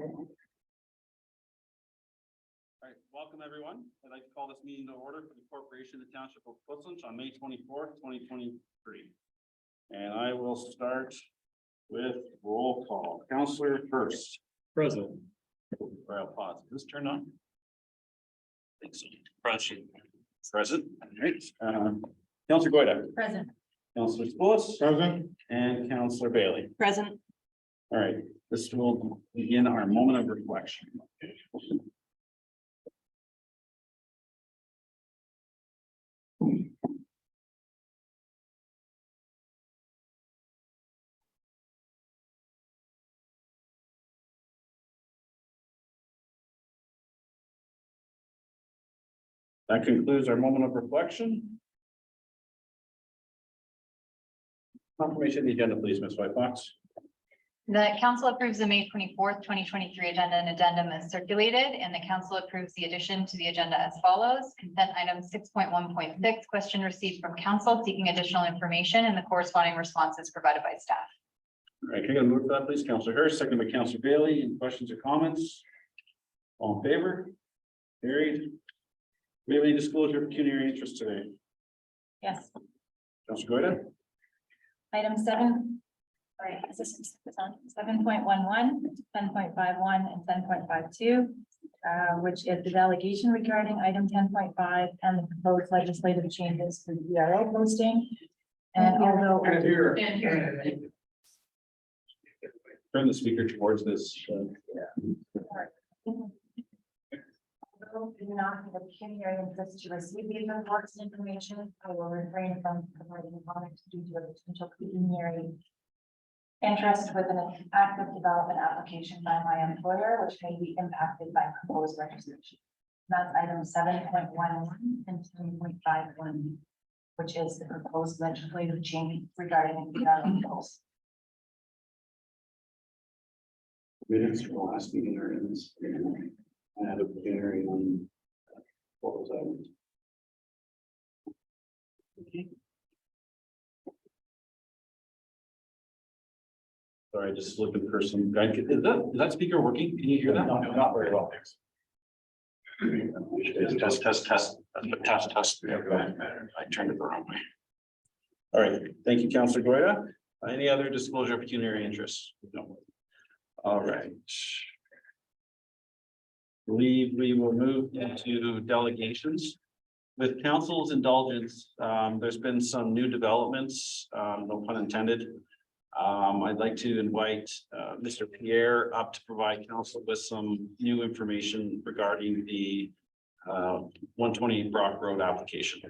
All right, welcome everyone. I'd like to call this meeting to order for the Corporation of the Township of Portsmouth on May 24th, 2023. And I will start with roll call. Counselor first. Present. Or I'll pause. Is this turned on? I think so. Present. All right. Counselor Goida. Present. Counselor Spillis. Present. And Counselor Bailey. Present. All right, this will begin our moment of reflection. That concludes our moment of reflection. Confirmation of the agenda, please, Ms. White Fox. The council approves the May 24th, 2023 agenda and addendum as circulated, and the council approves the addition to the agenda as follows. Consent item 6.1.6, question received from council seeking additional information and the corresponding responses provided by staff. All right, can I get a move for that, please? Counselor Hurst, second by Counselor Bailey. Any questions or comments? All in favor? Carried. Do we have any disclosure of pecuniary interest today? Yes. Counselor Goida? Item 7. All right, is this on 7.11, 10.51, and 10.52, which is the delegation regarding item 10.5 and the proposed legislative changes to the ERO posting. And although. Turn the speaker towards this. Although we do not have a pecuniary interest to receive these reports and information, I will refrain from providing comments due to a potential pecuniary interest with an active development application by my employer, which may be impacted by proposed legislation. That's item 7.11 and 10.51, which is the proposed legislative change regarding the goals. Minutes from the last meeting are in this. I had a plenary on what was that? Okay. Sorry, just looking for some guide. Is that speaker working? Can you hear that? No, not very well, thanks. Test. Yeah, go ahead. I turned it the wrong way. All right, thank you, Counselor Goida. Any other disclosure of pecuniary interests? No. All right. Believe we will move into delegations. With council's indulgence, there's been some new developments, no pun intended. I'd like to invite Mr. Pierre up to provide council with some new information regarding the 120 Brock Road application.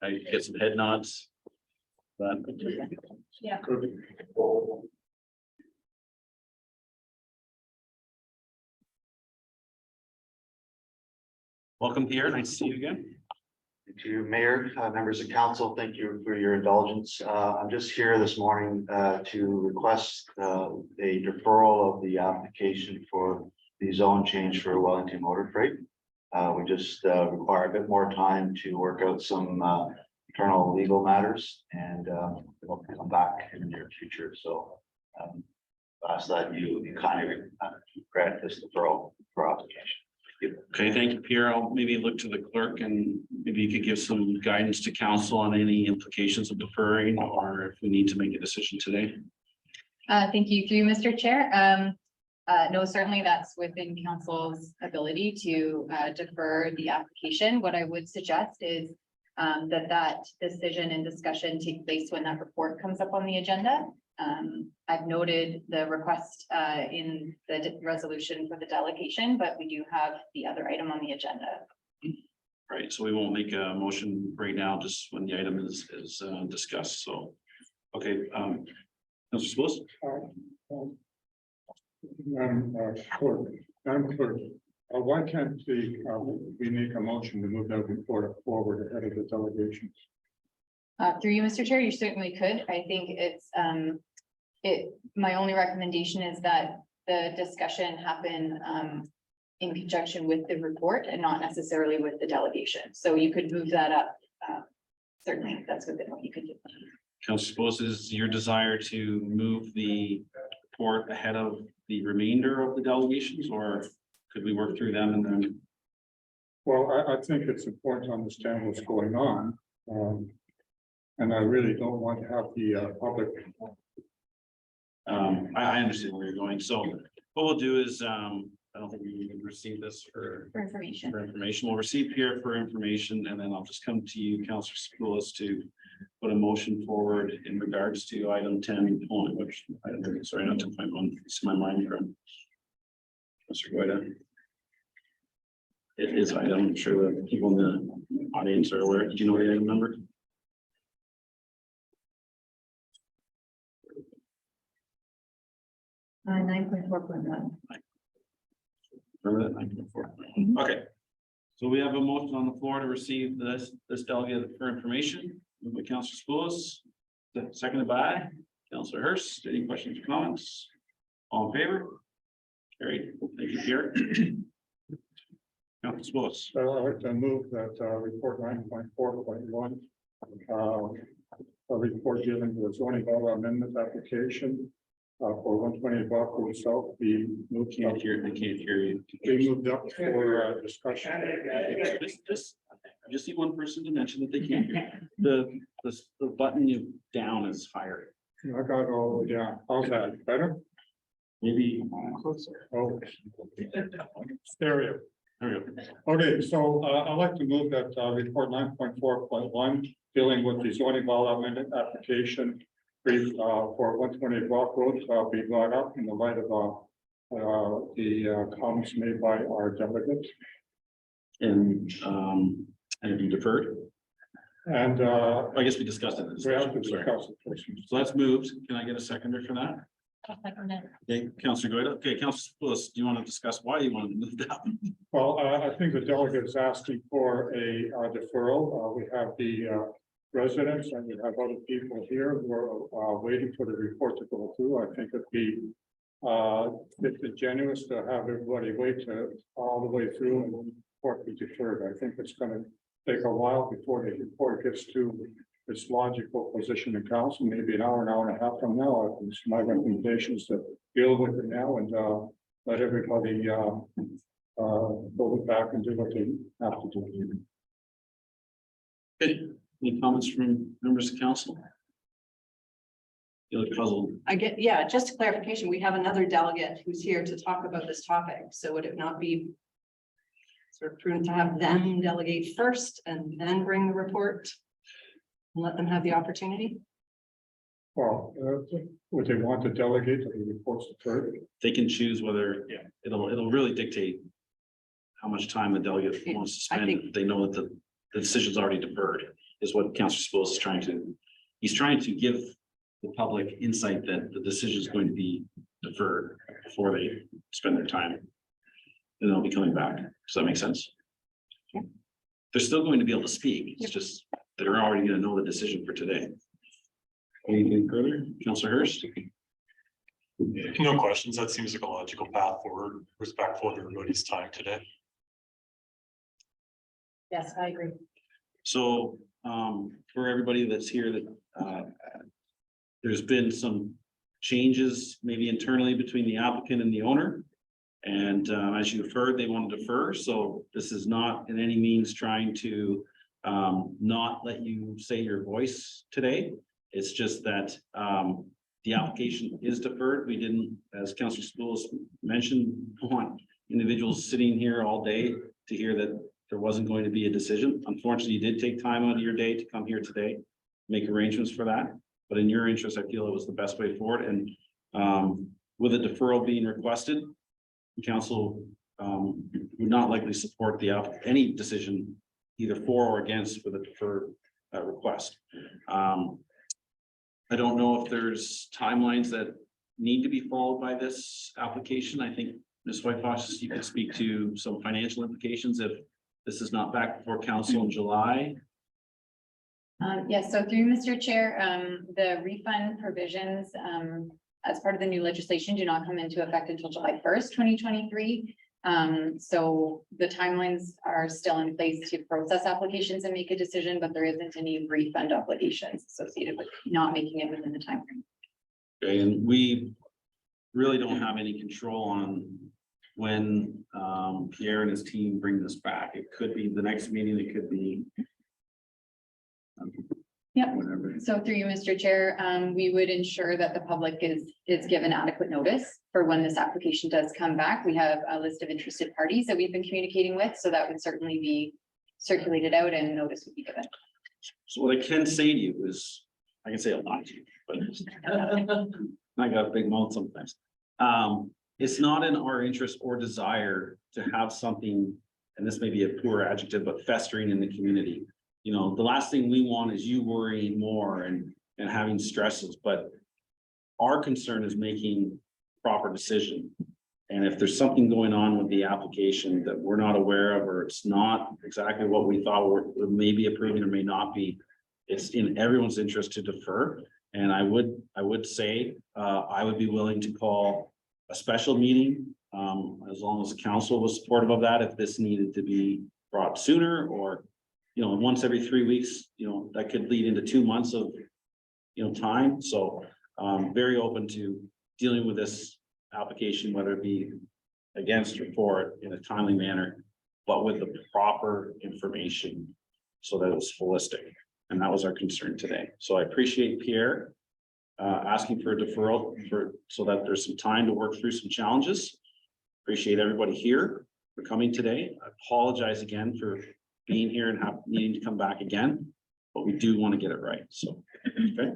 I get some head nods. But Yeah. welcome, Pierre. Nice to see you again. Thank you, Mayor, members of council, thank you for your indulgence. I'm just here this morning to request a deferral of the application for the zone change for Wellington Motor Freight. We just require a bit more time to work out some internal legal matters, and we'll come back in the near future. So ask that you kindly grant this deferral for application. Okay, thank you, Pierre. I'll maybe look to the clerk and maybe you could give some guidance to council on any implications of deferring or if we need to make a decision today. Thank you through Mr. Chair. No, certainly that's within council's ability to defer the application. What I would suggest is that decision and discussion take place when that report comes up on the agenda. I've noted the request in the resolution for the delegation, but we do have the other item on the agenda. Right, so we won't make a motion right now, just when the item is discussed. So, okay, Councilor Spillis? Madam Clerk, why can't we make a motion to move that report forward ahead of the delegations? Through you, Mr. Chair, you certainly could. I think it's my only recommendation is that the discussion happen in conjunction with the report and not necessarily with the delegation. So you could move that up. Certainly, that's within what you could do. Councilor Spillis, is your desire to move the report ahead of the remainder of the delegations, or could we work through them and then? Well, I think it's important to understand what's going on. And I really don't want to have the public. I understand where you're going. So what we'll do is, I don't think we can receive this for information. information. We'll receive here for information, and then I'll just come to you, Councillor Spoulos, to put a motion forward in regards to item 10 point, which, sorry, not 10.1, it's my mind from Mr. Goida. It is item, I'm sure that people in the audience are aware. Do you know the item number? Uh, 9.4.1. Remember that? 9.4. Okay. So we have a motion on the floor to receive this delegate for information. Moved by Councillor Spoulos, seconded by Councillor Hurst. Any questions or comments? All in favor? Carried. Thank you, Pierre. Councillor Spoulos. So I'd like to move that report 9.4.1. A report dealing with zoning bylaw amendment application for 120 Rockwood South be moved up. Can't hear, they can't hear you. Be moved up for discussion. I just need one person to mention that they can't hear. The button you down is higher. I got all, yeah, how's that, better? Maybe. Oh. Stereo. There we go. Okay, so I'd like to move that report 9.4.1 dealing with the zoning bylaw amendment application brief for 120 Rock Road be brought up in the light of the comments made by our delegates. And have you deferred? And I guess we discussed it. we have to Sorry. discuss it first. So that's moved. Can I get a seconder for that? Okay, Councillor Goida. Okay, Councillor Spoulos, do you want to discuss why you wanted to move that? Well, I think the delegate is asking for a deferral. We have the residents and we have other people here who are waiting for the report to go through. I think it'd be disingenuous to have everybody wait all the way through and the report be deferred. I think it's going to take a while before the report gets to its logical position in council, maybe an hour and a half from now. It's my recommendation is to deal with it now and let everybody go back and do what they have to do. Okay, any comments from members of council? You look puzzled. Yeah, just a clarification, we have another delegate who's here to talk about this topic, so would it not be sort of prudent to have them delegate first and then bring the report? And let them have the opportunity? Well, would they want to delegate to the reports deferred? They can choose whether, it'll really dictate how much time the delegate Yeah, wants to I spend. think- They know that the decision's already deferred, is what Councillor Spoulos is trying to, he's trying to give the public insight that the decision is going to be deferred before they spend their time. And they'll be coming back. Does that make sense? Yeah. They're still going to be able to speak. It's Yep. just, they're already gonna know the decision for today. Anything further? Councillor Hurst? No questions. That seems like a logical path forward, respectful of everybody's time today. Yes, I agree. So, for everybody that's here that, there's been some changes maybe internally between the applicant and the owner. And, as you've heard, they want to defer. So this is not in any means trying to, not let you say your voice today. It's just that, the application is deferred. We didn't, as Councillor Spoulos mentioned, want individuals sitting here all day to hear that there wasn't going to be a decision. Unfortunately, you did take time out of your day to come here today, make arrangements for that. But in your interest, I feel it was the best way forward. And with a deferral being requested, the council would not likely support any decision either for or against with a deferred request. I don't know if there's timelines that need to be followed by this application. I think Ms. Whitefox, you could speak to some financial implications if this is not back before council in July. Yes, so through Mr. Chair, the refund provisions, as part of the new legislation do not come into effect until July 1st, 2023. So the timelines are still in place to process applications and make a decision, but there isn't any refund obligations associated with not making it within the time frame. Okay, and we really don't have any control on when Pierre and his team bring this back. It could be the next meeting, it could be. Yep. Whatever. So through you, Mr. Chair, we would ensure that the public is given adequate notice for when this application does come back. We have a list of interested parties that we've been communicating with, so that would certainly be circulated out and notice would be given. So what I can say to you is, I can say a lot to you, but I got a big mouth sometimes. It's not in our interest or desire to have something, and this may be a poor adjective, but festering in the community. You know, the last thing we want is you worrying more and having stresses, but our concern is making proper decision. And if there's something going on with the application that we're not aware of, or it's not exactly what we thought we may be approving or may not be, it's in everyone's interest to defer. And I would say, I would be willing to call a special meeting, as long as the council was supportive of that, if this needed to be brought sooner, or, you know, once every 3 weeks, you know, that could lead into 2 months of, you know, time. So, very open to dealing with this application, whether it be against or for it in a timely manner, but with the proper information so that it's holistic. And that was our concern today. So I appreciate Pierre asking for a deferral so that there's some time to work through some challenges. Appreciate everybody here for coming today. I apologize again for being here and needing to come back again, but we do want to get it right. So, okay.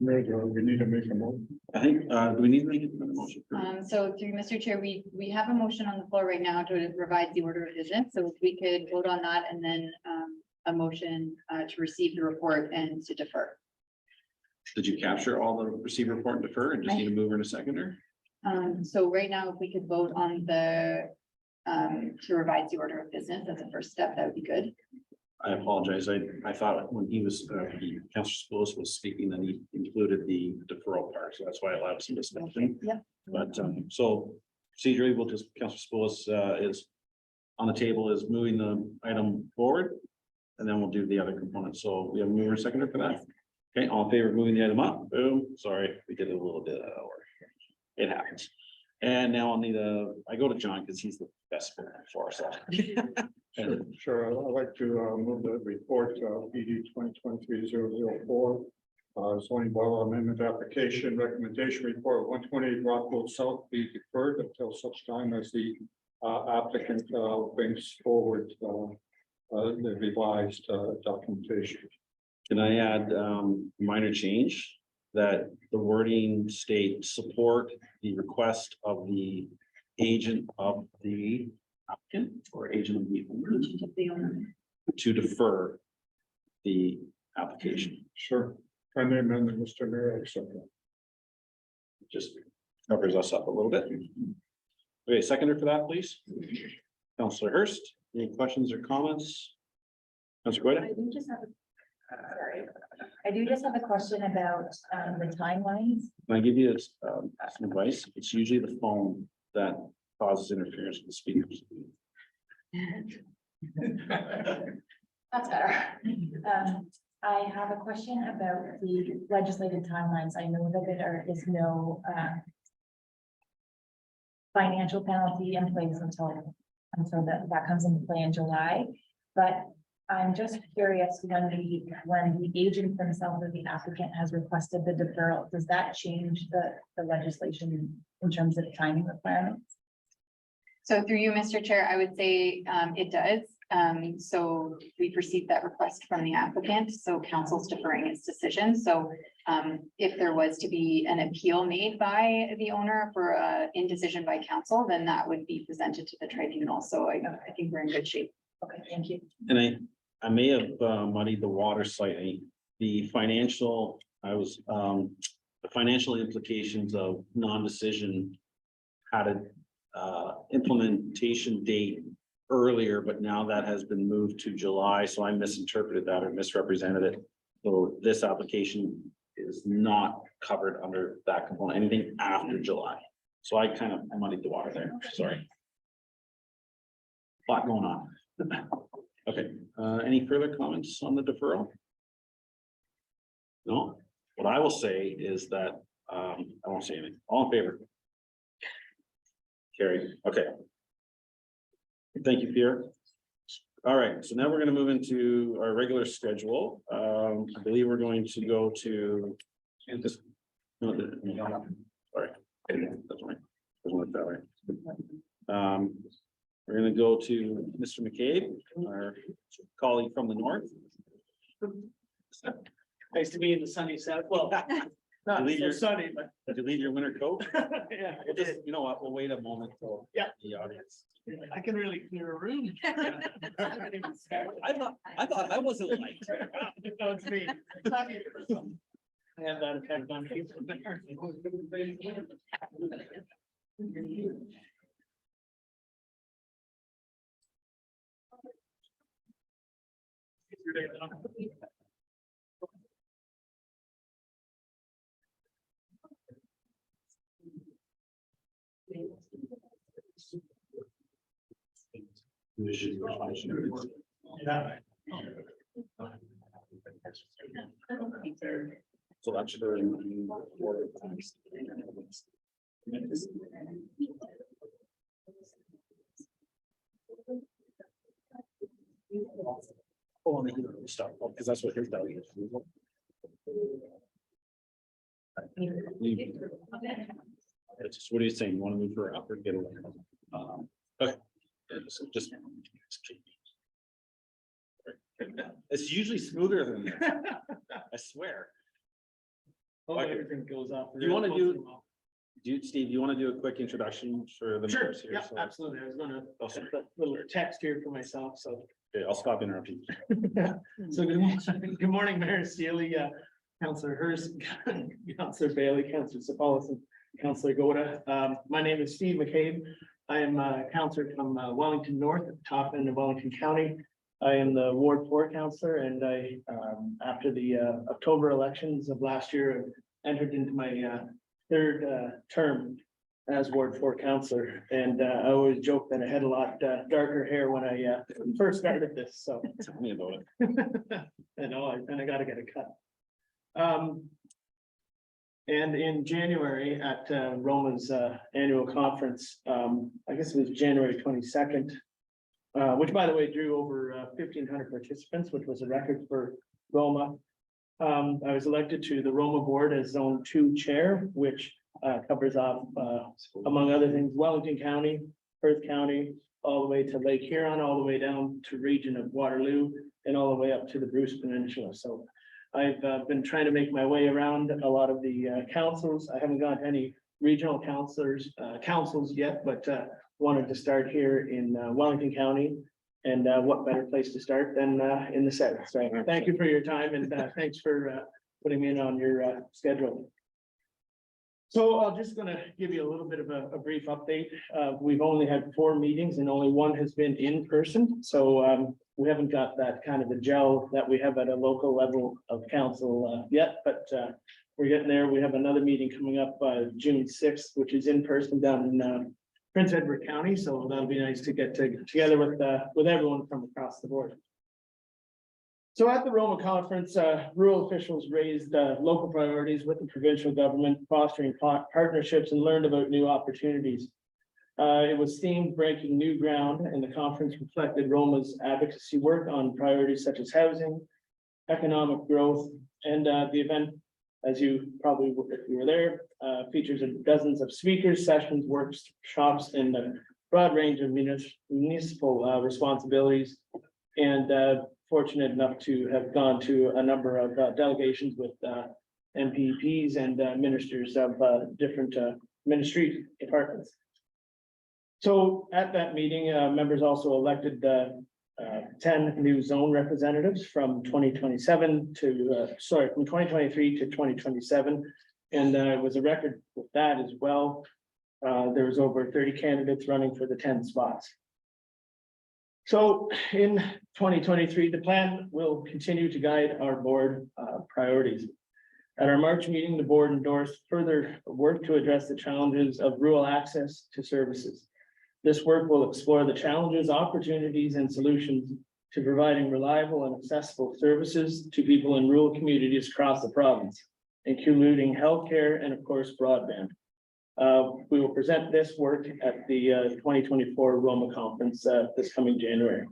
Mayor, we need to make a motion. I think, do we need to make a motion? So through Mr. Chair, we have a motion on the floor right now to revise the order of business. So if we could vote on that and then a motion to receive the report and to defer. Did you capture all the receive report and defer and just need a mover and a seconder? So right now, if we could vote on the to revise the order of business as a first step, that would be good. I apologize. I thought when he was, Councilor Spillis was speaking, that he included the deferral part, so that's why I allowed some discussion. Yep. But, so procedurally, we'll just, Councilor Spillis, is on the table is moving the item forward. And then we'll do the other components. So we have a mover and seconder for that. Okay, all in favor of moving the item up? Boom. Sorry, we did a little bit out of order. It happens. And now I'll need I go to John because he's the best for us. Sure, I'd like to move the report PD 2023-004. Zoning bylaw amendment application recommendation report 128 Rockville South be deferred until such time as the applicant brings forward the revised documentation. Can I add minor change that the wording state support the request of the agent of the applicant or agent of the owner to defer the application? Sure. Can I amend it, Mr. Mayor? Accept that. Just covers us up a little bit. Okay, seconder for that, please. Councillor Hurst, any questions or comments? Councillor Goyda? I do just have a question about the timelines. Can I give you some advice? It's usually the phone that causes interference with the speakers. That's better. I have a question about the legislative timelines. I know that there is no financial penalty in place until that comes into play in July. But I'm just curious, when the agent themselves or the applicant has requested the deferral, does that change the legislation in terms of timing requirements? So through you, Mr. Chair, I would say it does. So we received that request from the applicant, so council's deferring its decision. So if there was to be an appeal made by the owner for indecision by council, then that would be presented to the tribunal. So I think we're in good shape. Okay, thank you. And I may have muddied the water slightly. The financial implications of non-decision had a implementation date earlier, but now that has been moved to July. So I misinterpreted that or misrepresented it. So this application is not covered under that component, anything after July. So I kind of muddied the water there. Sorry. A lot going on. Okay, any further comments on the deferral? No, what I will say is that I won't say anything. All in favor? Carry, okay. Thank you, Pierre. All right, so now we're gonna move into our regular schedule. I believe we're going to go to. Sorry. That's right. Doesn't look that way. We're gonna go to Mr. McCabe, our colleague from the north. Nice to be in the sunny south. Well, not Leave so your- sunny, but Did you leave your winter coat? yeah, We'll just, you know what, we'll wait a moment for Yeah. the audience. I can really clear a room. I thought I wasn't light. No, it's me. I have that effect on people. Yeah. So that should. Oh, on the heater stuff, because that's what his value is. It's just, what are you saying? You want to move her up or get away? Okay. Yeah, just. It's usually smoother than this, I swear. Hope Okay. everything goes off. Do you wanna do- Steve, you want to do a quick introduction for the Sure, members here? yeah, So- absolutely. I was gonna, Oh, sorry. put a little text here for myself, so. Okay, I'll stop interrupting. So good morning, Mayor Steely, Councillor Hurst, Councillor Bailey, Councillor Sapalis, and Councillor Goda. My name is Steve McCabe. I am a councillor from Wellington North, at the top end of Wellington County. I am the Ward 4 councillor, and I, after the October elections of last year, entered into my third term as Ward 4 councillor, and I always joke that I had a lot darker hair when I first started this, so. Tell me about it. I know, and I gotta get a cut. And in January at Roma's annual conference, I guess it was January 22nd. Which, by the way, drew over 1,500 participants, which was a record for Roma. I was elected to the Roma board as Zone 2 chair, which covers off, among other things, Wellington County, Perth County, all the way to Lake Huron, all the way down to region of Waterloo, and all the way up to the Bruce Peninsula. So I've been trying to make my way around a lot of the councils. I haven't got any regional councils yet, but wanted to start here in Wellington County. And what better place to start than in the south. So thank you for your time, and thanks for putting me in on your schedule. So I'm just gonna give you a little bit of a brief update. We've only had 4 meetings and only 1 has been in person. So we haven't got that kind of a gel that we have at a local level of council yet, but we're getting there. We have another meeting coming up June 6th, which is in person down in Prince Edward County, so that'll be nice to get together with everyone from across the board. So at the Roma conference, rural officials raised local priorities with the provincial government, fostering partnerships and learned about new opportunities. It was themed breaking new ground, and the conference reflected Roma's advocacy work on priorities such as housing, economic growth, and the event, as you probably, if you were there, features dozens of speakers, sessions, workshops, and a broad range of municipal responsibilities. And fortunate enough to have gone to a number of delegations with MPPs and ministers of different ministry departments. So at that meeting, members also elected 10 new zone representatives from 2027 to, from 2023 to 2027. And it was a record with that as well. There was over 30 candidates running for the 10 spots. So in 2023, the plan will continue to guide our board priorities. At our March meeting, the board endorsed further work to address the challenges of rural access to services. This work will explore the challenges, opportunities, and solutions to providing reliable and accessible services to people in rural communities across the province. including healthcare and of course broadband. We will present this work at the 2024 Roma Conference this coming January.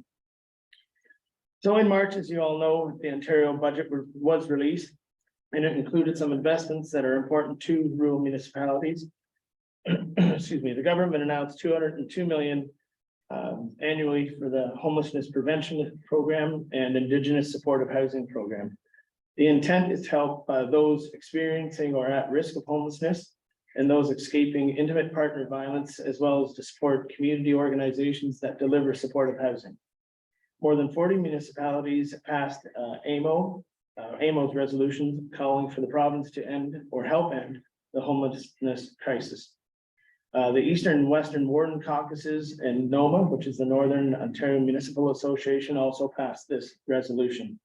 So in March, as you all know, the Ontario budget was released, and it included some investments that are important to rural municipalities. Excuse me, the government announced 202 million annually for the homelessness prevention program and Indigenous supportive housing program. The intent is to help those experiencing or at risk of homelessness and those escaping intimate partner violence, as well as to support community organizations that deliver supportive housing. More than 40 municipalities passed AMO's resolution calling for the province to end or help end the homelessness crisis. The Eastern and Western Warden Caucuses and NOMA, which is the Northern Ontario Municipal Association, also passed this resolution.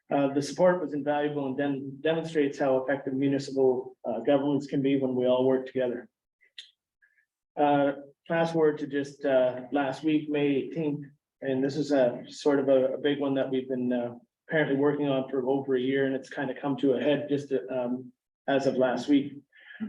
The support was invaluable and demonstrates how effective municipal governments can be when we all work together. Fast forward to just last week, May 18th, and this is a sort of a big one that we've been apparently working on for over a year, and it's kind of come to a head just as of last week.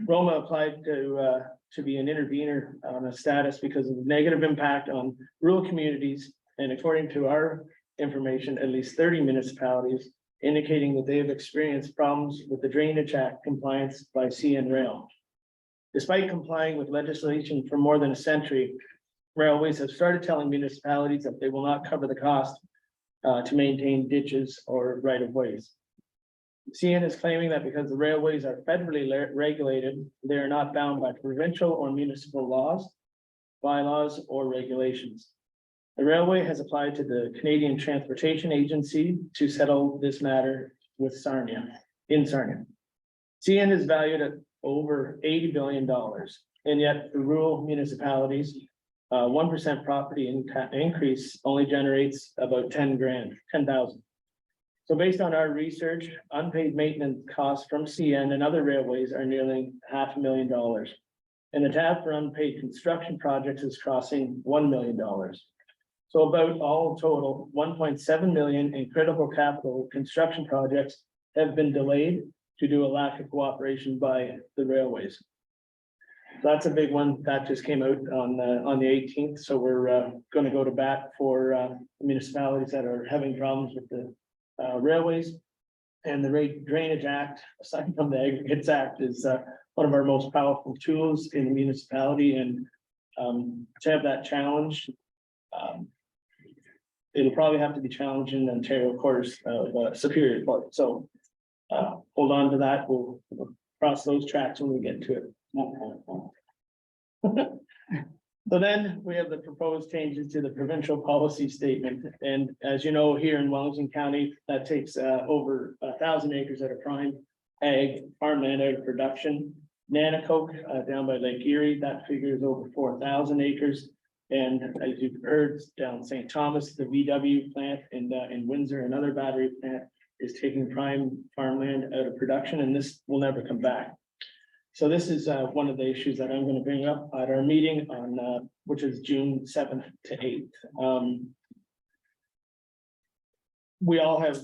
Roma applied to be an intervener on a status because of the negative impact on rural communities, and according to our information, at least 30 municipalities indicating that they have experienced problems with the Drainage Act compliance by CN Rail. Despite complying with legislation for more than a century, railways have started telling municipalities that they will not cover the cost to maintain ditches or right of ways. CN is claiming that because the railways are federally regulated, they are not bound by provincial or municipal laws, bylaws, or regulations. The railway has applied to the Canadian Transportation Agency to settle this matter with Sarnia. CN is valued at over $80 billion, and yet the rural municipalities, 1% property increase only generates about 10,000. So based on our research, unpaid maintenance costs from CN and other railways are nearly $500,000. And the tab for unpaid construction projects is crossing $1 million. So about all total, 1.7 million in critical capital construction projects have been delayed due to a lack of cooperation by the railways. So that's a big one that just came out on the 18th. So we're going to go to bat for municipalities that are having problems with the railways. And the Drainage Act, aside from the Aggregates Act, is one of our most powerful tools in the municipality, and to have that challenge, it'll probably have to be challenged in Ontario Courts of Superior Court. So hold on to that. We'll cross those tracks when we get to it. So then we have the proposed changes to the provincial policy statement. And as you know, here in Wellington County, that takes over 1,000 acres at a prime ag farmland out of production. Nanacoke down by Lake Erie, that figure is over 4,000 acres. And as you've heard, down St. Thomas, the VW plant in Windsor, another battery plant, is taking prime farmland out of production, and this will never come back. So this is one of the issues that I'm going to bring up at our meeting on which is June 7th to 8th. We all have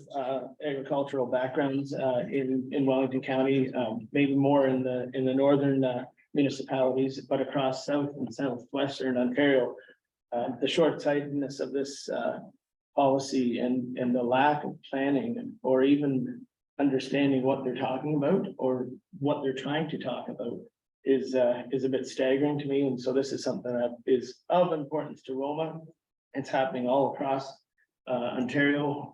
agricultural backgrounds in Wellington County, maybe more in the northern municipalities, but across south and southwestern Ontario, the short-sightedness of this policy and the lack of planning or even understanding what they're talking about or what they're trying to talk about is a bit staggering to me. And so this is something that is of importance to Roma. It's happening all across Ontario.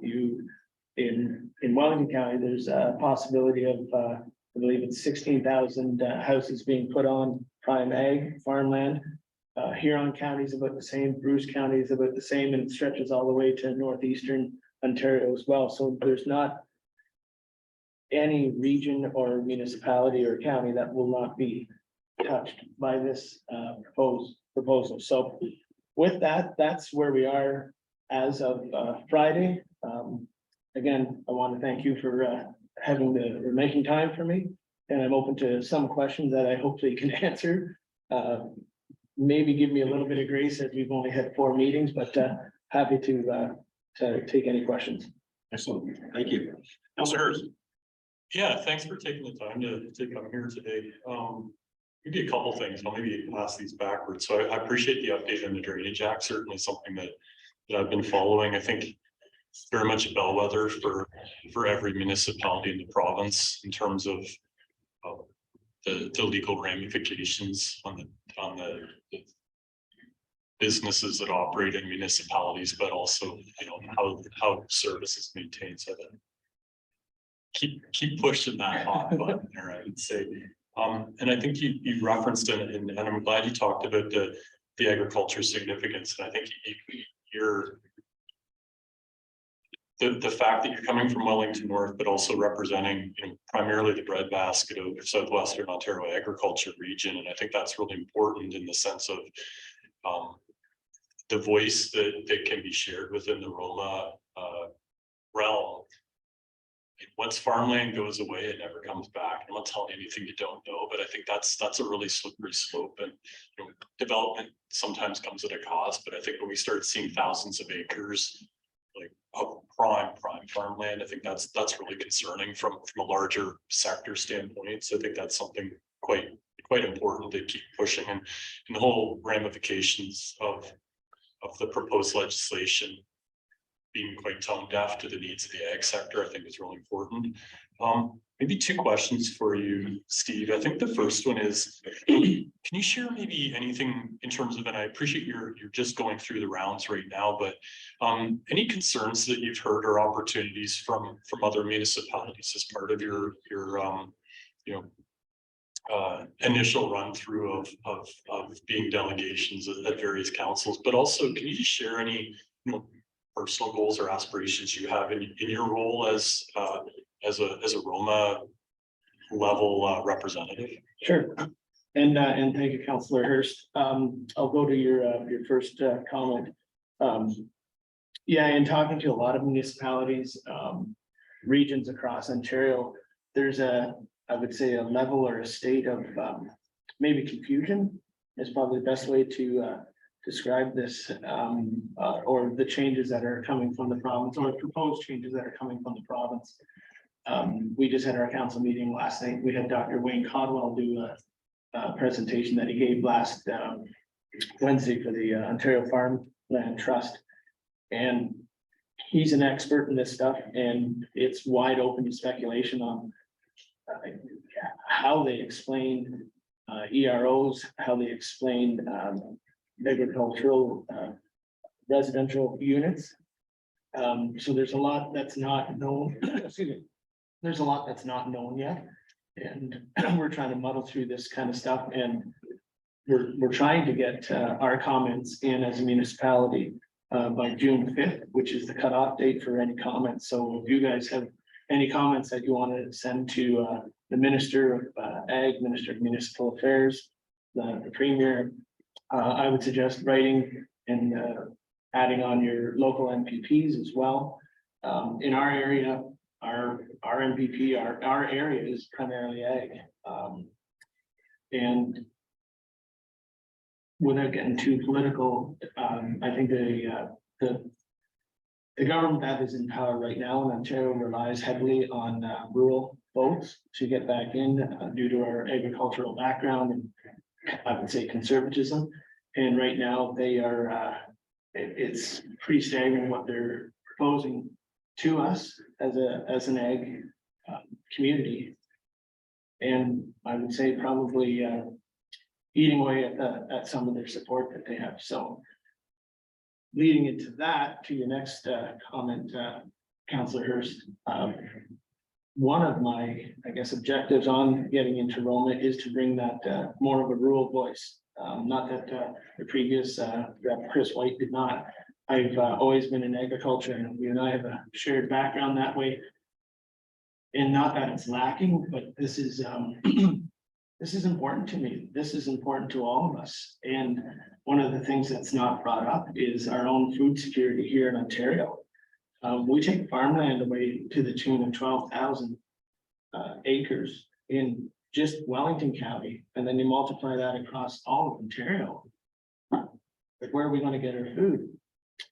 In Wellington County, there's a possibility of I believe it's 16,000 houses being put on prime ag farmland. Huron County is about the same, Bruce County is about the same, and it stretches all the way to northeastern Ontario as well. So there's not any region or municipality or county that will not be touched by this proposal. So with that, that's where we are as of Friday. Again, I want to thank you for making time for me, and I'm open to some questions that I hopefully can answer. Maybe give me a little bit of grace as we've only had 4 meetings, but happy to take any questions. Excellent. Thank you. Councilor Hurst. Yeah, thanks for taking the time to come here today. Maybe a couple things. I'll maybe pass these backwards. So I appreciate the update on the Drainage Act, certainly something that I've been following. I think it's very much a bellwether for every municipality in the province in terms of the legal ramifications on the businesses that operate in municipalities, but also, you know, how service is maintained. So that keep pushing that hot button there, I would say. And I think you referenced it, and I'm glad you talked about the agriculture significance. And I think the fact that you're coming from Wellington North, but also representing, you know, primarily the breadbasket of Southwestern Ontario agriculture region. And I think that's really important in the sense of the voice that can be shared within the Roma realm. Once farmland goes away, it never comes back. I'm not telling you anything you don't know, but I think that's a really slippery slope. And you know, development sometimes comes at a cost, but I think when we start seeing thousands of acres like of prime farmland, I think that's really concerning from a larger sector standpoint. So I think that's something quite important to keep pushing, and the whole ramifications of the proposed legislation being quite tone deaf to the needs of the ag sector, I think is really important. Maybe two questions for you, Steve. I think the first one is, can you share maybe anything in terms of, and I appreciate you're just going through the rounds right now, but any concerns that you've heard or opportunities from other municipalities as part of your you know, initial run through of being delegations at various councils, but also can you just share any, you know, personal goals or aspirations you have in your role as a Roma level representative? Sure. And thank you, Councillor Hurst. I'll go to your first comment. Yeah, in talking to a lot of municipalities, regions across Ontario, there's I would say a level or a state of maybe confusion is probably the best way to describe this, or the changes that are coming from the province, or proposed changes that are coming from the province. We just had our council meeting last night. We had Dr. Wayne Codwell do a presentation that he gave last Wednesday for the Ontario Farmland Trust. And he's an expert in this stuff, and it's wide open to speculation on how they explain EROs, how they explain agricultural residential units. So there's a lot that's not known. Excuse me. There's a lot that's not known yet, and we're trying to muddle through this kind of stuff, and we're trying to get our comments in as a municipality by June 5th, which is the cutoff date for any comments. So if you guys have any comments that you want to send to the Minister of Ag, Minister of Municipal Affairs, the Premier, I would suggest writing and adding on your local MPPs as well. In our area, our MPP, our area is primarily ag. And without getting too political, I think the government that is in power right now in Ontario relies heavily on rural votes to get back in due to our agricultural background and I would say conservatism. And right now they are, it's pretty staggering what they're proposing to us as an ag community. And I would say probably eating away at some of their support that they have. So leading into that, to your next comment, Councillor Hurst, one of my, I guess, objectives on getting into Roma is to bring that more of a rural voice. Not that the previous Rep. Chris White did not. I've always been in agriculture, and you and I have a shared background that way. And not that it's lacking, but this is this is important to me. This is important to all of us. And one of the things that's not brought up is our own food security here in Ontario. We take farmland away to the tune of 12,000 acres in just Wellington County, and then you multiply that across all of Ontario. Like, where are we going to get our food?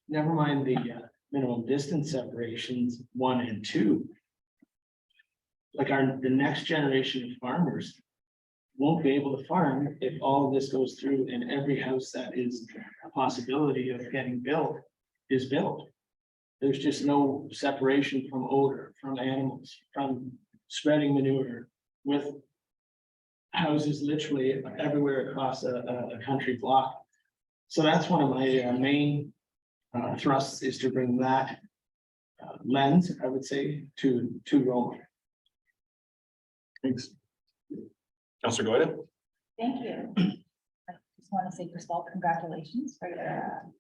Never mind the minimum distance separations 1 and 2. like the next generation of farmers won't be able to farm if all of this goes through and every house that is a possibility of getting built is built. There's just no separation from odor, from animals, from spreading manure with houses literally everywhere across a country block. So that's one of my main thrusts, is to bring that lens, I would say, to Roma. Thanks. Councillor Goida? Thank you. I just want to say, first of all, congratulations for your.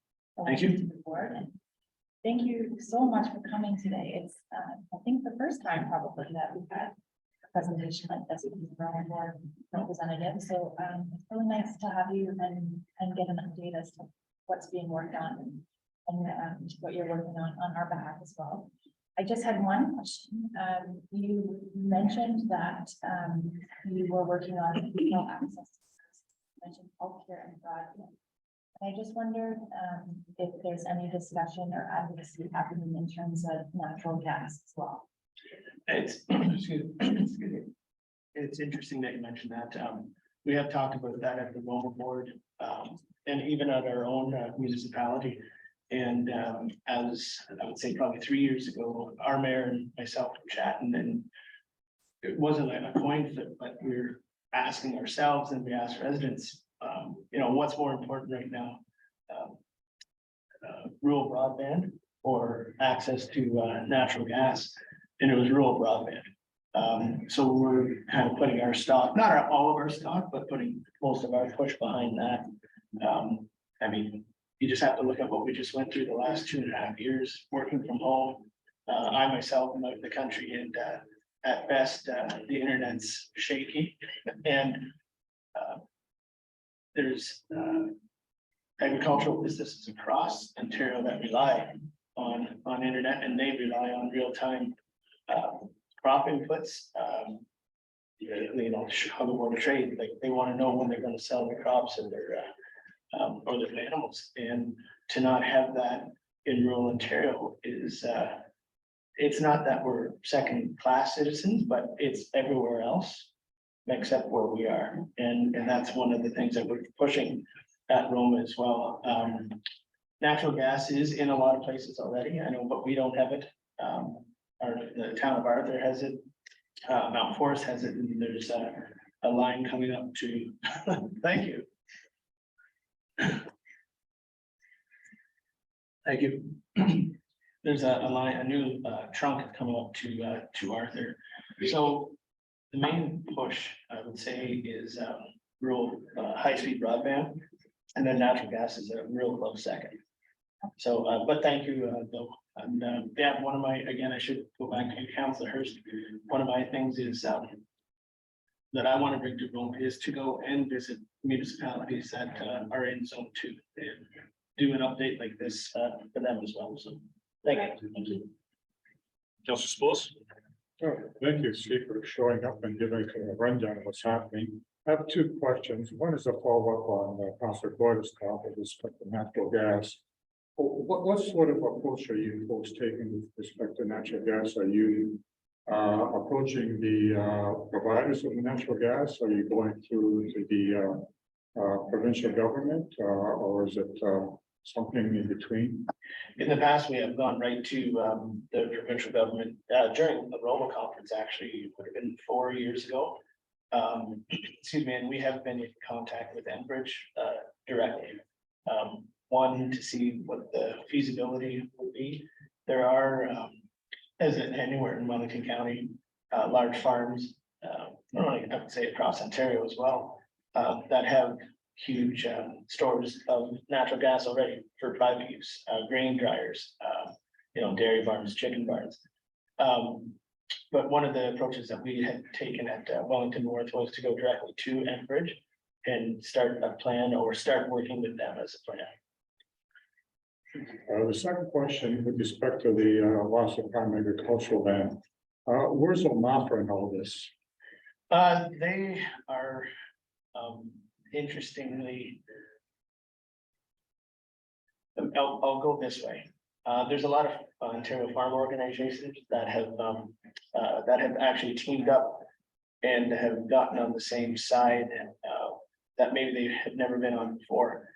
Thank you. election to the board, and thank you so much for coming today. It's, I think the first time probably that we've had a presentation like this with the Vermont board representative. So, it's really nice to have you and get an update as to what's being worked on and what you're working on our behalf as well. I just had one question. You mentioned that, you were working on equal access. You mentioned healthcare and broadband. And I just wondered, if there's any discussion or advocacy happening in terms of natural gas as well. It's, excuse me. It's interesting that you mentioned that. We have talked about that at the Roma board, and even at our own municipality. And as I would say, probably 3 years ago, our mayor and myself were chatting, and it wasn't like a coin flip, but we were asking ourselves, and we asked residents, you know, what's more important right now? Rural broadband or access to natural gas, and it was rural broadband. So we're kind of putting our stock, not all of our stock, but putting most of our push behind that. I mean, you just have to look at what we just went through the last 2.5 years working from home. I myself am out of the country, and at best, the internet's shaky, and there's agricultural businesses across Ontario that rely on internet, and they rely on real-time crop inputs. You know, Chicago Board of Trade, like, they want to know when they're going to sell their crops and their or their animals, and to not have that in rural Ontario is it's not that we're second-class citizens, but it's everywhere else except where we are, and that's one of the things that we're pushing at Roma as well. Natural gas is in a lot of places already, I know, but we don't have it. The town of Arthur has it, Mount Forest has it, and there's a line coming up to, thank you. Thank you. There's a line, a new trunk coming up to Arthur. So the main push, I would say, is rural high-speed broadband, and then natural gas is a real close second. So, but thank you, Bill. And yeah, one of my, again, I should go back to Councilor Hurst. One of my things is that I want to bring to Rome is to go and visit municipalities that are in zone 2 and do an update like this for them as well. So thank you. Thank you. Councillor Spose? Sure. Thank you, Steve, for showing up and giving a rundown of what's happening. I have 2 questions. One is a follow-up on Councillor Boyd's talk with respect to natural gas. What sort of approach are you folks taking with respect to natural gas? Are you approaching the providers of the natural gas? Are you going through to the provincial government, or is it something in between? In the past, we have gone right to the provincial government during the Roma conference, actually, it would have been 4 years ago. Excuse me, and we have been in contact with Enbridge directly. One, to see what the feasibility would be. There are, as in anywhere in Wellington County, large farms, not only I would say across Ontario as well, that have huge stores of natural gas already for private use, grain dryers, you know, dairy barns, chicken barns. But one of the approaches that we had taken at Wellington North was to go directly to Enbridge and start a plan, or start working with them as a plan. The second question with respect to the loss of prime agricultural land, where's OMAPRA in all this? They are, interestingly, I'll go this way. There's a lot of Ontario farm organizations that have actually teamed up and have gotten on the same side, that maybe they had never been on before.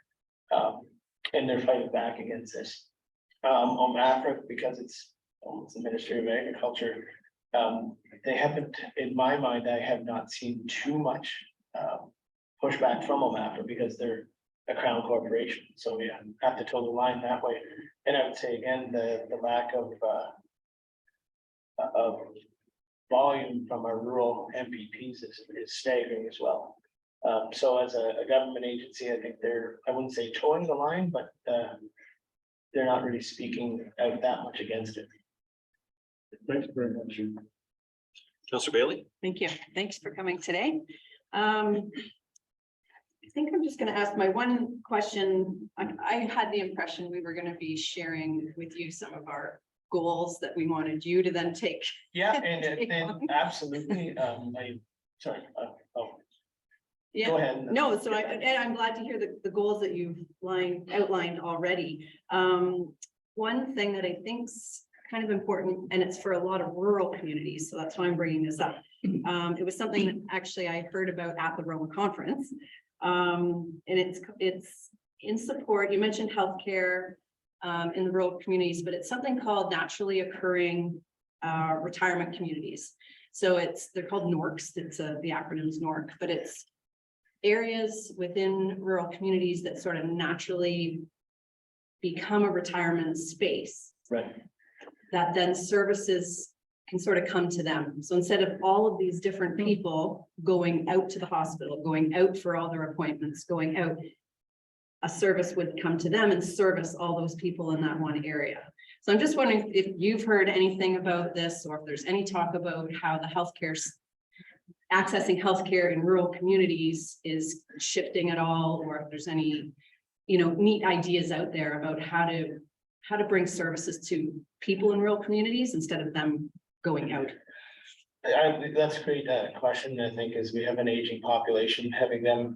And they're fighting back against this. OMAFRA, because it's the Ministry of Agriculture, they haven't, in my mind, I have not seen too much pushback from OMAFRA because they're a crown corporation, so we have to toe the line that way. And I would say again, the lack of volume from our rural MPPs is staggering as well. So as a government agency, I think I wouldn't say towing the line, but they're not really speaking out that much against it. Thank you very much. Councillor Bailey? Thank you. Thanks for coming today. I think I'm just gonna ask my one question. I had the impression we were gonna be sharing with you some of our goals that we wanted you to then take. Yeah, and absolutely, sorry, Yeah. go ahead. No, so I'm glad to hear the goals that you've outlined already. One thing that I think's kind of important, and it's for a lot of rural communities, so that's why I'm bringing this up. It was something that actually I heard about at the Roma conference. And it's in support, you mentioned healthcare in the rural communities, but it's something called naturally occurring retirement communities. So they're called NORCs, the acronym is NORC, but it's areas within rural communities that sort of naturally become a retirement space. Right. That then services can sort of come to them. So instead of all of these different people going out to the hospital, going out for all their appointments, going out, a service would come to them and service all those people in that one area. So I'm just wondering if you've heard anything about this, or if there's any talk about how the accessing healthcare in rural communities is shifting at all, or if there's any, neat ideas out there about how to bring services to people in rural communities instead of them going out. That's a great question. I think as we have an aging population, having them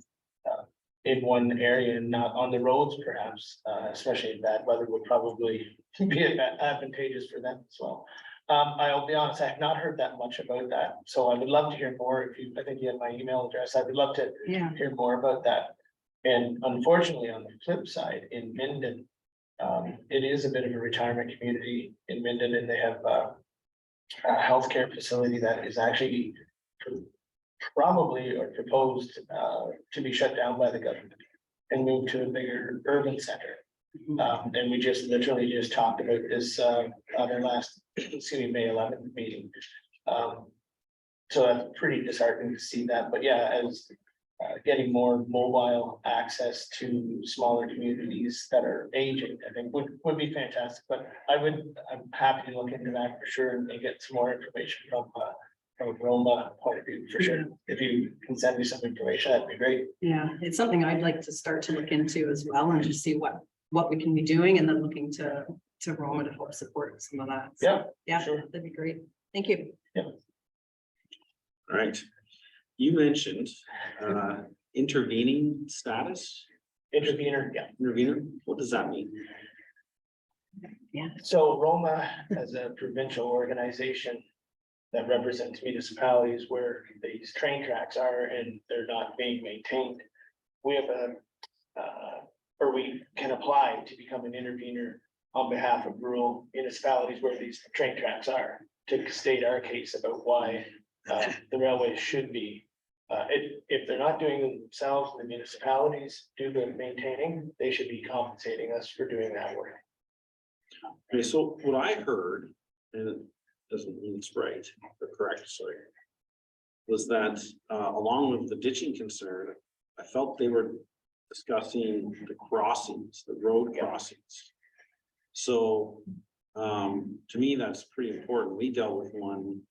in one area and not on the roads, perhaps, especially in bad weather, would probably be advantageous for them as well. I'll be honest, I have not heard that much about that, so I would love to hear more. I think you have my email address. I would love to hear more about that. And unfortunately, on the flip side, in Minden, it is a bit of a retirement community in Minden, and they have a healthcare facility that is actually probably or proposed to be shut down by the government and move to a bigger urban center. And we literally just talked about this on our last, May 11th meeting. So that's pretty disheartening to see that. But yeah, as getting more mobile access to smaller communities that are aging, I think would be fantastic. But I'm happy to look into that for sure and get some more information from a Roma point of view for sure. If you can send me some information, that'd be great. Yeah, it's something I'd like to start to look into as well, and just see what we can be doing, and then looking to Roma to help support some of that. So, yeah, sure. That'd be great. Thank you. All right. You mentioned intervening status. Intervener, yeah. Intervener, what does that mean? So Roma, as a provincial organization that represents municipalities where these train tracks are and they're not being maintained, we have or we can apply to become an intervener on behalf of rural municipalities where these train tracks are, to state our case about why the railways should be. If they're not doing it themselves, the municipalities do the maintaining, they should be compensating us for doing that work. Okay, so what I heard, and it doesn't mean it's right or correct, sorry, was that along with the ditching concern, I felt they were discussing the crossings, the road crossings. So to me, that's pretty important. We dealt with one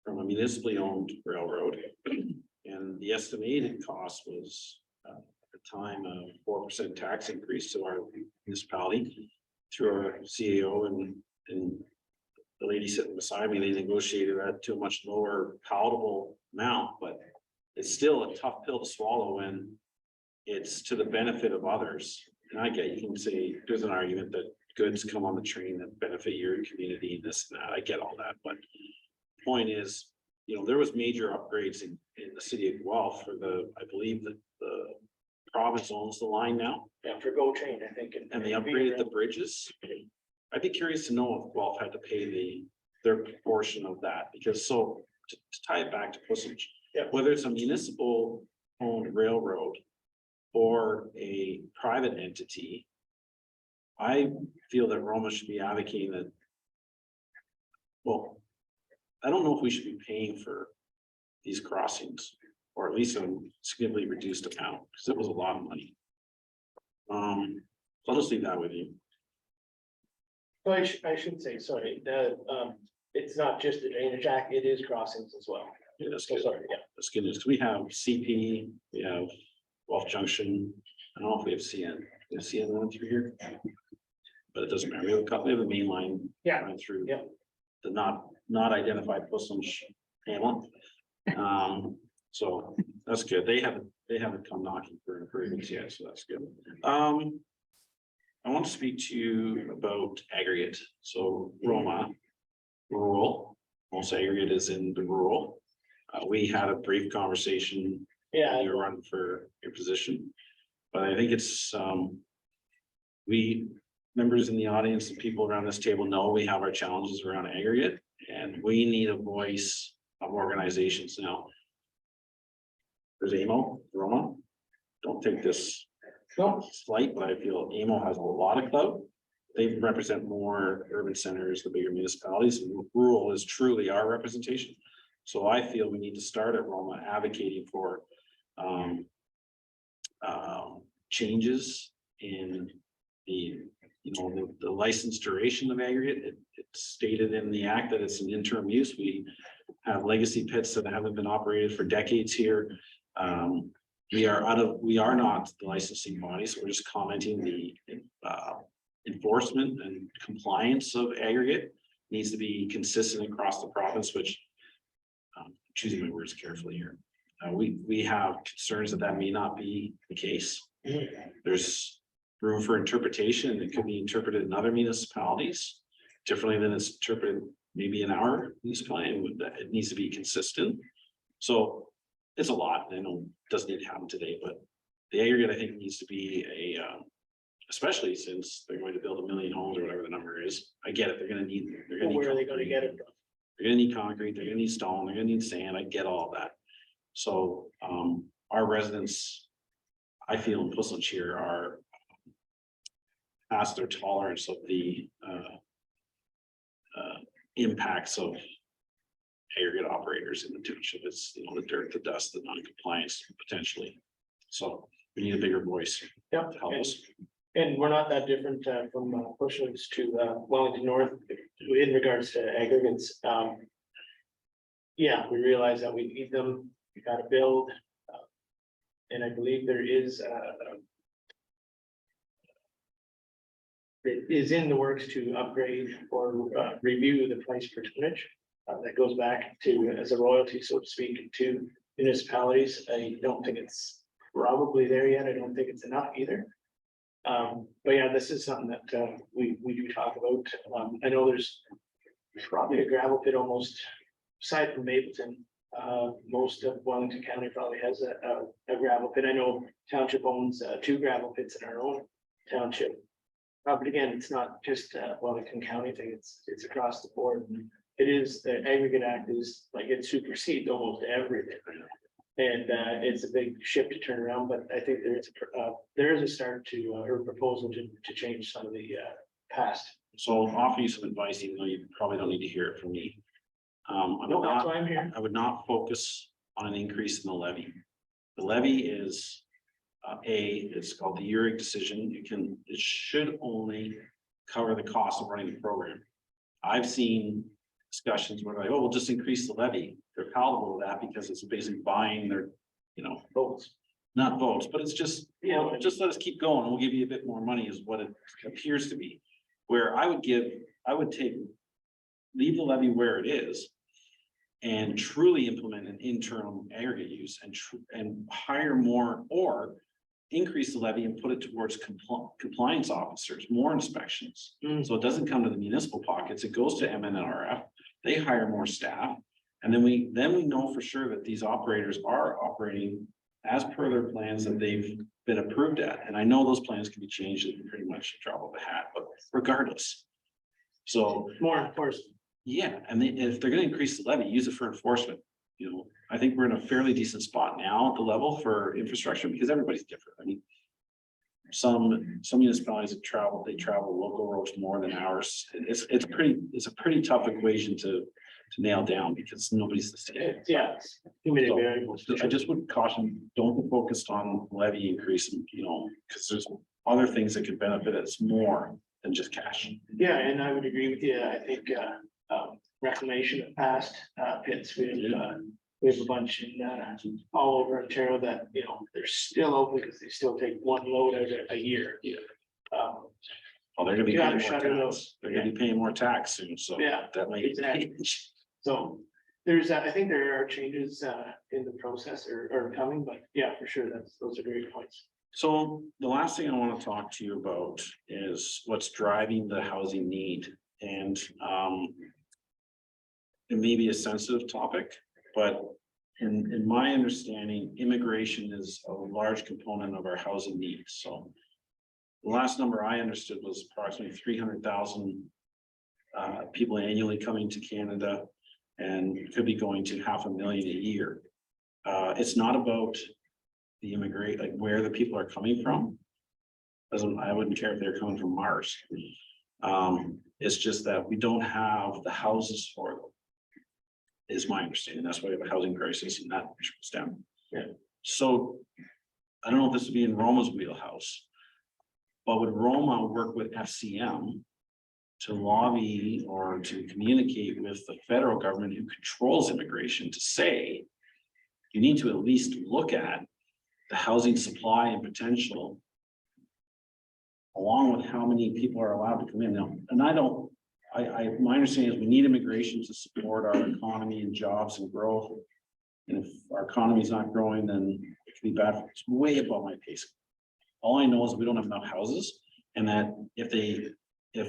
from a municipally owned railroad, and the estimated cost was at the time a 4% tax increase to our municipality through our CAO, and the lady sitting beside me, they negotiated that to a much lower palatable amount, but it's still a tough pill to swallow when it's to the benefit of others. And I get, you can say, there's an argument that goods come on the train that benefit your community, this and that, I get all that, but. Point is, there was major upgrades in the city of Guelph for I believe that the province owns the line now, Yeah, for GO Train, I think. and they upgraded the bridges. I'd be curious to know if Guelph had to pay their portion of that, because to tie it back to Pussich. Yeah. Whether it's a municipal owned railroad or a private entity. I feel that Roma should be advocating that. Well, I don't know if we should be paying for these crossings, or at least a significantly reduced amount, because it was a lot of money. So I'll just leave that with you. So I should say, sorry, it's not just the drainage act, it is crossings as well. Yeah, that's So good. sorry, yeah. That's good news. We have CP, we have Guelph Junction. I don't know if we have CN. We have CN running through here. But it doesn't matter. We have a couple, we have a main line. Yeah. Running through. Yeah. The not identified Pusslich hamlet. So that's good. They haven't come knocking for improvements yet, so that's good. I want to speak to you about aggregate. So Roma, rural, most aggregate is in the rural. We had a brief conversation. Yeah, You were running for your position, but I think it's, we members in the audience and people around this table know we have our challenges around aggregate, and we need a voice of organizations now. There's AMO, Roma. Don't take this slight, but I feel AMO has a lot of clout. They represent more urban centers, the bigger municipalities, and rural is truly our representation. So I feel we need to start at Roma advocating for changes in the license duration of aggregate. It's stated in the act that it's an interim use. We have legacy pits that haven't been operated for decades here. We are not the licensing body, so we're just commenting the enforcement and compliance of aggregate needs to be consistent across the province, which choosing my words carefully here. We have concerns that may not be the case. There's room for interpretation. It could be interpreted in other municipalities differently than it's interpreted maybe in our municipality. It needs to be consistent. So it's a lot. I know it doesn't need to happen today, but the aggregate, I think, needs to be especially since they're going to build 1 million homes or whatever the number is. I get it. They're gonna need where are they gonna get it from? they're gonna need concrete, they're gonna need stone, they're gonna need sand. I get all that. So our residents, I feel in Pusslich here are past their tolerance of the impacts of aggregate operators in the township. It's the dirt, the dust, the non-compliance potentially. So we need a bigger voice Yeah, to help us. and we're not that different from Bushlands to Wellington North in regards to aggregates. Yeah, we realize that we need them, we gotta build. And I believe there is it is in the works to upgrade or review the price per tonnage. That goes back to, as a royalty, so to speak, to municipalities. I don't think it's probably there yet. I don't think it's enough either. But yeah, this is something that we do talk about. I know there's probably a gravel pit almost, aside from Mapleton. Most of Wellington County probably has a gravel pit. I know township owns 2 gravel pits in our own township. But again, it's not just Wellington County thing, it's across the board. It is, the aggregate act is like, it supersedes almost everything. And it's a big ship to turn around, but I think there is a start to, or proposal to change some of the past. So I'll offer you some advice, even though you probably don't need to hear it from me. No, that's why I'm here. I would not focus on an increase in the levy. The levy is it's called the URIC decision. It should only cover the cost of running the program. I've seen discussions where like, oh, we'll just increase the levy. They're palatable to that because it's basically buying their, Votes. not votes, but it's just, just let us keep going. We'll give you a bit more money is what it appears to be. Where I would leave the levy where it is and truly implement an internal aggregate use and hire more, or increase the levy and put it towards compliance officers, more inspections. Mm. So it doesn't come to the municipal pockets, it goes to MNRF, they hire more staff. And then we know for sure that these operators are operating as per their plans that they've been approved at. And I know those plans can be changed at pretty much a drop of a hat, but regardless. So, More enforcement. yeah, and if they're gonna increase the levy, use it for enforcement. You know, I think we're in a fairly decent spot now at the level for infrastructure because everybody's different. I mean, some municipalities have traveled, they travel local roads more than ours. It's a pretty tough equation to nail down because nobody's the same. Yeah. Too many variables. So I just would caution, don't get focused on levy increase, you know, because there's other things that could benefit us more than just cash. Yeah, and I would agree with you. I think, reclamation of past, pits, we have a bunch in, all over Ontario that, you know, they're still open because they still take one load out a year. Yeah. Um, Well, they're gonna be You paying gotta more shut it off. tax. They're gonna be paying more tax soon, so. Yeah, That might exactly. change. so there's, I think there are changes, in the process or coming, but yeah, for sure, those are great points. So the last thing I want to talk to you about is what's driving the housing need and, it may be a sensitive topic, but in my understanding, immigration is a large component of our housing needs, so. The last number I understood was approximately 300,000 people annually coming to Canada and could be going to 500,000 a year. It's not about the immigrant, like where the people are coming from. I wouldn't care if they're coming from Mars. It's just that we don't have the houses for them. Is my understanding. That's why we have a housing crisis and that trickles down. Yeah. So I don't know if this would be in Roma's wheelhouse. But would Roma work with FCM to lobby or to communicate with the federal government who controls immigration to say, you need to at least look at the housing supply and potential along with how many people are allowed to come in now. And my understanding is we need immigration to support our economy and jobs and growth. And if our economy is not growing, then it could be bad. It's way above my pace. All I know is we don't have enough houses and that if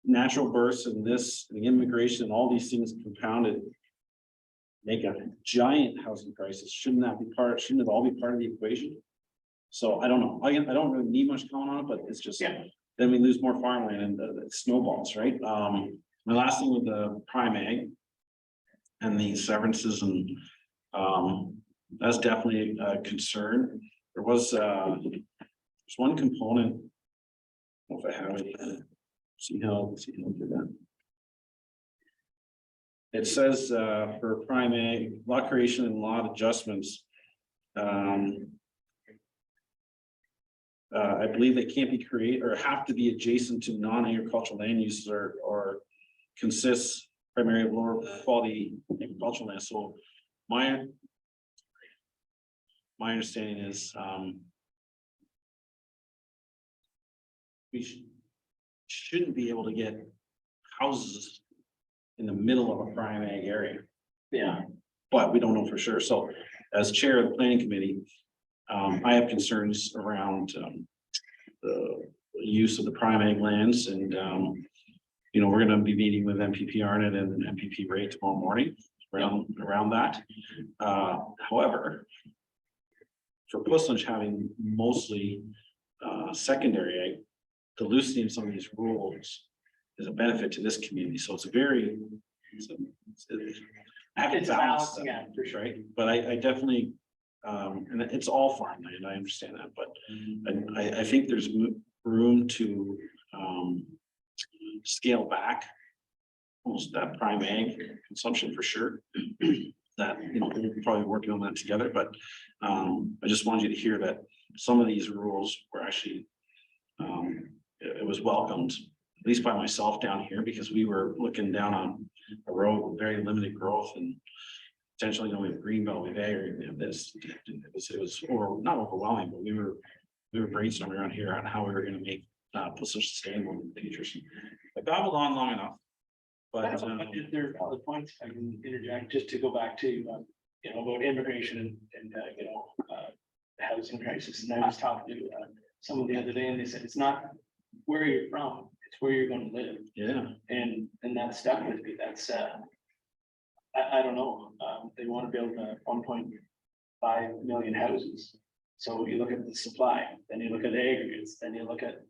natural births and the immigration and all these things compounded make a giant housing crisis, shouldn't it all be part of the equation? So I don't know. I don't really need much comment on it, but it's just, Yeah. then we lose more farmland and it snowballs, right? My last thing with the prime ag and the severances and that's definitely a concern. There was there's one component. I don't know if I have it. See how did that. It says for prime ag, lot creation and lot adjustments. I believe they can't be created or have to be adjacent to non-agricultural land uses or consists primarily of lower quality agricultural land. So my understanding is we shouldn't be able to get houses in the middle of a prime ag area. Yeah. But we don't know for sure. So as chair of the planning committee, I have concerns around the use of the prime ag lands and you know, we're gonna be meeting with MPP Arnett and MPP Ray tomorrow morning around that. However, for Puslinch having mostly secondary ag, the loosening of some of these rules is a benefit to this community. So it's a very I have to It's a balance balancing that, act, for sure. right? But I definitely and it's all farmland, I understand that, but I think there's room to scale back almost that prime ag consumption for sure. That, you know, we're probably working on that together, but I just wanted you to hear that some of these rules were actually it was welcomed, at least by myself down here, because we were looking down on a road with very limited growth and potentially, you know, we have greenbelt, we have ag, we have this. It was not overwhelming, but we were brainstorming around here on how we were gonna make Puslinch sustainable in the future. So I babbled on long enough. But If there are other points, I can interject just to go back to, you know, about immigration and you know, the housing crisis, and I was talking to someone the other day, and they said, it's not where you're from, it's where you're gonna live. Yeah, And that stuck with me, that's, I don't know, they wanna build 1.5 million houses. So you look at the supply, then you look at the aggregates, then you look at,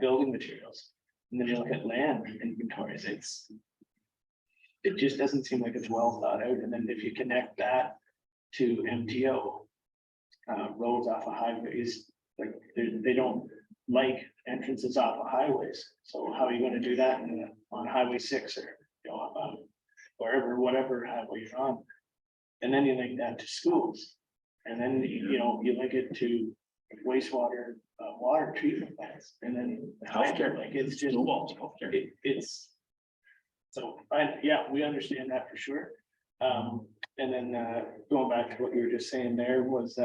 building materials. And then you look at land inventories, it just doesn't seem like it's well thought out, and then if you connect that to MTO. Roads off of highways, like, they don't like entrances off of highways, so how are you gonna do that on Highway 6 or, wherever, whatever highway you're on? And then you link that to schools, and then, you link it to wastewater, water treatment plants, and then healthcare, like, it's just, snowballs, healthcare. it's. So, we understand that for sure. And then, going back to what you were just saying there was,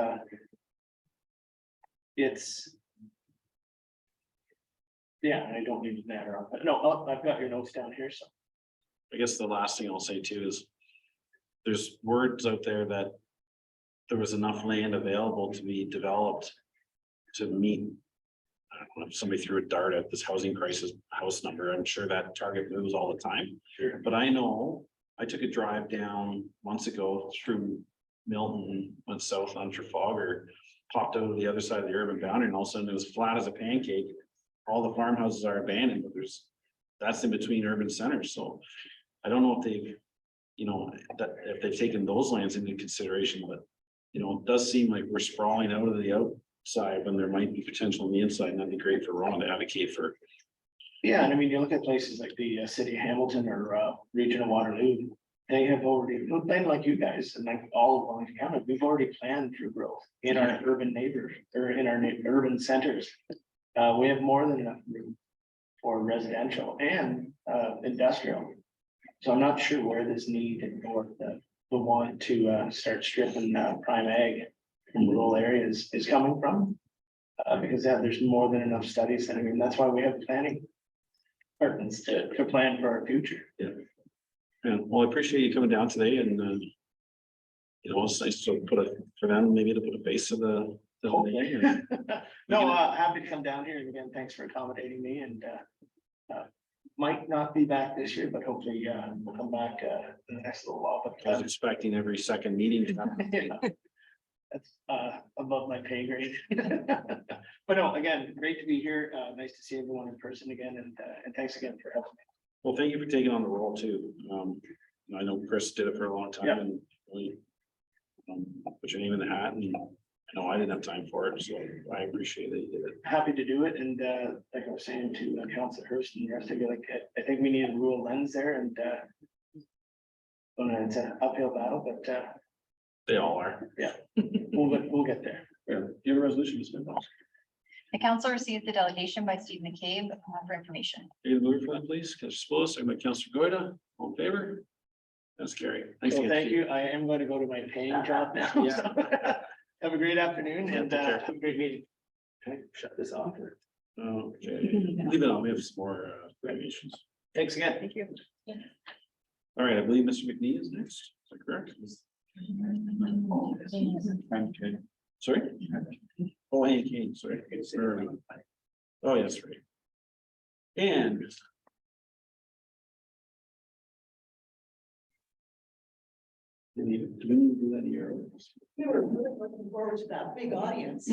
it's. Yeah, I don't need to matter on, but no, I've got your notes down here, so. I guess the last thing I'll say too is there's words out there that there was enough land available to be developed to meet. I don't know if somebody threw a dart at this housing crisis house number. I'm sure that target moves all the time. Sure. But I know I took a drive down months ago through Milton, went south on Trafalgar, popped out of the other side of the urban boundary, and all of a sudden it was flat as a pancake. All the farmhouses are abandoned, but that's in between urban centers, so I don't know if they've, if they've taken those lands into consideration, but it does seem like we're sprawling out of the outside when there might be potential on the inside, and that'd be great for Ron to advocate for. Yeah, and I mean, you look at places like the city of Hamilton or region of Waterloo, they have already, like you guys, and like all of Wellington County, we've already planned for growth in our urban neighbors, or in our urban centers. We have more than enough room for residential and industrial. So I'm not sure where this need or the want to start stripping prime ag from rural areas is coming from. Because there's more than enough studies, and I mean, that's why we have planning departments to plan for our future. Yeah, well, I appreciate you coming down today, and it's nice to for them, maybe to put a face to the. No, happy to come down here, and again, thanks for accommodating me, and might not be back this year, but hopefully we'll come back in the next little while, I was but expecting every second meeting to happen. that's above my pay grade. But no, again, great to be here, nice to see everyone in person again, and thanks again for having me. Well, thank you for taking on the role too. I know Chris did it for a long time, Yeah. and really put your name in the hat, and I know I didn't have time for it, so I appreciate that you did it. Happy to do it, and like I was saying to Councilor Hurst and the rest of you, like, I think we need a rural lens there, and it's an uphill battle, but They all are. we'll get there. Yeah, you have a resolution to spend. The council received the delegation by Steve McCabe for information. You move for that, please. Councilor Spillis, second by Councilor Goida, all in favor? That's carried. Thanks So again, thank Steve. you. I am going to go to my paying job now. Yeah. so Have a great afternoon, Yeah, and take care. have a great meeting. Okay, shut this off. Okay, leave it on. We have some more nominations. Thanks again. Thank you. All right, I believe Mr. McNee is next. Is that correct? Okay. Sorry? Oh, Hank Kane, sorry. Oh, yes, right. And do we need to do that here? We were really looking forward to that big audience.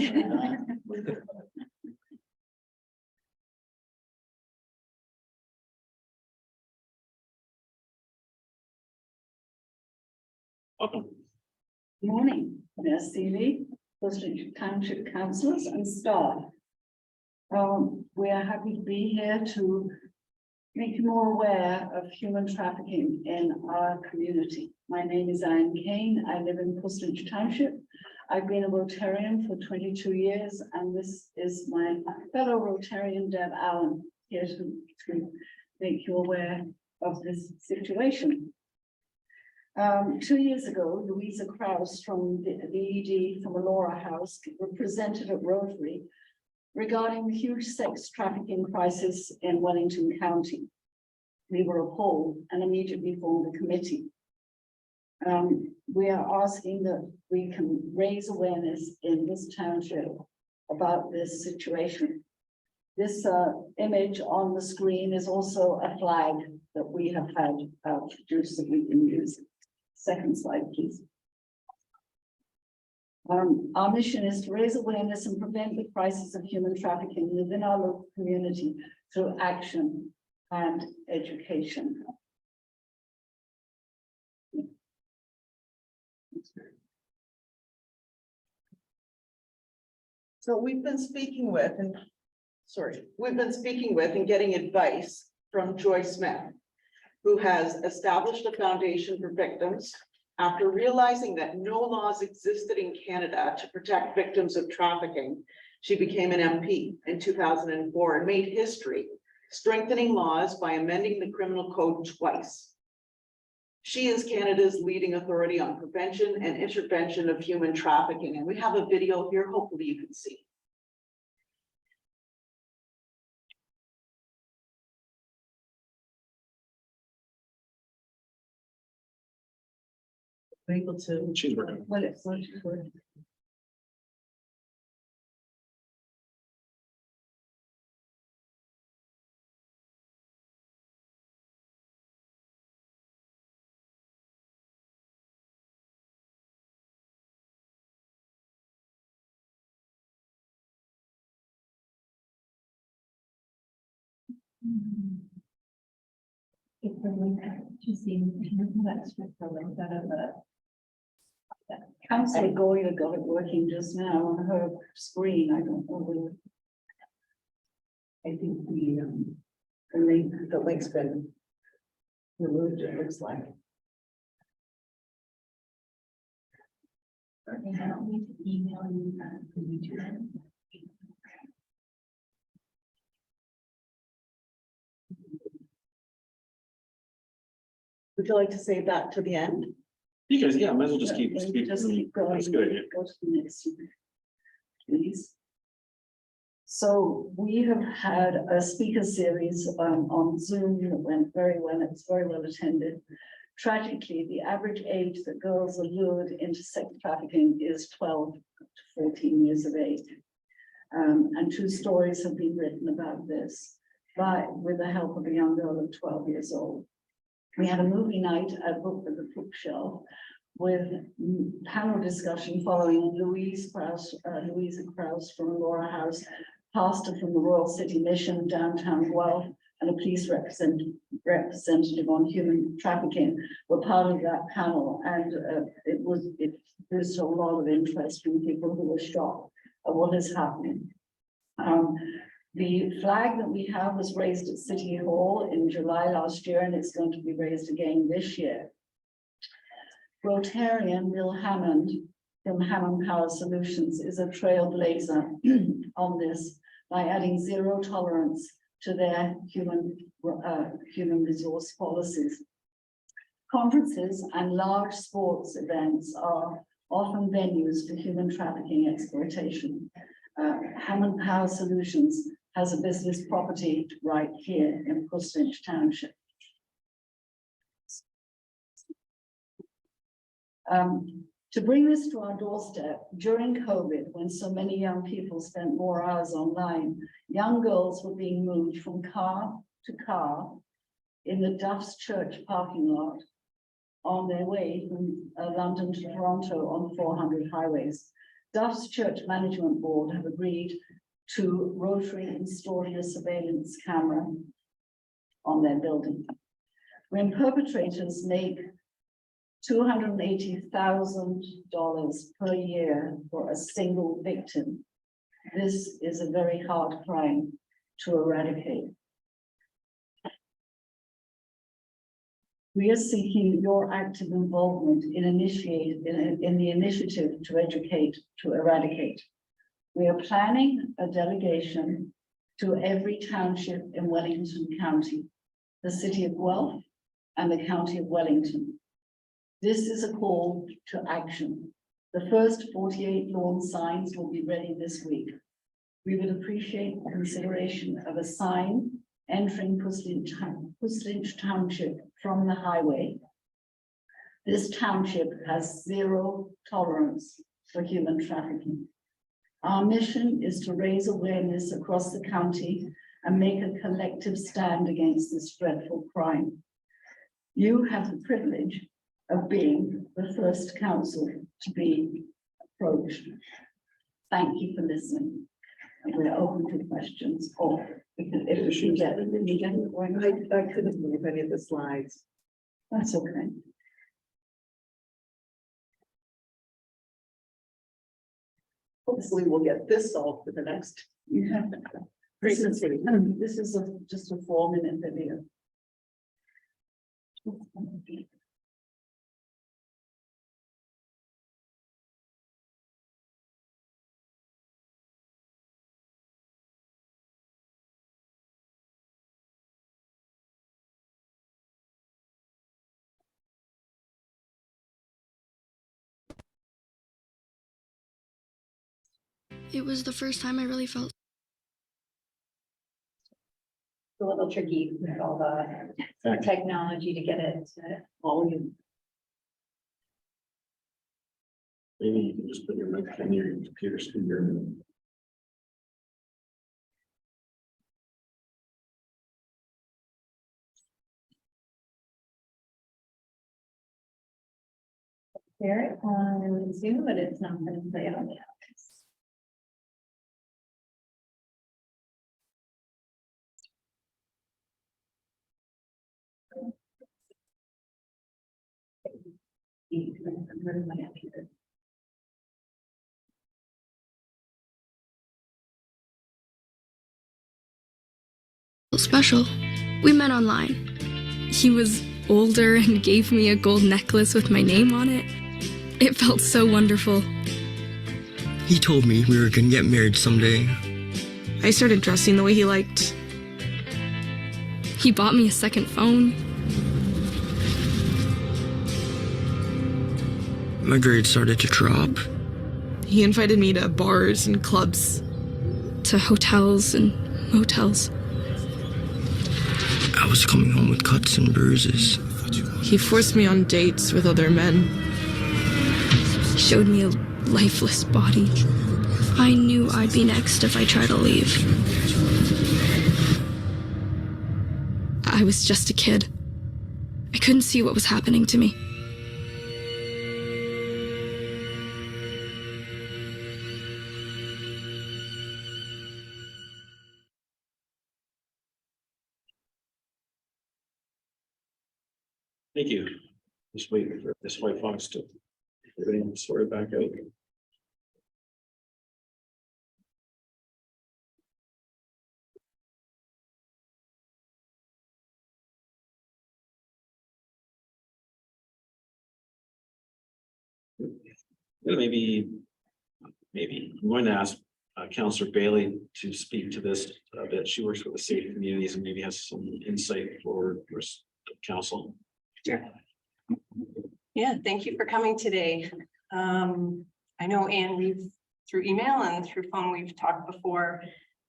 Welcome. Morning, Merci Lee, Pleasant Township councillors and staff. We are happy to be here to make you more aware of human trafficking in our community. My name is Anne Kane. I live in Pleasant Township. I've been a Rotarian for 22 years, and this is my fellow Rotarian, Deb Allen, here to make you aware of this situation. 2 years ago, Louisa Krause from the ED from Alora House were presented at Rotary regarding the huge sex trafficking crisis in Wellington County. We were appalled and immediately formed a committee. We are asking that we can raise awareness in this township about this situation. This image on the screen is also a flag that we have had produced that we can use. Second slide, please. Our mission is to raise awareness and prevent the crisis of human trafficking within our local community through action and education. So we've been speaking with and getting advice from Joy Smith, who has established a foundation for victims after realizing that no laws existed in Canada to protect victims of trafficking. She became an MP in 2004 and made history, strengthening laws by amending the criminal code twice. She is Canada's leading authority on prevention and intervention of human trafficking. And we have a video here, hopefully you can see. Able to. She's working. Well, it's not for. It's the link to see, that's the link that of the. Councillor Goya got it working just now on her screen. I don't know whether. I think the link's been removed, it looks like. And I don't need to email you that. You do that. Would you like to save that to the end? You guys, yeah, might as well just keep. Just keep going. That's a good idea. Go to the next one, please. So we have had a speaker series on Zoom that went very well. It's very well attended. Tragically, the average age that girls are lured into sex trafficking is 12 to 14 years of age. And 2 stories have been written about this with the help of a young girl of 12 years old. We had a movie night at the Bookshelf with panel discussion following Louisa Krause from Laura House, pastor from the Royal City Mission downtown Guelph, and a police representative on human trafficking were part of that panel, and it produced a lot of interest from people who were shocked at what is happening. The flag that we have was raised at City Hall in July last year, and it's going to be raised again this year. Rotarian Bill Hammond from Hammond Power Solutions is a trailblazer on this by adding zero tolerance to their human resource policies. Conferences and large sports events are often venues for human trafficking exploitation. Hammond Power Solutions has a business property right here in Puslinch Township. To bring this to our doorstep, during COVID, when so many young people spent more hours online, young girls were being moved from car to car in the Duff's Church parking lot on their way from London to Toronto on 400 highways. Duff's Church Management Board have agreed to Rotary installing a surveillance camera on their building. When perpetrators make $280,000 per year for a single victim, this is a very hard crime to eradicate. We are seeking your active involvement in the initiative to educate, to eradicate. We are planning a delegation to every township in Wellington County, the City of Guelph, and the County of Wellington. This is a call to action. The first 48 lawn signs will be ready this week. We would appreciate consideration of a sign entering Puslinch Township from the highway. This township has zero tolerance for human trafficking. Our mission is to raise awareness across the county and make a collective stand against this dreadful crime. You have the privilege of being the first council to be approached. Thank you for listening. And we're open to questions or if we should get it. I couldn't move any of the slides. That's okay. Hopefully we'll get this solved for the next. You have. This is just a 4-minute video. It was the first time I really felt A little tricky with all the technology to get it to volume. Maybe you can just put your mic in your computer speaker. Share it on Zoom, but it's not going to play on the office. special. We met online. He was older and gave me a gold necklace with my name on it. It felt so wonderful. He told me we were gonna get married someday. I started dressing the way he liked. He bought me a second phone. My grades started to drop. He invited me to bars and clubs. To hotels and motels. I was coming home with cuts and bruises. He forced me on dates with other men. He showed me a lifeless body. I knew I'd be next if I tried to leave. I was just a kid. I couldn't see what was happening to me. Thank you. Just waiting for this white fox to everything sort of back out. Yeah, maybe I'm going to ask Councillor Bailey to speak to this a bit. She works with the safe communities and maybe has some insight for council. Sure. Yeah, thank you for coming today. I know, Anne, we've through email and through phone, we've talked before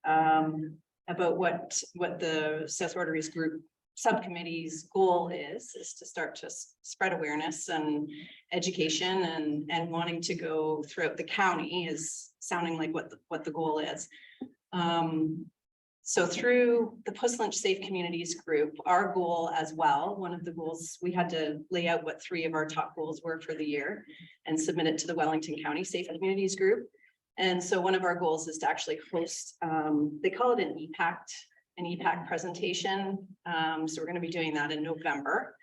about what the South Rotaries Group subcommittee's goal is to start to spread awareness and education and wanting to go throughout the county is sounding like what the goal is. So through the Puss Lynch Safe Communities Group, our goal as well, one of the goals, we had to lay out what 3 of our top goals were for the year and submit it to the Wellington County Safe Communities Group. And so one of our goals is to actually host, they call it an EPACT presentation. So we're going to be doing that in November.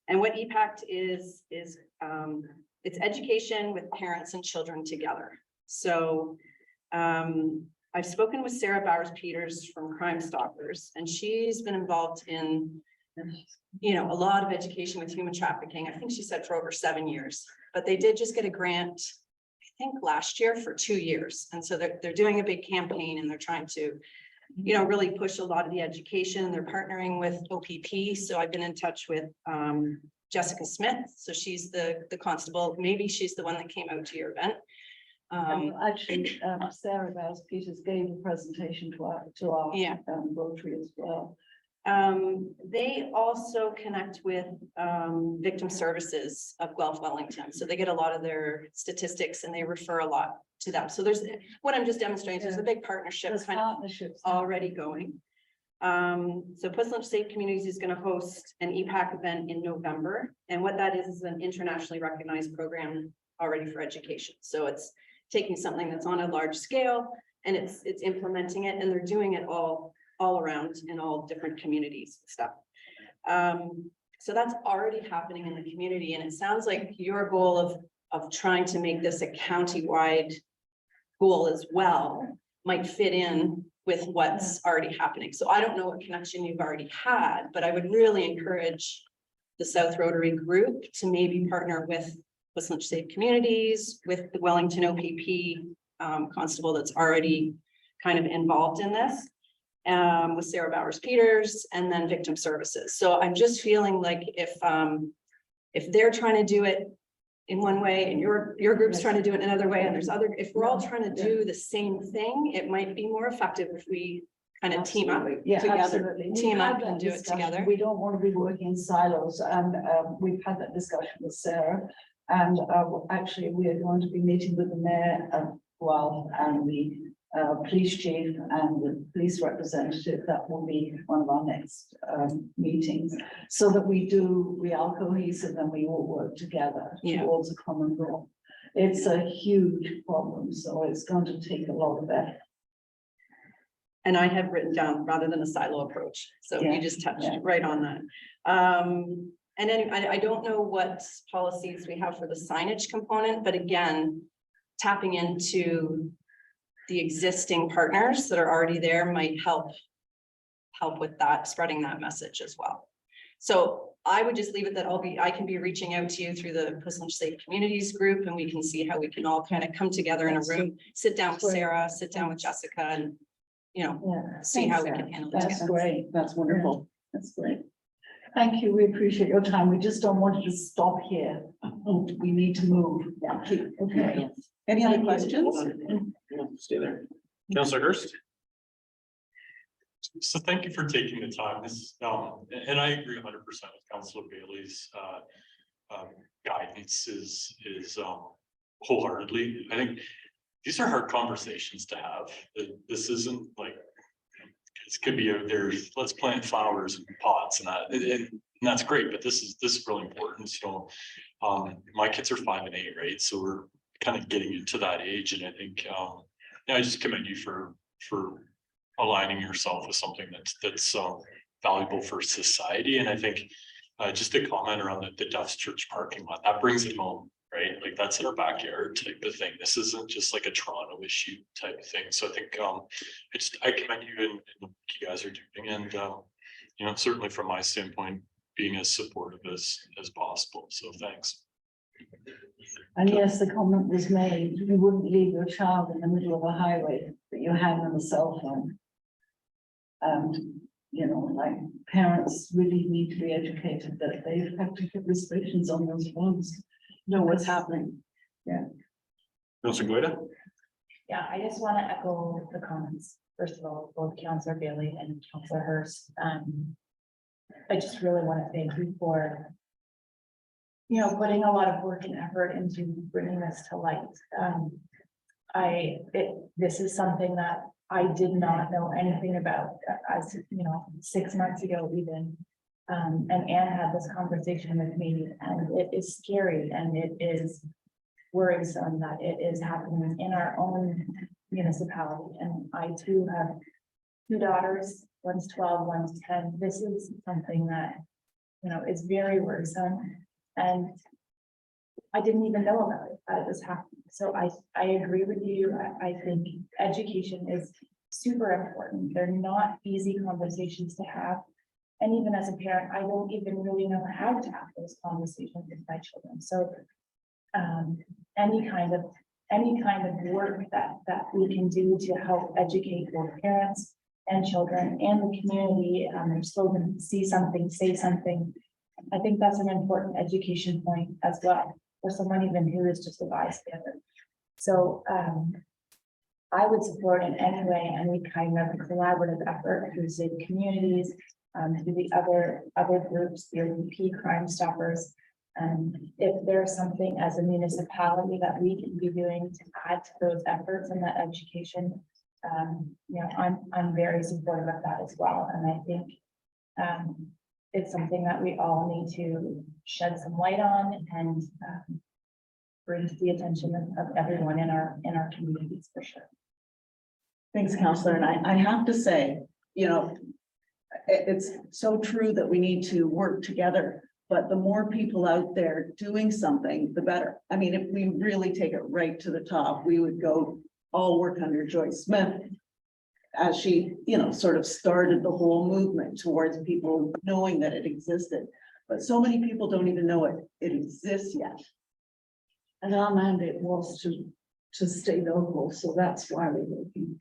And what EPACT is it's education with parents and children together. So I've spoken with Sarah Bowers-Peters from Crime Stoppers, and she's been involved in, a lot of education with human trafficking. I think she said for over 7 years, but they did just get a grant, I think last year for 2 years. And so they're doing a big campaign and they're trying to, really push a lot of the education. They're partnering with OPP. So I've been in touch with Jessica Smith. So she's the constable. Maybe she's the one that came out to your event. Actually, Sarah Bowers-Peters gave a presentation to our Rotary as well. They also connect with victim services of Guelph Wellington. So they get a lot of their statistics and they refer a lot to them. So there's, what I'm just demonstrating, there's a big partnership There's kind of partnerships. already going. So Puslin Safe Communities is going to host an EPAC event in November. And what that is an internationally recognized program already for education. So it's taking something that's on a large scale and it's implementing it, and they're doing it all around in all different communities and stuff. So that's already happening in the community. And it sounds like your goal of trying to make this a county-wide goal as well might fit in with what's already happening. So I don't know what connection you've already had, but I would really encourage the South Rotary group to maybe partner with Whistler Safe Communities, with the Wellington OPP constable that's already kind of involved in this, with Sarah Bowers Peters, and then victim services. So I'm just feeling like if they're trying to do it in one way and your group's trying to do it another way, and there's other, if we're all trying to do the same thing, it might be more effective if we kind of team up Yeah, together, absolutely. team We've up had that and do it discussion. together. We don't want to be working in silos, and we've had that discussion with Sarah. And actually, we are going to be meeting with the mayor of Guelph and the police chief and the police representative. That will be one of our next meetings, so that we are cohesive and we all work together towards a common goal. It's a huge problem, so it's going to take a lot of effort. And I have written down rather than a silo approach. So you just touched right on that. And then I don't know what policies we have for the signage component, but again, tapping into the existing partners that are already there might help with that, spreading that message as well. So I would just leave it that I can be reaching out to you through the Puslin Safe Communities group, and we can see how we can all kind of come together in a room, sit down with Sarah, sit down with Jessica, and see how we can handle it That's together. great. That's wonderful. That's great. Thank you. We appreciate your time. We just don't want it to stop here. We need to move. Thank you. Okay. Any other questions? Stay there. Councillor Hurst? So thank you for taking the time. This, and I agree 100% with Councillor Bailey's guidance is wholeheartedly. I think these are hard conversations to have. This isn't like, it could be there's let's plant flowers and pots and that, and that's great, but this is really important. So my kids are 5 and 8, right? So we're kind of getting into that age, and I think I just commend you for aligning yourself with something that's valuable for society. And I think just a comment around the Duff's Church parking lot, that brings it home, right? Like that's in our backyard type of thing. This isn't just like a Toronto issue type of thing. So I think I commend you and what you guys are doing, and certainly from my standpoint, being as supportive as possible. So thanks. And yes, the comment was made, you wouldn't leave your child in the middle of a highway, but you hang on a cell phone. And, like parents really need to be educated that they have to put restrictions on those phones, know what's happening. Yeah. Councillor Goida? Yeah, I just want to echo the comments. First of all, both Councillor Bailey and Councillor Hurst. I just really want to thank you for, putting a lot of work and effort into bringing this to light. This is something that I did not know anything about, as 6 months ago even. And Anne had this conversation with me, and it is scary and it is worrisome that it is happening in our own municipality. And I too have 2 daughters, one's 12, one's 10. This is something that, is very worrisome. And I didn't even know about it as this happened. So I agree with you. I think education is super important. They're not easy conversations to have. And even as a parent, I don't even really know how to have those conversations with my children. So any kind of work that we can do to help educate both parents and children and the community, their slogan, see something, say something. I think that's an important education point as well, for someone even who is just a bystander. So I would support in any way any kind of collaborative effort through Safe Communities, to the other groups, the ODP, Crime Stoppers. If there's something as a municipality that we can be doing to add to those efforts and that education, you know, I'm very supportive of that as well. And I think it's something that we all need to shed some light on and bring to the attention of everyone in our communities for sure. Thanks, Counselor. And I have to say, you know, it's so true that we need to work together, but the more people out there doing something, the better. I mean, if we really take it right to the top, we would go all work under Joyce Smith as she, you know, sort of started the whole movement towards people knowing that it existed. But so many people don't even know it exists yet. And our mandate was to stay local, so that's why we're looking.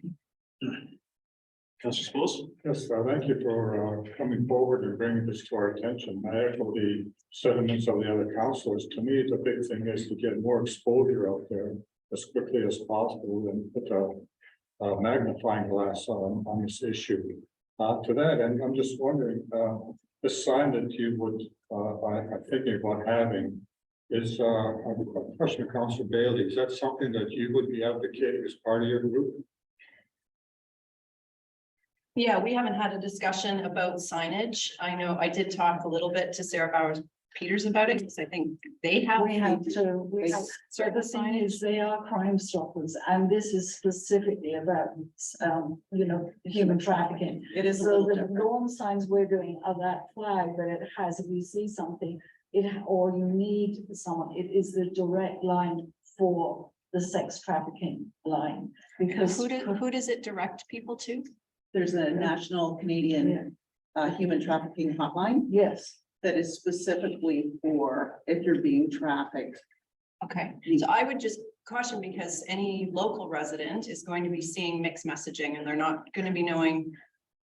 Councillor Spose? Yes, thank you for coming forward and bringing this to our attention. I echo the sentiments of the other councillors. To me, the big thing is to get more exposure out there as quickly as possible and put a magnifying glass on this issue. To that, and I'm just wondering, the sign that you would, I'm thinking about having is, a question of Councillor Bailey. Is that something that you would be advocating as part of your group? Yeah, we haven't had a discussion about signage. I know I did talk a little bit to Sarah Bowers Peters about it, because I think they have. We have to, Sort of the thing is, they are Crime Stoppers, and this is specifically about, you know, human trafficking. It is a So little the different. lawn signs we're doing are that flag that it has, if you see something, or you need someone, it is the direct line for the sex trafficking line. Because Who does it direct people to? There's a national Canadian human trafficking hotline yes, that is specifically for if you're being trafficked. Okay, so I would just caution, because any local resident is going to be seeing mixed messaging and they're not going to be knowing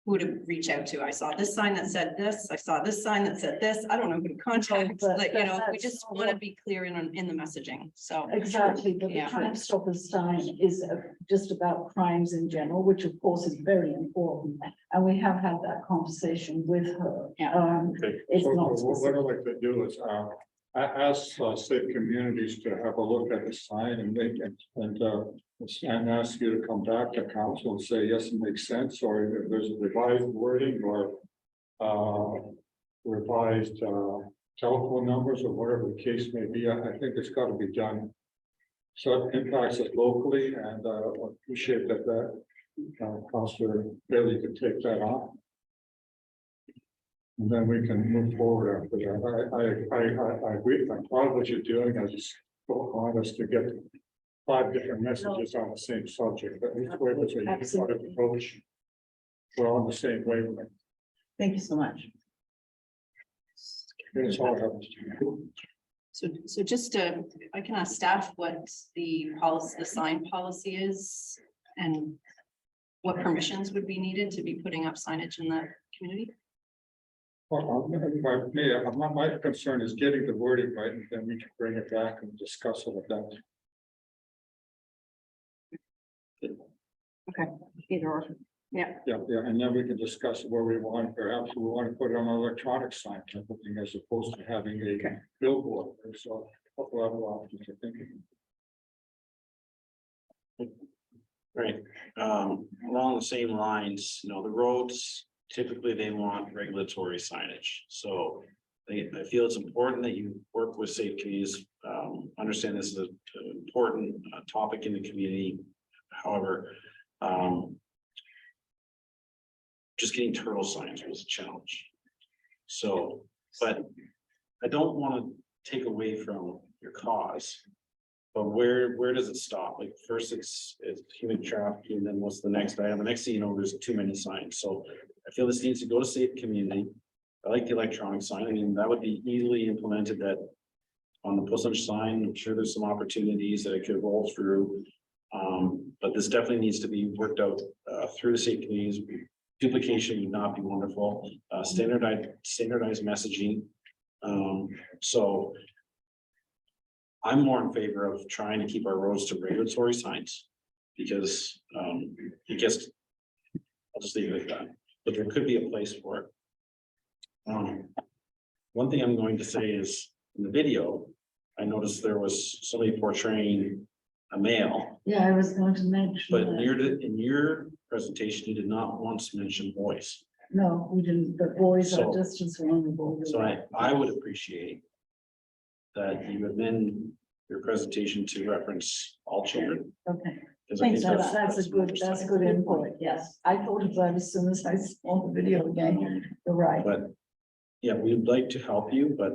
who to reach out to. I saw this sign that said this, I saw this sign that said this. I don't know who to contact, but like, you know, we that's just not want to what- be clear in the messaging, so. exactly, but the Yeah. Crime Stoppers sign is just about crimes in general, which of course is very important. And we have had that conversation with her. Yeah. Okay, It's so not what specific. I'd like to do is, I ask state communities to have a look at the sign and make it, and ask you to come back to council and say, yes, it makes sense, or if there's a revised wording or revised telephone numbers or whatever the case may be. I think it's got to be done. So it impacts us locally, and I appreciate that Councillor Bailey could take that on. And then we can move forward after that. I agree. I'm proud of what you're doing. I just don't want us to get 5 different messages on the same subject. But each way was a unified Absolutely. approach. We're on the same wavelength. Thank you so much. That's all I have. So just I can ask staff what the policy, the sign policy is, and what permissions would be needed to be putting up signage in the community? Well, my concern is getting the wording right, and then we can bring it back and discuss it at that. Okay, either or, yeah. Yeah, and then we can discuss where we want, perhaps we want to put it on an electronic sign type of thing as opposed to having a billboard. So a couple other options, I think. Right, along the same lines, you know, the roads, typically they want regulatory signage, so. I feel it's important that you work with safe communities, understand this is an important topic in the community. However, just getting turtle signs was a challenge. So, but I don't want to take away from your cause. But where does it stop? Like first it's human trafficking, then what's the next item? The next thing you know, there's too many signs. So I feel this needs to go to safe community. I like the electronic sign. I mean, that would be easily implemented that on the postage sign. I'm sure there's some opportunities that it could roll through. But this definitely needs to be worked out through the safe communities. Duplication would not be wonderful. Standardized messaging. So I'm more in favor of trying to keep our roads to regulatory signs because it gets, I'll just leave it like that. But there could be a place for it. One thing I'm going to say is, in the video, I noticed there was somebody portraying a male, Yeah, I was going to mention but that. in your presentation, you did not once mention boys. No, we didn't, but boys are So- just as vulnerable. So I would appreciate that you amend your presentation to reference all children. Okay, 'Cause I think that's a good, that's good input, yes. I thought of that as soon as I saw the video again. You're right. But, yeah, we'd like to help you, but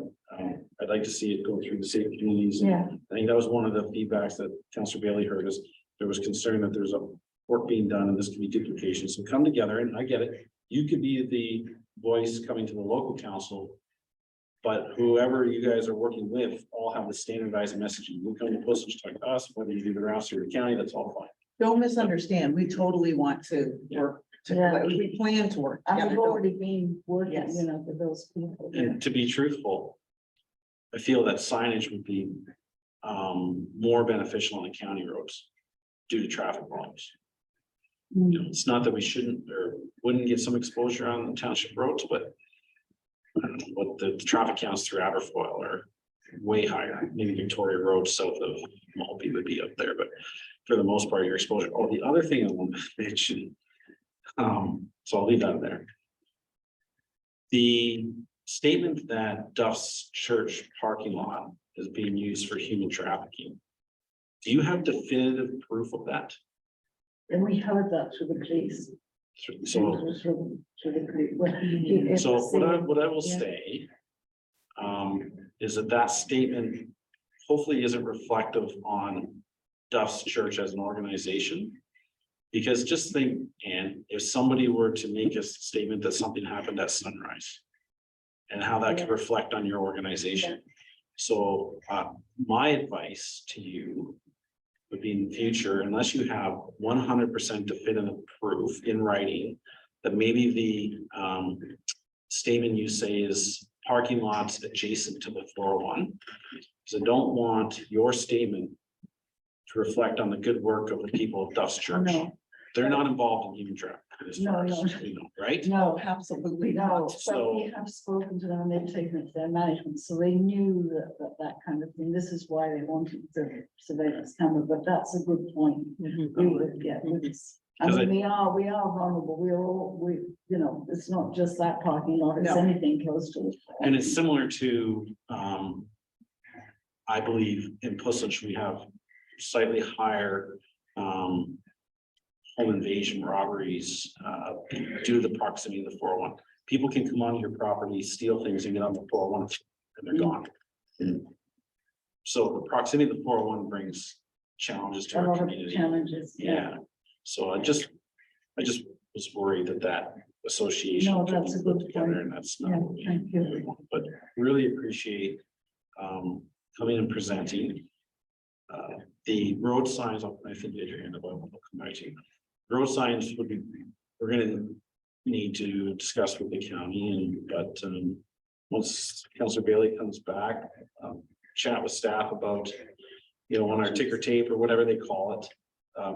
I'd like to see it go through the safe communities. And Yeah. I think that was one of the feedbacks that Councillor Bailey heard, is there was concern that there's a work being done and this could be duplication. So come together, and I get it. You could be the voice coming to the local council. But whoever you guys are working with all have the standardized messaging. You come to Postage to us, whether you do the Rouse or the county, that's all fine. Don't misunderstand, we totally want to work, Yeah. we plan to work. I've together, don't we? already been working, Yes. you know, with those people. And to be truthful, I feel that signage would be more beneficial on the county roads due to traffic volumes. You know, it's not that we shouldn't or wouldn't get some exposure on the township roads, but what the traffic counts through Aberfoyle are way higher. Maybe Victoria Road south of Malby would be up there, but for the most part, your exposure. Oh, the other thing I want to mention, so I'll leave that there. The statement that Duff's Church parking lot is being used for human trafficking. Do you have definitive proof of that? And we heard that through the police. So, Through the police. Well, he- so what I will Yeah. say. Is that statement hopefully isn't reflective on Duff's Church as an organization. Because just think, and if somebody were to make a statement that something happened at Sunrise. And how that could reflect on your organization. So my advice to you. Would be in the future, unless you have 100% definitive proof in writing. That maybe the statement you say is parking lots adjacent to the 401. So don't want your statement. To reflect on the good work of the people of Duff's Church. No. They're not involved in human trafficking. as far No, as no. we know, right? No, Absolutely no, not. so we have spoken to them and they've taken it to their management, so they knew that kind of thing. This is why they wanted the surveillance camera, but that's a good point. We would, yeah, I Because mean, we are vulnerable. You know, it's not just that parking lot, it's No. anything close to it. And it's similar to, I believe in Pussich, we have slightly higher, home invasion robberies, due to the proximity of the 401. People can come onto your property, steal things and get on the 401 and they're gone. So the proximity of the 401 brings challenges to A our lot of community. challenges. Yeah, so I just was worried that association. No, could that's be a put good together, point. and that's Yeah, not. what we thank you. really want. But really appreciate coming and presenting. The road signs, I think Adrian, I'll come back to you. Road signs would be, we're gonna need to discuss with the county but once Councillor Bailey comes back, chat with staff about, on our ticker tape or whatever they call it.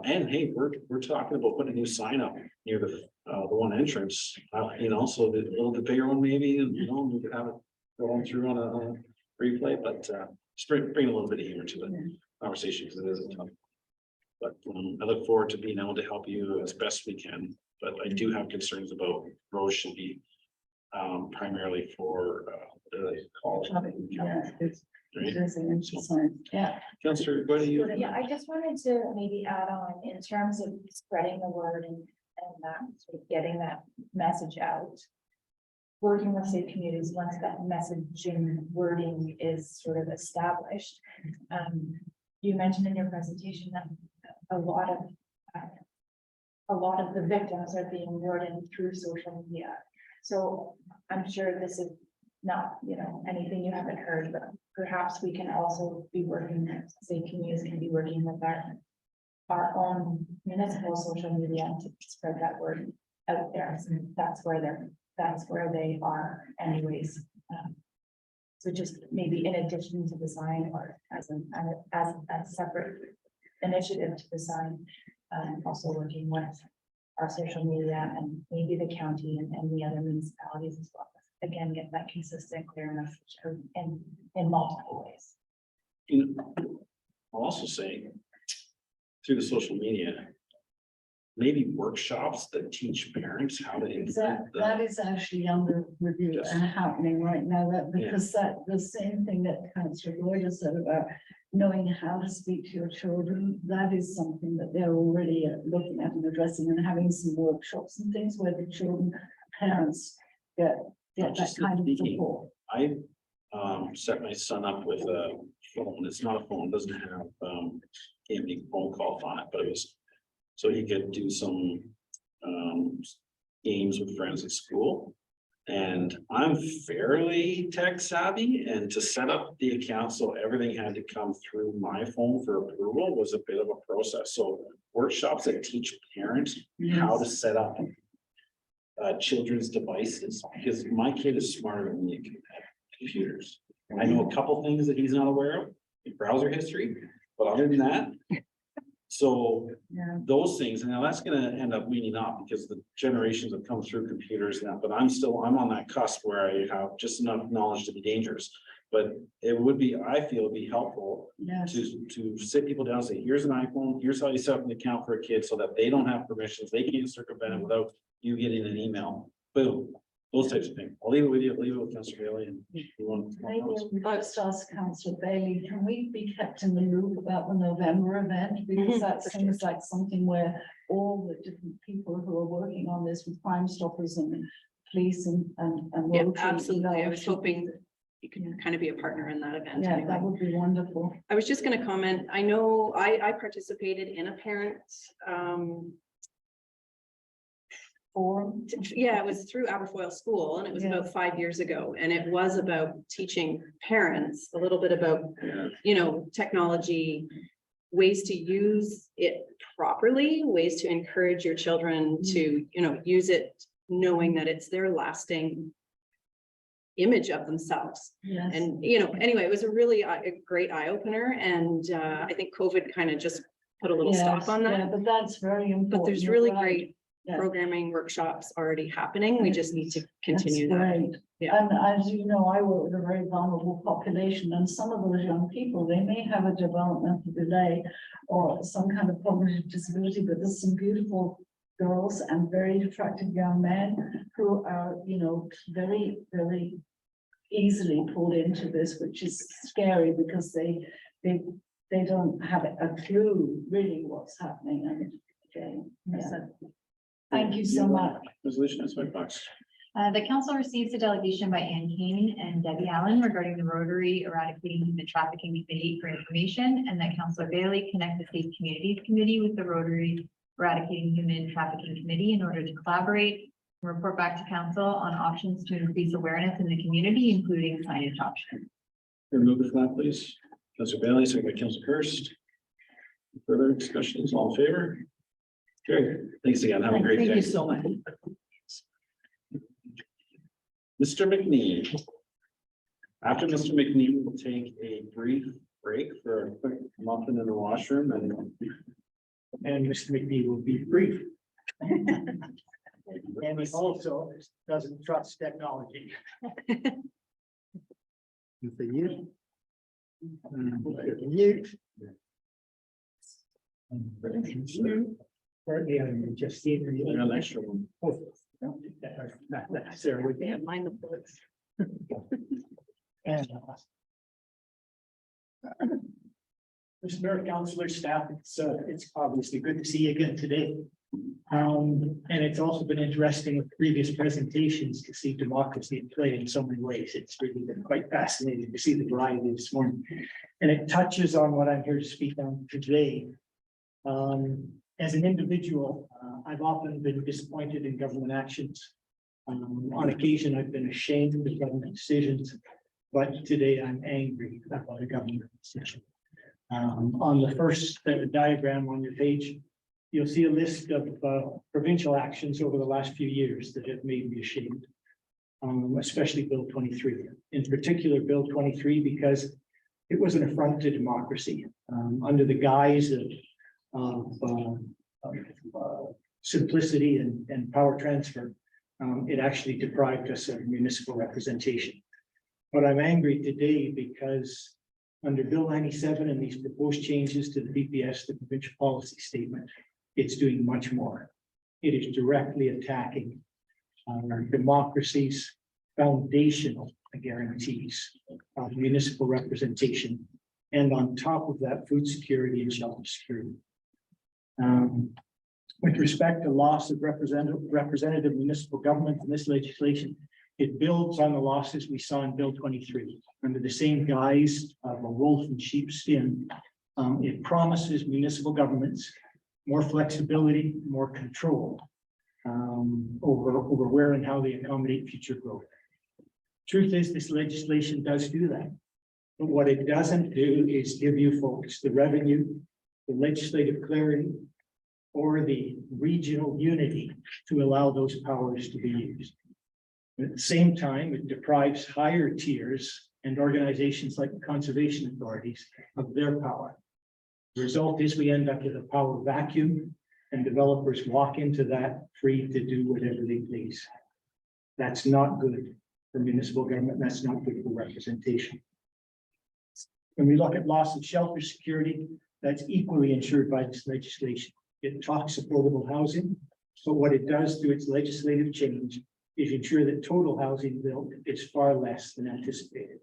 And hey, we're talking about putting a new sign up near the one entrance, so the little bit bigger one maybe, and we could have it going through on a replay, but just bring a little bit of humor to the conversation because it is a tough. But I look forward to being able to help you as best we can, but I do have concerns about roads should be primarily for what do they call it? Yeah, it's, Right? it is an interesting, yeah. Councillor, what do you? Yeah, I just wanted to maybe add on in terms of spreading the word and that sort of getting that message out. Working with safe communities, once that messaging wording is sort of established. You mentioned in your presentation that a lot of the victims are being lured in through social media. So I'm sure this is not, anything you haven't heard, but perhaps we can also be working, say communities can be working with our own municipal social media to spread that word out there. So that's where they are anyways. So just maybe in addition to the sign or as a separate initiative to the sign, also working with our social media and maybe the county and the other municipalities as well. again, get that consistent, clear message in multiple ways. You know, I'll also say through the social media, maybe workshops that teach parents how to implement That the. is actually under review Yes. and happening right now, that because that, the same thing that Councillor Lloyd said about knowing how to speak to your children, that is something that they're already looking at and addressing and having some workshops and things where the children, parents get Not that just kind of speaking. support. I set my son up with a phone. It's not a phone, doesn't have any phone calls on it, but it was. So he could do some games with friends at school. And I'm fairly tech savvy, and to set up the account so everything had to come through my phone for approval was a bit of a process. So workshops that teach parents how to set up children's devices, because my kid is smarter than me at computers. I know a couple things that he's not aware of in browser history, but other than that. So Yeah. those things, and now that's gonna end up weaning off because the generations have come through computers now, but I'm on that cusp where I have just enough knowledge to be dangerous. But it would be, I feel it'd be helpful Yes. to sit people down and say, here's an iPhone, here's how you set up an account for a kid so that they don't have permissions, they can't circumvent it without you getting an email. Boom, those types of things. I'll leave it with you, leave it with Councillor Bailey and you want. Maybe we first ask Councillor Bailey, can we be kept in the loop about the November event? Because that seems like something where all the different people who are working on this with Crime Stoppers and police and Yeah, Rotary, absolutely. I was hoping you could kind of be a partner in that event. Yeah, anyway. that would be wonderful. I was just gonna comment, I know I participated in a parent, Forum. yeah, it was through Aberfoyle School and it was Yeah. about 5 years ago. And it was about teaching parents a little bit about, Yeah. you know, technology, ways to use it properly, ways to encourage your children to, you know, use it knowing that it's their lasting image of themselves. Yes. And, you know, anyway, it was a really a great eye opener. And I think COVID kind of just put a little stop Yes, on yeah, that. but that's very important. But there's You're really right. great Yeah. programming workshops already happening. We just need to continue That's that. great. Yeah. And as you know, I work with a very vulnerable population, and some of those young people, they may have a developmental delay or some kind of cognitive disability, but there's some beautiful girls and very attractive young men who are, you know, very, very easily pulled into this, which is scary because they don't have a clue really what's happening. And okay, yeah. Thank you so much. Resolution is my box. The council receives a delegation by Ann Kane and Debbie Allen regarding the Rotary Eradicating Human Trafficking Committee for information, and that Councillor Bailey connect the Safe Communities Committee with the Rotary Eradicating Human Trafficking Committee in order to collaborate and report back to council on options to increase awareness in the community, including signage options. Remove it for that, please. Councillor Bailey, second by Councillor Hurst. Further discussions, all in favor? Good, thanks again, have a great day. Thank you so much. Mr. McNee. After Mr. McNee, we will take a brief break for a quick muffin in the washroom and. And Mr. McNee will be brief. And he also doesn't trust technology. For you. Currently, I'm just seeing. I got an extra one. Not necessarily. Yeah, mind the bullets. And Mr. Mayor, Councilor, staff, it's obviously good to see you again today. And it's also been interesting with previous presentations to see democracy in play in so many ways. It's really been quite fascinating to see the variety this morning. And it touches on what I'm here to speak on today. As an individual, I've often been disappointed in government actions. On occasion, I've been ashamed of government decisions, but today I'm angry about a government decision. On the first diagram on your page, you'll see a list of provincial actions over the last few years that have made me ashamed. Especially Bill 23, in particular Bill 23, because it was an affront to democracy under the guise of simplicity and power transfer. It actually deprived us of municipal representation. But I'm angry today because under Bill 97 and these proposed changes to the DPS, the provincial policy statement, it's doing much more. It is directly attacking our democracy's foundational guarantees of municipal representation. And on top of that, food security and shelter security. With respect to loss of representative municipal government in this legislation, it builds on the losses we saw in Bill 23. Under the same guise of a wolf in sheep's skin, it promises municipal governments more flexibility, more control over where and how they accommodate future growth. Truth is, this legislation does do that. But what it doesn't do is give you folks the revenue, the legislative clarity, or the regional unity to allow those powers to be used. At the same time, it deprives higher tiers and organizations like the conservation authorities of their power. The result is we end up with a power vacuum and developers walk into that free to do whatever they please. That's not good for municipal government. That's not good for representation. When we look at loss of shelter security, that's equally ensured by this legislation. It talks affordable housing, but what it does through its legislative change is ensure that total housing built is far less than anticipated.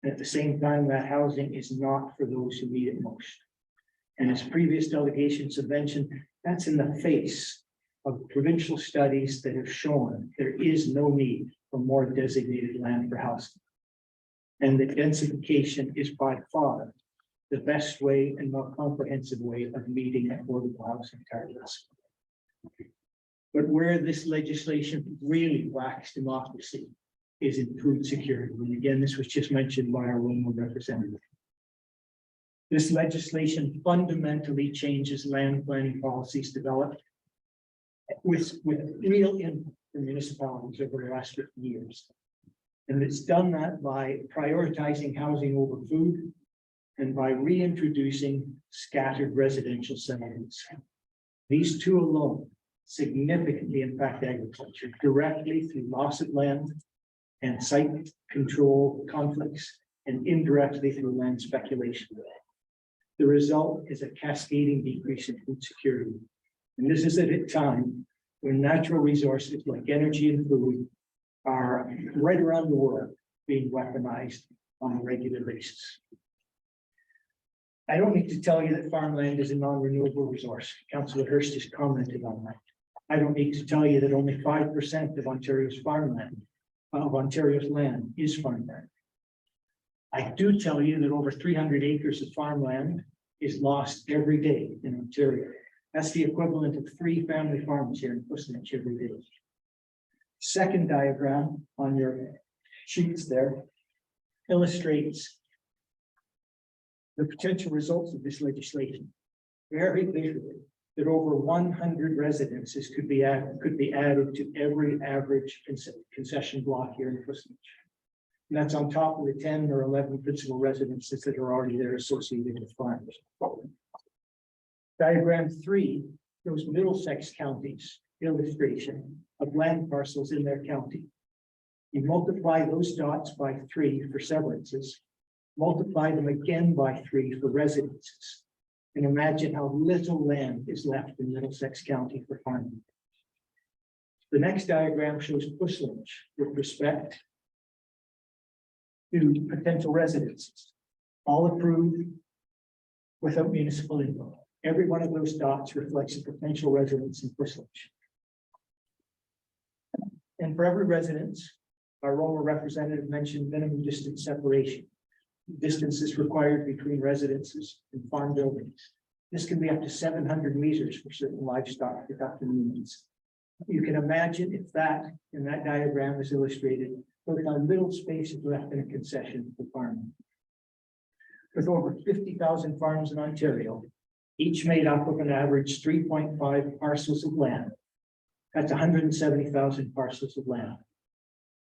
And at the same time, that housing is not for those who need it most. And as previous delegations have mentioned, that's in the face of provincial studies that have shown there is no need for more designated land for housing. And that densification is by far the best way and more comprehensive way of meeting affordable housing targets. But where this legislation really lacks democracy is in food security. And again, this was just mentioned by our Roma representative. This legislation fundamentally changes land planning policies developed with real input from municipalities over the last 50 years. And it's done that by prioritizing housing over food and by reintroducing scattered residential settlements. These two alone significantly impact agriculture directly through loss of land and site control conflicts, and indirectly through land speculation. The result is a cascading decrease in food security. And this is at a time when natural resources like energy and food are right around the world being weaponized on a regular basis. I don't need to tell you that farmland is a non-renewable resource. Councillor Hurst has commented on that. I don't need to tell you that only 5% of Ontario's farmland, of Ontario's land, is farmland. I do tell you that over 300 acres of farmland is lost every day in Ontario. That's the equivalent of 3 family farms here in Puslinch every day. Second diagram on your sheets there illustrates the potential results of this legislation. Very visually, that over 100 residences could be added to every average concession block here in Puslinch. And that's on top of the 10 or 11 principal residences that are already there associated with farms. Diagram 3 shows Middlesex County's illustration of land parcels in their county. You multiply those dots by 3 for severances, multiply them again by 3 for residences, and imagine how little land is left in Middlesex County for farming. The next diagram shows Puslinch with respect to potential residences, all approved without municipal input. Every one of those dots reflects a potential residence in Puslinch. And for every residence, our Roma representative mentioned minimum distance separation. Distances required between residences and farm buildings. This can be up to 700 meters for certain livestock production units. You can imagine if that, in that diagram is illustrated, look how little space is left in a concession for farming. With over 50,000 farms in Ontario, each made up of an average 3.5 parcels of land. That's 170,000 parcels of land.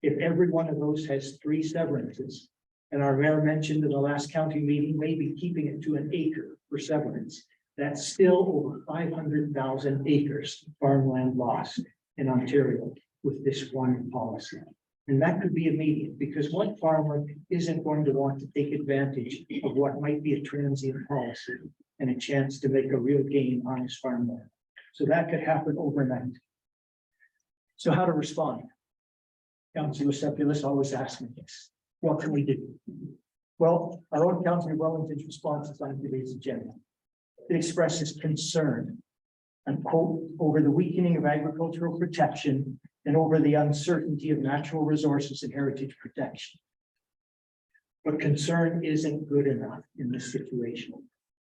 If every one of those has 3 severances, and our mayor mentioned in the last county meeting, maybe keeping it to an acre per severance, that's still over 500,000 acres of farmland lost in Ontario with this one policy. And that could be immediate, because one farmer isn't going to want to take advantage of what might be a transient policy and a chance to make a real gain on his farmland. So that could happen overnight. So how to respond? Councillor Sepulus always asks me this. What can we do? Well, our own Councillor Wellington's response is on today's agenda. It expresses concern, and quote, over the weakening of agricultural protection and over the uncertainty of natural resources and heritage protection. But concern isn't good enough in this situation.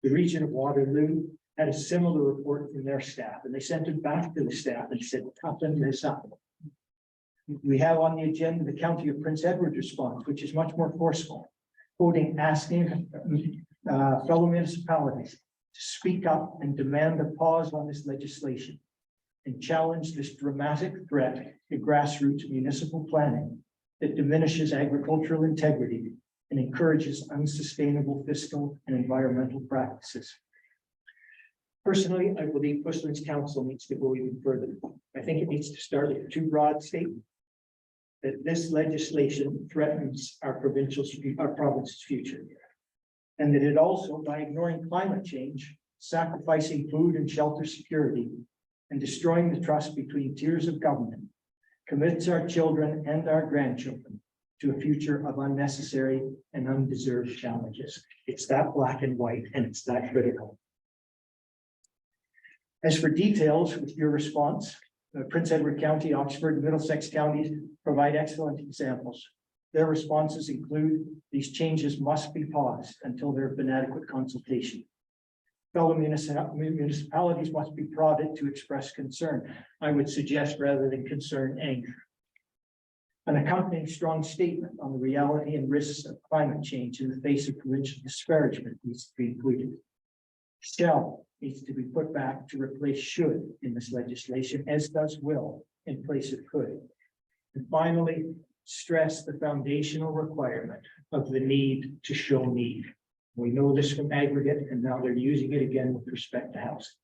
The region of Waterloo had a similar report from their staff, and they sent it back to the staff and said, toughen this up. We have on the agenda the County of Prince Edward response, which is much more forceful, quoting, asking fellow municipalities to speak up and demand a pause on this legislation and challenge this dramatic threat to grassroots municipal planning that diminishes agricultural integrity and encourages unsustainable fiscal and environmental practices. Personally, I believe Bushlands Council needs to go even further. I think it needs to start with two broad statements: that this legislation threatens our province's future, and that it also, by ignoring climate change, sacrificing food and shelter security, and destroying the trust between tiers of government, commits our children and our grandchildren to a future of unnecessary and undeserved challenges. It's that black and white, and it's that critical. As for details with your response, Prince Edward County, Oxford, Middlesex counties provide excellent examples. Their responses include these changes must be paused until there have been adequate consultation. Fellow municipalities must be prodded to express concern. I would suggest, rather than concern, anger. An accompanying strong statement on the reality and risks of climate change in the face of provincial disparagement needs to be included. Shall needs to be put back to replace should in this legislation, as does will in place of could. And finally, stress the foundational requirement of the need to show need. We know this from aggregate, and now they're using it again with respect to housing.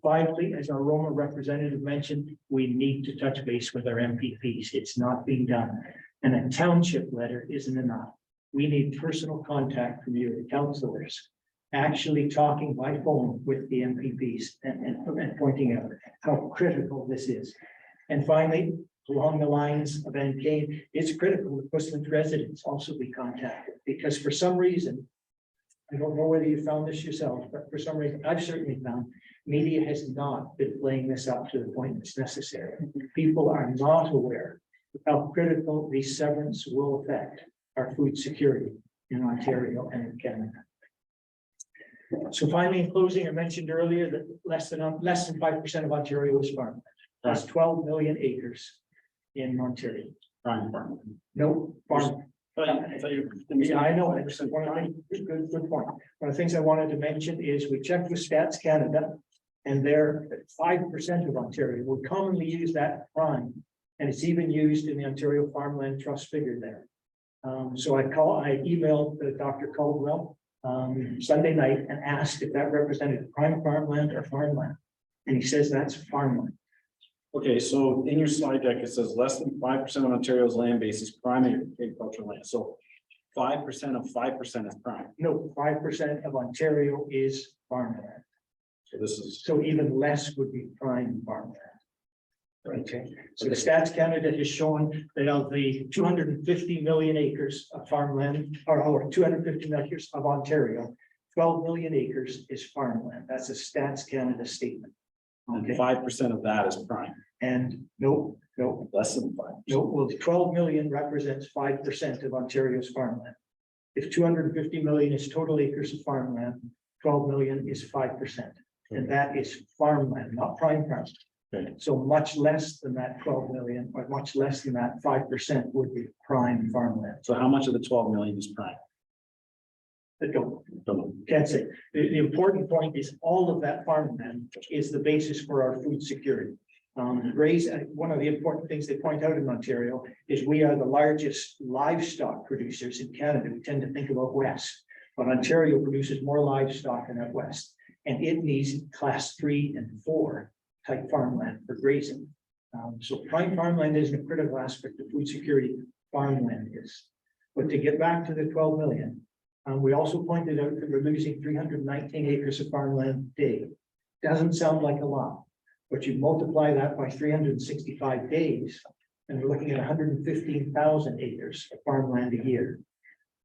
Finally, as our Roma representative mentioned, we need to touch base with our MPPs. It's not being done. And a township letter isn't enough. We need personal contact from you, the councillors, actually talking by phone with the MPPs and pointing out how critical this is. And finally, along the lines of NK, it's critical that Bushland residents also be contacted, because for some reason, I don't know whether you found this yourself, but for some reason, I've certainly found media has not been playing this up to the point that's necessary. People are not aware of how critical these severance will affect our food security in Ontario and in Canada. So finally, in closing, I mentioned earlier that less than 5% of Ontario is farmland. That's 12 million acres in Ontario. Prime farmland. No farm. Yeah, I know. Good point. One of the things I wanted to mention is we checked with Stats Canada, and they're 5% of Ontario. We commonly use that prime, and it's even used in the Ontario Farmland Trust figure there. So I emailed Dr. Caldwell Sunday night and asked if that represented prime farmland or farmland, and he says that's farmland. Okay, so in your slide deck, it says less than 5% of Ontario's land base is prime agricultural land. So 5% of 5% is prime. No, 5% of Ontario is farmland. So this is. So even less would be prime farmland. Okay, so the Stats Canada has shown that of the 250 million acres of farmland, or 250 million acres of Ontario, 12 million acres is farmland. That's a Stats Canada statement. Okay, 5% of that is prime. And no, Less than 5%. no, well, the 12 million represents 5% of Ontario's farmland. If 250 million is total acres of farmland, 12 million is 5%. And that is farmland, not prime farm. Okay. So much less than that 12 million, or much less than that 5% would be prime farmland. So how much of the 12 million is prime? I can't say. The important point is all of that farmland is the basis for our food security. One of the important things they point out in Ontario is we are the largest livestock producers in Canada. We tend to think about West, but Ontario produces more livestock than out West, and it needs class 3 and 4 type farmland for grazing. So prime farmland is a critical aspect of food security, farmland is. But to get back to the 12 million, we also pointed out that we're losing 319 acres of farmland a day. Doesn't sound like a lot, but you multiply that by 365 days, and we're looking at 115,000 acres of farmland a year.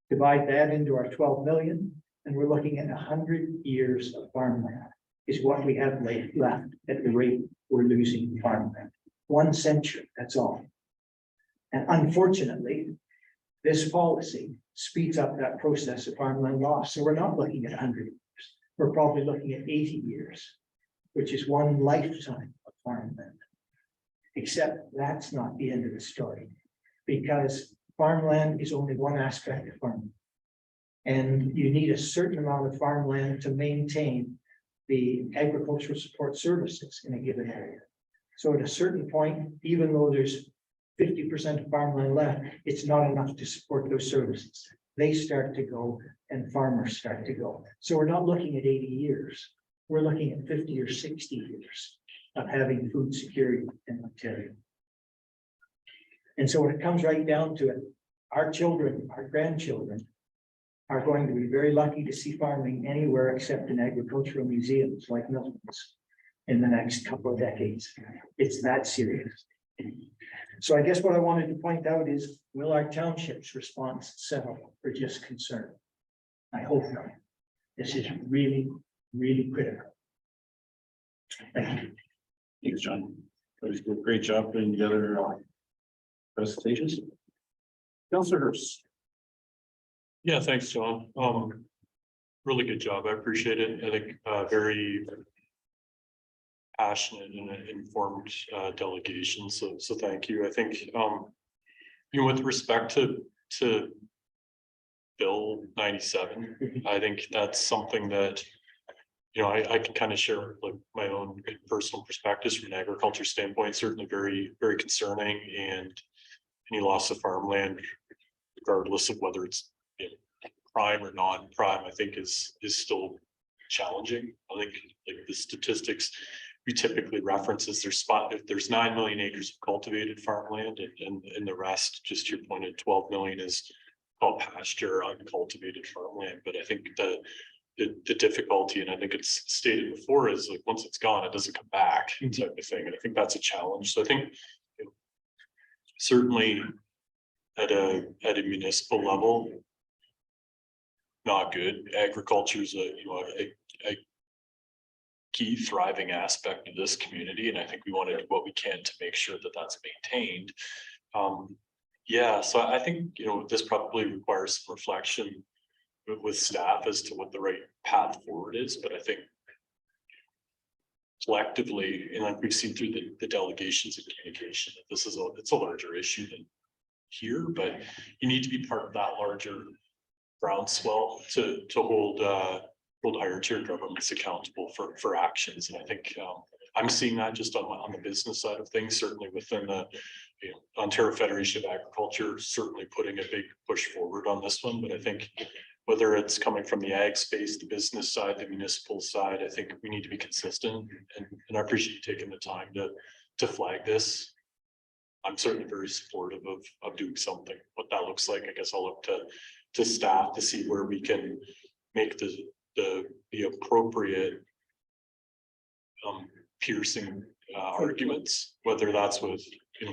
Divide that into our 12 million, and we're looking at 100 years of farmland is what we have left at the rate we're losing farmland. 1 century, that's all. And unfortunately, this policy speeds up that process of farmland loss. So we're not looking at 100 years. We're probably looking at 80 years, which is 1 lifetime of farmland. Except that's not the end of the story, because farmland is only one aspect of farming. And you need a certain amount of farmland to maintain the agricultural support services in a given area. So at a certain point, even though there's 50% of farmland left, it's not enough to support those services. They start to go and farmers start to go. So we're not looking at 80 years. We're looking at 50 or 60 years of having food security in Ontario. And so when it comes right down to it, our children, our grandchildren are going to be very lucky to see farming anywhere except in agricultural museums like Milton's in the next couple of decades. It's that serious. So I guess what I wanted to point out is, will our township's response settle for just concern? I hope not. This is really, really critical. Thank you. Thanks, John. Great job putting together presentations. Councillor Hurst. Yeah, thanks, John. Really good job. I appreciate it. I think very passionate and informed delegation. So thank you. I think with respect to Bill 97, I think that's something that I can kind of share like my own personal perspectives from an agriculture standpoint. Certainly very, very concerning, and any loss of farmland, regardless of whether it's prime or non-prime, I think is still challenging. I think like the statistics we typically reference is if there's 9 million acres of cultivated farmland, and the rest, just your point at 12 million is called pasture, uncultivated farmland. But I think the difficulty, and I think it's stated before, is like once it's gone, it doesn't come back type of thing. And I think that's a challenge. So I think certainly at a municipal level, not good. Agriculture is a key thriving aspect of this community, and I think we want to do what we can to make sure that that's maintained. Yeah, so I think this probably requires some reflection with staff as to what the right path forward is, but I think collectively, and like we've seen through the delegations and communication, that this is it's a larger issue than here, but you need to be part of that larger groundswell to hold higher tier governments accountable for actions. And I think I'm seeing that just on the business side of things, certainly within the Ontario Federation of Agriculture, certainly putting a big push forward on this one. But I think whether it's coming from the ag space, the business side, the municipal side, I think we need to be consistent, and I appreciate you taking the time to flag this. I'm certainly very supportive of doing something. What that looks like, I guess I'll look to staff to see where we can make the appropriate piercing arguments, whether that's with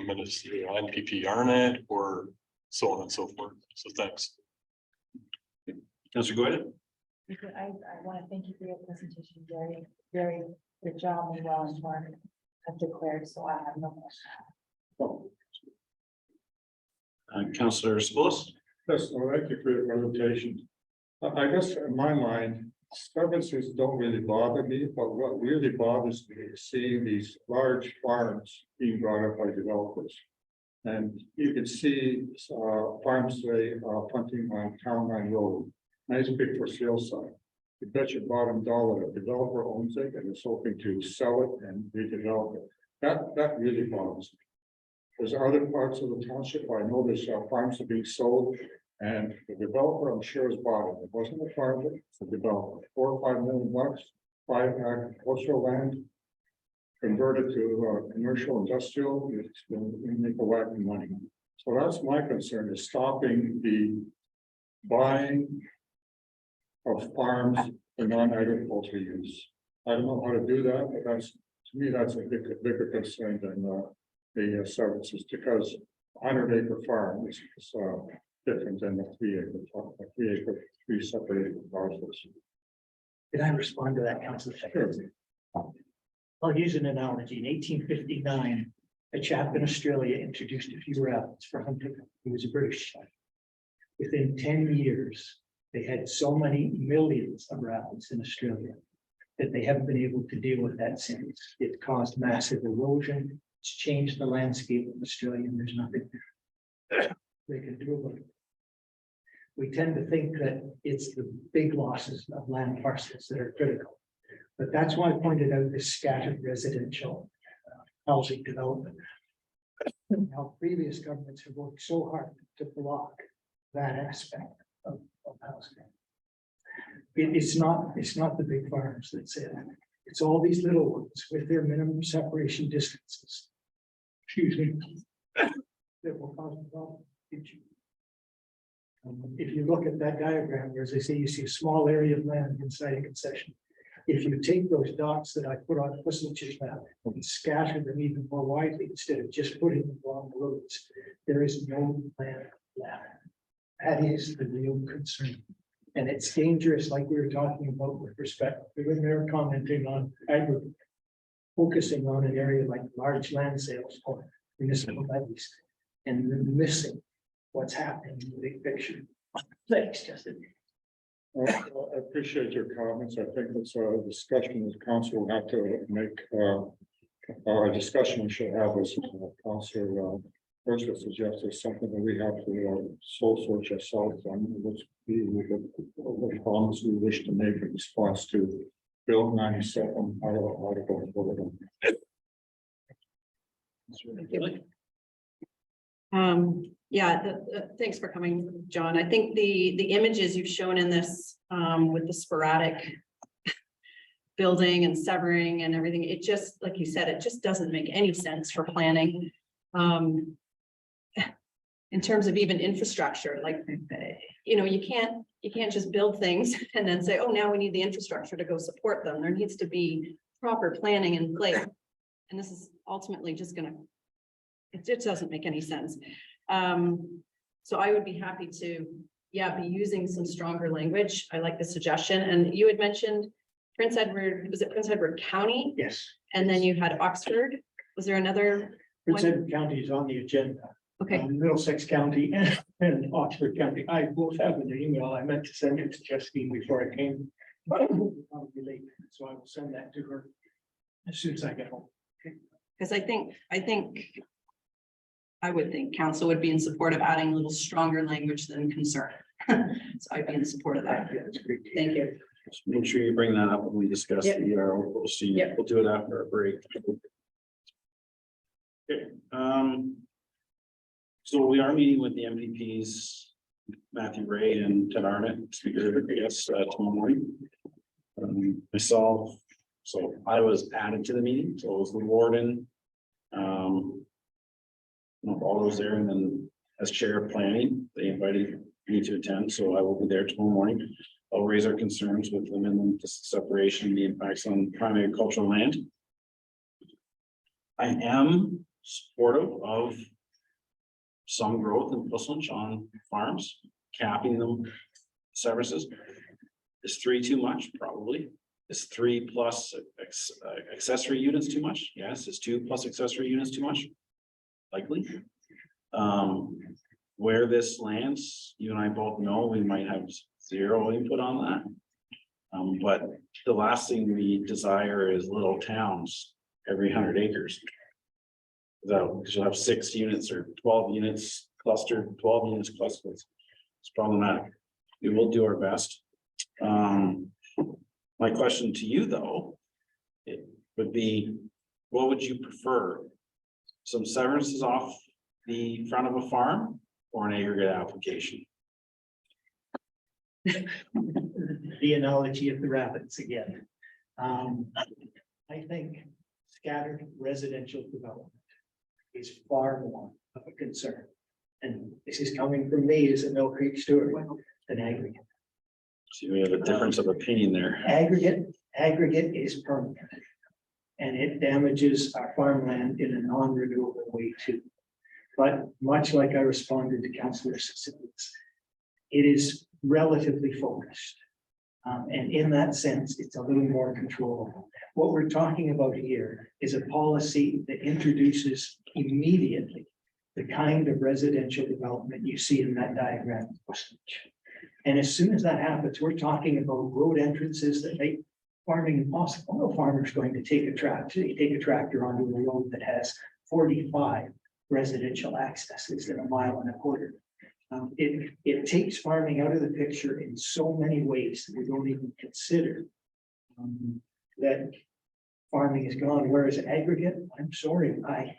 Minister NPP Arnett or so on and so forth. So thanks. Councillor, go ahead. I want to thank you for your presentation. Very, very good job and well informed. I've declared, so I have no question. Councillor Spillis. Yes, well, thank you for your presentation. I guess in my mind, services don't really bother me, but what really bothers me is seeing these large farms being brought up by developers. And you can see farms say punting on Town Line Road, nice big for sale sign. You bet your bottom dollar a developer owns it and is hoping to sell it and redevelop it. That really bothers me. There's other parts of the township where I know there's farms are being sold, and the developer, I'm sure, is bought it. It wasn't a farmer, it's a developer. $4 or $5 million, 5 agricultural land. convert it to commercial industrial, it's going to make a whack of money. So that's my concern, is stopping the buying of farms for non-agricultural use. I don't know how to do that, but that's, to me, that's a bigger concern than the services, because 100-acre farm is different than a 3-acre, 3 separated parcels. Can I respond to that, Councilor? Sure. I'll use an analogy. In 1859, a chap in Australia introduced a few rabbits for hunting. He was a British chap. Within 10 years, they had so many millions of rabbits in Australia that they haven't been able to deal with that since. It caused massive erosion. It's changed the landscape of Australia, and there's nothing they can do about it. We tend to think that it's the big losses of land parcels that are critical. But that's why I pointed out this scattered residential housing development. Now, previous governments have worked so hard to block that aspect of housing. It's not the big farms that say that. It's all these little ones with their minimum separation distances. Excuse me. That will cause a problem. If you look at that diagram, where as I say, you see a small area of land inside a concession. If you take those dots that I put on Whistler's map and scatter them even more widely instead of just putting them along the roads, there is no land left. That is the real concern. And it's dangerous, like we were talking about with respect, when they were commenting on agriculture, focusing on an area like large land sales or municipal levies, and then missing what's happening in the big picture. Thanks, Justin. Well, I appreciate your comments. I think it's a discussion the council will have to make, a discussion we should have as council. First, I suggest is something that we have to soul search ourselves on, which be what comments we wish to make in response to Bill 97 article 4. Yeah, thanks for coming, John. I think the images you've shown in this with the sporadic building and severing and everything, it just, like you said, it just doesn't make any sense for planning. In terms of even infrastructure, like, you know, you can't just build things and then say, oh, now we need the infrastructure to go support them. There needs to be proper planning in place. And this is ultimately just gonna, it doesn't make any sense. So I would be happy to, be using some stronger language. I like the suggestion. And you had mentioned Prince Edward, was it Prince Edward County? Yes. And then you had Oxford. Was there another? Prince one? Edward County is on the agenda. Okay. Middlesex County and Oxford County. I both have an email. I meant to send it to Justine before I came. But I'll be late, so I will send that to her as soon as I get home. Because I would think council would be in support of adding a little stronger language than concern. So I'd be in support of that. Yeah, that's great. Thank you. Just make sure you bring that up when we discuss Yep. the we'll see, Yep. we'll do it after a break. Okay, so we are meeting with the MVPs, Matthew Ray and Ted Arnett, speaker, I guess, tomorrow morning. Myself, so I was added to the meeting, so it was the warden. All those there, and then as chair of planning, they invited me to attend, so I will be there tomorrow morning. I'll raise our concerns with them and the separation, the impacts on primary agricultural land. I am supportive of some growth in Whistler on farms, capping them services. Is 3 too much? Probably. Is 3 plus accessory units too much? Yes. Is 2 plus accessory units too much? Likely. Where this lands, you and I both know we might have zero input on that. But the last thing we desire is little towns every 100 acres. So, because you'll have 6 units or 12 units clustered, 12 units clustered. It's problematic. We will do our best. My question to you, though, it would be, what would you prefer? Some severances off the front of a farm or an aggregate application? The analogy of the rabbits again. I think scattered residential development is far more of a concern. And this is coming from me as a Mill Creek steward than aggregate. So we have a difference of opinion there. Aggregate is permanent. And it damages our farmland in a non-renewable way too. But much like I responded to Councillor Sicilius, it is relatively focused. And in that sense, it's a little more controllable. What we're talking about here is a policy that introduces immediately the kind of residential development you see in that diagram. And as soon as that happens, we're talking about road entrances that make farming impossible. No farmer's going to take a tractor onto a road that has 45 residential accesses in a mile and a quarter. It takes farming out of the picture in so many ways that we don't even consider that farming is gone, whereas aggregate, I'm sorry, I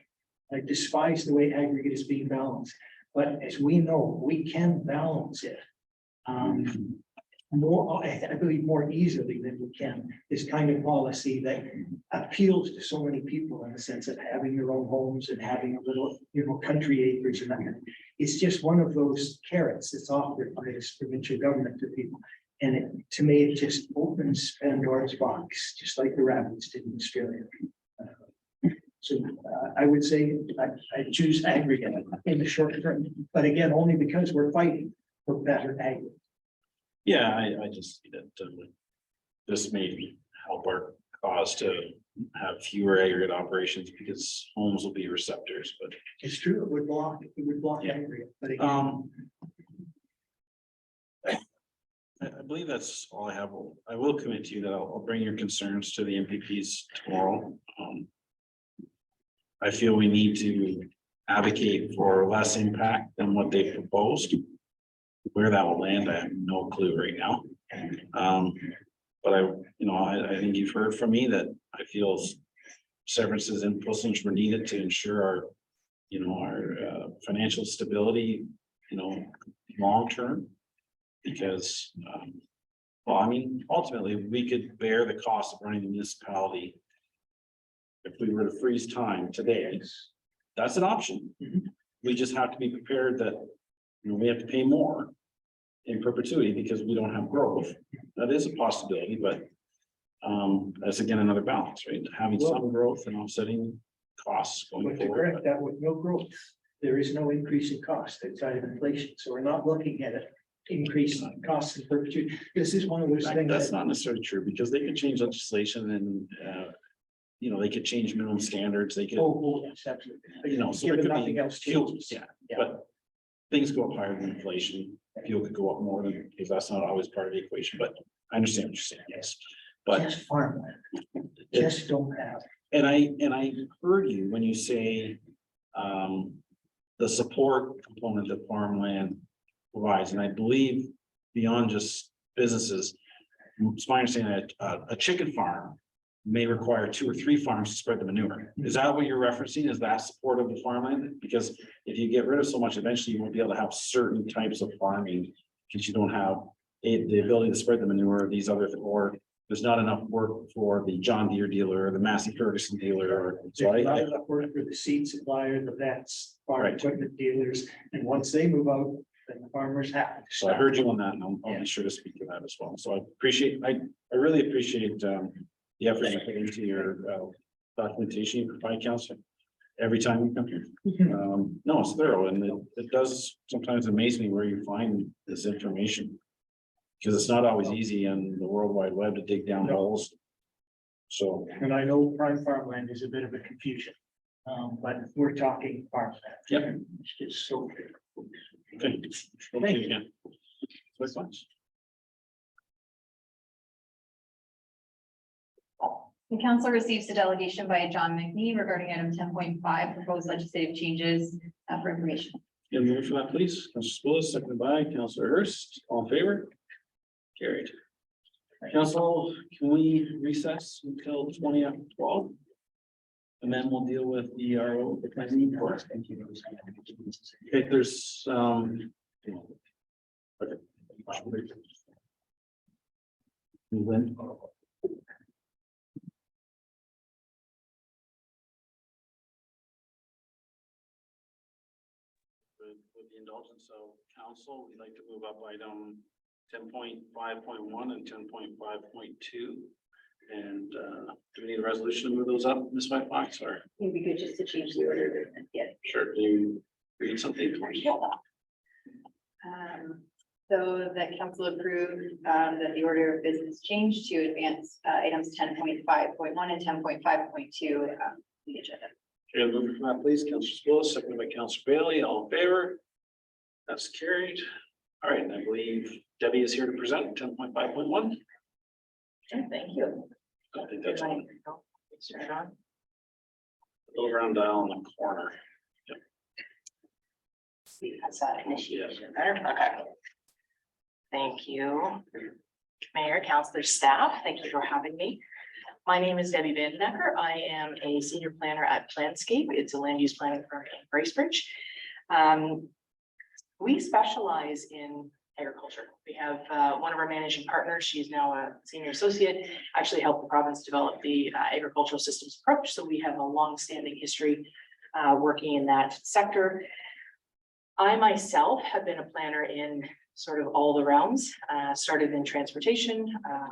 despise the way aggregate is being balanced. But as we know, we can balance it more, I believe, more easily than we can this kind of policy that appeals to so many people in the sense of having their own homes and having a little, country acres and that kind of. It's just one of those carrots that's offered by this provincial government to people. And to me, it just opens Pandora's box, just like the rabbits did in Australia. I would say I choose aggregate in the short term, but again, only because we're fighting for better aggregate. Yeah, I just see that this may help our cause to have fewer aggregate operations because homes will be receptors, but. It's true, it would block aggregate, but again. I believe that's all I have. I will commit to you that I'll bring your concerns to the MPPs tomorrow. I feel we need to advocate for less impact than what they proposed. Where that will land, I have no clue right now. But I think you've heard from me that I feel severances and postings were needed to ensure our financial stability, long term. Because, ultimately, we could bear the cost of running the municipality. If we were to freeze time today, that's an option. We just have to be prepared that, we have to pay more in perpetuity because we don't have growth. That is a possibility, but that's again another balance, right? Having some growth and offsetting costs going But to forward. correct that, with no growth, there is no increase in cost outside of inflation, so we're not looking at it. Increase in costs in perpetuity. This is one of those things. That's not necessarily true because they could change legislation and, they could change minimum standards. They could, Yes, absolutely. so there Given could nothing be else fuel, changes. yeah, but things go up higher than inflation. Fuel could go up more than, because that's not always part of the equation, but I understand what you're saying, yes. But Just farmland. Just don't have. And I heard you when you say the support component that farmland provides, and I believe beyond just businesses, it's my understanding that a chicken farm may require 2 or 3 farms to spread the manure. Is that what you're referencing? Is that support of the farmland? Because if you get rid of so much, eventually you won't be able to have certain types of farming because you don't have the ability to spread the manure, these other, or there's not enough work for the John Deere dealer or the Massey Ferguson dealer. Or so There's not enough work for the seed supplier, the vets, farm equipment dealers, and once they move out, then the farmers have to. So I heard you on that, and I'll be sure to speak to that as well. So I really appreciate the effort you put into your documentation you provide, Council, every time you come here. No, it's thorough, and it does sometimes amaze me where you find this information. Because it's not always easy on the World Wide Web to dig down holes. So. And I know prime farmland is a bit of a confusion, but we're talking farmland. Yep. It's just so big. Okay. Thank you again. That's much. The council receives a delegation by John McNee regarding item 10.5, proposed legislative changes for information. Yeah, move for that, please. Councilor Spillis, seconded by Councilor Hurst. All in favor? Carried. Council, can we recess until 20 after 12? And then we'll deal with the RO. Thank you. Okay, there's okay. Move in. with the indulgence of council, we'd like to move up item 10.5.1 and 10.5.2. And do we need a resolution to move those up, Ms. Whitefox, or? It'd be good just to change the order. Yeah. Sure, do you read something for me? So that council approved that the order of business change to advance items 10.5.1 and 10.5.2 the agenda. Okay, moving from that, please, Councilor Spillis, seconded by Councilor Bailey, all in favor? That's carried. All right, and I believe Debbie is here to present 10.5.1. Thank you. I think that's on. Little round dial in the corner. That's that initiation better. Okay. Thank you. Mayor, councilor, staff, thank you for having me. My name is Debbie Vandenecker. I am a senior planner at Planscape. It's a land use planning firm in Bracebridge. We specialize in agriculture. We have one of our managing partners. She's now a senior associate, actually helped the province develop the agricultural systems approach. So we have a long-standing history working in that sector. I myself have been a planner in sort of all the realms, started in transportation.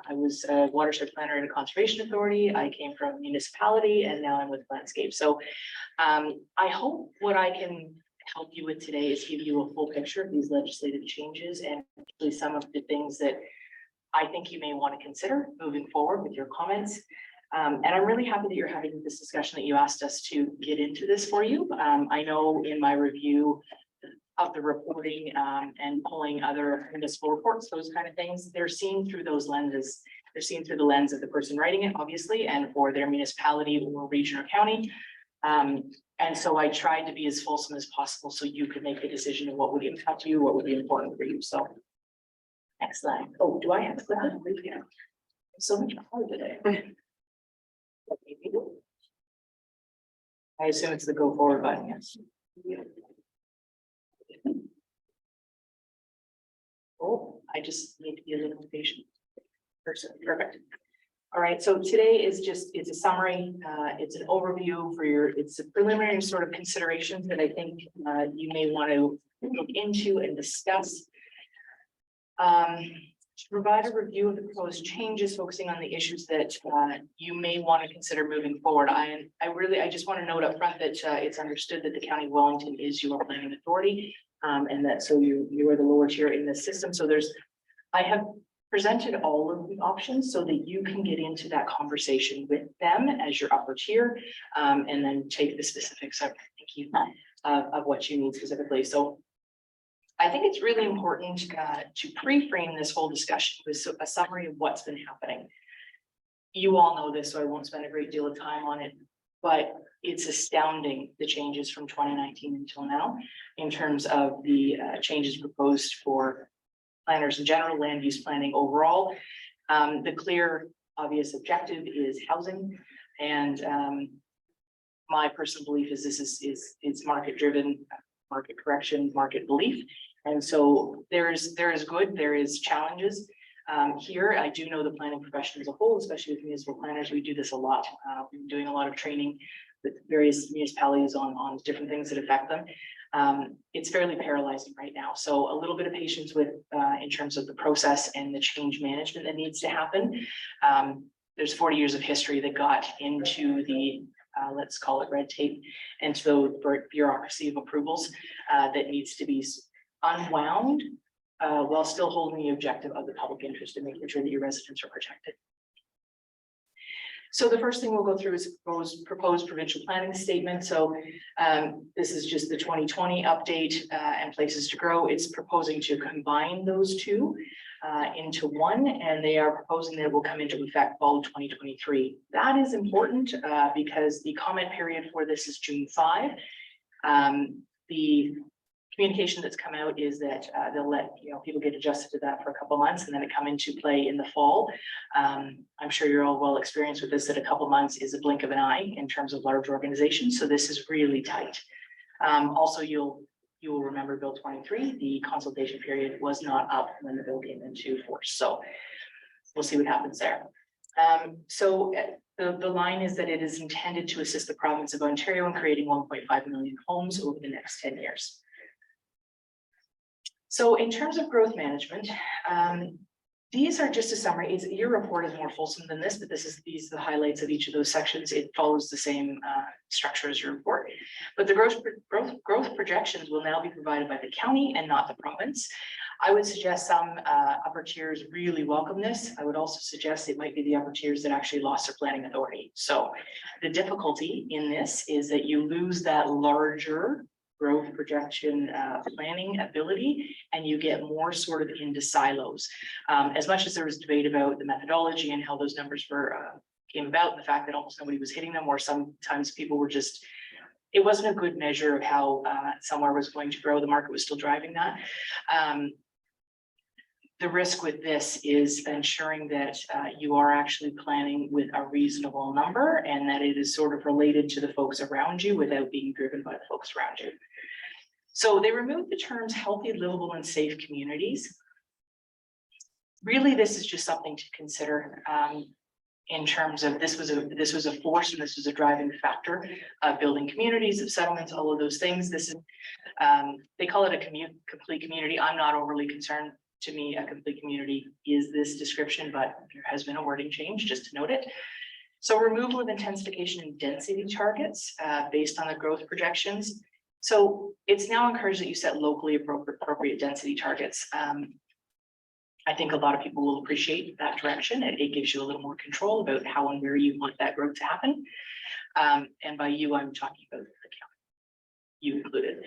I was a watershed planner at a conservation authority. I came from municipality and now I'm with Planscape. So I hope what I can help you with today is give you a full picture of these legislative changes and actually some of the things that I think you may want to consider moving forward with your comments. And I'm really happy that you're having this discussion, that you asked us to get into this for you. I know in my review of the reporting and pulling other municipal reports, those kind of things, they're seen through those lenses. They're seen through the lens of the person writing it, obviously, and for their municipality or region or county. And so I tried to be as fulsome as possible so you could make a decision of what would impact you, what would be important for you. So next slide. Oh, do I have that? Yeah. So much fun today. I assume it's the go forward button, yes. Oh, I just need to be a little patient person. Perfect. All right, so today is just, it's a summary, it's an overview for your, it's a preliminary sort of considerations that I think you may want to look into and discuss. To provide a review of the proposed changes, focusing on the issues that you may want to consider moving forward. I just want to note up front that it's understood that the County of Wellington is your planning authority, and that so you are the lower tier in this system. So I have presented all of the options so that you can get into that conversation with them as your upper tier, and then take the specifics of, of what you need specifically. So I think it's really important to pre-frame this whole discussion with a summary of what's been happening. You all know this, so I won't spend a great deal of time on it, but it's astounding the changes from 2019 until now in terms of the changes proposed for planners in general, land use planning overall. The clear, obvious objective is housing, and my personal belief is this is market driven, market correction, market belief. And so there is good, there is challenges. Here, I do know the planning profession as a whole, especially with municipal planners, we do this a lot. We've been doing a lot of training with various municipalities on different things that affect them. It's fairly paralyzing right now. So a little bit of patience with in terms of the process and the change management that needs to happen. There's 40 years of history that got into the let's call it red tape, and so bureaucracy of approvals that needs to be unwound while still holding the objective of the public interest and making sure that your residents are protected. So the first thing we'll go through is proposed provincial planning statement. So this is just the 2020 update and places to grow. It's proposing to combine those two into one, and they are proposing that it will come into effect fall of 2023. That is important because the comment period for this is June 5. The communication that's come out is that they'll let people get adjusted to that for a couple of months and then it come into play in the fall. I'm sure you're all well experienced with this, that a couple of months is a blink of an eye in terms of large organizations. So this is really tight. Also, you will remember Bill 23, the consultation period was not up when the bill came into force. So we'll see what happens there. So the line is that it is intended to assist the province of Ontario in creating 1.5 million homes over the next 10 years. So in terms of growth management, these are just a summary. Your report is more fulsome than this, but these are the highlights of each of those sections. It follows the same structure as your report. But the growth projections will now be provided by the county and not the province. I would suggest some upper tiers really welcome this. I would also suggest it might be the upper tiers that actually lost their planning authority. So the difficulty in this is that you lose that larger growth projection planning ability, and you get more sort of into silos. As much as there was debate about the methodology and how those numbers were came about, and the fact that almost nobody was hitting them, or sometimes people were just, it wasn't a good measure of how somewhere was going to grow. The market was still driving that. The risk with this is ensuring that you are actually planning with a reasonable number, and that it is sort of related to the folks around you without being driven by the folks around you. So they removed the terms healthy, livable, and safe communities. Really, this is just something to consider in terms of this was a force, and this was a driving factor of building communities, of settlements, all of those things. This is they call it a complete community. I'm not overly concerned. To me, a complete community is this description, but there has been a wording change, just to note it. So removal of intensification and density targets based on the growth projections. So it's now encouraged that you set locally appropriate density targets. I think a lot of people will appreciate that direction. It gives you a little more control about how and where you want that growth to happen. And by you, I'm talking about the county, you included.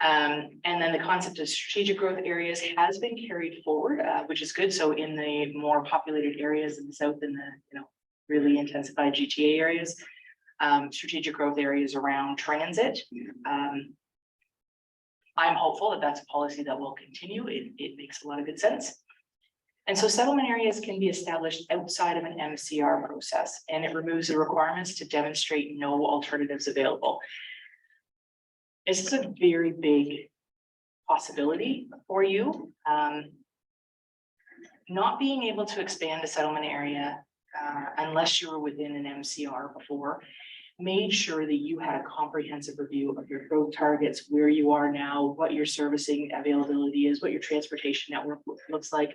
And then the concept of strategic growth areas has been carried forward, which is good. So in the more populated areas in the south, in the really intensified GTA areas, strategic growth areas around transit. I'm hopeful that that's a policy that will continue. It makes a lot of good sense. And so settlement areas can be established outside of an MCR process, and it removes the requirements to demonstrate no alternatives available. This is a very big possibility for you. Not being able to expand a settlement area unless you were within an MCR before, made sure that you had a comprehensive review of your growth targets, where you are now, what your servicing availability is, what your transportation network looks like.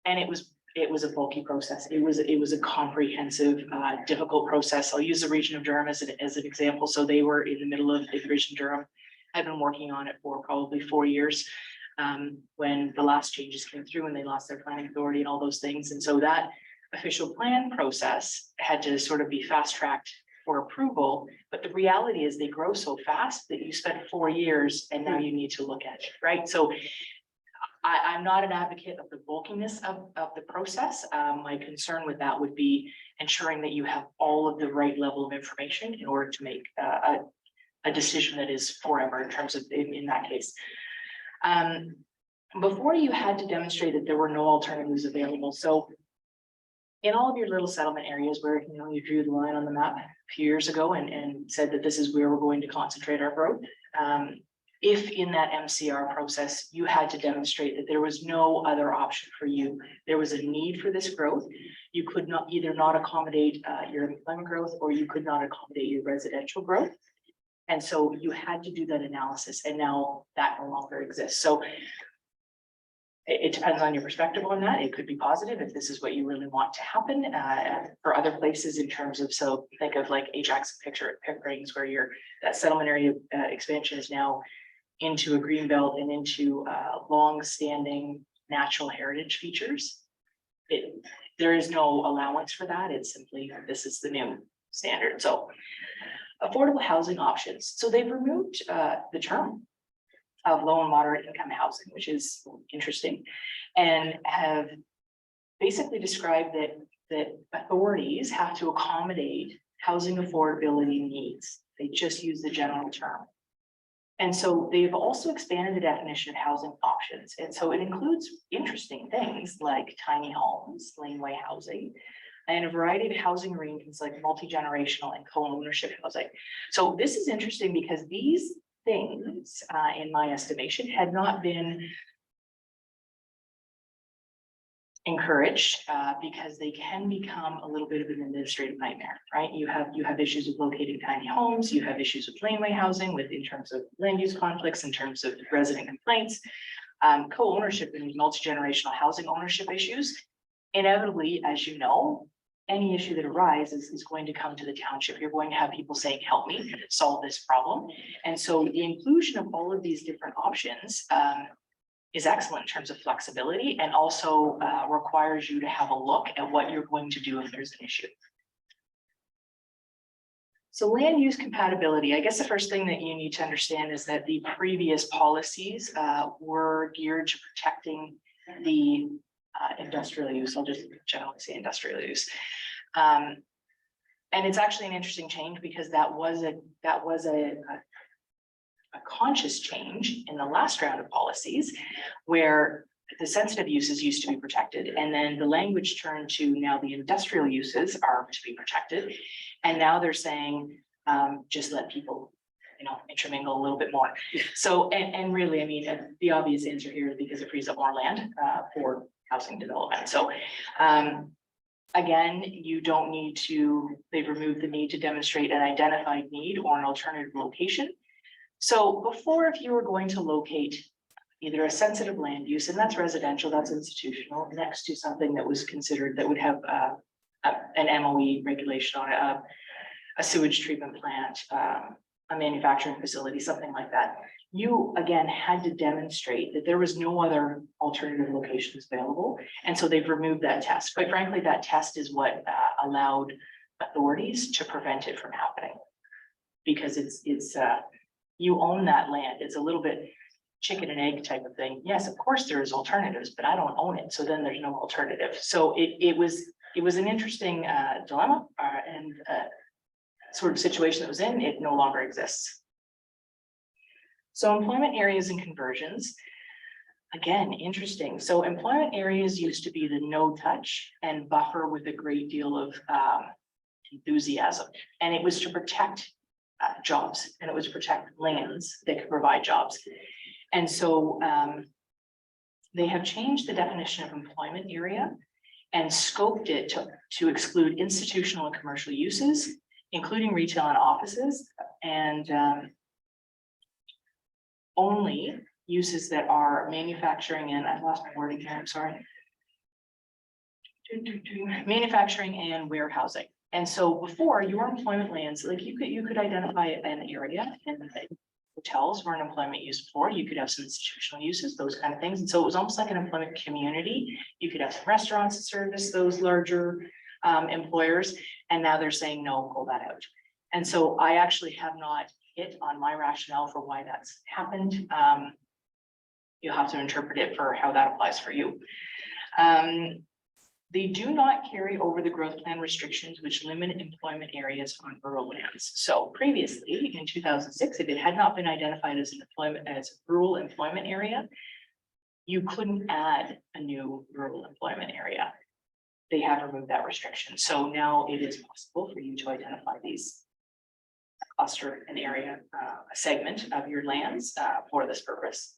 And it was a bulky process. It was a comprehensive, difficult process. I'll use the region of Durham as an example. So they were in the middle of the region of Durham. I've been working on it for probably 4 years when the last changes came through and they lost their planning authority and all those things. And so that official plan process had to sort of be fast tracked for approval. But the reality is they grow so fast that you spent 4 years and now you need to look at it, right? So I'm not an advocate of the bulkiness of the process. My concern with that would be ensuring that you have all of the right level of information in order to make a decision that is forever in terms of in that case. Before, you had to demonstrate that there were no alternatives available. So in all of your little settlement areas where you drew the line on the map a few years ago and said that this is where we're going to concentrate our growth. If in that MCR process, you had to demonstrate that there was no other option for you, there was a need for this growth, you could not either not accommodate your employment growth, or you could not accommodate your residential growth. And so you had to do that analysis, and now that no longer exists. So it depends on your perspective on that. It could be positive if this is what you really want to happen for other places in terms of, so think of like Ajax picture at Pickering's, where that settlement area expansion is now into a green belt and into long-standing natural heritage features. There is no allowance for that. It's simply, this is the new standard. So affordable housing options. So they've removed the term of low and moderate income housing, which is interesting, and have basically described that authorities have to accommodate housing affordability needs. They just use the general term. And so they've also expanded the definition of housing options. And so it includes interesting things like tiny homes, laneway housing, and a variety of housing arrangements like multi-generational and co-ownership housing. So this is interesting because these things, in my estimation, had not been encouraged because they can become a little bit of an administrative nightmare, right? You have issues with locating tiny homes, you have issues with laneway housing in terms of land use conflicts, in terms of resident complaints. co-ownership and multi-generational housing ownership issues. Inevitably, as you know, any issue that arises is going to come to the township. You're going to have people saying, help me solve this problem. And so the inclusion of all of these different options is excellent in terms of flexibility, and also requires you to have a look at what you're going to do if there's an issue. So land use compatibility, I guess the first thing that you need to understand is that the previous policies were geared to protecting the industrial use. I'll just generally say industrial use. And it's actually an interesting change because that was a conscious change in the last round of policies where the sensitive uses used to be protected, and then the language turned to now the industrial uses are to be protected. And now they're saying, just let people, intermingle a little bit more. So, and really, I mean, the obvious answer here is because it frees up more land for housing development. So, again, you don't need to, they've removed the need to demonstrate an identified need or an alternative location. So before, if you were going to locate either a sensitive land use, and that's residential, that's institutional, next to something that was considered that would have an MOE regulation on it, a sewage treatment plant, a manufacturing facility, something like that, you again had to demonstrate that there was no other alternative locations available. And so they've removed that test. Quite frankly, that test is what allowed authorities to prevent it from happening. Because it's you own that land. It's a little bit chicken and egg type of thing. Yes, of course there is alternatives, but I don't own it. So then there's no alternative. So it was an interesting dilemma and sort of situation that was in. It no longer exists. So employment areas and conversions, again, interesting. So employment areas used to be the no touch and buffer with a great deal of enthusiasm. And it was to protect jobs, and it was to protect lands that could provide jobs. And so they have changed the definition of employment area and scoped it to exclude institutional and commercial uses, including retail and offices, and only uses that are manufacturing and, I've lost my wording here, I'm sorry. Manufacturing and warehousing. And so before, your employment lands, like you could identify an area, and hotels were an employment use before. You could have some institutional uses, those kind of things. And so it was almost like an employment community. You could have some restaurants that service those larger employers. And now they're saying, no, pull that out. And so I actually have not hit on my rationale for why that's happened. You'll have to interpret it for how that applies for you. They do not carry over the growth plan restrictions which limit employment areas on rural lands. So previously in 2006, if it had not been identified as rural employment area, you couldn't add a new rural employment area. They have removed that restriction. So now it is possible for you to identify these cluster an area, a segment of your lands for this purpose.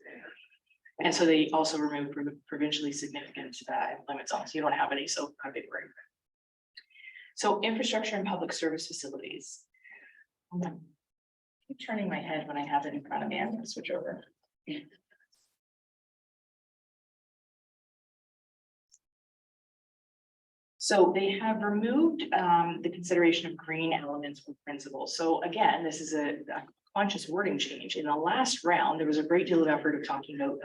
And so they also removed provincially significant employment zones. You don't have any, so not a big worry. So infrastructure and public service facilities. I keep turning my head when I have it in front of me. I'm going to switch over. So they have removed the consideration of green elements from principles. So again, this is a conscious wording change. In the last round, there was a great deal of effort of talking about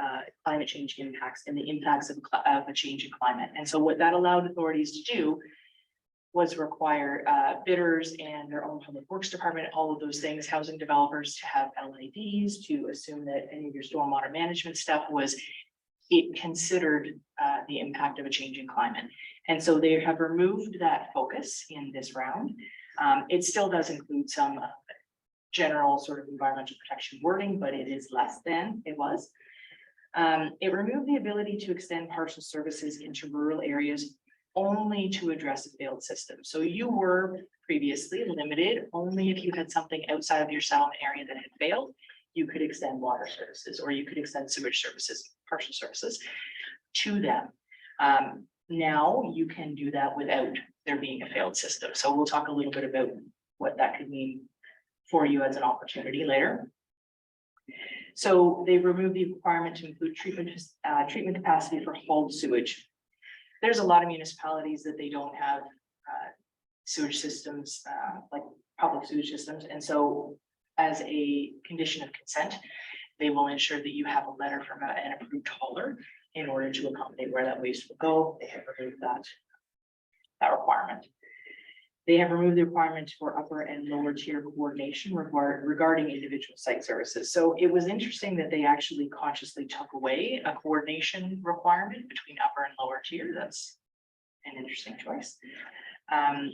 climate change impacts and the impacts of a change in climate. And so what that allowed authorities to do was require bidders and their own public works department, all of those things, housing developers to have LIDs, to assume that any of your stormwater management stuff was it considered the impact of a change in climate. And so they have removed that focus in this round. It still does include some general sort of environmental protection wording, but it is less than it was. It removed the ability to extend partial services into rural areas only to address a failed system. So you were previously limited only if you had something outside of your settlement area that had failed, you could extend water services or you could extend sewage services, partial services to them. Now you can do that without there being a failed system. So we'll talk a little bit about what that could mean for you as an opportunity later. So they've removed the requirement to include treatment capacity for hauled sewage. There's a lot of municipalities that they don't have sewage systems, like public sewage systems. And so as a condition of consent, they will ensure that you have a letter from an approved hauler in order to accommodate where that waste will go. They have removed that requirement. They have removed the requirement for upper and lower tier coordination regarding individual site services. So it was interesting that they actually consciously took away a coordination requirement between upper and lower tier. That's an interesting choice.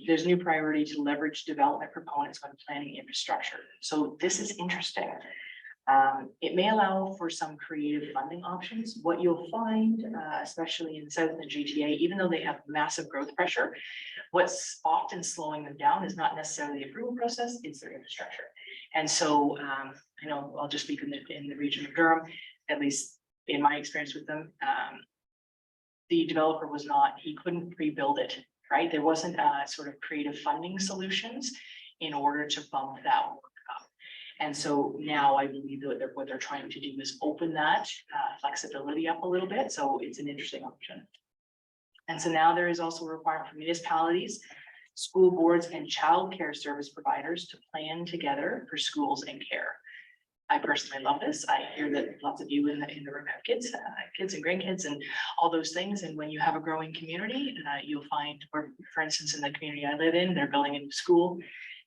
There's new priority to leverage development proponents when planning infrastructure. So this is interesting. It may allow for some creative funding options. What you'll find, especially in South and GTA, even though they have massive growth pressure, what's often slowing them down is not necessarily the approval process, it's their infrastructure. And so I know I'll just speak in the region of Durham, at least in my experience with them. The developer was not, he couldn't pre-build it, right? There wasn't sort of creative funding solutions in order to bump that work up. And so now I believe that what they're trying to do is open that flexibility up a little bit. So it's an interesting option. And so now there is also a requirement for municipalities, school boards, and childcare service providers to plan together for schools and care. I personally love this. I hear that lots of you in the room have kids and grandkids and all those things. And when you have a growing community, you'll find, for instance, in the community I live in, they're building a new school.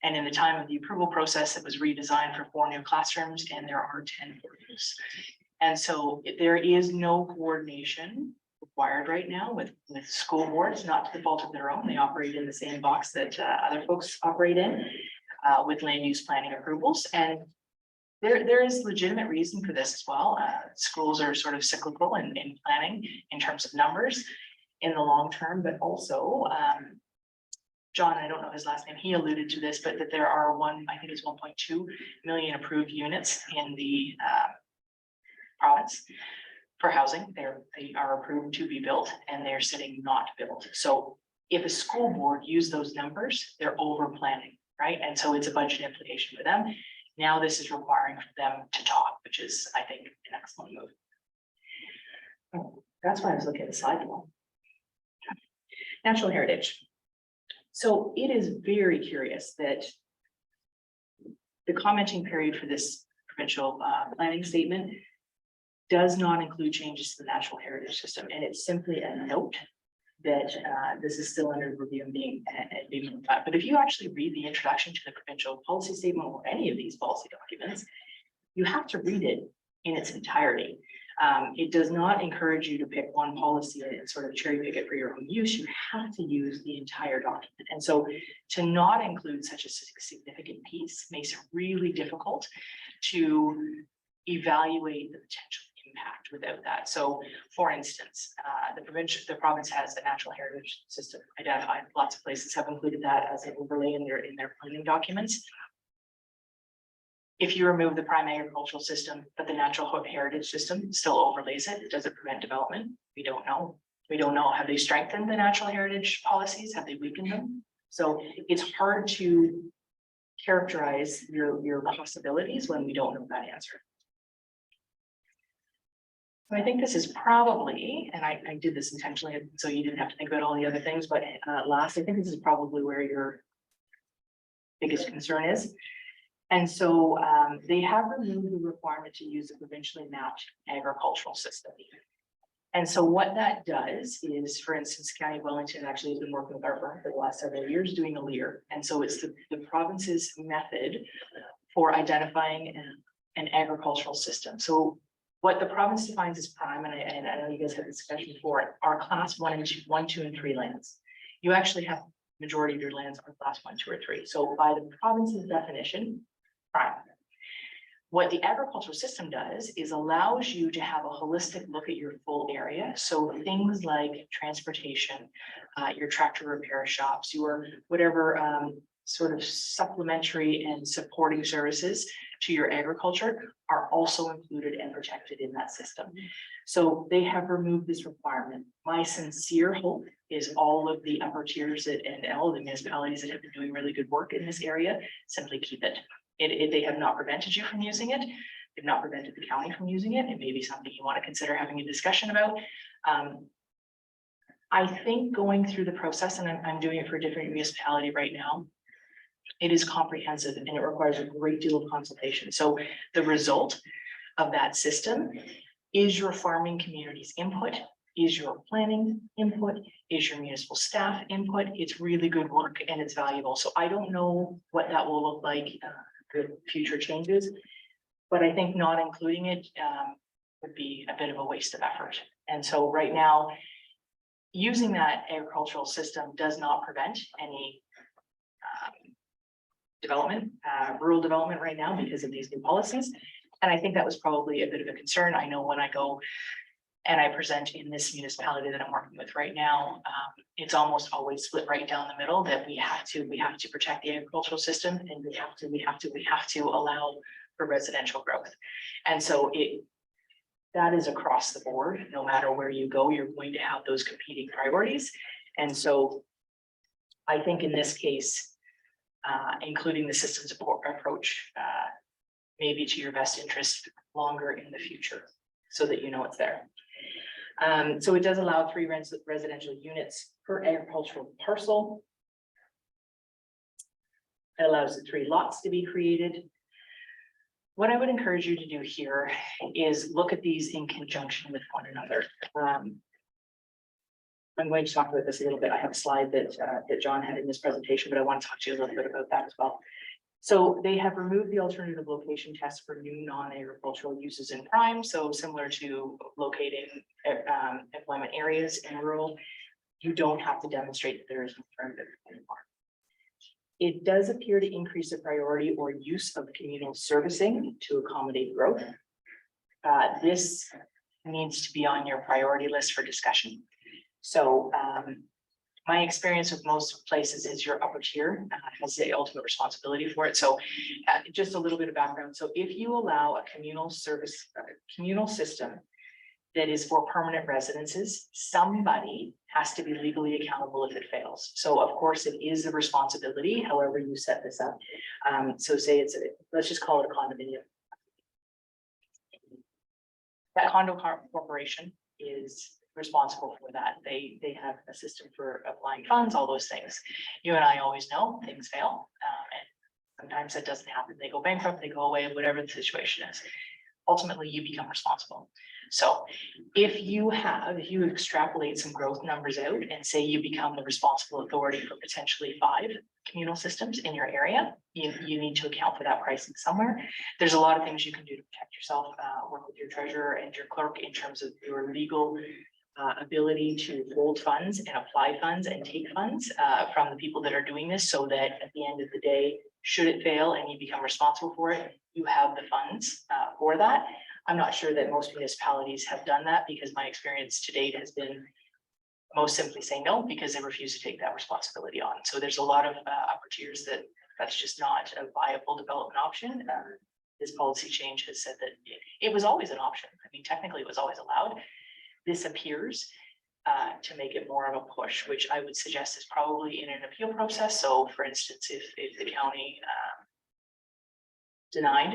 And in the time of the approval process, it was redesigned for 4 new classrooms, and there are 10 rooms. And so there is no coordination required right now with school boards, not to the fault of their own. They operate in the same box that other folks operate in with land use planning approvals. And there is legitimate reason for this as well. Schools are sort of cyclical in planning in terms of numbers in the long term, but also John, I don't know his last name, he alluded to this, but that there are I think it's 1.2 million approved units in the province for housing. They are approved to be built and they're sitting not built. So if a school board used those numbers, they're over planning, right? And so it's a budget implication for them. Now this is requiring them to talk, which is, I think, an excellent move. Oh, that's why I was looking at the slide wall. Natural heritage. So it is very curious that the commenting period for this provincial planning statement does not include changes to the natural heritage system. And it's simply a note that this is still under review and being looked at. But if you actually read the introduction to the provincial policy statement or any of these policy documents, you have to read it in its entirety. It does not encourage you to pick one policy and sort of cherry pick it for your own use. You have to use the entire document. And so to not include such a significant piece makes it really difficult to evaluate the potential impact without that. So for instance, the province has a natural heritage system identified. Lots of places have included that as an overlay in their planning documents. If you remove the prime agricultural system, but the natural heritage system still overlays it, does it prevent development? We don't know. We don't know. Have they strengthened the natural heritage policies? Have they weakened them? So it's hard to characterize your possibilities when we don't know that answer. So I think this is probably, and I did this intentionally so you didn't have to think about all the other things, but last, I think this is probably where your biggest concern is. And so they have removed the requirement to use a provincially mapped agricultural system. And so what that does is, for instance, County of Wellington actually has been working with our firm for the last several years doing a LEAR. And so it's the province's method for identifying an agricultural system. So what the province defines as prime, and I know you guys had this discussion before, are class 1, 2, and 3 lands. You actually have majority of your lands are class 1, 2, or 3. So by the province's definition, prime. What the agricultural system does is allows you to have a holistic look at your full area. So things like transportation, your tractor repair shops, your whatever sort of supplementary and supporting services to your agriculture are also included and protected in that system. So they have removed this requirement. My sincere hope is all of the upper tiers and all of the municipalities that have been doing really good work in this area simply keep it. They have not prevented you from using it. It not prevented the county from using it. It may be something you want to consider having a discussion about. I think going through the process, and I'm doing it for a different municipality right now, it is comprehensive and it requires a great deal of consultation. So the result of that system is your farming community's input, is your planning input, is your municipal staff input. It's really good work and it's valuable. So I don't know what that will look like for future changes, but I think not including it would be a bit of a waste of effort. And so right now, using that agricultural system does not prevent any development, rural development right now because of these new policies. And I think that was probably a bit of a concern. I know when I go and I present in this municipality that I'm working with right now, it's almost always split right down the middle that we have to protect the agricultural system, and we have to allow for residential growth. And so that is across the board. No matter where you go, you're going to have those competing priorities. And so I think in this case, including the system support approach, maybe to your best interest longer in the future, so that you know it's there. So it does allow 3 residential units per agricultural parcel. It allows the 3 lots to be created. What I would encourage you to do here is look at these in conjunction with one another. I'm going to talk about this a little bit. I have a slide that John had in this presentation, but I want to talk to you a little bit about that as well. So they have removed the alternative location test for new non-agricultural uses in prime. So similar to locating employment areas in rural, you don't have to demonstrate that there is an alternative anymore. It does appear to increase the priority or use of communal servicing to accommodate growth. This needs to be on your priority list for discussion. So my experience with most places is your upper tier has the ultimate responsibility for it. So just a little bit of background. So if you allow a communal system that is for permanent residences, somebody has to be legally accountable if it fails. So of course it is a responsibility, however you set this up. So say let's just call it a condominium. That condo corporation is responsible for that. They have a system for applying funds, all those things. You and I always know things fail. And sometimes that doesn't happen. They go bankrupt, they go away, whatever the situation is. Ultimately, you become responsible. So if you extrapolate some growth numbers out and say you become the responsible authority for potentially 5 communal systems in your area, you need to account for that pricing somewhere. There's a lot of things you can do to protect yourself, work with your treasurer and your clerk in terms of your legal ability to hold funds and apply funds and take funds from the people that are doing this, so that at the end of the day, should it fail and you become responsible for it, you have the funds for that. I'm not sure that most municipalities have done that, because my experience to date has been most simply say no, because they refuse to take that responsibility on. So there's a lot of upper tiers that's just not a viable development option. This policy change has said that it was always an option. I mean, technically it was always allowed. This appears to make it more of a push, which I would suggest is probably in an appeal process. So for instance, if the county denied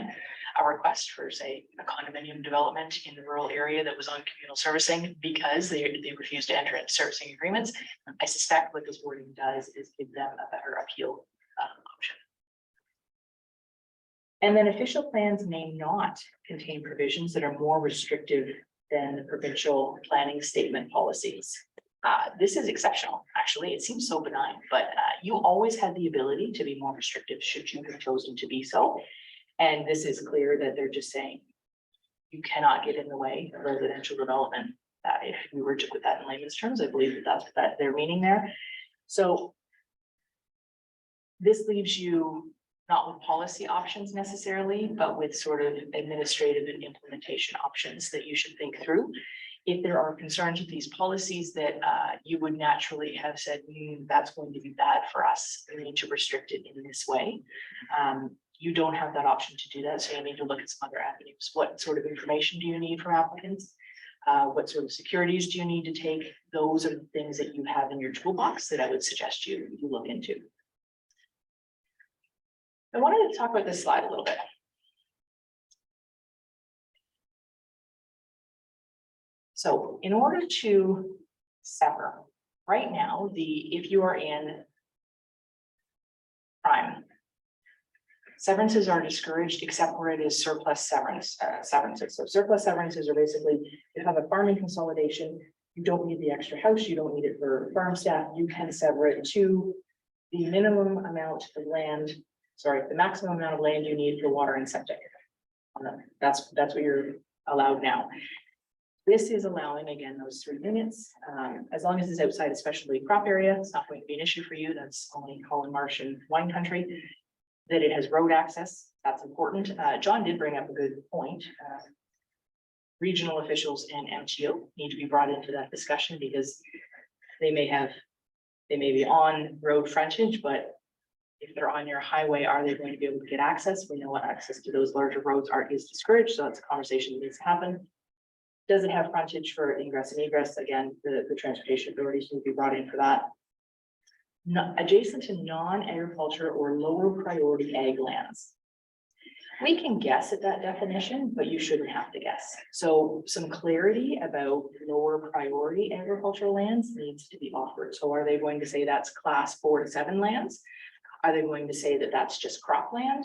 a request for, say, a condominium development in the rural area that was on communal servicing because they refused to enter into servicing agreements, I suspect what this wording does is give them a better appeal option. And then official plans may not contain provisions that are more restrictive than the provincial planning statement policies. This is exceptional, actually. It seems so benign, but you always had the ability to be more restrictive should you have chosen to be so. And this is clear that they're just saying you cannot get in the way of residential development. If we were to put that in layman's terms, I believe that that's what they're meaning there. So this leaves you not with policy options necessarily, but with sort of administrative and implementation options that you should think through. If there are concerns with these policies that you would naturally have said, that's going to be bad for us, we need to restrict it in this way. You don't have that option to do that, so you need to look at some other avenues. What sort of information do you need from applicants? What sort of securities do you need to take? Those are the things that you have in your toolbox that I would suggest you look into. I wanted to talk about this slide a little bit. So in order to sever, right now, if you are in prime, severances are discouraged except where it is surplus severances. So surplus severances are basically, you have a farming consolidation, you don't need the extra house, you don't need it for farm staff, you can sever it to the minimum amount of land, the maximum amount of land you need for water and septic. That's what you're allowed now. This is allowing, again, those 3 units, as long as it's outside a specialty crop area, it's not going to be an issue for you. That's only Holland Marsh and wine country. That it has road access, that's important. John did bring up a good point. Regional officials and MTO need to be brought into that discussion because they may be on road frontage, but if they're on your highway, are they going to be able to get access? We know what access to those larger roads is discouraged, so that's a conversation that needs to happen. Does it have frontage for ingress and egress? Again, the transportation authorities need to be brought in for that. Adjacent to non-agriculture or lower priority ag lands. We can guess at that definition, but you shouldn't have to guess. So some clarity about lower priority agricultural lands needs to be offered. So are they going to say that's class 4 to 7 lands? Are they going to say that that's just cropland?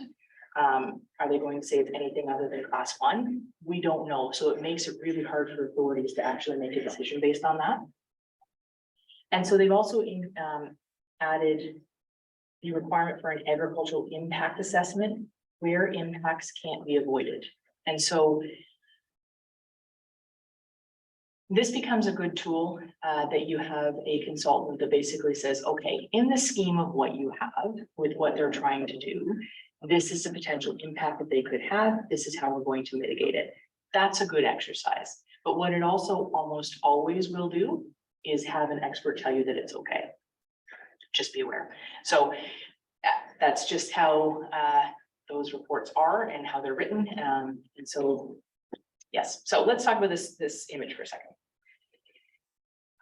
Are they going to say it's anything other than class 1? We don't know. So it makes it really hard for authorities to actually make a decision based on that. And so they've also added the requirement for an agricultural impact assessment where impacts can't be avoided. And so this becomes a good tool that you have a consultant that basically says, okay, in the scheme of what you have with what they're trying to do, this is the potential impact that they could have. This is how we're going to mitigate it. That's a good exercise. But what it also almost always will do is have an expert tell you that it's okay. Just be aware. So that's just how those reports are and how they're written. And so, yes. So let's talk about this image for a second.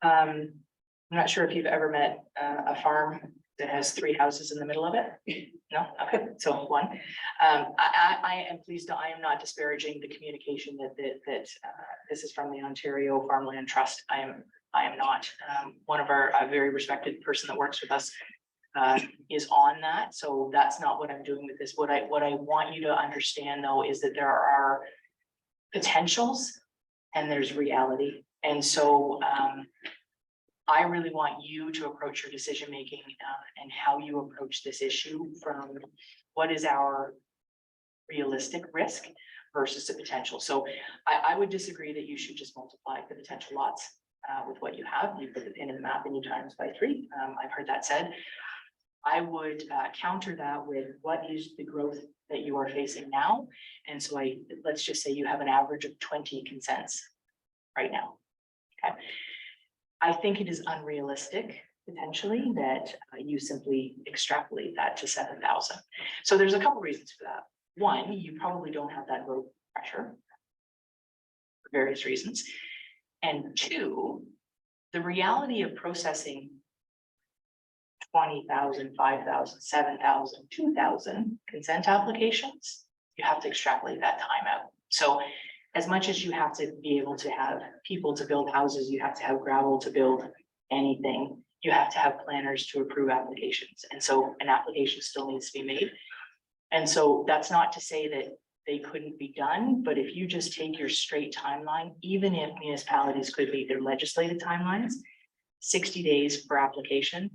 I'm not sure if you've ever met a farm that has 3 houses in the middle of it. No? Okay, so 1. I am pleased I am not disparaging the communication that this is from the Ontario Farmland Trust. I am not. One of our a very respected person that works with us is on that. So that's not what I'm doing with this. What I want you to understand though is that there are potentials and there's reality. And so I really want you to approach your decision making and how you approach this issue from what is our realistic risk versus the potential. So I would disagree that you should just multiply the potential lots with what you have. You put the pin in the map and you times by 3. I've heard that said. I would counter that with what is the growth that you are facing now. And so let's just say you have an average of 20 consents right now. Okay. I think it is unrealistic potentially that you simply extrapolate that to 7,000. So there's a couple reasons for that. 1, you probably don't have that growth pressure for various reasons. And 2, the reality of processing 20,000, 5,000, 7,000, 2,000 consent applications, you have to extrapolate that time out. So as much as you have to be able to have people to build houses, you have to have gravel to build anything, you have to have planners to approve applications. And so an application still needs to be made. And so that's not to say that they couldn't be done, but if you just take your straight timeline, even if municipalities could meet their legislative timelines, 60 days per application,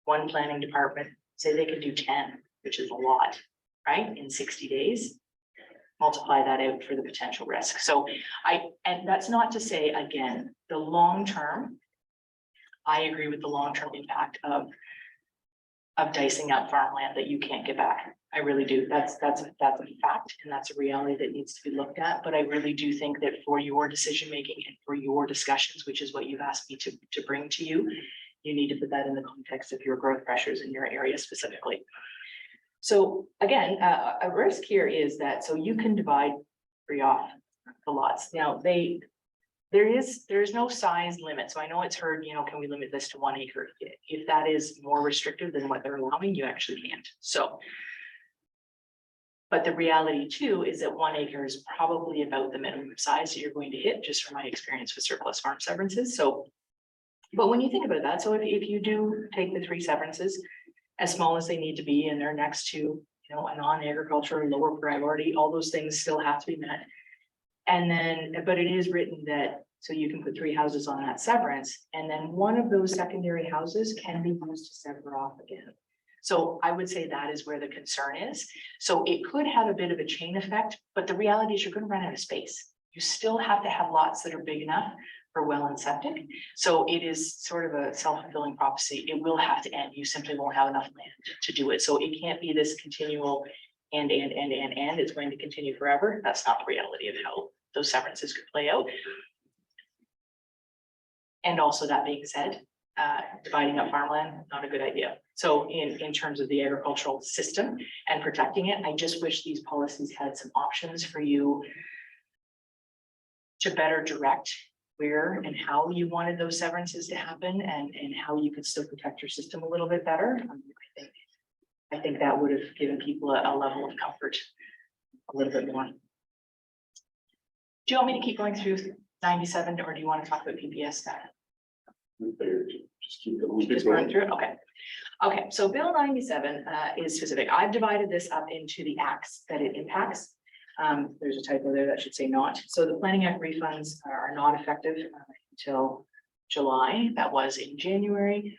one planning department, say they could do 10, which is a lot, right? In 60 days. Multiply that out for the potential risk. So and that's not to say, again, the long term, I agree with the long-term impact of dicing up farmland that you can't get back. I really do. That's a fact, and that's a reality that needs to be looked at. But I really do think that for your decision making and for your discussions, which is what you've asked me to bring to you, you need to put that in the context of your growth pressures in your area specifically. So again, a risk here is that so you can divide 3 off the lots. Now there is no size limit. So I know it's heard, can we limit this to 1 acre? If that is more restrictive than what they're allowing, you actually can't. So But the reality too is that 1 acre is probably about the minimum size that you're going to hit, just from my experience with surplus farm severances. So, but when you think about that, so if you do take the 3 severances, as small as they need to be, and they're next to, you know, a non-agricultural lower priority, all those things still have to be met. And then, but it is written that, so you can put 3 houses on that severance, and then one of those secondary houses can be used to sever off again. So I would say that is where the concern is. So it could have a bit of a chain effect, but the reality is you're going to run out of space. You still have to have lots that are big enough for well and septic. So it is sort of a self-fulfilling prophecy. It will have to end. You simply won't have enough land to do it. So it can't be this continual and it's going to continue forever. That's not the reality of how those severances could play out. And also, that being said, dividing up farmland, not a good idea. So in terms of the agricultural system and protecting it, I just wish these policies had some options for you to better direct where and how you wanted those severances to happen, and how you could still protect your system a little bit better. I think that would have given people a level of comfort a little bit more. Do you want me to keep going through 97, or do you want to talk about PPS stuff? Just run through it, okay. Okay, so Bill 97 is specific. I've divided this up into the acts that it impacts. There's a typo there that should say not. So the Planning Act refunds are not effective until July. That was in January.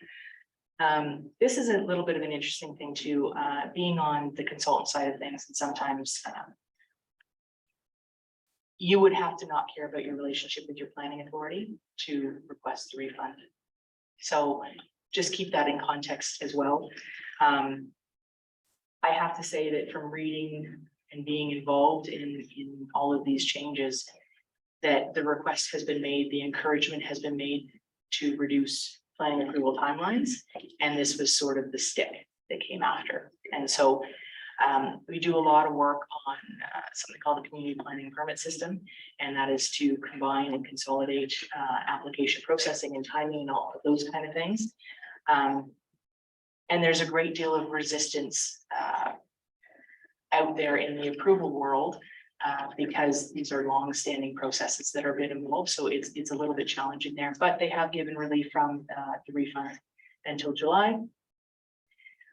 This is a little bit of an interesting thing too, being on the consultant side of things, and sometimes you would have to not care about your relationship with your planning authority to request the refund. So just keep that in context as well. I have to say that from reading and being involved in all of these changes, that the request has been made, the encouragement has been made to reduce planning approval timelines. And this was sort of the stick that came after. And so we do a lot of work on something called the community planning permit system, and that is to combine and consolidate application processing and timing and all of those kind of things. And there's a great deal of resistance out there in the approval world because these are long-standing processes that are a bit involved. So it's a little bit challenging there, but they have given relief from the refund until July.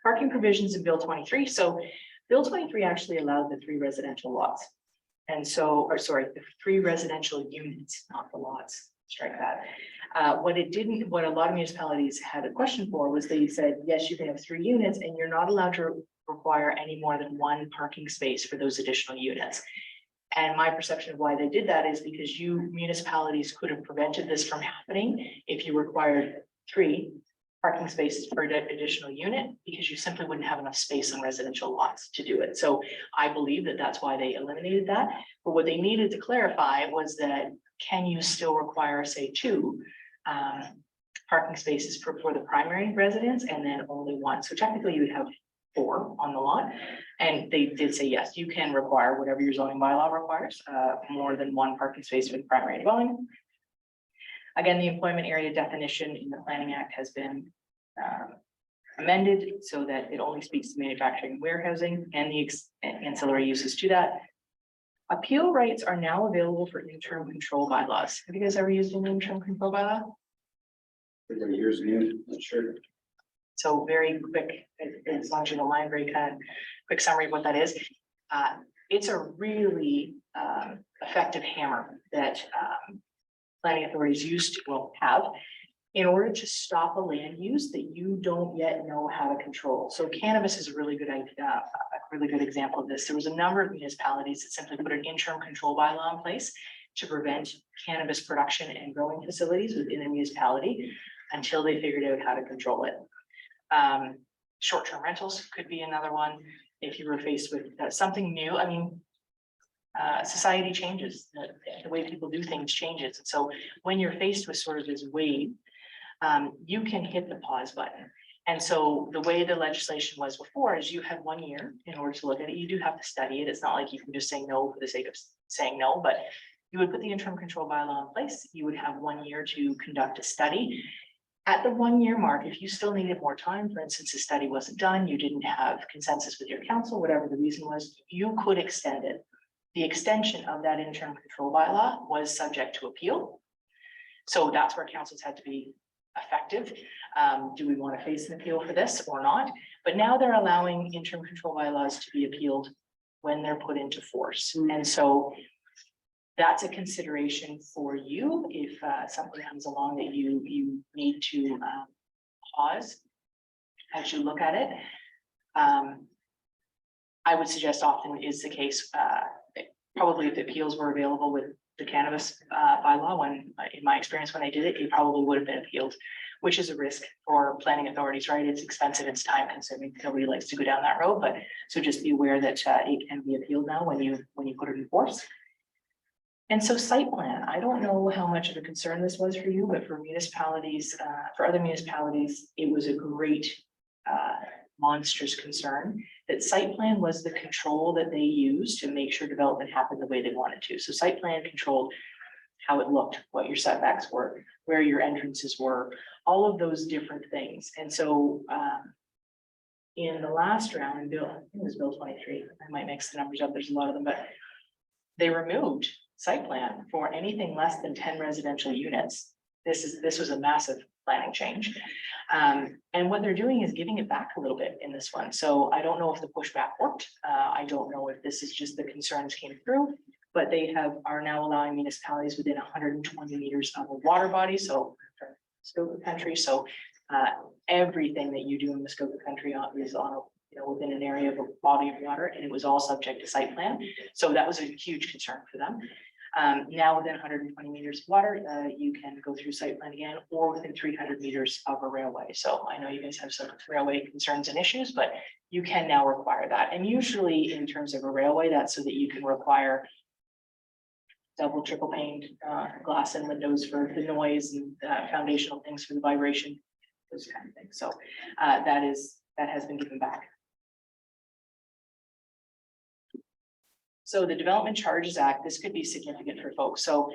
Parking provisions in Bill 23. So Bill 23 actually allowed the 3 residential lots. And so, or sorry, the 3 residential units, not the lots, strike that. What it didn't, what a lot of municipalities had a question for was they said, yes, you can have 3 units and you're not allowed to require any more than 1 parking space for those additional units. And my perception of why they did that is because you municipalities could have prevented this from happening if you required 3 parking spaces per additional unit, because you simply wouldn't have enough space on residential lots to do it. So I believe that that's why they eliminated that. But what they needed to clarify was that, can you still require, say, 2 parking spaces for the primary residence and then only 1? So technically you would have 4 on the lot. And they did say, yes, you can require whatever your zoning bylaw requires, more than 1 parking space for the primary dwelling. Again, the employment area definition in the Planning Act has been amended so that it only speaks to manufacturing and warehousing and the ancillary uses to that. Appeal rights are now available for interim control bylaws. Have you guys ever used an interim control bylaw? Years ago, not sure. So very quick, as long as you don't mind, very kind of quick summary of what that is. It's a really effective hammer that planning authorities have in order to stop a land use that you don't yet know how to control. So cannabis is a really good idea, a really good example of this. There was a number of municipalities that simply put an interim control bylaw in place to prevent cannabis production and growing facilities within a municipality until they figured out how to control it. Short-term rentals could be another one if you were faced with something new. I mean, society changes, the way people do things changes. And so when you're faced with sort of this wave, you can hit the pause button. And so the way the legislation was before is you had 1 year in order to look at it. You do have to study it. It's not like you can just say no for the sake of saying no, but you would put the interim control bylaw in place. You would have 1 year to conduct a study. At the 1 year mark, if you still needed more time, for instance, the study wasn't done, you didn't have consensus with your council, whatever the reason was, you could extend it. The extension of that interim control bylaw was subject to appeal. So that's where councils had to be effective. Do we want to face an appeal for this or not? But now they're allowing interim control bylaws to be appealed when they're put into force. And so that's a consideration for you if something comes along that you need to pause as you look at it. I would suggest often is the case, probably if appeals were available with the cannabis bylaw, when in my experience, when I did it, it probably would have been appealed, which is a risk for planning authorities, right? It's expensive, it's time consuming. Nobody likes to go down that road, but so just be aware that it can be appealed now when you put it in force. And so site plan, I don't know how much of a concern this was for you, but for municipalities, for other municipalities, it was a great monstrous concern that site plan was the control that they used to make sure development happened the way they wanted to. So site plan controlled how it looked, what your setbacks were, where your entrances were, all of those different things. And so in the last round, I think it was Bill 23, I might mix the numbers up, there's a lot of them, but they removed site plan for anything less than 10 residential units. This was a massive planning change. And what they're doing is giving it back a little bit in this one. So I don't know if the pushback worked. I don't know if this is just the concerns came through, but they are now allowing municipalities within 120 meters of a water body. So scope of country. So everything that you do in the scope of country is on within an area of a body of water, and it was all subject to site plan. So that was a huge concern for them. Now within 120 meters of water, you can go through site plan again, or within 300 meters of a railway. So I know you guys have some railway concerns and issues, but you can now require that. And usually in terms of a railway, that's so that you can require double, triple paned glass and windows for the noise and foundational things for the vibration, those kind of things. So that has been given back. So the Development Charges Act, this could be significant for folks. So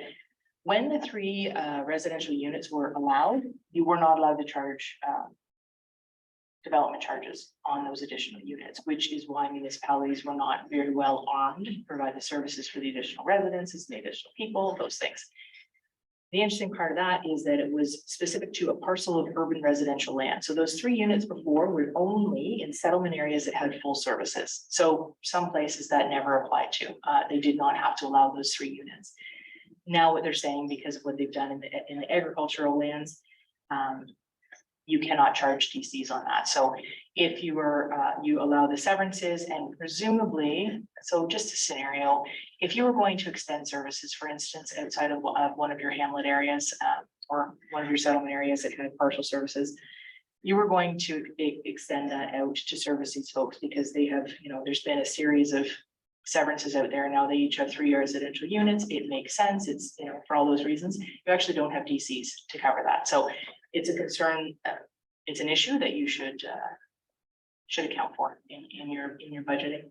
when the 3 residential units were allowed, you were not allowed to charge development charges on those additional units, which is why municipalities were not very well armed to provide the services for the additional residences, the additional people, those things. The interesting part of that is that it was specific to a parcel of urban residential land. So those 3 units before were only in settlement areas that had full services. So some places that never applied to, they did not have to allow those 3 units. Now what they're saying, because of what they've done in the agricultural lands, you cannot charge DCs on that. So if you were, you allow the severances and presumably, so just a scenario, if you were going to extend services, for instance, outside of one of your hamlet areas or one of your settlement areas that had partial services, you were going to extend that out to service these folks because they have, there's been a series of severances out there. Now they each have 3 residential units. It makes sense. It's, for all those reasons, you actually don't have DCs to cover that. So it's a concern. It's an issue that you should account for in your budgeting.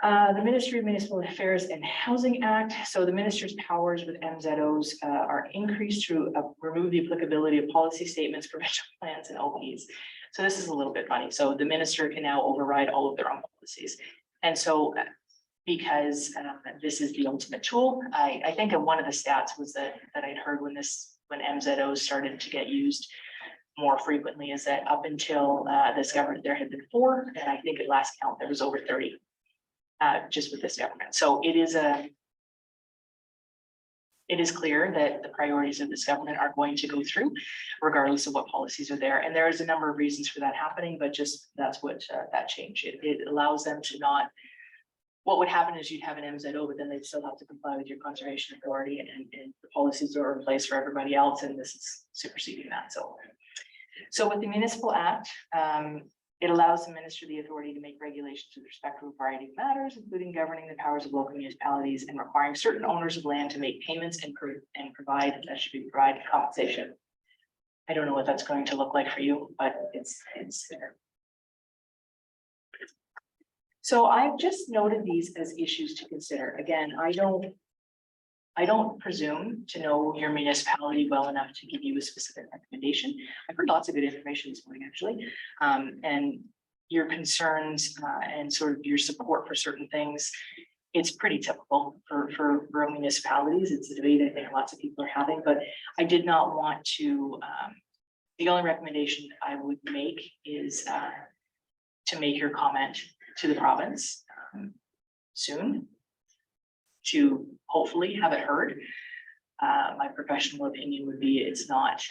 The Ministry of Municipal Affairs and Housing Act. So the minister's powers with MZOs are increased to remove the applicability of policy statements, provincial plans, and OPs. So this is a little bit funny. So the minister can now override all of their own policies. And so because this is the ultimate tool, I think one of the stats was that I'd heard when MZOs started to get used more frequently is that up until this government, there had been 4, and I think at last count there was over 30 just with this government. So it is clear that the priorities of this government are going to go through regardless of what policies are there. And there is a number of reasons for that happening, but just that's what that change. It allows them to not, what would happen is you'd have an MZO, but then they'd still have to comply with your conservation authority and the policies are in place for everybody else. And this is superseding that. So with the Municipal Act, it allows the minister the authority to make regulations with respect to a variety of matters, including governing the powers of local municipalities and requiring certain owners of land to make payments and provide compensation. I don't know what that's going to look like for you, but it's there. So I've just noted these as issues to consider. Again, I don't presume to know your municipality well enough to give you a specific recommendation. I've heard lots of good information this morning, actually. And your concerns and sort of your support for certain things, it's pretty typical for rural municipalities. It's a debate I think lots of people are having, but I did not want to, the only recommendation I would make is to make your comment to the province soon, to hopefully have it heard. My professional opinion would be it's not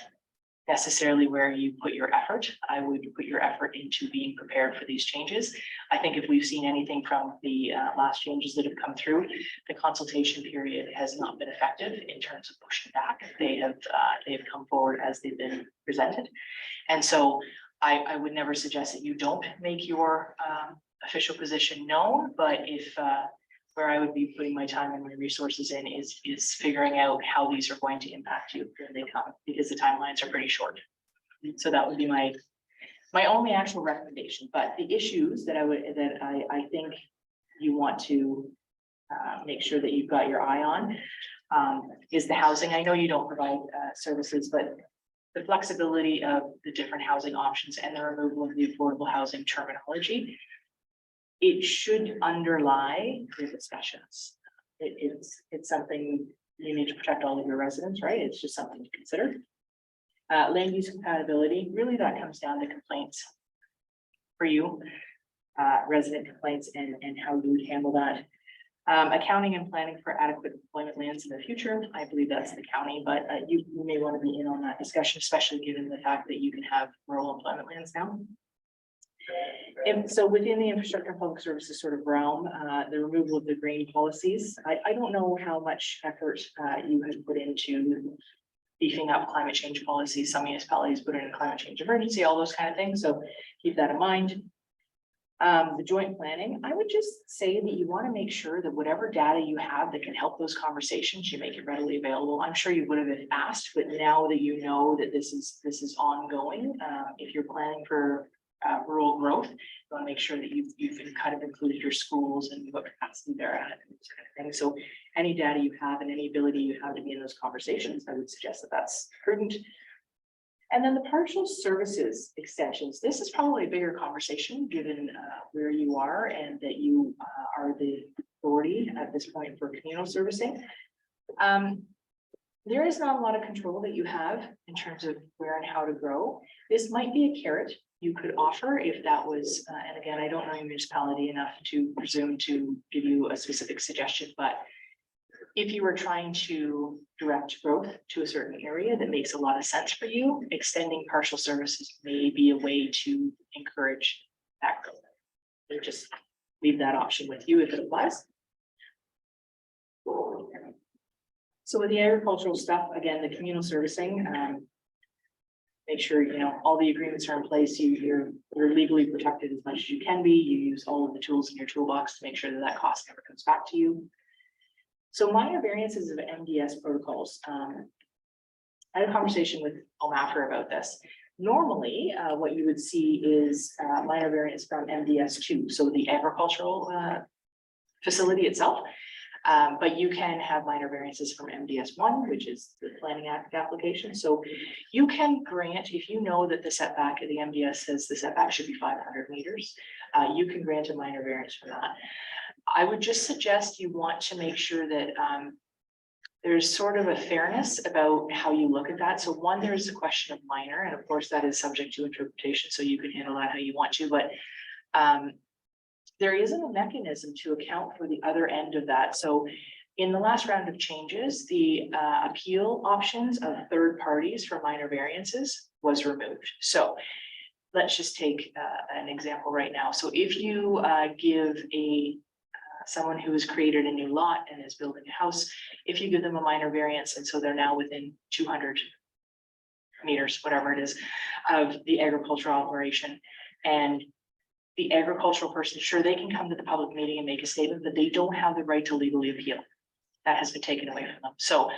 necessarily where you put your effort. I would put your effort into being prepared for these changes. I think if we've seen anything from the last changes that have come through, the consultation period has not been effective in terms of pushing back. They have come forward as they've been presented. And so I would never suggest that you don't make your official position known, but if where I would be putting my time and my resources in is figuring out how these are going to impact you when they come, because the timelines are pretty short. So that would be my only actual recommendation. But the issues that I think you want to make sure that you've got your eye on is the housing. I know you don't provide services, but the flexibility of the different housing options and the removal of the affordable housing terminology, it should underlie the discussions. It's something you need to protect all of your residents, right? It's just something to consider. Land use compatibility, really that comes down to complaints for you, resident complaints and how you would handle that. Accounting and planning for adequate employment lands in the future. I believe that's the county, but you may want to be in on that discussion, especially given the fact that you can have rural employment lands now. And so within the infrastructure and public services sort of realm, the removal of the green policies, I don't know how much effort you had put into beefing up climate change policies. Some municipalities put in a climate change emergency, all those kind of things. So keep that in mind. The joint planning, I would just say that you want to make sure that whatever data you have that can help those conversations, you make it readily available. I'm sure you would have asked, but now that you know that this is ongoing, if you're planning for rural growth, you want to make sure that you've kind of included your schools and what capacity they're at and this kind of thing. So any data you have and any ability you have to be in those conversations, I would suggest that that's prudent. And then the partial services extensions. This is probably a bigger conversation given where you are and that you are the authority at this point for communal servicing. There is not a lot of control that you have in terms of where and how to grow. This might be a carrot you could offer if that was, and again, I don't know your municipality enough to presume to give you a specific suggestion, but if you were trying to direct growth to a certain area that makes a lot of sense for you, extending partial services may be a way to encourage that growth. So just leave that option with you if it applies. So with the agricultural stuff, again, the communal servicing, make sure, you know, all the agreements are in place. You're legally protected as much as you can be. You use all of the tools in your toolbox to make sure that that cost never comes back to you. So minor variances of MDS protocols. I had a conversation with OMAFR about this. Normally, what you would see is minor variance from MDS 2, so the agricultural facility itself. But you can have minor variances from MDS 1, which is the Planning Act application. So you can grant, if you know that the setback of the MDS says the setback should be 500 meters, you can grant a minor variance for that. I would just suggest you want to make sure that there's sort of a fairness about how you look at that. So one, there's a question of minor, and of course that is subject to interpretation, so you can handle that how you want to, but there isn't a mechanism to account for the other end of that. So in the last round of changes, the appeal options of third parties for minor variances was removed. So let's just take an example right now. So if you give someone who has created a new lot and is building a house, if you give them a minor variance, and so they're now within 200 meters, whatever it is, of the agricultural operation, and the agricultural person, sure, they can come to the public meeting and make a statement, but they don't have the right to legally appeal. That has been taken away from them. So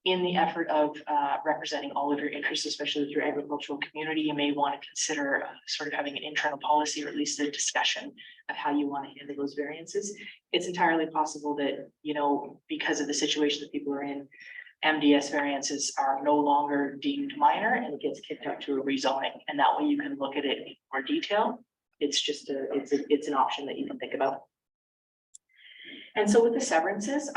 in the effort of representing all of your interests, especially with your agricultural community, you may want to consider sort of having an internal policy or at least a discussion of how you want to handle those variances. It's entirely possible that, you know, because of the situation that people are in, MDS variances are no longer deemed minor and it gets kicked out to a rezoning. And that way you can look at it in more detail. It's just it's an option that you can think about. And so with the severances,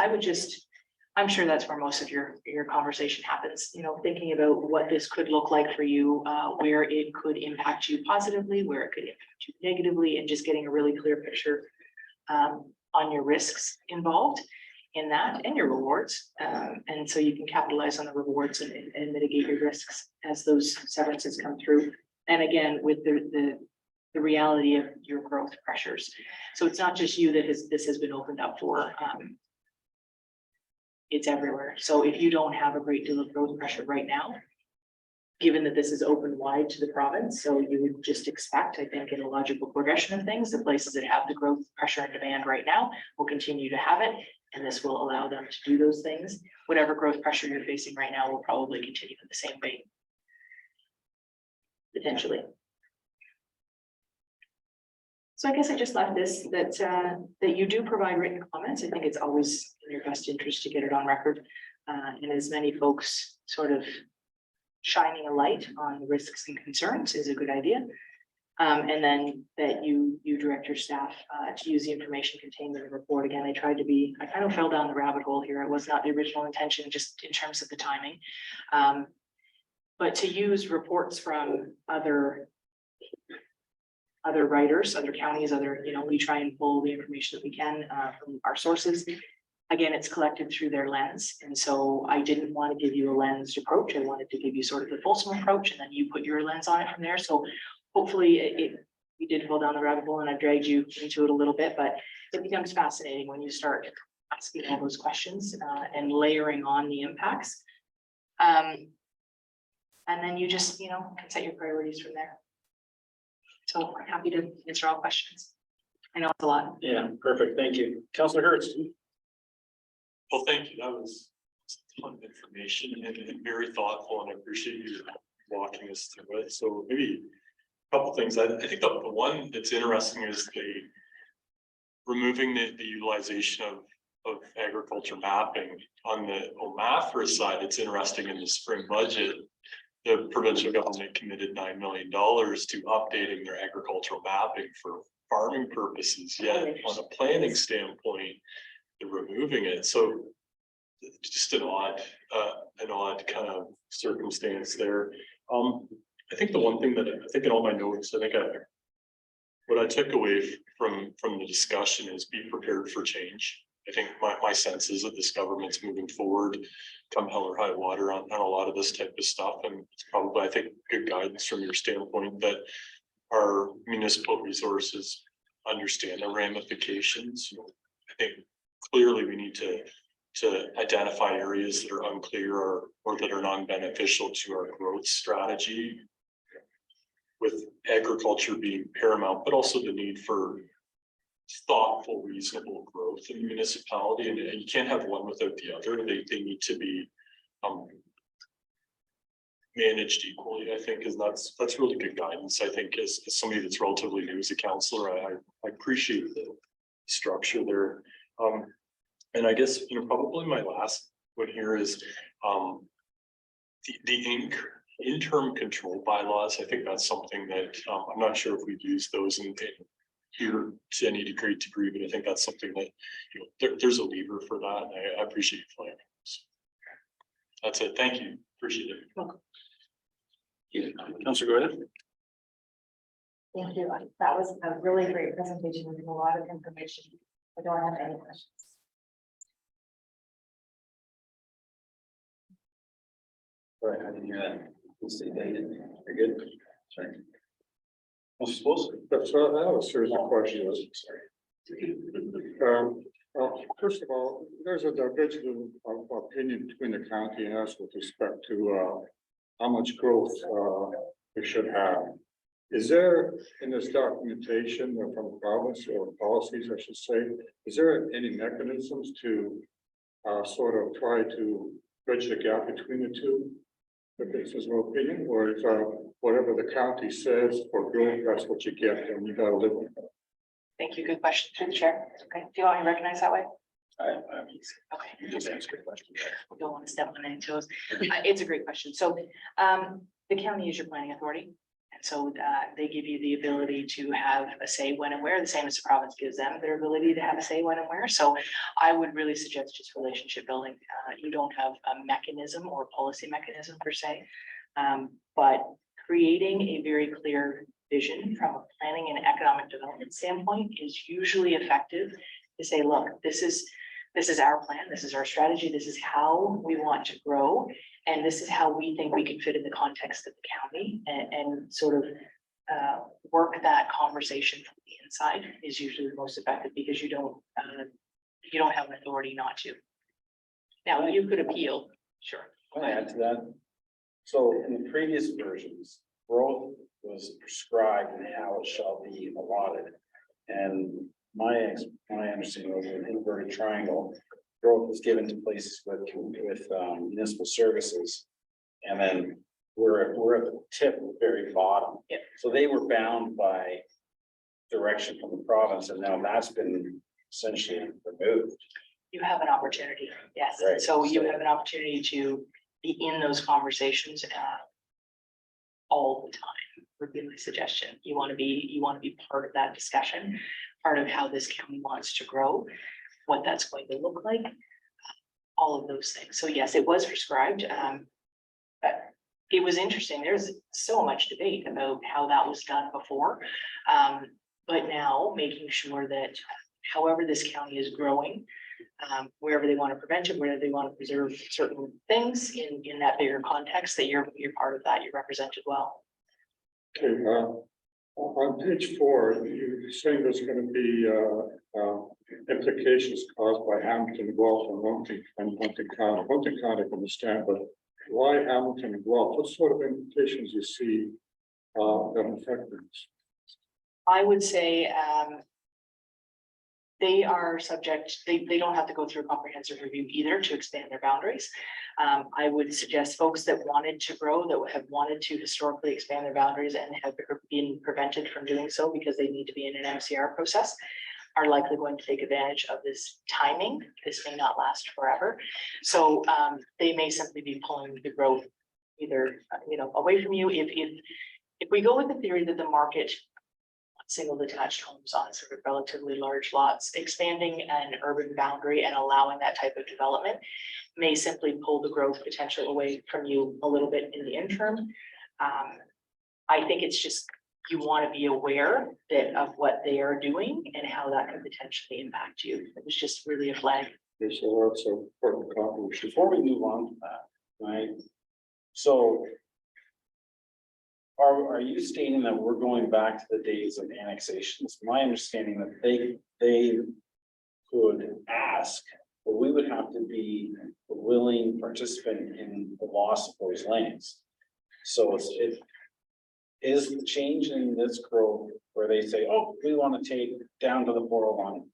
I'm sure that's where most of your conversation happens, you know, thinking about what this could look like for you, where it could impact you positively, where it could impact you negatively, and just getting a really clear picture on your risks involved in that and your rewards. And so you can capitalize on the rewards and mitigate your risks as those severances come through. And again, with the reality of your growth pressures. So it's not just you that this has been opened up for. It's everywhere. So if you don't have a great deal of growth pressure right now, given that this is open wide to the province, so you would just expect, I think, in a logical progression of things, the places that have the growth pressure and demand right now will continue to have it. And this will allow them to do those things. Whatever growth pressure you're facing right now will probably continue in the same vein. Potentially. So I guess I just left this, that you do provide written comments. I think it's always in your best interest to get it on record. And as many folks sort of shining a light on the risks and concerns is a good idea. And then that you direct your staff to use the information contained in the report. Again, I kind of fell down the rabbit hole here. It was not the original intention, just in terms of the timing. But to use reports from other writers, other counties, we try and pull the information that we can from our sources. Again, it's collected through their lens. And so I didn't want to give you a lensed approach. I wanted to give you sort of the fulsome approach, and then you put your lens on it from there. So hopefully you did fall down the rabbit hole and I dragged you into it a little bit, but it becomes fascinating when you start asking all those questions and layering on the impacts. And then you just, can set your priorities from there. So I'm happy to answer all questions. I know it's a lot. Yeah, perfect. Thank you. Councillor Hertz. Well, thank you. That was a ton of information and very thoughtful, and I appreciate you walking us through it. So maybe a couple things. I think the one that's interesting is removing the utilization of agriculture mapping. On the OMAFRA side, it's interesting, in the spring budget, the provincial government committed $9 million to updating their agricultural mapping for farming purposes. Yet on a planning standpoint, they're removing it. So just an odd kind of circumstance there. I think the one thing that I think in all my notes, what I took away from the discussion is be prepared for change. I think my sense is that this government's moving forward, come hell or high water, on a lot of this type of stuff. And it's probably, I think, good guidance from your standpoint that our municipal resources understand the ramifications. I think clearly we need to identify areas that are unclear or that are non-beneficial to our growth strategy, with agriculture being paramount, but also the need for thoughtful, reasonable growth in the municipality, and you can't have one without the other. They need to be managed equally, I think, is that's really good guidance. I think as somebody that's relatively new as a councillor, I appreciate the structure there. And I guess, probably my last one here is the interim control bylaws. I think that's something that I'm not sure if we've used those in here to any great degree, but I think that's something that there's a lever for that. And I appreciate you flagging. That's it. Thank you. Appreciate it. Welcome. Councillor Gordon. Thank you. That was a really great presentation with a lot of information. I don't have any questions. All right, I didn't hear that. Let's see, David. You're good. Sorry. I suppose. That's what I have a series of questions. Well, first of all, there's a division of opinion between the county and us with respect to how much growth we should have. Is there, in this documentation from the province, or policies, I should say, is there any mechanisms to sort of try to bridge the gap between the two? If this is your opinion, or is whatever the county says for growth, that's what you get, and you gotta live with it? Thank you. Good question through the chair. Okay, do you want me to recognize that way? I'm Okay. You just answered the question. Don't want to step on any toes. It's a great question. So, the county is your planning authority. And so, they give you the ability to have a say when and where, the same as the province gives them their ability to have a say when and where. So I would really suggest just relationship building. You don't have a mechanism or policy mechanism per se. But creating a very clear vision from a planning and economic development standpoint is usually effective to say, look, this is our plan, this is our strategy, this is how we want to grow. And this is how we think we can fit in the context of the county and sort of work that conversation from the inside is usually the most effective because you don't have an authority not to. Now, you could appeal, sure. Can I add to that? So in the previous versions, growth was prescribed and how it shall be allotted. And my understanding was an inverted triangle. Growth was given to places with municipal services. And then we're at the tip, very bottom. Yeah. So they were bound by direction from the province, and now that's been essentially removed. You have an opportunity, yes. Right. So you have an opportunity to be in those conversations all the time, would be my suggestion. You want to be part of that discussion, part of how this county wants to grow, what that's going to look like, all of those things. So yes, it was prescribed. But it was interesting. There's so much debate about how that was done before. But now making sure that however this county is growing, wherever they want to prevent it, wherever they want to preserve certain things in that bigger context, that you're part of that, you're represented well. Okay, on page 4, you're saying there's gonna be implications caused by Hamilton, Guelph, and Hunting County. Hunting County, I understand, but why Hamilton and Guelph? What sort of implications you see that affect this? I would say they are subject, they don't have to go through a comprehensive review either to expand their boundaries. I would suggest folks that wanted to grow, that have wanted to historically expand their boundaries and have been prevented from doing so because they need to be in an MCR process, are likely going to take advantage of this timing. This may not last forever. So they may simply be pulling the growth either, away from you. If we go with the theory that the market single detached homes on sort of relatively large lots, expanding an urban boundary and allowing that type of development may simply pull the growth potential away from you a little bit in the interim. I think it's just, you want to be aware of what they are doing and how that could potentially impact you. It was just really a flag. Okay, so that's an important contribution. Before we move on to that, right? So are you stating that we're going back to the days of annexations? My understanding that they could ask, but we would have to be a willing participant in the loss of those lands. So it is the change in this growth where they say, oh, we want to take down to the 401.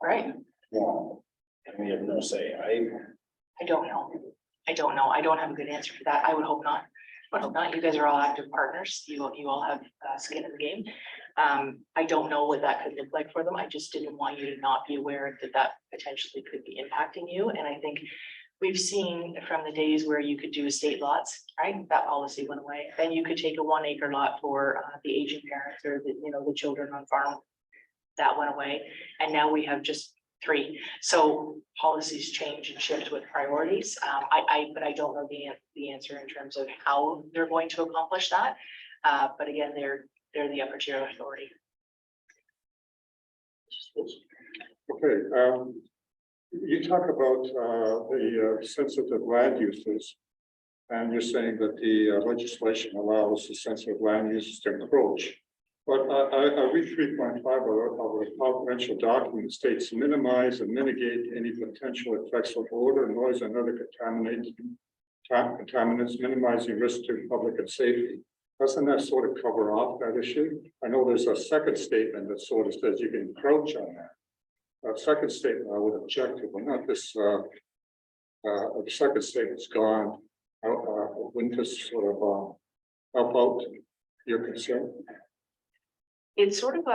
Right. Well, and we have no say. I don't know. I don't have a good answer for that. I would hope not. I hope not. You guys are all active partners. You all have skin in the game. I don't know what that could look like for them. I just didn't want you to not be aware that potentially could be impacting you. And I think we've seen from the days where you could do estate lots, right? That policy went away. Then you could take a 1 acre lot for the aging parents or the children on farm. That went away. And now we have just 3. So policies change and shift with priorities. But I don't know the answer in terms of how they're going to accomplish that. But again, they're the upper tier authority. Okay, you talk about the sensitive land uses. And you're saying that the legislation allows the sensitive land uses to encroach. But I read 3.5 of the confidential document states minimize and mitigate any potential effects of odor, noise, and other contaminants, minimizing risk to public and safety. Doesn't that sort of cover off that issue? I know there's a second statement that sort of says you can encroach on that. Second statement I would object to, but not this the second statement's gone. Wouldn't this sort of, help out your concern? It's sort of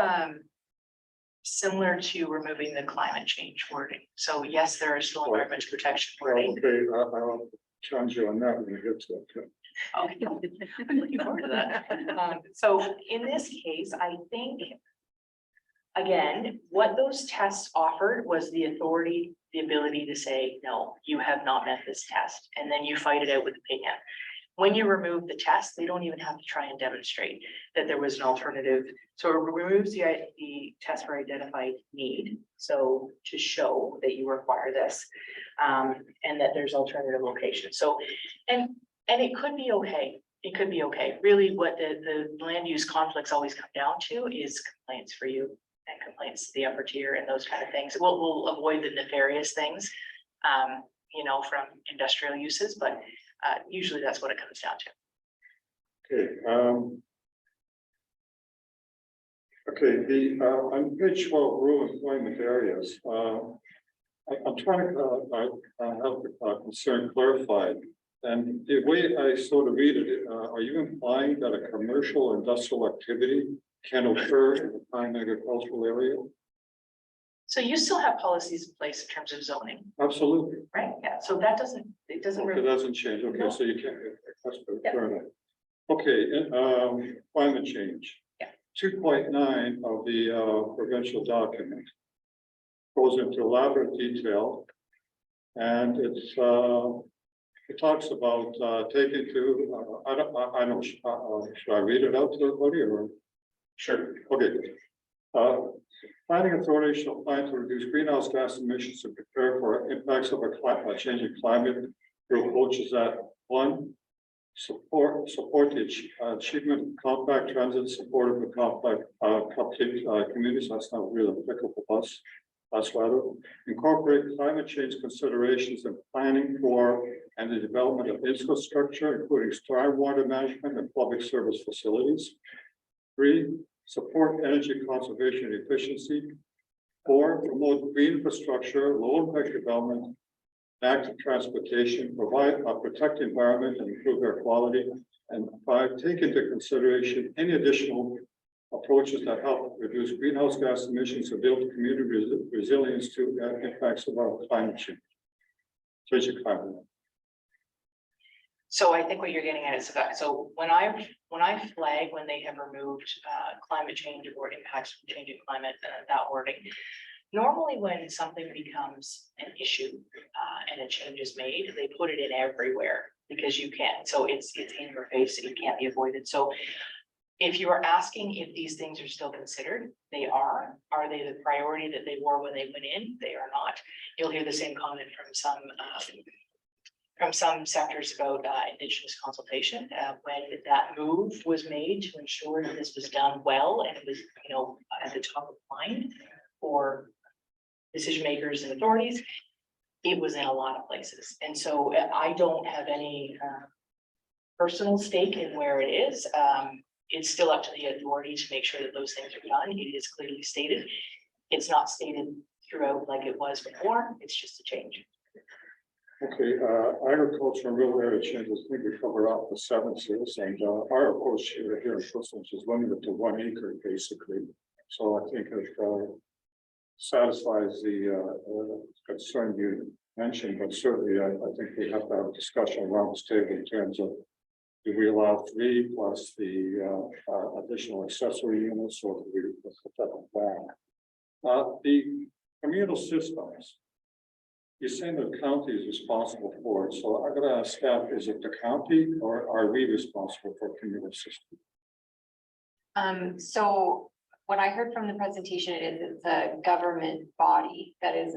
similar to removing the climate change wording. So yes, there is still environmental protection wording. Okay, I'll challenge you on that when we get to it. Okay, I'm looking forward to that. So in this case, I think, again, what those tests offered was the authority, the ability to say, no, you have not met this test, and then you fight it out with opinion. When you remove the test, they don't even have to try and demonstrate that there was an alternative. So it removes the test for identified need. So to show that you require this, and that there's alternative locations. So, and it could be okay. It could be okay. Really, what the land use conflicts always come down to is complaints for you and complaints to the upper tier and those kind of things. We'll avoid the nefarious things, you know, from industrial uses, but usually that's what it comes down to. Okay, the, on page 12, rural employment areas, I'm trying to, have the concern clarified. And the way I sort of read it, are you implying that a commercial or industrial activity can occur in a prime agricultural area? So you still have policies in place in terms of zoning, Absolutely. right? Yeah, so that doesn't, it doesn't It really, doesn't change. Okay, No. so you can't, that's Yeah. fair enough. Okay, climate change. Yeah. 2.9 of the provincial document goes into elaborate detail. And it's it talks about taking to, I don't, should I read it out to everybody or? Sure. Okay. Planning authority shall plan to reduce greenhouse gas emissions and prepare for impacts of a changing climate through approaches that, one, support the achievement of compact transit, support of the compact communities. That's not really applicable to us. That's rather incorporate climate change considerations in planning for and the development of infrastructure, including stormwater management and public service facilities. 3, support energy conservation and efficiency. 4, promote green infrastructure, low impact development, active transportation, provide, protect the environment and improve air quality. And 5, take into consideration any additional approaches that help reduce greenhouse gas emissions and build community resilience to impacts of our climate change. Changing climate. so I think what you're getting at is that, so when I flag when they have removed climate change or impacts from changing climate, that wording, normally when something becomes an issue and a change is made, they put it in everywhere because you can. So it's in your face, it can't be avoided. So if you are asking if these things are still considered, they are. Are they the priority that they were when they went in? They are not. You'll hear the same comment from some sectors about Indigenous consultation. When that move was made to ensure that this was done well and it was, you know, at the top of mind for decision makers and authorities, it was in a lot of places. And so I don't have any personal stake in where it is. It's still up to the authority to make sure that those things are done. It is clearly stated. It's not stated throughout like it was before. It's just a change. Okay, agriculture and rural area changes, I think we cover out the 7 years, and our approach here in Bristol is limited to 1 acre basically. So I think it satisfies the concern you mentioned, but certainly I think we have to have a discussion around this table in terms of do we allow 3 plus the additional accessory units, or do we put that on plan? The communal systems. You're saying the county is responsible for it, so I'm gonna ask staff, is it the county or are we responsible for communal system? So what I heard from the presentation is it's a government body that is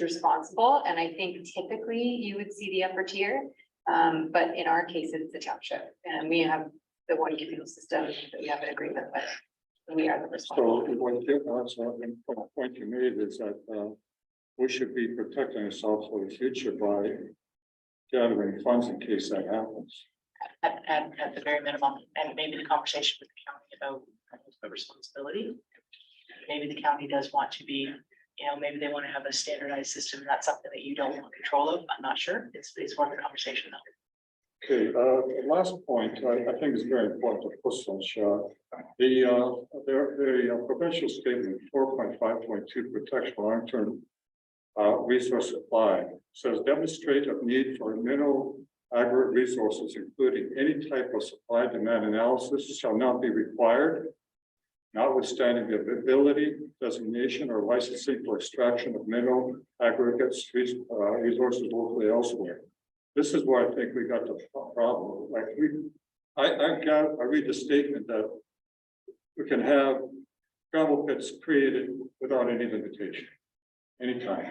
responsible, and I think typically you would see the upper tier. But in our case, it's the township, and we have the one communal system that we have an agreement with. And we are the responsible. So what the point you made is that we should be protecting ourselves for the future by gathering funds in case that happens. At the very minimum, and maybe the conversation with the county about the responsibility. Maybe the county does want to be you know, maybe they want to have a standardized system, and that's something that you don't want control of, I'm not sure, it's worth a conversation though. Okay, the last point, I think is very important to put on, the provincial statement 4.5.2 protection for long-term resource supply says demonstrate a need for mineral aggregate resources, including any type of supply demand analysis shall not be required, notwithstanding the ability, designation, or licensing for extraction of mineral aggregates, resources locally elsewhere. This is where I think we got the problem. Like I read the statement that we can have gravel pits created without any limitation, anytime.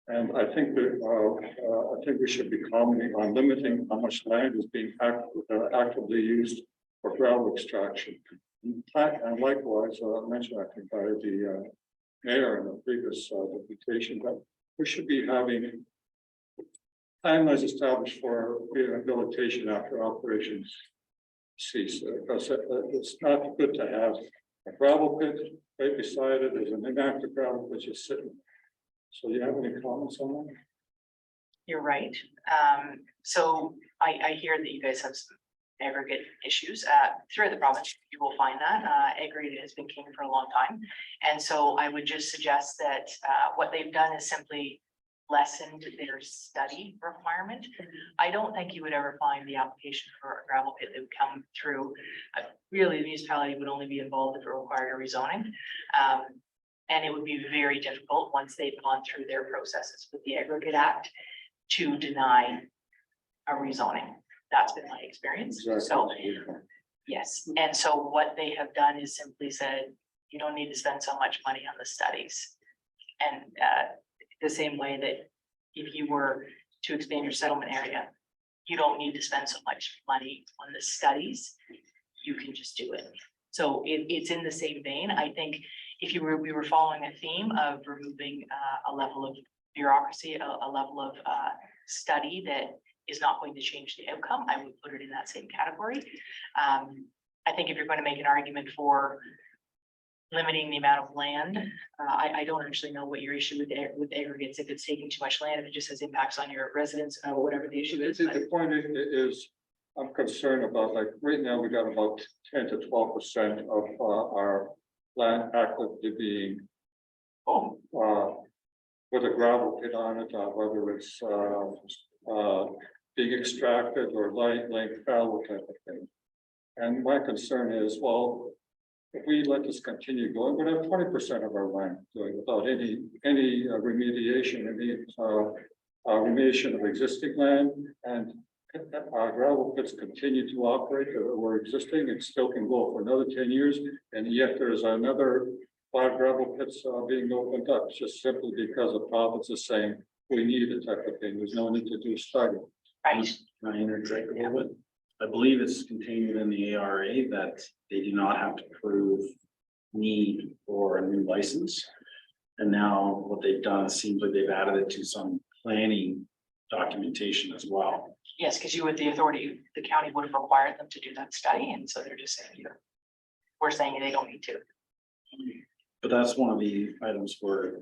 And I think that we should be commenting on limiting how much land is being actively used for gravel extraction. And likewise, mentioned I think by the mayor in the previous deputation that we should be having timelines established for rehabilitation after operations cease. Because it's not good to have a gravel pit right beside it. There's an inactive gravel pit just sitting. So do you have any comments on that? You're right. So I hear that you guys have some aggregate issues throughout the province. You will find that aggregate has been king for a long time. And so I would just suggest that what they've done is simply lessened their study requirement. I don't think you would ever find the application for a gravel pit that would come through. Really, the municipality would only be involved if it required a rezoning. And it would be very difficult once they've gone through their processes with the Aggregate Act to deny a rezoning. That's been my experience. So, yes. And so what they have done is simply said, you don't need to spend so much money on the studies. And the same way that if you were to expand your settlement area, you don't need to spend so much money on the studies. You can just do it. So it's in the same vein. I think if we were following a theme of removing a level of bureaucracy, a level of study that is not going to change the outcome, I would put it in that same category. I think if you're going to make an argument for limiting the amount of land, I don't actually know what your issue with aggregates, if it's taking too much land, if it just has impacts on your residents, or whatever the issue is. The point is, I'm concerned about, like, right now, we got about 10 to 12% of our land actively being with a gravel pit on it, whether it's being extracted or laying fallow type of thing. And my concern is, well, if we let this continue going, we'll have 20% of our land doing without any remediation, remediation of existing land, and gravel pits continue to operate or existing. It still can go for another 10 years, and yet there's another 5 gravel pits being opened up just simply because the province is saying we need it type of thing. There's no need to do a study. Right. Can I interject a little bit? I believe it's contained within the ARA that they do not have to prove need for a new license. And now what they've done, it seems like they've added it to some planning documentation as well. Yes, because you with the authority, the county would have required them to do that study, and so they're just saying, we're saying they don't need to. But that's one of the items where,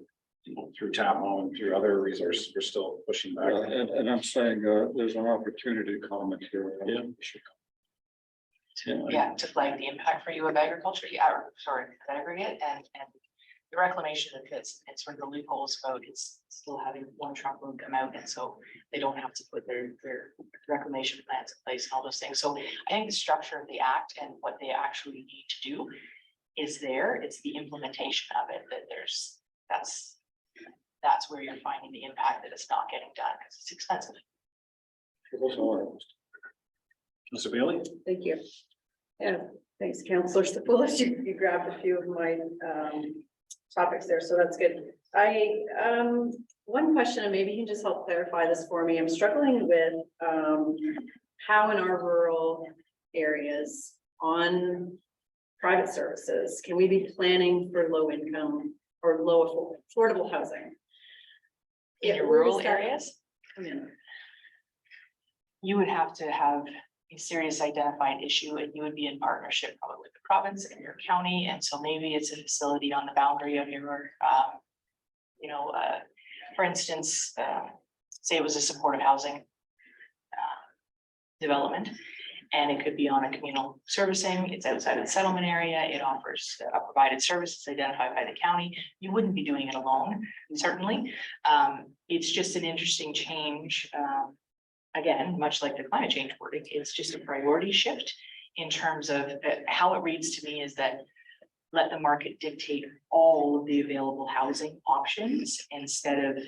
through TAPMO and through other resources, we're still pushing back. And I'm saying there's an opportunity to comment here. Yeah, to flag the impact for you of agriculture, or sorry, aggregate and the reclamation of pits, it's where the loopholes about it's still having one truckload come out, and so they don't have to put their reclamation plans in place and all those things. So I think the structure of the act and what they actually need to do is there. It's the implementation of it that that's where you're finding the impact that it's not getting done because it's expensive. Mr. Bailey? Thank you. Yeah, thanks, Councillor Stapoulis. You grabbed a few of my topics there, so that's good. One question, and maybe you can just help clarify this for me. I'm struggling with how in our rural areas on private services can we be planning for low income or low affordable housing? In your rural areas? Come in. You would have to have a serious identified issue, and you would be in partnership probably with the province and your county. And so maybe it's a facility on the boundary of your for instance, say it was a supportive housing development, and it could be on a communal servicing, it's outside of the settlement area, it offers a provided services identified by the county. You wouldn't be doing it alone, certainly. It's just an interesting change. Again, much like the climate change wording, it's just a priority shift in terms of how it reads to me is that let the market dictate all of the available housing options instead of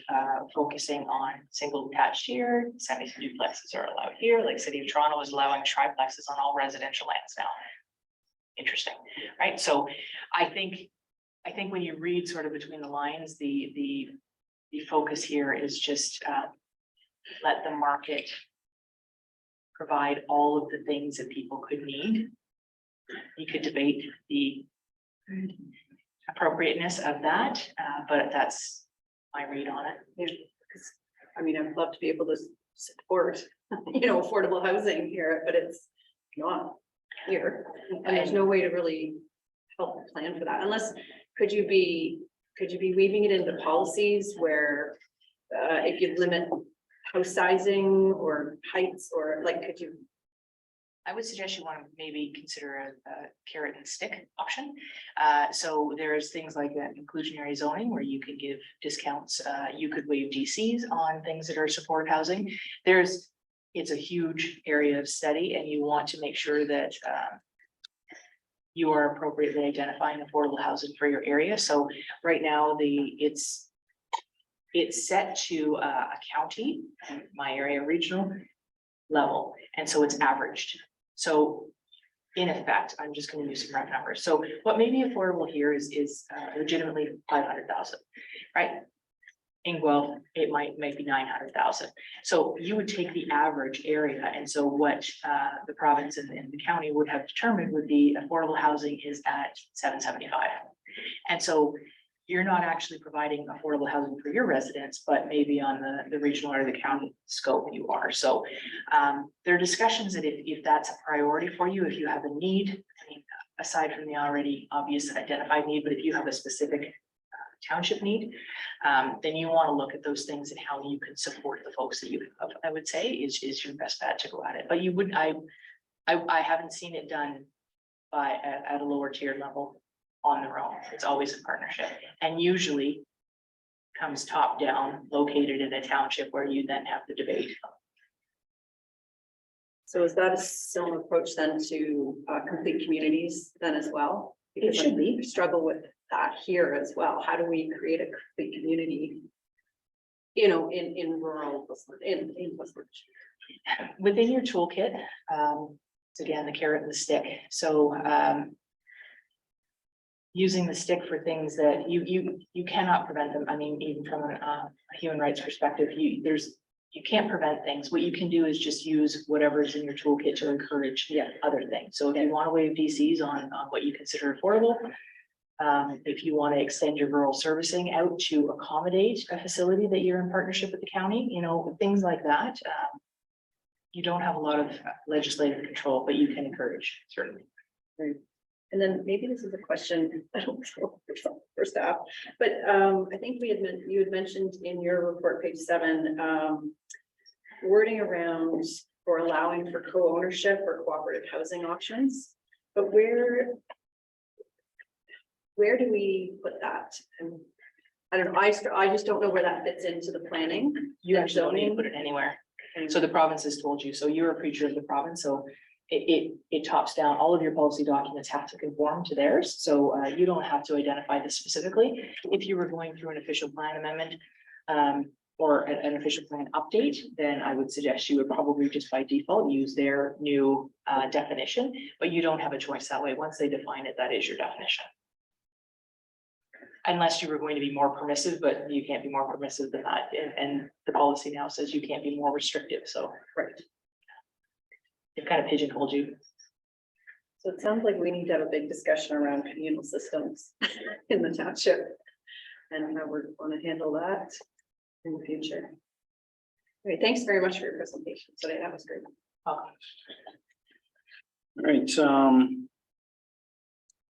focusing on single attached here, semi-duplexes are allowed here, like City of Toronto is allowing triplexes on all residential lands now. Interesting, right? So I think when you read sort of between the lines, the focus here is just let the market provide all of the things that people could need. You could debate the appropriateness of that, but that's my read on it. Yeah, because, I mean, I'd love to be able to support, affordable housing here, but it's not here. And there's no way to really help plan for that unless, could you be weaving it into policies where if you limit house sizing or heights or could you? I would suggest you want to maybe consider a carrot and stick option. So there's things like inclusionary zoning where you can give discounts. You could waive DCs on things that are supportive housing. It's a huge area of study, and you want to make sure that you are appropriately identifying affordable housing for your area. So right now, it's set to a county, my area regional level, and so it's averaged. So in effect, I'm just going to use some round numbers. So what may be affordable here is legitimately 500,000, right? In Guelph, it might be 900,000. So you would take the average area, and so what the province and the county would have determined would be affordable housing is at 775. And so you're not actually providing affordable housing for your residents, but maybe on the regional or the county scope you are. So there are discussions that if that's a priority for you, if you have a need, I mean, aside from the already obvious identified need, but if you have a specific township need, then you want to look at those things and how you can support the folks that you have, I would say is your best bet to go at it. But you would, I haven't seen it done at a lower tier level on their own. It's always a partnership, and usually comes top down, located in a township where you then have the debate. So is that a similar approach then to complete communities then as well? It should be. Struggle with that here as well. How do we create a complete community? In rural, in Within your toolkit, it's again the carrot and the stick. So using the stick for things that you cannot prevent them. I mean, even from a human rights perspective, you can't prevent things. What you can do is just use whatever is in your toolkit to encourage other things. So if you want to waive DCs on what you consider affordable, if you want to extend your rural servicing out to accommodate a facility that you're in partnership with the county, things like that. You don't have a lot of legislative control, but you can encourage, certainly. Right. And then maybe this is a question, I don't know, for staff, but I think you had mentioned in your report, page 7, wording around for allowing for co-ownership or cooperative housing options, but where do we put that? And I don't know, I just don't know where that fits into the planning. You actually don't need to put it anywhere. So the province has told you, so you're a creature of the province, so it tops down, all of your policy documents have to conform to theirs. So you don't have to identify this specifically. If you were going through an official plan amendment or an official plan update, then I would suggest you would probably just by default use their new definition, but you don't have a choice that way. Once they define it, that is your definition. Unless you were going to be more permissive, but you can't be more permissive than that. And the policy now says you can't be more restrictive. So, right. They've kind of pigeonholed you. So it sounds like we need to have a big discussion around communal systems in the township and how we're going to handle that in the future. Okay, thanks very much for your presentation today. That was great. All right.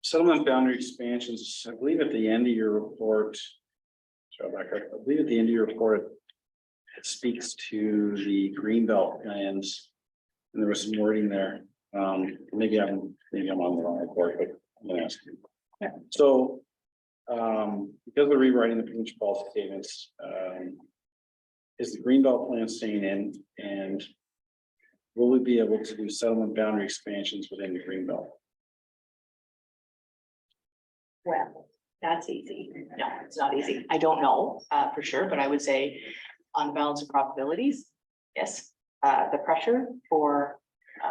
Settlement boundary expansions, I believe at the end of your report, I believe at the end of your report, it speaks to the Greenbelt plans. And there was some wording there. Maybe I'm on the wrong report, but I'm gonna ask you. Yeah. So, because we're rewriting the provincial policy statements, is the Greenbelt plan staying in, and will we be able to do settlement boundary expansions within the Greenbelt? Well, that's easy. No, it's not easy. I don't know, for sure, but I would say on the balance of probabilities, yes. The pressure for,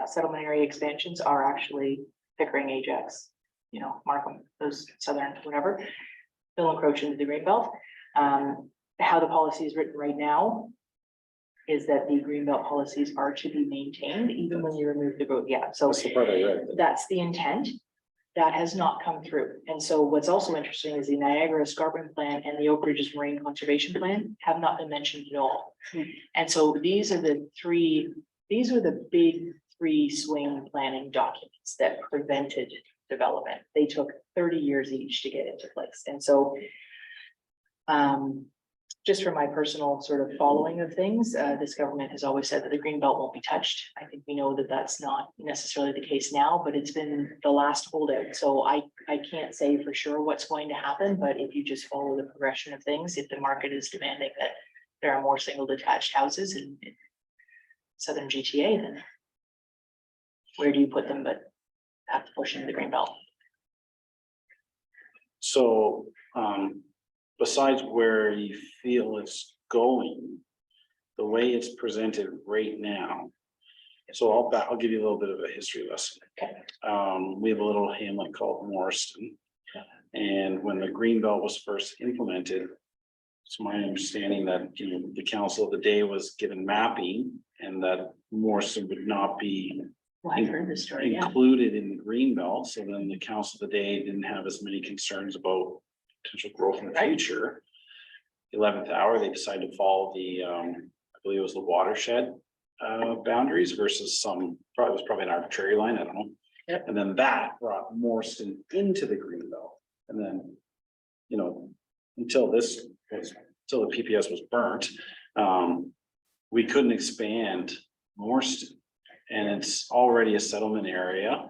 settlement area expansions are actually Pickering, Ajax, you know, Markham, those southern, whatever. They'll encroach into the Greenbelt. How the policy is written right now is that the Greenbelt policies are to be maintained even when you remove the road. Yeah, so That's the part I read. that's the intent. That has not come through. And so what's also interesting is the Niagara Escarpment Plan and the Oak Ridges Marine Conservation Plan have not been mentioned at all. And so these are the big three swing planning documents that prevented development. They took 30 years each to get into place. And so just from my personal sort of following of things, this government has always said that the Greenbelt won't be touched. I think we know that that's not necessarily the case now, but it's been the last holdout. So I can't say for sure what's going to happen, but if you just follow the progression of things, if the market is demanding that there are more single detached houses in southern GTA, then where do you put them but have to push into the Greenbelt? So, besides where you feel it's going, the way it's presented right now. So I'll give you a little bit of a history lesson. Okay. We have a little hamlet called Morriston. And when the Greenbelt was first implemented, it's my understanding that, you know, the council of the day was given mapping and that Morriston would not be Well, I've heard this story, yeah. included in the Greenbelt. So then the council of the day didn't have as many concerns about potential growth in the future. 11th hour, they decided to follow the, I believe it was the watershed boundaries versus it was probably an arbitrary line, I don't know. Yep. And then that brought Morriston into the Greenbelt. And then, you know, until the PPS was burnt, we couldn't expand Morriston. And it's already a settlement area.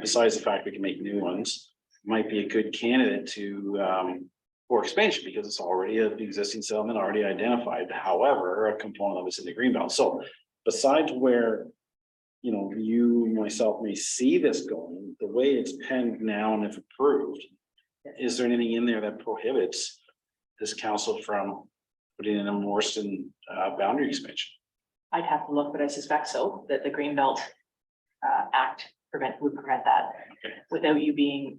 Besides the fact we can make new ones, might be a good candidate to for expansion because it's already an existing settlement already identified. However, a component of it's in the Greenbelt. So besides where, you know, you, myself may see this going, the way it's penned now and if approved, is there anything in there that prohibits this council from putting in a Morriston boundary expansion? I'd have to look, but I suspect so, that the Greenbelt Act would prevent that without you being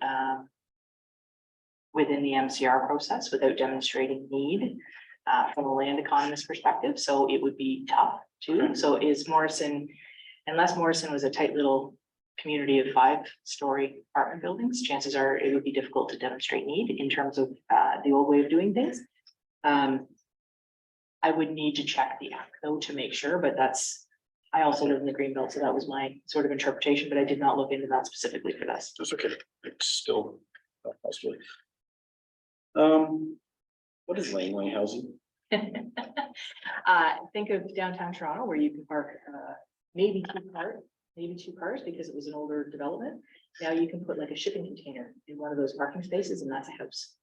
within the MCR process, without demonstrating need from a land economist perspective. So it would be tough too. So is Morrison, unless Morrison was a tight little community of 5-story apartment buildings, chances are it would be difficult to demonstrate need in terms of the old way of doing things. I would need to check the act though to make sure, but I also live in the Greenbelt, so that was my sort of interpretation, but I did not look into that specifically for this. That's okay. It's still possibly. What is laneway housing? Think of downtown Toronto where you can park maybe two cars because it was an older development. Now you can put like a shipping container in one of those parking spaces and that's a house.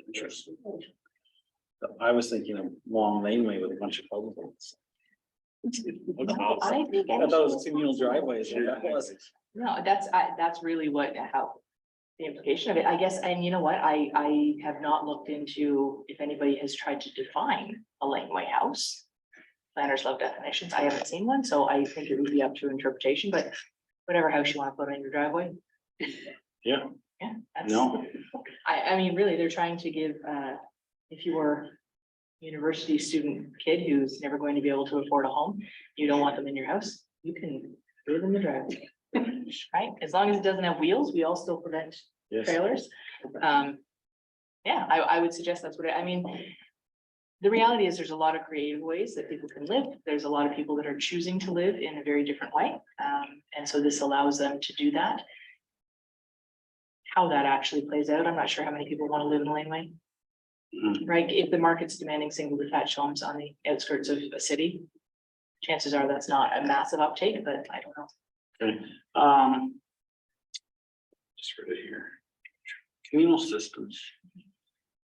Interesting. I was thinking of long laneway with a bunch of houses. I think I thought it was communal driveways. No, that's really how the implication of it, I guess. And you know what, I have not looked into if anybody has tried to define a laneway house. Planners love definitions. I haven't seen one, so I think it would be up to interpretation, but whatever house you want to put on your driveway. Yeah. Yeah. No. I mean, really, they're trying to give, if you were a university student kid who's never going to be able to afford a home, you don't want them in your house, you can live in the driveway. Right? As long as it doesn't have wheels, we all still prevent trailers. Yeah, I would suggest that's what I mean. The reality is there's a lot of creative ways that people can live. There's a lot of people that are choosing to live in a very different way. And so this allows them to do that. how that actually plays out. I'm not sure how many people want to live in a laneway. Mhm. Right, if the market's demanding single detached homes on the outskirts of a city, chances are that's not a massive uptake, but I don't know. Okay, just read it here. Communal systems.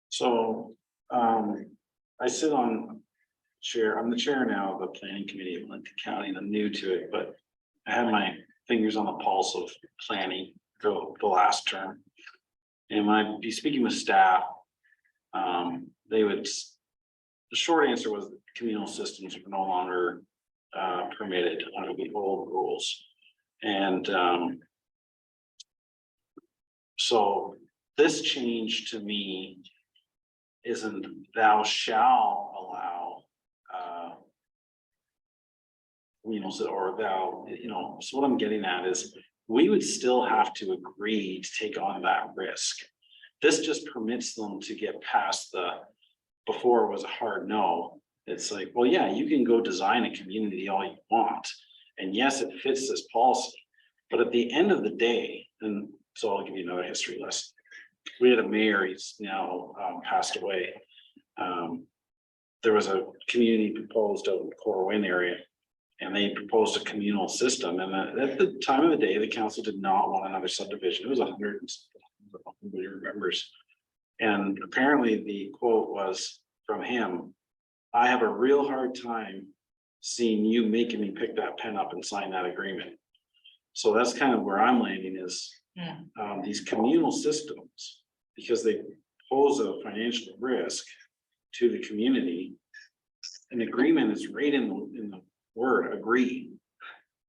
So, I sit on I'm the chair now of the planning committee of Lincoln County, and I'm new to it, but I had my fingers on the pulse of planning the last term. And when I'd be speaking with staff, the short answer was that communal systems were no longer permitted under the old rules. And so this change to me isn't thou shall allow or thou, so what I'm getting at is we would still have to agree to take on that risk. This just permits them to get past before it was a hard no. It's like, well, yeah, you can go design a community all you want. And yes, it fits this policy. But at the end of the day, and so I'll give you another history lesson. We had a mayor, he's now passed away. There was a community proposed out in the Corwin area, and they proposed a communal system. And at the time of the day, the council did not want another subdivision. It was 100 and something, nobody remembers. And apparently the quote was from him, "I have a real hard time seeing you making me pick that pen up and sign that agreement." So that's kind of where I'm landing is these communal systems, because they pose a financial risk to the community. An agreement is right in the word agree.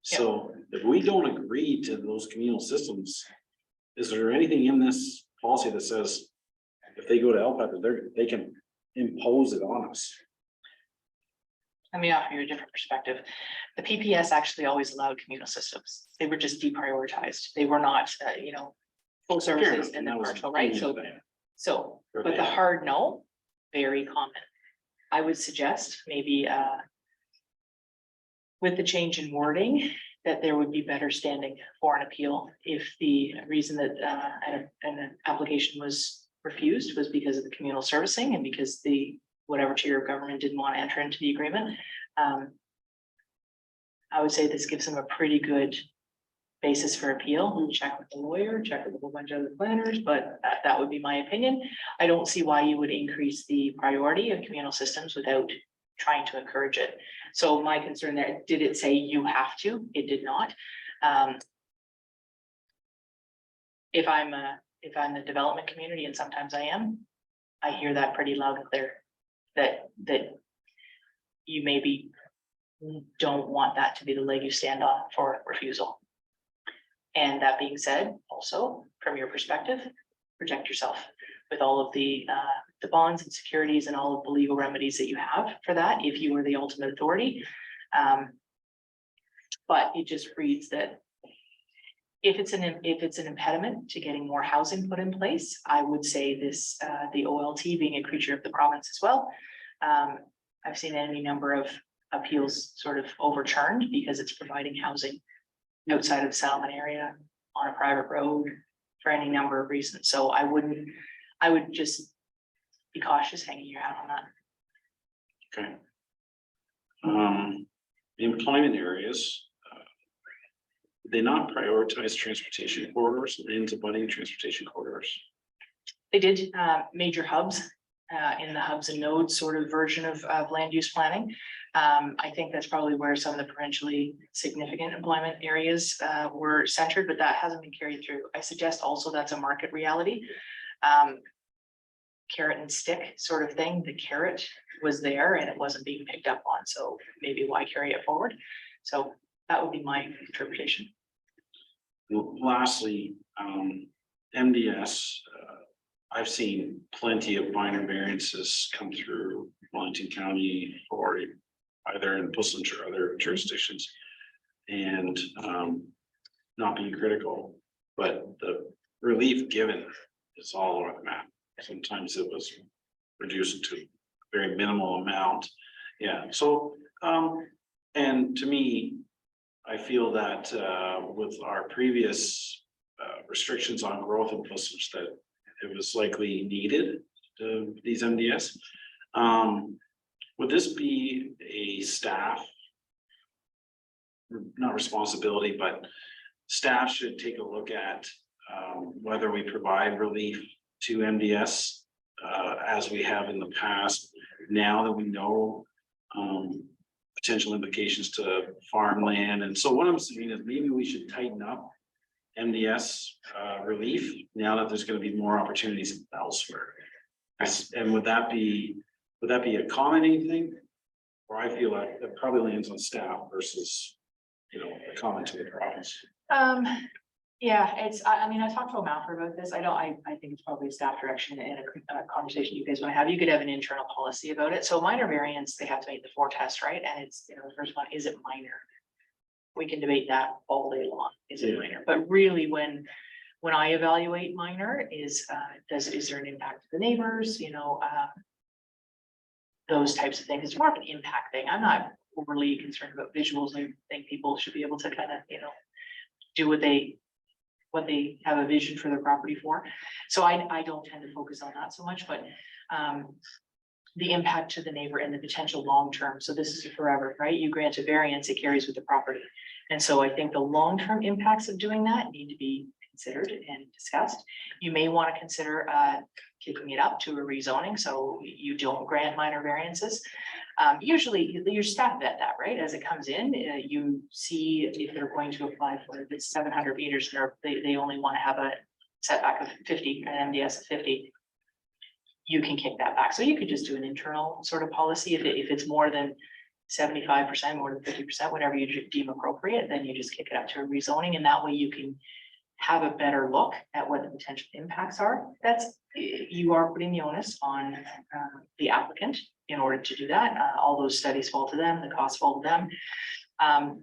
So if we don't agree to those communal systems, is there anything in this policy that says if they go to LPAT, they can impose it on us? Let me offer you a different perspective. The PPS actually always allowed communal systems. They were just deprioritized. They were not, full services and then partial, right? So, but the hard no, very common. I would suggest maybe, with the change in wording, that there would be better standing for an appeal if the reason that an application was refused was because of the communal servicing and because the whatever tier of government didn't want to enter into the agreement. I would say this gives them a pretty good basis for appeal. Check with the lawyer, check with a whole bunch of other planners, but that would be my opinion. I don't see why you would increase the priority of communal systems without trying to encourage it. So my concern there, did it say you have to? It did not. If I'm the development community, and sometimes I am, I hear that pretty loud and clear, that you maybe don't want that to be the leg you stand on for refusal. And that being said, also from your perspective, protect yourself with all of the bonds and securities and all of the legal remedies that you have for that, if you are the ultimate authority. But it just reads that if it's an impediment to getting more housing put in place, I would say this, the OLT being a creature of the province as well. I've seen any number of appeals sort of overturned because it's providing housing outside of the settlement area on a private road for any number of reasons. So I would just be cautious hanging your hat on that. Okay. Employment areas. They not prioritize transportation corridors and into budding transportation corridors. They did major hubs in the hubs and nodes sort of version of land use planning. I think that's probably where some of the provincially significant employment areas were centered, but that hasn't been carried through. I suggest also that's a market reality. Carrot and stick sort of thing. The carrot was there and it wasn't being picked up on. So maybe why carry it forward? So that would be my interpretation. Lastly, MDS, I've seen plenty of minor variances come through Wellington County or either in Puslinch or other jurisdictions. And not being critical, but the relief given is all over the map. Sometimes it was reduced to a very minimal amount. Yeah, so and to me, I feel that with our previous restrictions on growth in Plisswich that it was likely needed, these MDS. Would this be a staff? Not responsibility, but staff should take a look at whether we provide relief to MDS as we have in the past, now that we know potential implications to farmland. And so what I'm saying is maybe we should tighten up MDS relief now that there's going to be more opportunities elsewhere. And would that be a commenting thing? Or I feel like it probably lands on staff versus, a comment to the province. Yeah, I mean, I talked to Amalfer about this. I think it's probably a staff direction and a conversation you guys want to have. You could have an internal policy about it. So minor variants, they have to make the 4 tests, right? And it's, the first one, is it minor? We can debate that all day long. Is it minor? But really, when I evaluate minor is there an impact to the neighbors, those types of things. It's more of an impact thing. I'm not overly concerned about visuals. I think people should be able to kind of, do what they have a vision for their property for. So I don't tend to focus on that so much, but the impact to the neighbor and the potential long-term. So this is forever, right? You grant a variance, it carries with the property. And so I think the long-term impacts of doing that need to be considered and discussed. You may want to consider kicking it up to a rezoning, so you don't grant minor variances. Usually your staff vet that, right? As it comes in, you see if they're going to apply for, if it's 700 meters, they only want to have a setback of 50, an MDS of 50. You can kick that back. So you could just do an internal sort of policy. If it's more than 75%, more than 50%, whatever you deem appropriate, then you just kick it up to a rezoning, and that way you can have a better look at what the potential impacts are. You are putting the onus on the applicant in order to do that. All those studies fall to them, the costs fall to them.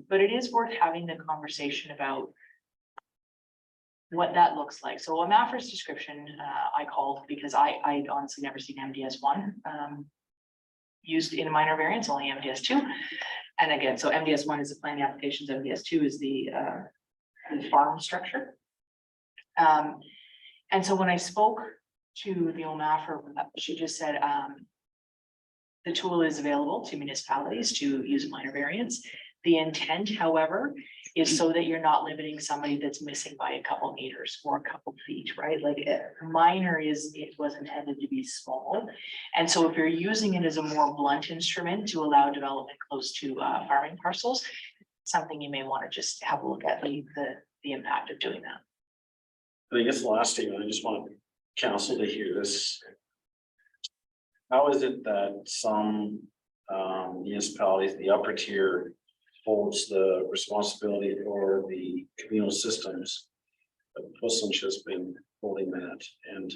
But it is worth having the conversation about what that looks like. So Amalfer's description I called because I honestly never seen MDS1 used in a minor variance, only MDS2. And again, so MDS1 is the planning applications, MDS2 is the farm structure. And so when I spoke to the Amalfer, she just said the tool is available to municipalities to use a minor variance. The intent, however, is so that you're not limiting somebody that's missing by a couple meters or a couple feet, right? Like minor it was intended to be small. And so if you're using it as a more blunt instrument to allow development close to farming parcels, something you may want to just have a look at the impact of doing that. I guess the last thing, I just want council to hear this. How is it that some municipalities, the upper tier, holds the responsibility for the communal systems? But Plisswich has been holding that, and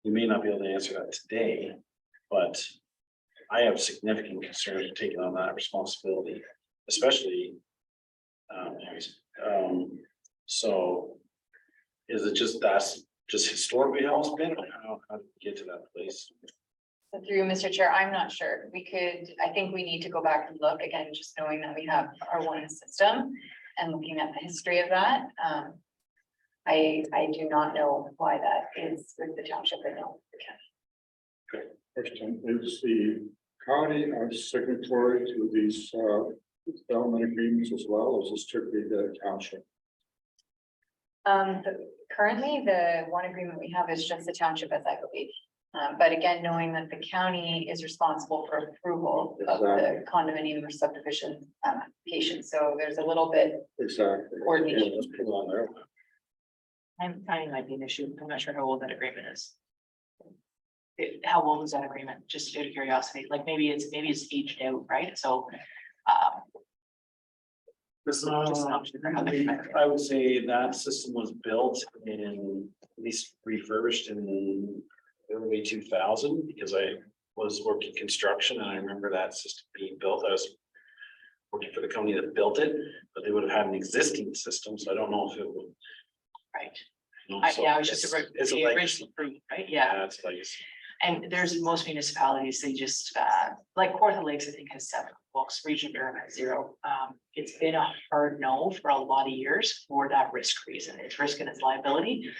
you may not be able to answer that today, but I have significant concerns with taking on that responsibility, especially. So is it that's just historically how it's been, or how did we get to that place? Through Mr. Chair, I'm not sure. I think we need to go back and look again, just knowing that we have our one system and looking at the history of that. I do not know why that is with the township. I know the county. Question, is the county a signatory to these development agreements as well, or is this strictly the township? Currently, the one agreement we have is just the township, as I believe. But again, knowing that the county is responsible for approval of the condominium or subdivision application, so there's a little bit. Exactly. Coordination. Yeah, let's put it on there. Timing might be an issue. I'm not sure how old that agreement is. How old is that agreement? Just out of curiosity, like maybe it's aged out, right? So. I would say that system was built in, at least refurbished in early 2000, because I was working construction and I remember that system being built. I was working for the company that built it, but they would have had an existing system, so I don't know if it would. Right. You know, Yeah, I was just it's a the legacy. original proof, right? Yeah. It's legacy. And there's most municipalities, they just, like Kawartha Lakes, I think has 7 books, Region of Durham has 0. It's been a hard no for a lot of years for that risk reason. It's risk and its liability.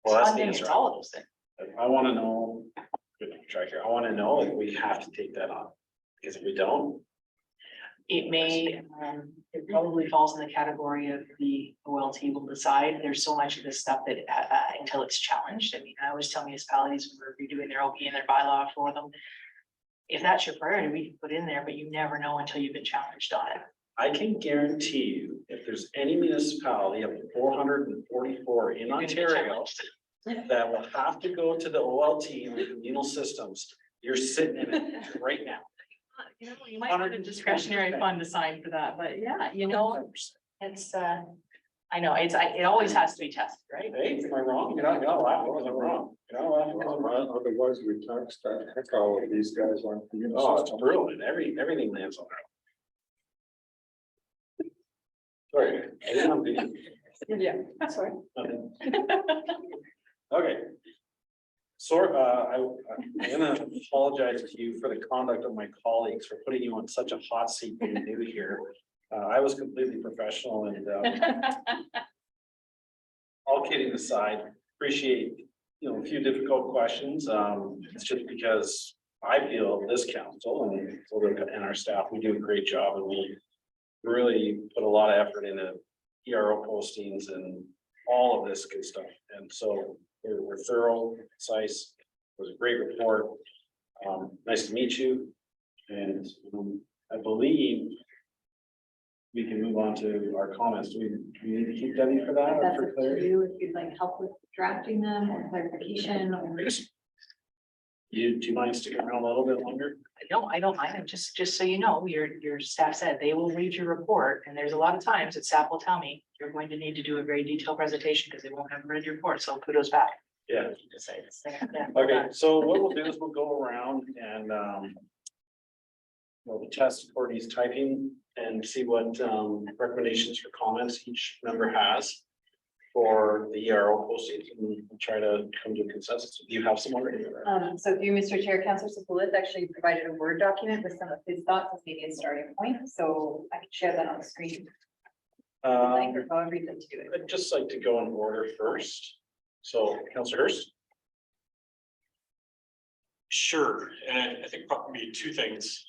Well, that's the Funding, answer. it's all of those things. I wanna know, good track here, I wanna know if we have to take that on, because if we don't, It may, it probably falls in the category of the OLT will decide. There's so much of this stuff that, until it's challenged, I mean, I always tell municipalities when we're redoing their OP and their bylaw for them. If that's your priority, we can put in there, but you never know until you've been challenged on it. I can guarantee you, if there's any municipality of 444 in You're gonna get Ontario challenged. that will have to go to the OLT and the communal systems, you're sitting in it right now. You know, you might want a discretionary fund assigned for that, but yeah, you know, it's, I know, it always has to be tested, right? Hey, am I wrong? You're not laughing, because I'm wrong. You're not laughing, 'cause I'm wrong. Otherwise, we tax that heck out of these guys on. Oh, it's brilliant. Everything lands on there. Sorry. I didn't have the- Yeah, that's right. nothing. Okay. So, I'm gonna apologize to you for the conduct of my colleagues for putting you on such a hot seat being new here. I was completely professional and, all kidding aside, appreciate, a few difficult questions. It's just because I feel this council and our staff, we do a great job and we really put a lot of effort into ERO postings and all of this good stuff. And so we're thorough, concise. It was a great report. Nice to meet you. And I believe we can move on to our comments. Do we need to keep Debbie for that? or That's for up to clarity? you, if you'd like help with drafting them or clarification or. Do you mind sticking around a little bit longer? I don't mind it. Just so you know, your staff said they will read your report, and there's a lot of times that staff will tell me, you're going to need to do a very detailed presentation because they won't have read your report, so kudos back. Yeah. Just say it's there, yeah. Okay, so what we'll do is we'll go around and we'll test Courtney's typing and see what recommendations for comments each member has for the ERO postings and we'll try to come to a consensus. Do you have some already? So through Mr. Chair, Councillor Sepulveda actually provided a Word document with some of his thoughts as maybe a starting point, so I can share that on the screen. If you'd like, or however you'd like to do it. I'd just like to go in order first. So Councillor Hurst. Sure, and I think probably 2 things.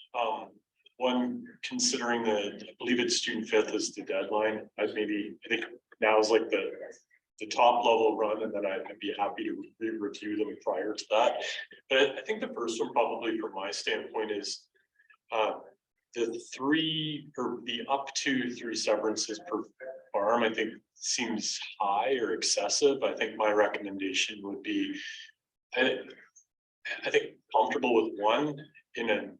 One, considering that I believe it's June 5th is the deadline, I think now is like the top level run, and then I'd be happy to review them prior to that. But I think the first one probably from my standpoint is the 3 or the up to 3 severances per farm, I think seems high or excessive. I think my recommendation would be, I think comfortable with 1 in a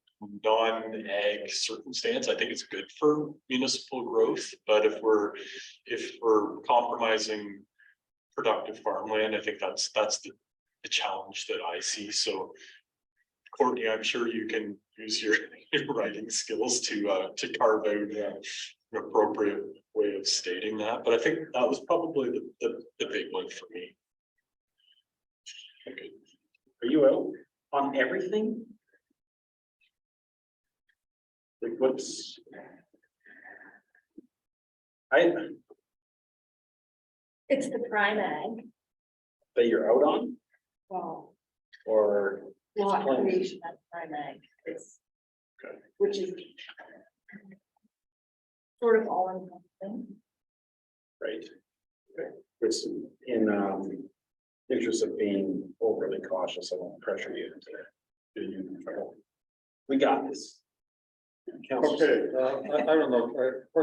non-ag circumstance. I think it's good for municipal growth, but if we're compromising productive farmland, I think that's the challenge that I see. So Courtney, I'm sure you can use your writing skills to carve out an appropriate way of stating that, but I think that was probably the big one for me. Okay. Are you out on everything? Like what's? It's the prime ag. That you're out on Well, or? lot explain? creation at prime ag is. Okay. Which is. Sort of all encompassing. Right. Okay. Which in interest of being overly cautious, I won't pressure you into doing you trouble. We got this. Okay, I don't know.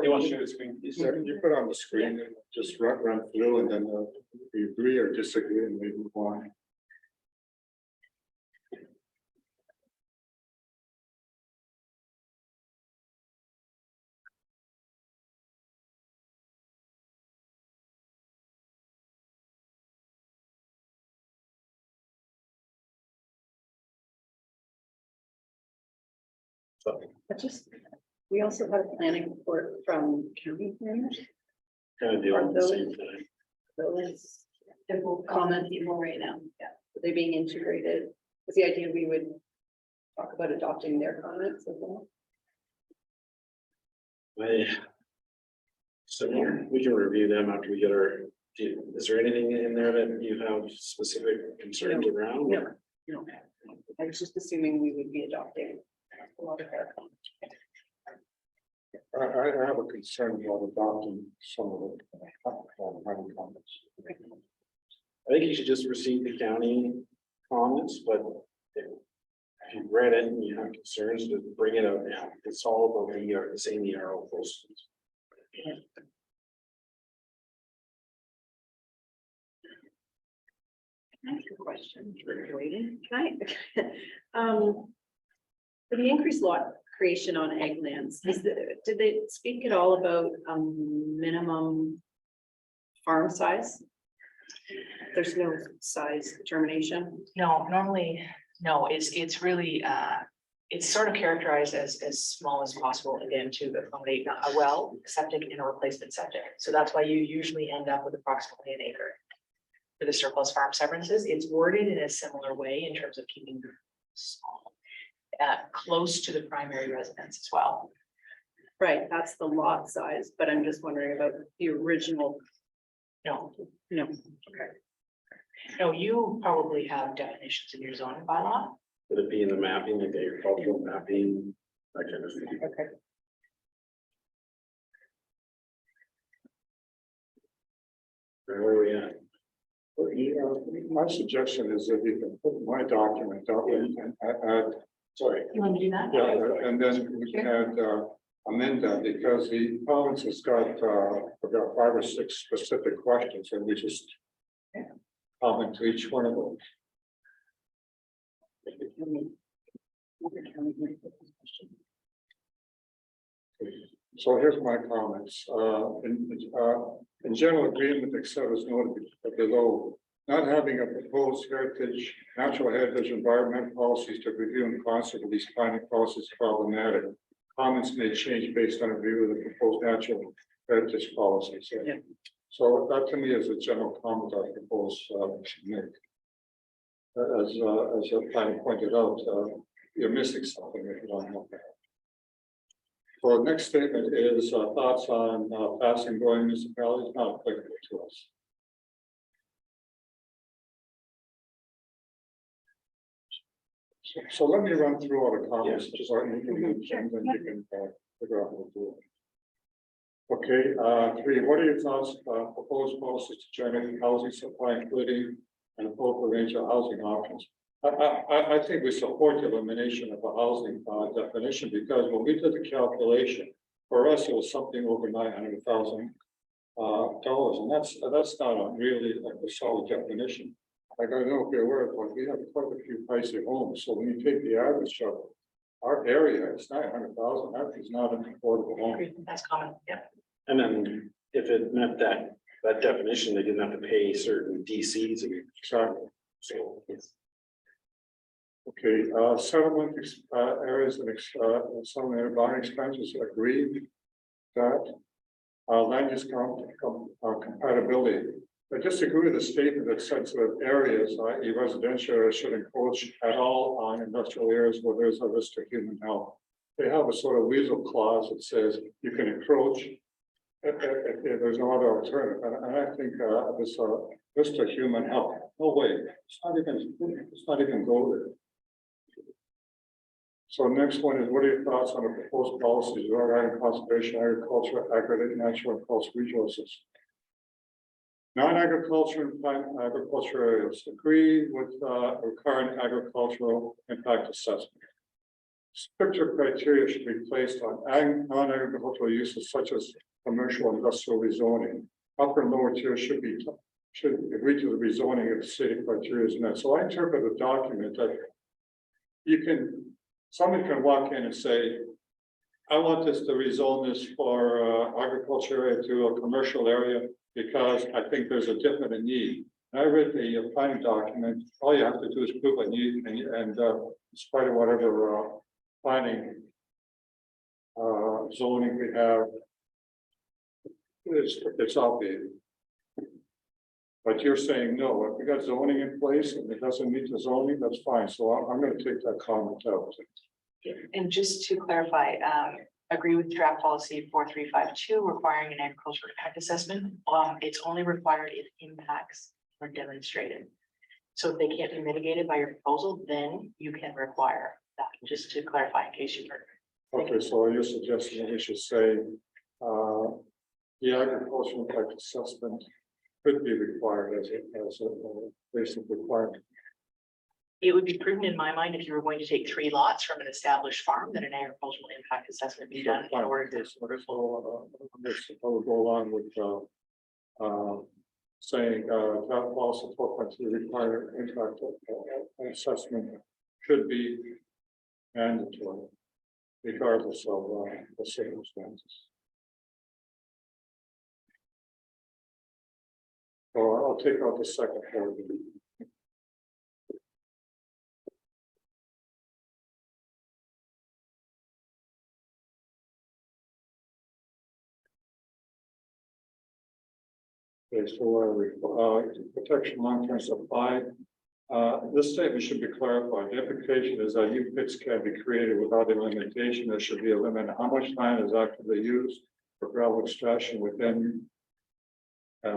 You want to share the screen, please? You put on the screen and just run through and then we agree or disagree and we move on. We also had a planning report from county planners. Kind of doing the same thing. Those, it will comment people right now, yeah, are they being integrated Was the idea we would talk about adopting their comments as well? So we can review them after we get our, is there anything in there that you have specific concerns around? No. I was just assuming we would be adopting a lot of their comments. I have a concern about adopting some of the comments. I think you should just receive the county comments, but if you've read it and you have concerns, just bring it out now. It's all about the same ERO post. Can I ask a question? Waiting. Can I? For the increased lot creation on ag lands, did they speak at all about minimum farm size? There's no size determination. No, normally, no, it's really, it's sort of characterized as small as possible, again, to accommodate a well, septic and a replacement septic. So that's why you usually end up with approximately an acre. For the surplus farm severances, it's worded in a similar way in terms of keeping them small, close to the primary residence as well. Right, that's the lot size, but I'm just wondering about the original. No, No, okay. No, you probably have definitions in your zoning bylaw. Would it be in the mapping, like the agricultural mapping, that kind of thing? Okay. Where are we at? My suggestion is that you can put my document up and add, sorry. You want to do that? Yeah, and then we can add, amend that because the province has got, about 5 or 6 specific questions and we just comment to each one of them. So here's my comments. In general agreement, except as noted below, not having a proposed heritage, natural heritage, environmental policies to review and consider these planning policies problematic. Comments may change based on a review of the proposed natural heritage policies. So that to me is a general comment I propose should make. As the planner pointed out, you're missing something if you don't know that. So the next statement is thoughts on passing growing municipalities not applicable to us. So let me run through all the comments, just so you can, and then you can figure out what to do. Okay, 3, what are your thoughts about proposed policies to generate housing supply, including an appropriate range of housing options? I think we support the elimination of a housing definition because when we did the calculation, for us, it was something over $900,000, and that's not a really like a solid definition. Like I don't know if you're aware, but we have quite a few pricey homes. So when you take the average of our area, it's 900,000. That is not an affordable home. That's common, yeah. And then if it meant that definition, they didn't have to pay certain DCs. Exactly. So yes. Okay, settlement areas and some area buying expenses agree that land use compatibility. I disagree with the statement that sensitive areas, i.e. residential areas, should encroach at all on industrial areas where there's a risk to human health. They have a sort of weasel clause that says you can encroach if there's no other alternative. And I think this risk to human health. No way. It's not even go there. So next one is, what are your thoughts on the proposed policies regarding conservation, agriculture, aggregate natural and coastal resources? Non-agriculture and plant agriculture areas agree with current agricultural impact assessment. Stricter criteria should be placed on non-agricultural uses such as commercial and industrial rezoning. Upper and lower tiers should agree to the rezoning if city criteria is met. So I interpret the document that someone can walk in and say, I want this to rezone this for agriculture area to a commercial area because I think there's a different need. And I read the planning document. All you have to do is prove a need, and in spite of whatever planning zoning we have, it's obvious. But you're saying, no, if we got zoning in place and it doesn't meet the zoning, that's fine, so I'm gonna take that comment out. And just to clarify, agree with draft policy 4352 requiring an agricultural impact assessment. It's only required if impacts are demonstrated. So if they can't be mitigated by your proposal, then you can require that, just to clarify in case you heard. Okay, so you're suggesting that we should say, the agricultural impact assessment could be required as a basic requirement. It would be prudent in my mind if you were going to take 3 lots from an established farm, that an agricultural impact assessment be done in order to. I would go along with, saying, that policy 4.2 require impact assessment should be mandatory regardless of, the circumstances. So I'll take out the second part. Okay, so, protection long-term supply. This statement should be clarified. The implication is that new pits can be created without a limitation. There should be a limit on how much land is actively used for gravel extraction within. We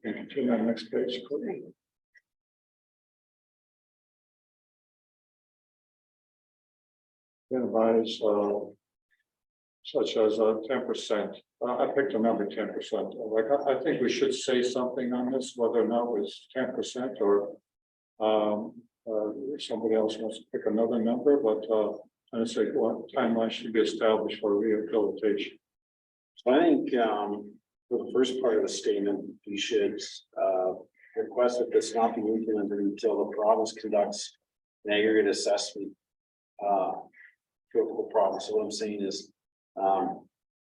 can continue on the next page. Advise, such as 10%. I picked a number 10%. Like I think we should say something on this, whether or not it was 10% or somebody else wants to pick another number, but I say what timeline should be established for rehabilitation. So I think for the first part of the statement, we should request that this not be implemented until the province conducts an aggregate assessment for the whole province. So what I'm saying is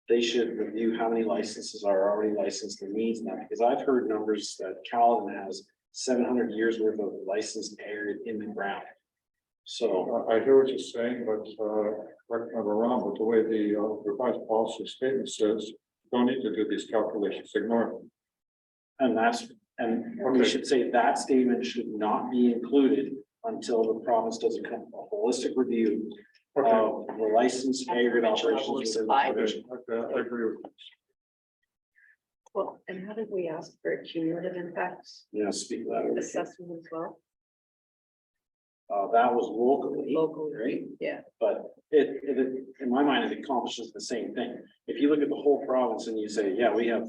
they should review how many licenses are already licensed and needs now, because I've heard numbers that Caledon has 700 years worth of licensed area in the ground. So I hear what you're saying, but correct me if I'm wrong, but the way the revised policy statement says, don't need to do these calculations, ignore them. And we should say that statement should not be included until the province does a holistic review of the licensed aggregate operations. I agree with you. Well, and how did we ask for cumulative impacts Yeah, speak that. assessment as well? That was locally, right? Yeah. But it, in my mind, it accomplishes the same thing. If you look at the whole province and you say, yeah, we have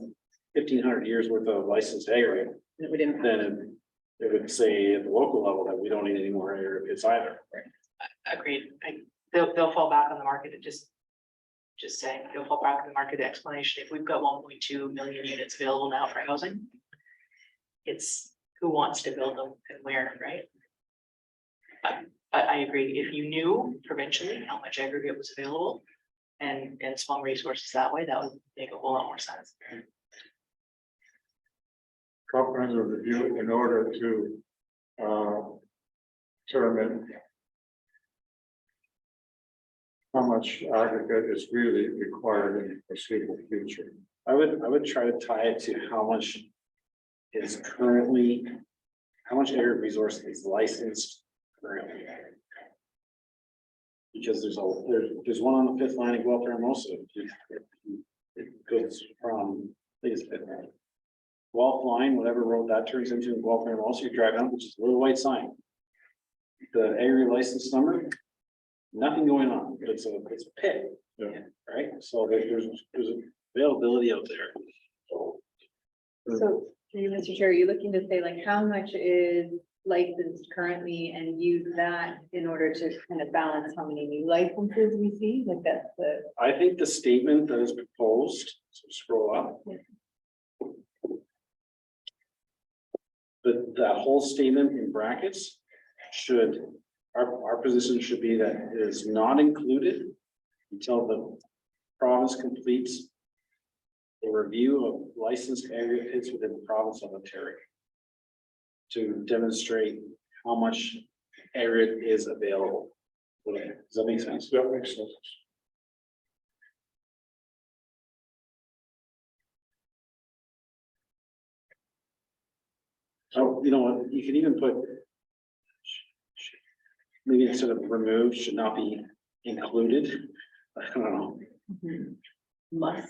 1,500 years worth of licensed area, It would impact. then it would say at the local level that we don't need any more area pits either. Agreed. They'll fall back on the market and just saying, they'll fall back on the market explanation. If we've got 1.2 million units available now for housing, it's who wants to build them and where, right? I agree. If you knew provincially how much aggregate was available and small resources that way, that would make a whole lot more sense. Comprehensive review in order to determine how much aggregate is really required in the foreseeable future. I would try to tie it to how much is currently, how much aggregate resource is licensed currently. Because there's one on the fifth line in Guelph Hermosa. It goes from, I think it's fifth line. Guelph line, whatever road that turns into in Guelph Hermosa, you drive down, which is a little white sign. The aggregate license number, nothing going on, but it's a pit. Yeah. Right? So there's availability out there. So, through you, Mr. Chair, are you looking to say like how much is licensed currently and use that in order to kind of balance how many new licenses we see? Like that's the. I think the statement that is proposed, so scroll up. But that whole statement in brackets should, our position should be that it is not included until the province completes a review of licensed aggregate pits within the province of Ontario to demonstrate how much aggregate is available. Does that make sense? That makes sense. Oh, you know what, you could even put. Maybe instead of remove, should not be included. I don't know. Must.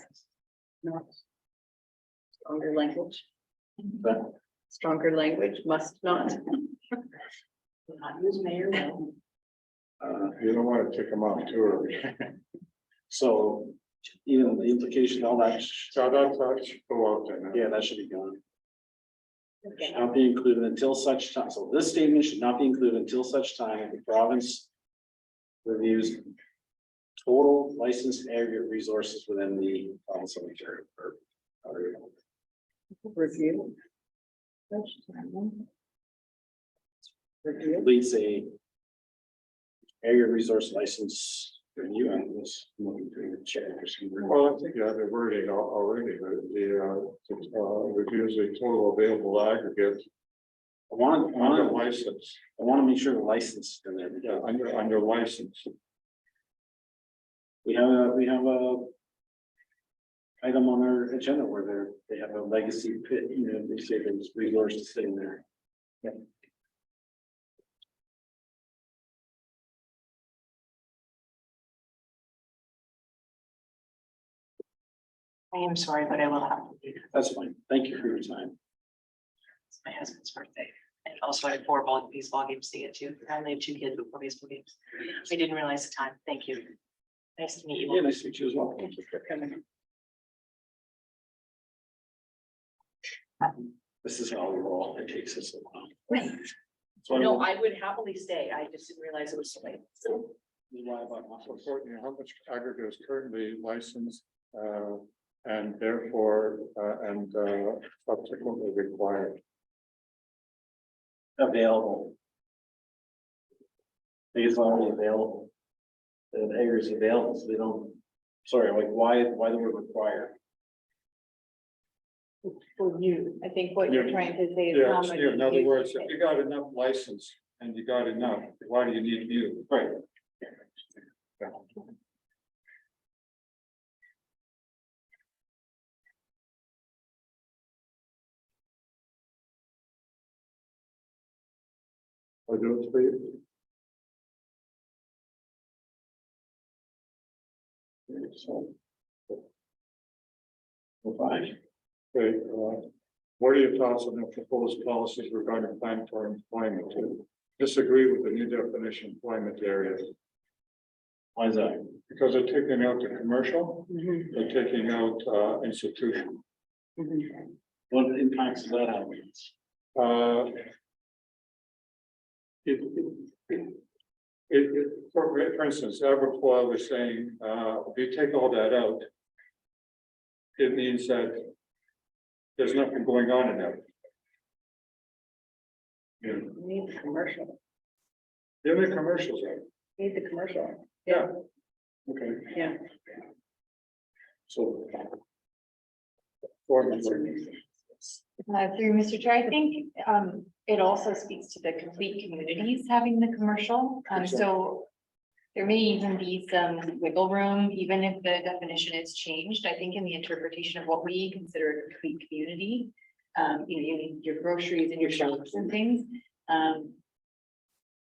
Not. Stronger language. But Stronger language, must not. Not use may or will. You don't want to take them off too early. so, even the implication, all that, So that should go out there. yeah, that should be gone. Should not be included until such time, so this statement should not be included until such time that the province reviews total licensed aggregate resources within the province of Ontario. Review. Review. Completes a aggregate resource license review on this. I'm looking through the check for some reason. Well, I think you have the wording already, reviews the total available aggregate I want under to license. I want to make sure the license is in there. Yeah, under license. We have a item on our agenda where they have a legacy pit, you know, they say there's resources sitting there. Yeah. I am sorry, but I will have to leave. That's fine. Thank you for your time. It's my husband's birthday. And also I have 4 baseball games to get to. I only have 2 kids before baseball games. I didn't realize the time. Thank you. Nice to meet you. Yeah, nice to meet you as well. Thank you for coming. This is how we roll. It takes us a while. Right. So No, I would happily stay. I just didn't realize it was so late. So So Courtney, how much aggregate is currently licensed, and therefore, subsequently required? available. I think it's already available. The aggregate is available, so they don't, sorry, like why the word require? For you, I think what you're trying to say is Yeah, how much. in other words, if you got enough license and you got enough, why do you need you? Right. I'll do it for you. So. Fine. Okay, what are your thoughts on the proposed policies regarding plan for employment? Disagree with the new definition of employment area. Why is that? Because they're taking out the commercial, they're taking out institution. What impacts does that have? For instance, Everploy was saying, if you take all that out, it means that there's nothing going on in there. Need the commercial, The only commercials are, need the commercial. yeah. Okay. Yeah. So. Through Mr. Chair, I think it also speaks to the complete communities having the commercial. So there may even be some wiggle room, even if the definition is changed. I think in the interpretation of what we consider a complete community, you need your groceries and your shops and things.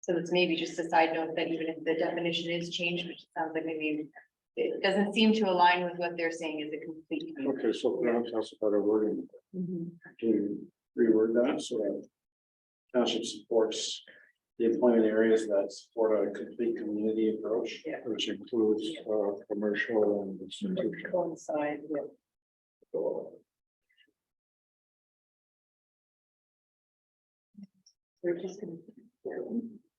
So it's maybe just a side note that even if the definition is changed, which sounds like maybe it doesn't seem to align with what they're saying is a complete community. Okay, so now tell us about our wording. Mhm. Can you reword that so that township supports the employment areas that support a complete community approach? Which includes commercial and institutional. Coincide with. We're just gonna.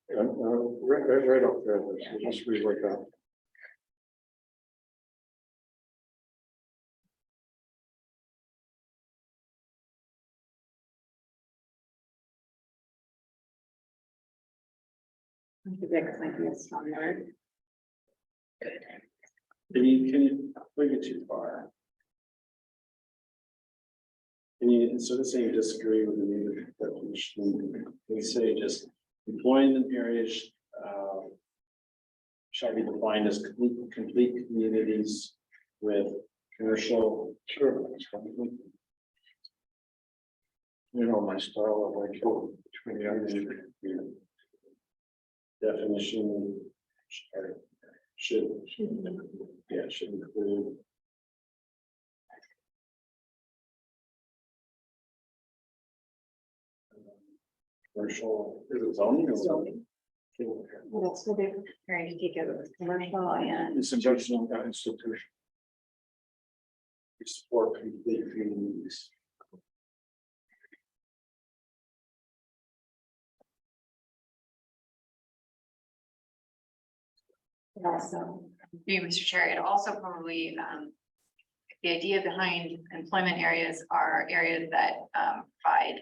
Right up there, let's rework that. That might be a strong word. Can you bring it too far? Can you, instead of saying disagree with the new definition, we say just employment areas shall be defined as complete communities with commercial. Sure. You know, my style of like, between the definition. Should, yeah, should include. Commercial, is it zoning or? Zoning. That's what they're trying to take out of commercial and. Institutional, institution. We support complete communities. Also, Mr. Chair, it also probably, the idea behind employment areas are areas that provide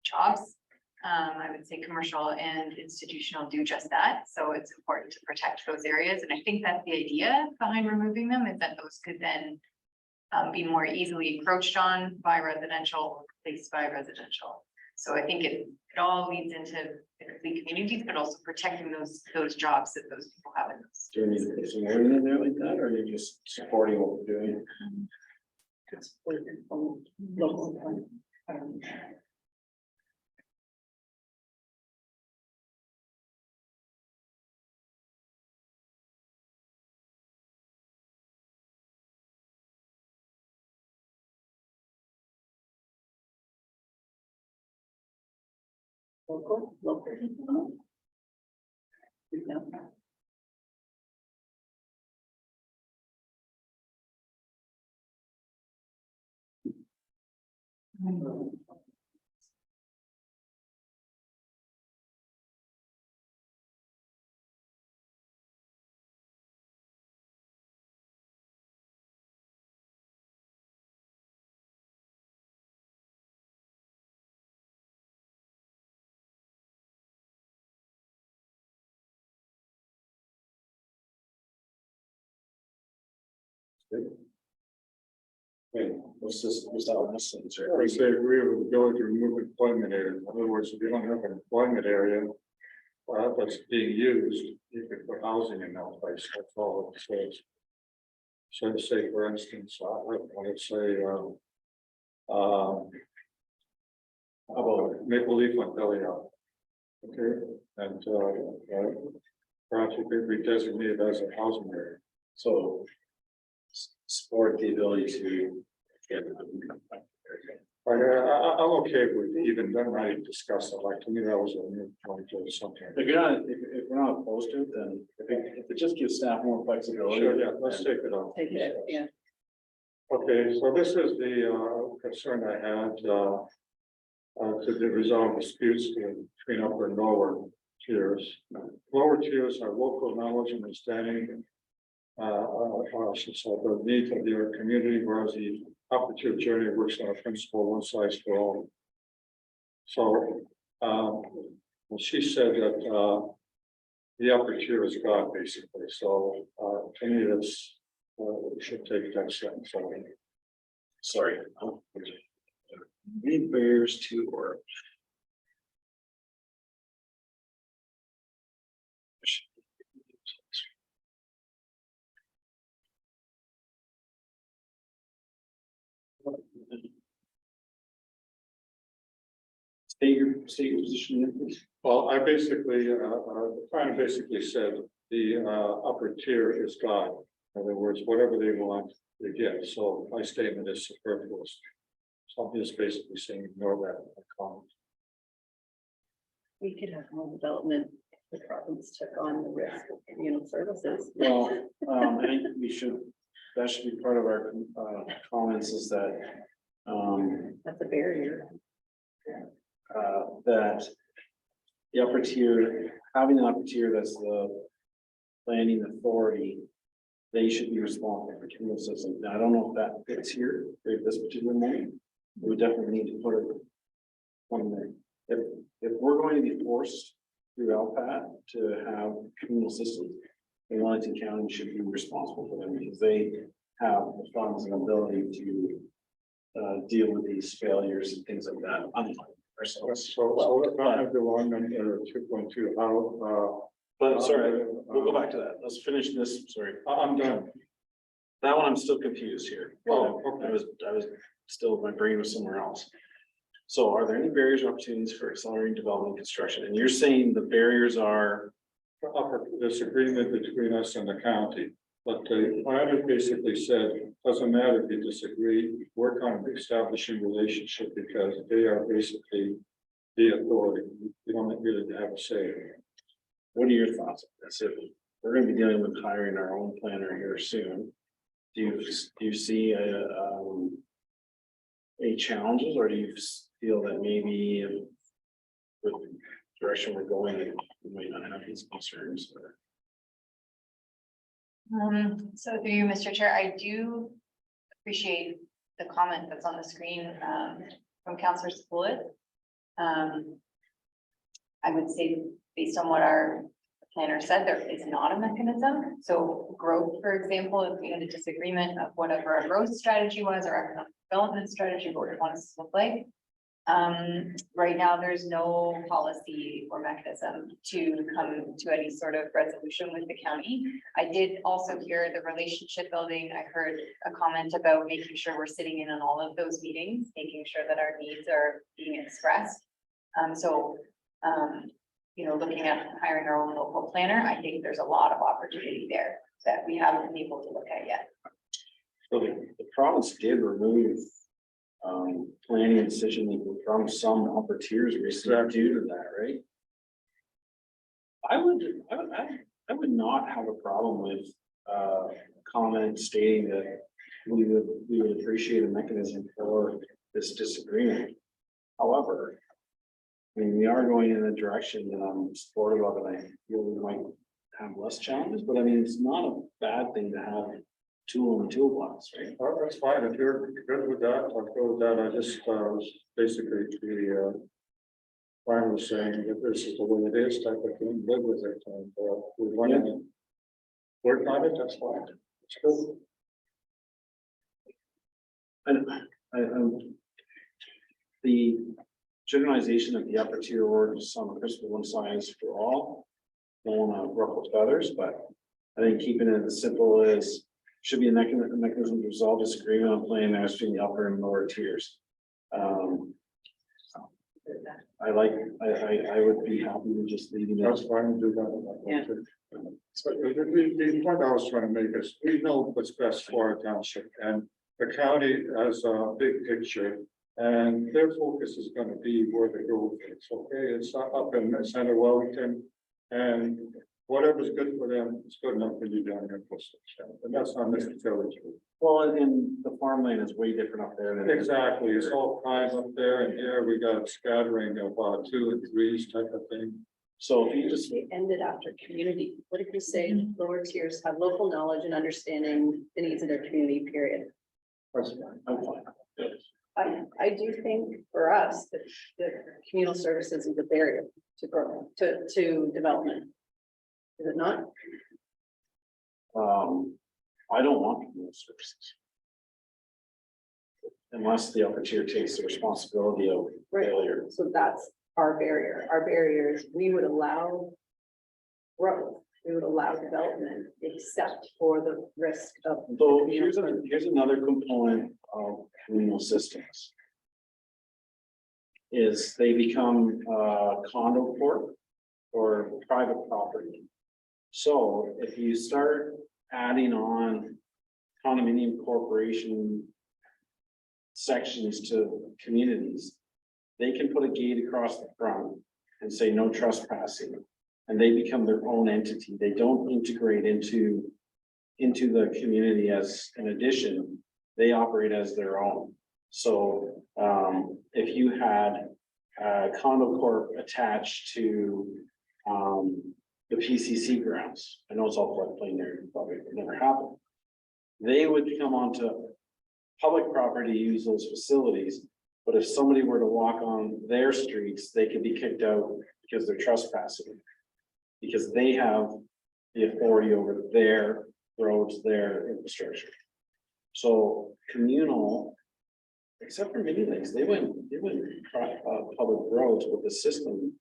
jobs. I would say commercial and institutional do just that, so it's important to protect those areas, and I think that's the idea behind removing them, is that those could then be more easily encroached on by residential or replaced by residential. So I think it all leads into the complete communities, but also protecting those jobs that those people have in those. Do you need to put some wording in there like that, or are you just supporting what we're doing? Local. Local. Wait, what's that last sentence? I say agree with the ability to remove employment area. In other words, if you don't have an employment area that's being used, you can put housing in that place. That's all it says. So to say, for instance, I want to say, how about Maple Leaf on Belly Up? Okay, and perhaps it could be designated as a housing area. So support the ability to get. I'm okay with even then I discussed it, like to me, that was a new point or something. If you're not, if we're not opposed to it, then if it just gives staff more flexibility. Sure, yeah, let's take it on. Take it, yeah. Okay, so this is the concern I had to resolve disputes between upper and lower tiers. Lower tiers are local knowledge and understanding so the needs of your community, whereas the upper tier journey works on a principle one size for all. So she said that the upper tier is God, basically. So to me, that's we should take that sentence. Sorry. Any barriers to or. State your position. Well, I basically, kind of basically said the upper tier is God. In other words, whatever they want, they get. So my statement is superfluous. So I'm just basically saying ignore that comment. We could have home development, the province took on the risk of communal services. Well, I think we should, that should be part of our comments is that. That's a barrier. That the upper tier, having an upper tier that's the planning authority, they should be responsible for communal systems. Now, I don't know if that fits here at this particular moment. We would definitely need to put it on there. If we're going to be forced through LPAT to have communal systems, then Wellington County should be responsible for them because they have the funds and ability to deal with these failures and things like that. So I have the one number 2.2, how, But sorry, we'll go back to that. Let's finish this. Sorry. I'm done. That one, I'm still confused here. Oh, okay. I was still, my brain was somewhere else. So are there any barriers or opportunities for accelerating development and construction? And you're saying the barriers are, Upper disagreement between us and the county. But the planner basically said, doesn't matter if you disagree, work on establishing relationship because they are basically the authority. You don't really have a say. what are your thoughts on this? If we're gonna be dealing with hiring our own planner here soon, do you see any challenges, or do you feel that maybe with the direction we're going, we might not have these concerns? So through you, Mr. Chair, I do appreciate the comment that's on the screen, from Councillor Spilett. I would say, based on what our planner said, there is not a mechanism. So growth, for example, if we had a disagreement of whatever our growth strategy was, or economic development strategy, what we want it to look like. Right now, there's no policy or mechanism to come to any sort of resolution with the county. I did also hear the relationship building. I heard a comment about making sure we're sitting in on all of those meetings, making sure that our needs are being expressed. You know, looking at hiring our own local planner, I think there's a lot of opportunity there that we haven't been able to look at yet. So the province did remove planning and decision making from some upper tiers recently due to that, right? I would not have a problem with comment stating that we would appreciate a mechanism for this disagreement. However, I mean, we are going in a direction that I'm supportive of, and I feel we might have less challenges, but I mean, it's not a bad thing to have a tool in the toolbox, right? Well, that's fine. If you're good with that, I'll go with that. I just was basically the Brian was saying that this is the way it is type of thing, live with it. And we want to work on it, that's fine. It's good. The generalization of the upper tier word is some crystal one size for all. Don't want to ruffle feathers, but I think keeping it as simple as should be a mechanism to resolve disagreement on planning matters between the upper and lower tiers. I would be happy with just leaving it. That's fine, do that. Yeah. So the point I was trying to make is, we know what's best for our township, and the county has a big picture. And their focus is gonna be where the growth is, okay? It's not up in the center of Wellington. And whatever's good for them, it's good enough for you down here. And that's not necessarily true. Well, and the farmland is way different up there than. Exactly, it's all prime up there, and here we got a scattering of 2 and 3s type of thing. So if you just. We ended after community. What if we say lower tiers have local knowledge and understanding the needs of their community, period? That's fine, I'm fine. I do think for us that communal services is a barrier to growth, to development. Is it not? I don't want communal services. Unless the upper tier takes the responsibility of failure. So that's our barrier. Our barrier is we would allow growth, we would allow development, except for the risk of. So here's another component of communal systems. Is they become condo court or private property. So if you start adding on condominium corporation sections to communities, they can put a gate across the front and say no trespassing, and they become their own entity. They don't integrate into the community as an addition. They operate as their own. So if you had a condo corp attached to the PCC grounds, I know it's all floodplain there, probably would never happen. They would come onto public property to use those facilities, but if somebody were to walk on their streets, they could be kicked out because they're trespassing. Because they have the authority over their roads, their infrastructure. So communal, except for mini lakes, they went public roads with the system.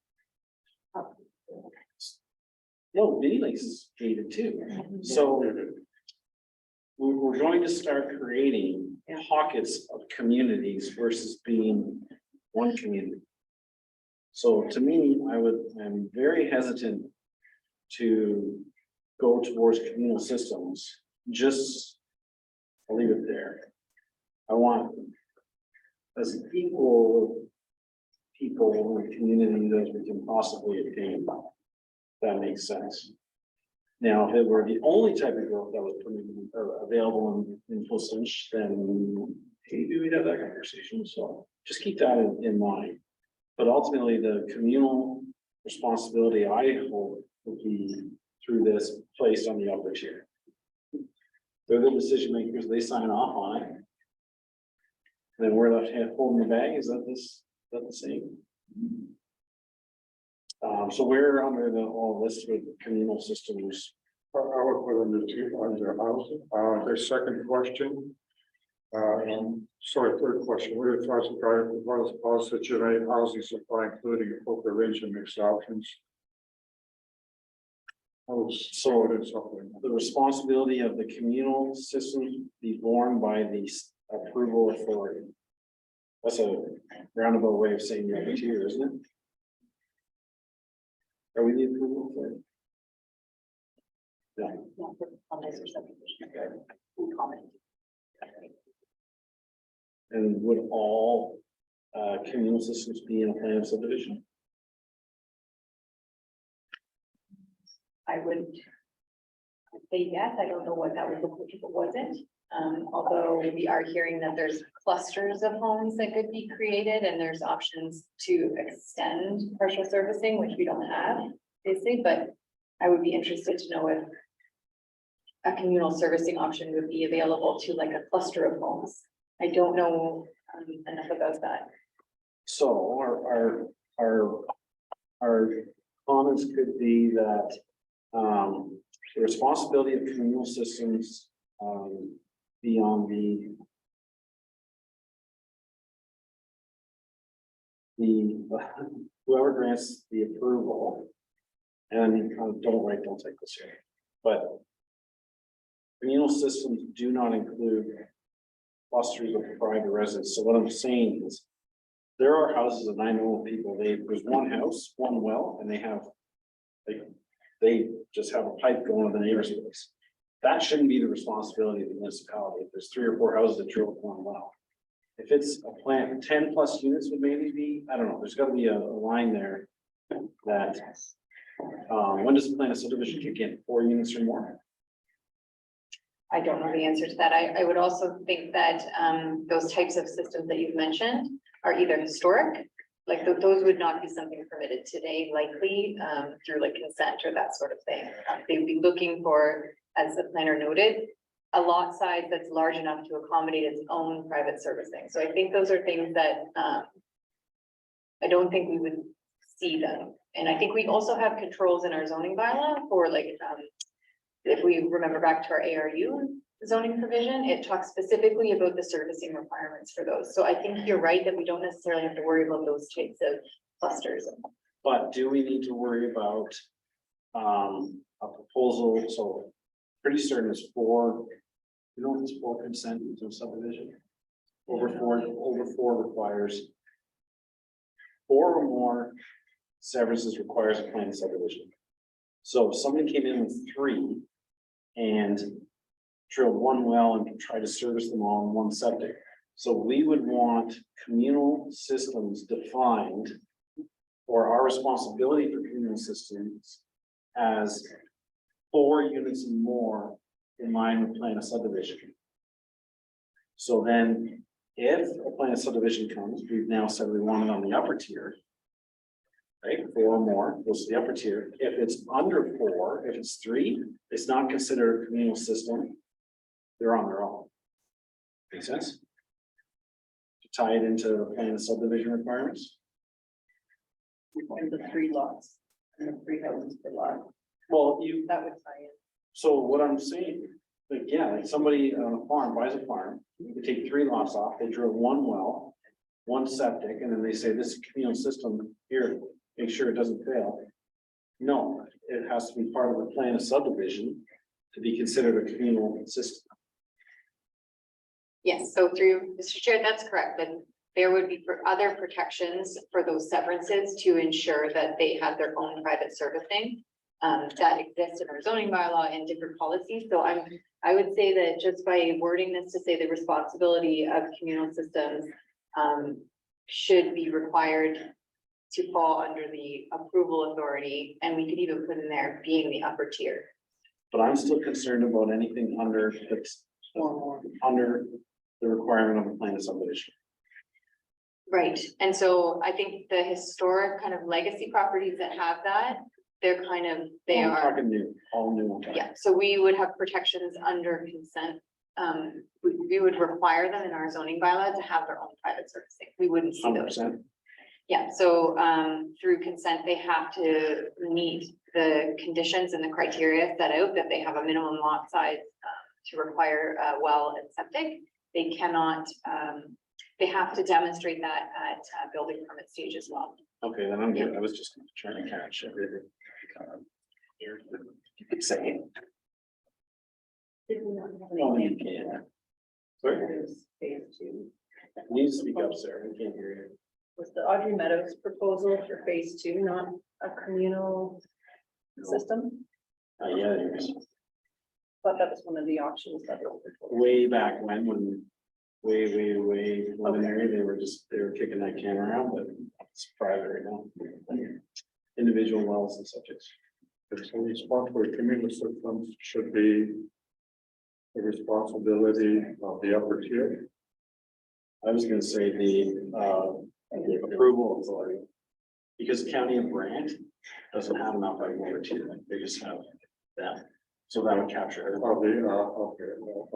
No, mini lakes is gated too. So we're going to start creating pockets of communities versus being one community. So to me, I'm very hesitant to go towards communal systems, just I'll leave it there. I want as equal people in the community as we can possibly obtain. That makes sense. Now, if it were the only type of growth that was permitted or available in Pilsench, then maybe we'd have that conversation. So just keep that in mind. But ultimately, the communal responsibility, I hope, will be through this placed on the upper tier. They're the decision makers, they sign off on it. Then we're left holding the bag, is that the same? So we're under all this with communal systems. I would put under two, under housing. The second question. Sorry, third question. What are your thoughts regarding the policy to generate housing supply, including appropriate range and mixed options? So the responsibility of the communal system be borne by the approval authority. That's a roundabout way of saying you're here, isn't it? Are we the approval authority? No. And would all communal systems be in a plan of subdivision? I would say yes. I don't know what that would look like if it wasn't. Although we are hearing that there's clusters of homes that could be created and there's options to extend partial servicing, which we don't have, basically, but I would be interested to know if a communal servicing option would be available to like a cluster of homes. I don't know enough about that. So our comments could be that the responsibility of communal systems be on whoever grants the approval. And don't take this here, but communal systems do not include clusters of private residents. So what I'm saying is there are houses that I know of people, there's one house, one well, and they just have a pipe going to the neighbor's place. That shouldn't be the responsibility of the municipality. If there's 3 or 4 houses that drill one well. If it's a plant, 10 plus units would maybe be, I don't know, there's gotta be a line there that, when does the plan of subdivision kick in? 4 units or more? I don't know the answer to that. I would also think that those types of systems that you've mentioned are either historic, like those would not be something permitted today, likely through like consent or that sort of thing. They would be looking for, as the planner noted, a lot size that's large enough to accommodate its own private servicing. So I think those are things that I don't think we would see them. And I think we also have controls in our zoning bylaw for like, if we remember back to our ARU zoning provision, it talks specifically about the servicing requirements for those. So I think you're right that we don't necessarily have to worry about those types of clusters. But do we need to worry about a proposal? So pretty certain it's 4, you know, it's 4 consent to subdivision. Over 4 requires 4 or more severances requires a plan of subdivision. So if somebody came in with 3 and drilled 1 well and tried to service them all in 1 septic. So we would want communal systems defined, or our responsibility for communal systems as 4 units and more in line with plan of subdivision. So then if a plan of subdivision comes, we've now said we want it on the upper tier. Right, 4 or more goes to the upper tier. If it's under 4, if it's 3, it's not considered a communal system. They're on their own. Make sense? To tie it into the plan of subdivision requirements. And the 3 lots and the 3 houses per lot. Well, That would tie in. so what I'm saying, like, yeah, like somebody on a farm buys a farm, they take 3 lots off, they drill 1 well, 1 septic, and then they say this communal system here, make sure it doesn't fail. No, it has to be part of the plan of subdivision to be considered a communal system. Yes, so through Mr. Chair, that's correct, but there would be for other protections for those severances to ensure that they had their own private servicing. That exists in our zoning bylaw and different policies. So I would say that just by wording this to say the responsibility of communal systems should be required to fall under the approval authority, and we could even put in there being the upper tier. But I'm still concerned about anything under that's under the requirement of a plan of subdivision. Right, and so I think the historic kind of legacy properties that have that, they're kind of, they I'm are, talking new, all new. yeah, so we would have protections under consent. We would require them in our zoning bylaw to have their own private servicing. We wouldn't see those. 100%. Yeah, so through consent, they have to meet the conditions and the criteria set out that they have a minimum lot size to require well and septic. They cannot, they have to demonstrate that at building permit stage as well. Okay, then I'm good. I was just trying to catch everything. You could say. No, you can't. Sorry, Phase two. you need to speak up, sir. I can't hear you. Was the Audrey Meadows proposal for phase two not a communal system? Yeah, there's Thought that was one of the options that was. way back when way preliminary, they were kicking that can around, but it's private right now. Individual wells and subjects. It's a responsibility, community systems should be the responsibility of the upper tier. I was gonna say the approval authority. Because County of Brant doesn't have an outright warranty, they just have that. So that would capture everything. Of the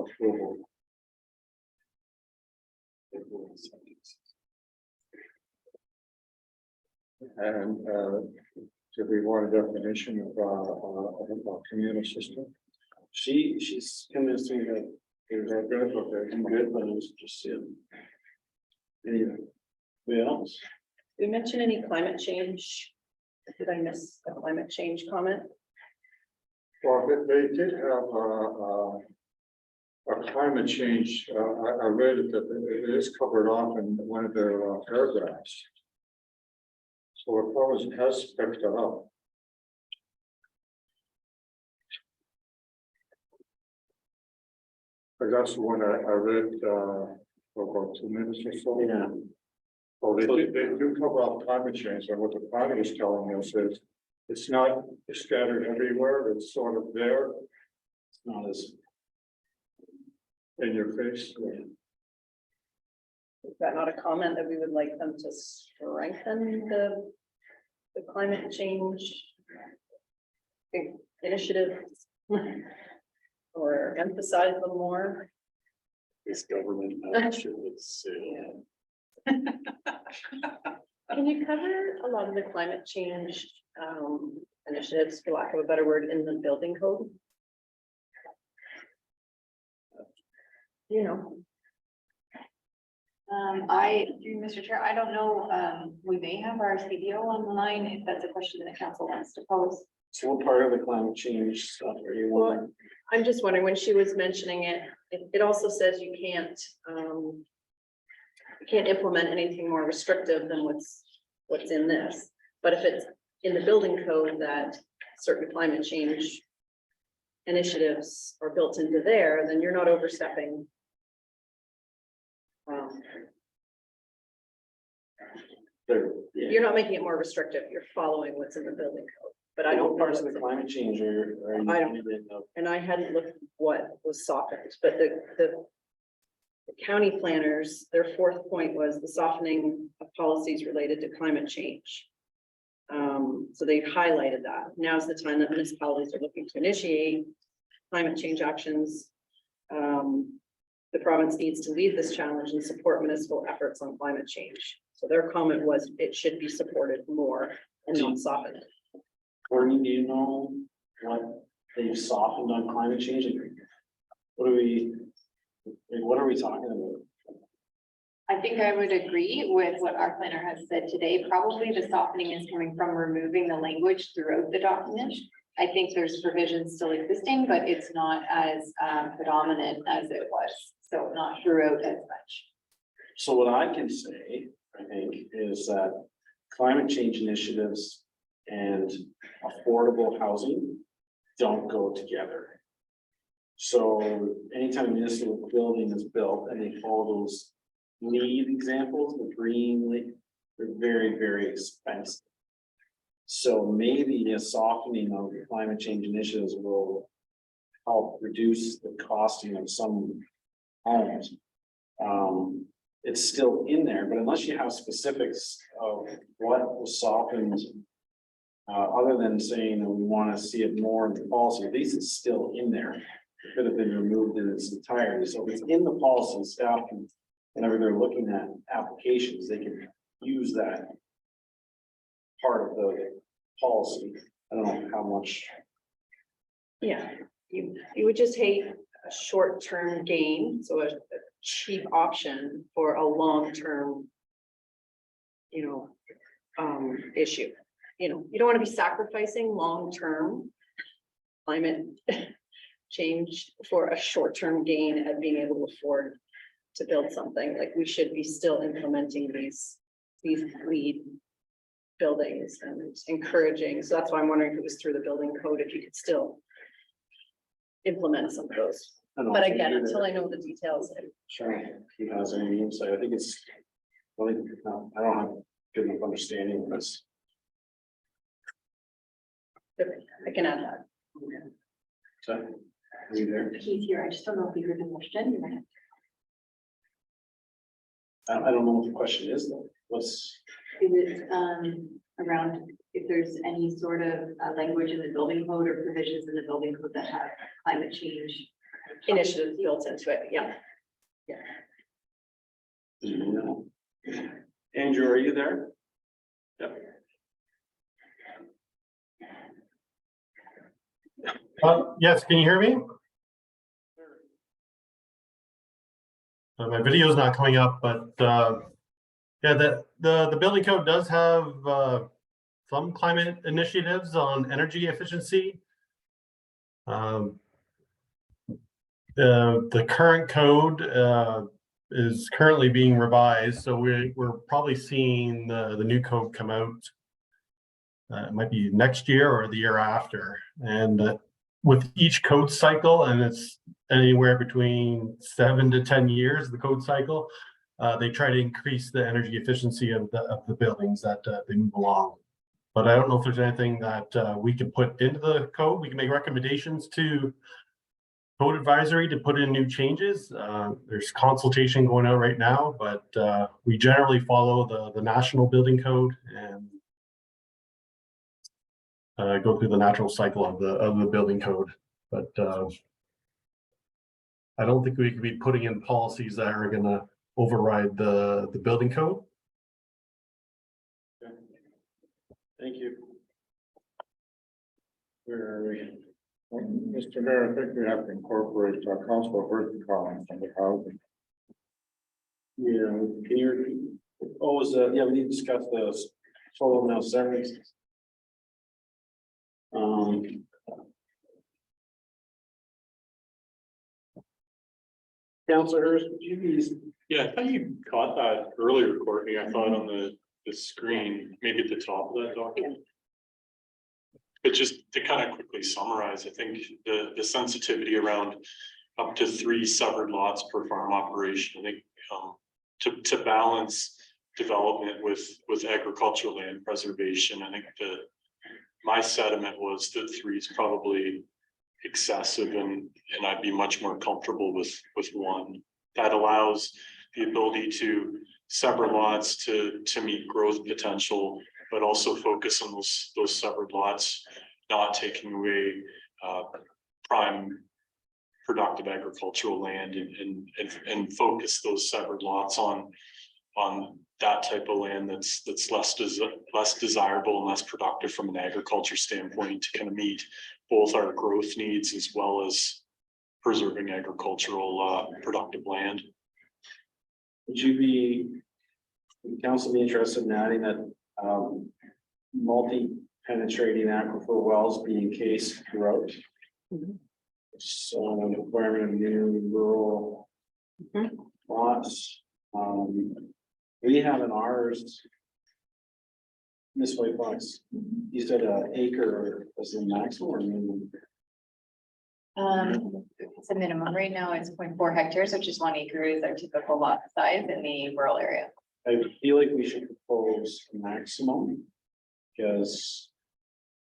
approval. And do we want a definition of a communal system? She's convinced me that Is that good? Okay. I'm good, but it was just it. Anyway, else? Did we mention any climate change? Did I miss a climate change comment? Well, they did have a climate change, I read it that it is covered off in one of their paragraphs. So it probably has picked it up. But that's the one I read, for about 2 minutes or so. Yeah. Well, they do cover up climate change, and what the planner is telling us is, it's not scattered everywhere, it's sort of there. It's not as. In your face. Is that not a comment that we would like them to strengthen the climate change initiatives? Or emphasize them more? This government. Can you cover a lot of the climate change initiatives, for lack of a better word, in the building code? You know. Mr. Chair, I don't know, we may have our CBO on the line if that's a question that council wants to pose. So what part of the climate change stuff are you Well, wanting? I'm just wondering, when she was mentioning it, it also says you can't implement anything more restrictive than what's in this. But if it's in the building code that certain climate change initiatives are built into there, then you're not overstepping. You're not making it more restrictive, you're following what's in the building code, but I don't. What parts of the climate change are you? I don't- And I hadn't looked at what was softened, but the county planners, their fourth point was the softening of policies related to climate change. So they highlighted that. Now's the time that municipalities are looking to initiate climate change actions. The province needs to lead this challenge and support municipal efforts on climate change. So their comment was it should be supported more and not softened. Courtney, do you know what they've softened on climate change? What are we talking about? I think I would agree with what our planner has said today. Probably the softening is coming from removing the language throughout the document. I think there's provisions still existing, but it's not as predominant as it was. So not throughout as much. So what I can say, I think, is that climate change initiatives and affordable housing don't go together. So anytime a municipal building is built and they follow those LEED examples, the green, they're very, very expensive. So maybe a softening of the climate change initiatives will help reduce the costing of some homes. It's still in there, but unless you have specifics of what was softened, other than saying that we want to see it more in the policy, at least it's still in there. It could have been removed in its entirety. So if it's in the policy, staff can, whenever they're looking at applications, they can use that part of the policy. I don't know how much. Yeah, you would just hate a short-term gain, so a cheap option for a long-term, issue. You don't want to be sacrificing long-term climate change for a short-term gain at being able to afford to build something. Like, we should be still implementing these LEED buildings and encouraging. So that's why I'm wondering if it was through the building code, if you could still implement some of those. But again, until I know the details. Sure, he has any insight. I think it's, I don't have good enough understanding of this. I can add that. So, are you there? He's here. I just don't know if you heard the question. I don't know what the question is though. What's, Is it around if there's any sort of language in the building code or provisions in the building code that have climate change Initiatives built into it, yeah. do you know? Andrew, are you there? Yep. Yes, can you hear me? My video is not coming up, but yeah, the building code does have some climate initiatives on energy efficiency. The current code is currently being revised, so we're probably seeing the new code come out. It might be next year or the year after, and with each code cycle, and it's anywhere between 7 to 10 years, the code cycle, they try to increase the energy efficiency of the buildings that they move along. But I don't know if there's anything that we can put into the code. We can make recommendations to code advisory to put in new changes. There's consultation going on right now, but we generally follow the national building code and go through the natural cycle of the building code. But I don't think we could be putting in policies that are going to override the building code. Okay. Thank you. Where are we? Mr. Mayor, I think we have to incorporate Councilor Burton comments on the housing. Yeah, can you repeat? Oh, yeah, we need to discuss the total now severance. Councilor Hurst, would you please? Yeah, I thought you caught that earlier, Courtney. I thought on the screen, maybe at the top of that document. But just to kind of quickly summarize, I think the sensitivity around up to 3 severed lots per farm operation, I think to balance development with agricultural land preservation, I think my sentiment was that 3 is probably excessive, and I'd be much more comfortable with 1. That allows the ability to sever lots to meet growth potential, but also focus on those severed lots, not taking away prime productive agricultural land, and focus those severed lots on that type of land that's less desirable and less productive from an agriculture standpoint, to kind of meet both our growth needs as well as preserving agricultural productive land. Would council be interested in adding that multi-penetrating aquifer wells be encased throughout? So requirement of new rural lots. We have in ours. Miss White Fox, you said an acre was the maximum or minimum? It's a minimum. Right now it's 0.4 hectares, which is 1 acre is our typical lot size in the rural area. I feel like we should propose a maximum. Because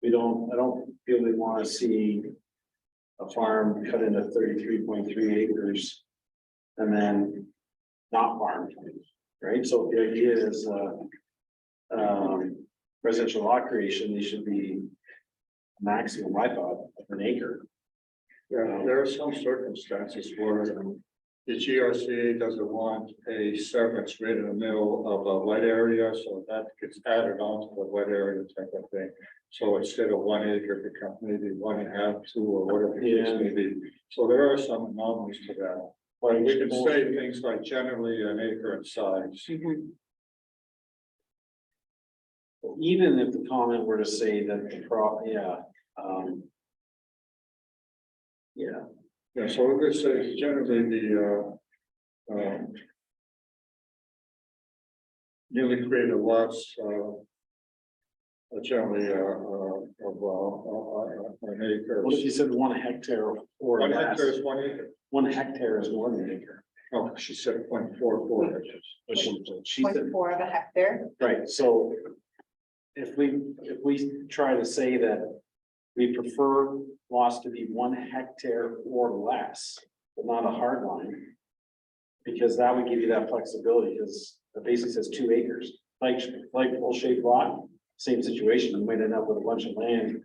I don't feel we want to see a farm cut into 33.3 acres. And then not farmed, right? So the idea is, residential lot creation, they should be maximum, I thought, of an acre. Yeah, there are some circumstances where the GRCA doesn't want a severance right in the middle of a wet area, so that gets added on to the wet area type of thing. So instead of 1 acre, it becomes maybe 1.5, 2, or whatever the case may be. So there are some anomalies to that. But we can say things like generally an acre in size. Even if the comment were to say that Yeah, so we're gonna say generally the, newly created lots, generally, of, an acre. What if you said 1 hectare or 1 less? hectare is 1 acre. 1 hectare is more than an acre. Oh, she said 0.44 hectares. But she said, 0.4 of a hectare. right, so. If we try to say that we prefer lots to be 1 hectare or less, but not a hard line. Because that would give you that flexibility, because it basically says 2 acres, like full shape lot, same situation, you might end up with a bunch of land.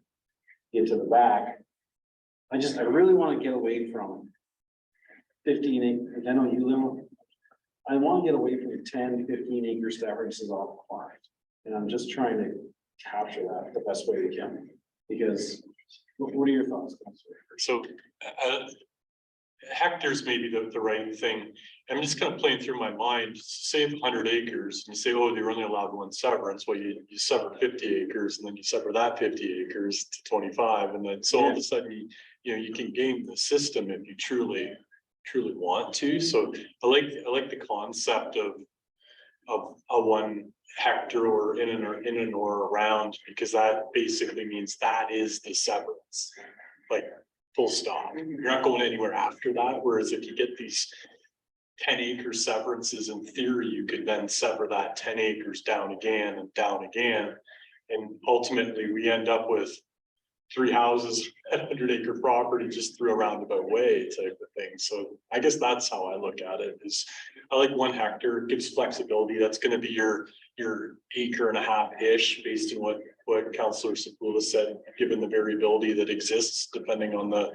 Into the back. I really want to get away from 15 acres, I know you live. I want to get away from 10, 15 acre severages off the farm. And I'm just trying to capture that the best way we can, because what are your thoughts, Councilor? So hectares may be the right thing. I'm just kind of playing through my mind, say 100 acres, and you say, oh, they're only allowed 1 severance. Well, you sever 50 acres, and then you sever that 50 acres to 25, and then so all of a sudden, you can game the system if you truly want to. So I like the concept of a 1 hectare or in and or around, because that basically means that is the severance, like full stop. You're not going anywhere after that. Whereas if you get these 10 acre severances, in theory, you could then sever that 10 acres down again and down again. And ultimately we end up with 3 houses at 100 acre property just through a roundabout way type of thing. So I guess that's how I look at it. Is I like 1 hectare, it gives flexibility. That's going to be your acre and a half ish, based on what Councillor Sepula said, given the variability that exists depending on the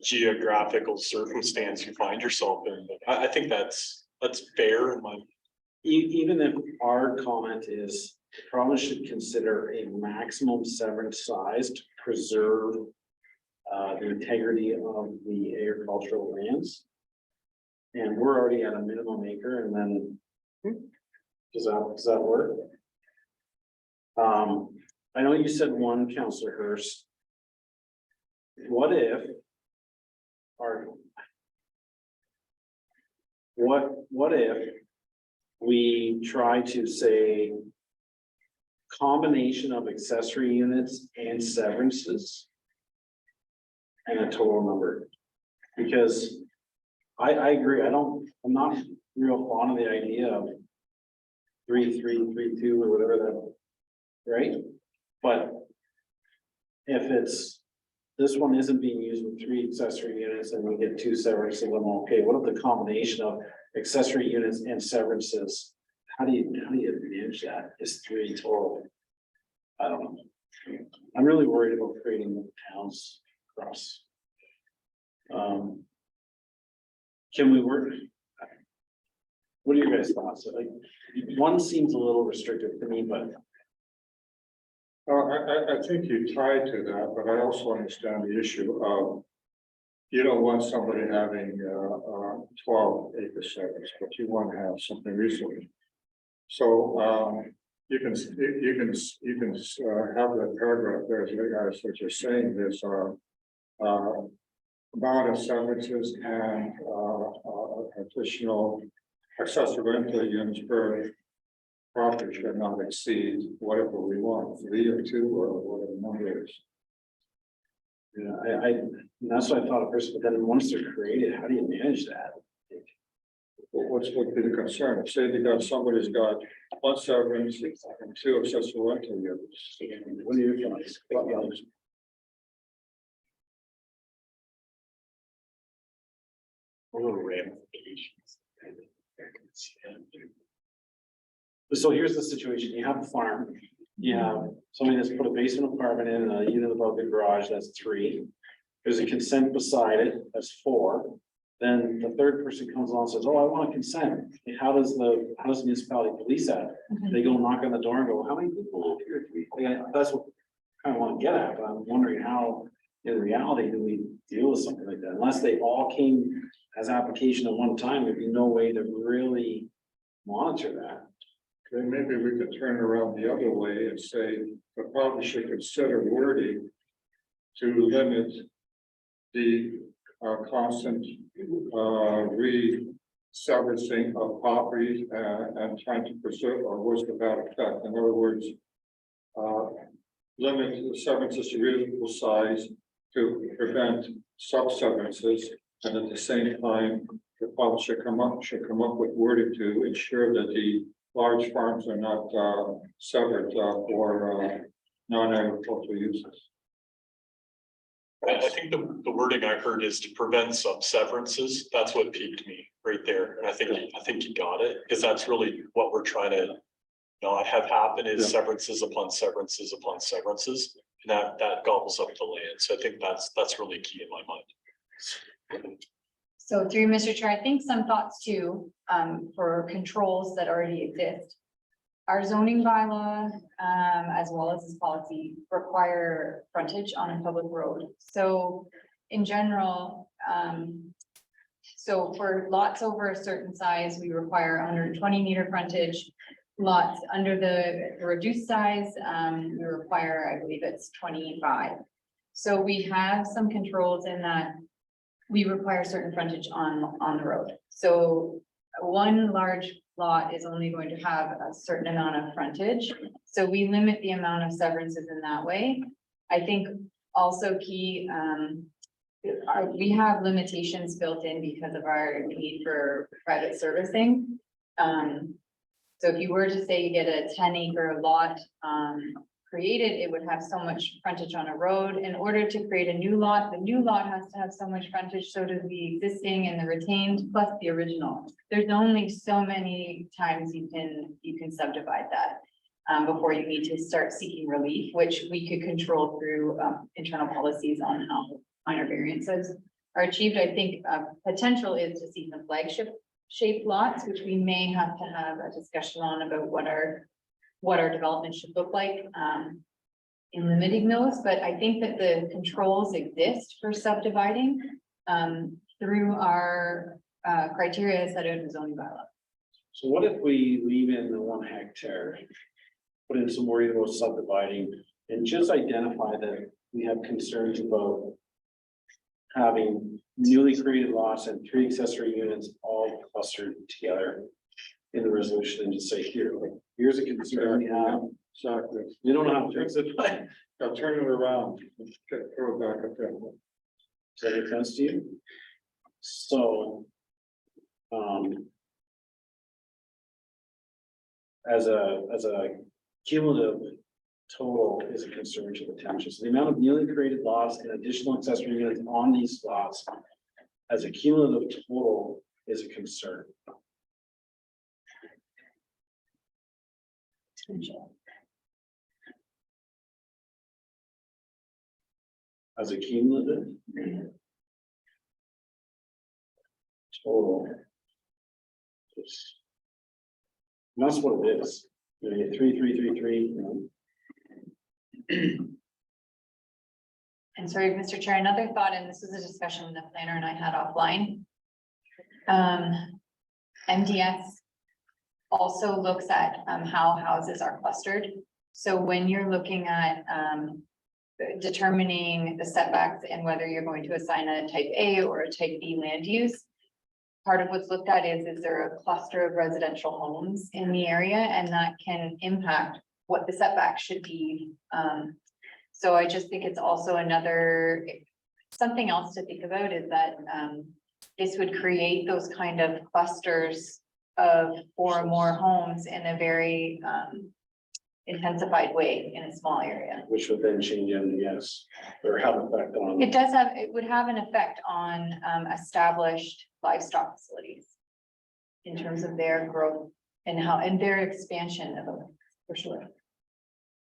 geographical circumstance you find yourself in. But I think that's fair in my. Even if our comment is probably should consider a maximum severance size to preserve the integrity of the agricultural lands. And we're already at a minimum acre, and then does that work? I know you said 1, Councillor Hurst. What if we try to say combination of accessory units and severances and a total number? Because I agree, I'm not real fond of the idea of 3, 3, 3, 2 or whatever that, right? But if this one isn't being used with 3 accessory units and we get 2 severances, I'm okay. What if the combination of accessory units and severances? How do you manage that? Is 3 total? I don't know. I'm really worried about creating towns across. Can we work? What are your guys' thoughts? Like, 1 seems a little restrictive to me, but. I think you tied to that, but I also understand the issue of. You don't want somebody having 12 acre severance, but you want to have something reasonable. So you can have that paragraph there, as what you're saying, there's amount of severances and additional accessory rental units per property should not exceed whatever we want, 3 or 2 or whatever the number is. Yeah, that's what I thought at first, but then once they're created, how do you manage that? What would be the concern? Say they got, somebody's got 1 severance and 2 accessory rental units. What are your thoughts? So here's the situation, you have a farm, you have somebody that's put a basement apartment in, a unit above the garage, that's 3. There's a consent beside it, that's 4. Then the third person comes along and says, oh, I want to consent. How does the municipality police that? They go knock on the door and go, how many people live here? Yeah, that's what I kind of want to get at, but I'm wondering how, in reality, do we deal with something like that? Unless they all came as application at one time, there'd be no way to really monitor that. Then maybe we could turn around the other way and say, the probably should consider wording to limit the constant re-severencing of properties and trying to preserve or worse to that effect. In other words, limit the severances to reasonable size to prevent sub-severances, and at the same time, the public should come up with wording to ensure that the large farms are not severed for non-agricultural uses. I think the wording I heard is to prevent sub-severances. That's what piqued me right there. And I think you got it, because that's really what we're trying to not have happen is severances upon severances upon severances. And that gobbles up the land. So I think that's really key in my mind. So through Mr. Chair, I think some thoughts too, for controls that already exist. Our zoning bylaw, as well as this policy, require frontage on a public road. So in general, so for lots over a certain size, we require 120 meter frontage. Lots under the reduced size, we require, I believe it's 25. So we have some controls in that we require certain frontage on the road. So one large lot is only going to have a certain amount of frontage. So we limit the amount of severances in that way. I think also key, we have limitations built in because of our need for private servicing. So if you were to say you get a 10-acre lot created, it would have so much frontage on a road. In order to create a new lot, the new lot has to have so much frontage, so does the existing and the retained, plus the original. There's only so many times you can subdivide that before you need to start seeking relief, which we could control through internal policies on how minor variances are achieved. I think potential is to see some flagship shaped lots, which we may have to have a discussion on about what our development should look like in limiting those, but I think that the controls exist for subdividing through our criteria set out in the zoning bylaw. So what if we leave in the 1 hectare, put in some wording about subdividing, and just identify that we have concerns about having newly created lots and 3 accessory units all clustered together in the resolution, and just say here, like, here's a concern we have. Exactly. You don't know how to fix it, but Now turn it around, throw it back up there. does that make sense to you? So, as a cumulative total is a concern to the township. So the amount of newly created lots and additional accessory units on these lots as a cumulative total is a concern. As a cumulative total. And that's what it is. You know, you 3, 3, 3, 3, you know. And sorry, Mr. Chair, another thought, and this is a discussion the planner and I had offline. MDS also looks at how houses are clustered. So when you're looking at determining the setbacks and whether you're going to assign a type A or a type B land use, part of what's looked at is there a cluster of residential homes in the area, and that can impact what the setback should be. So I just think it's also another, something else to think about is that, this would create those kind of clusters of 4 or more homes in a very, intensified way in a small area. Which would then change MDS or have effect on. It would have an effect on established livestock facilities. In terms of their growth and their expansion of them, for sure.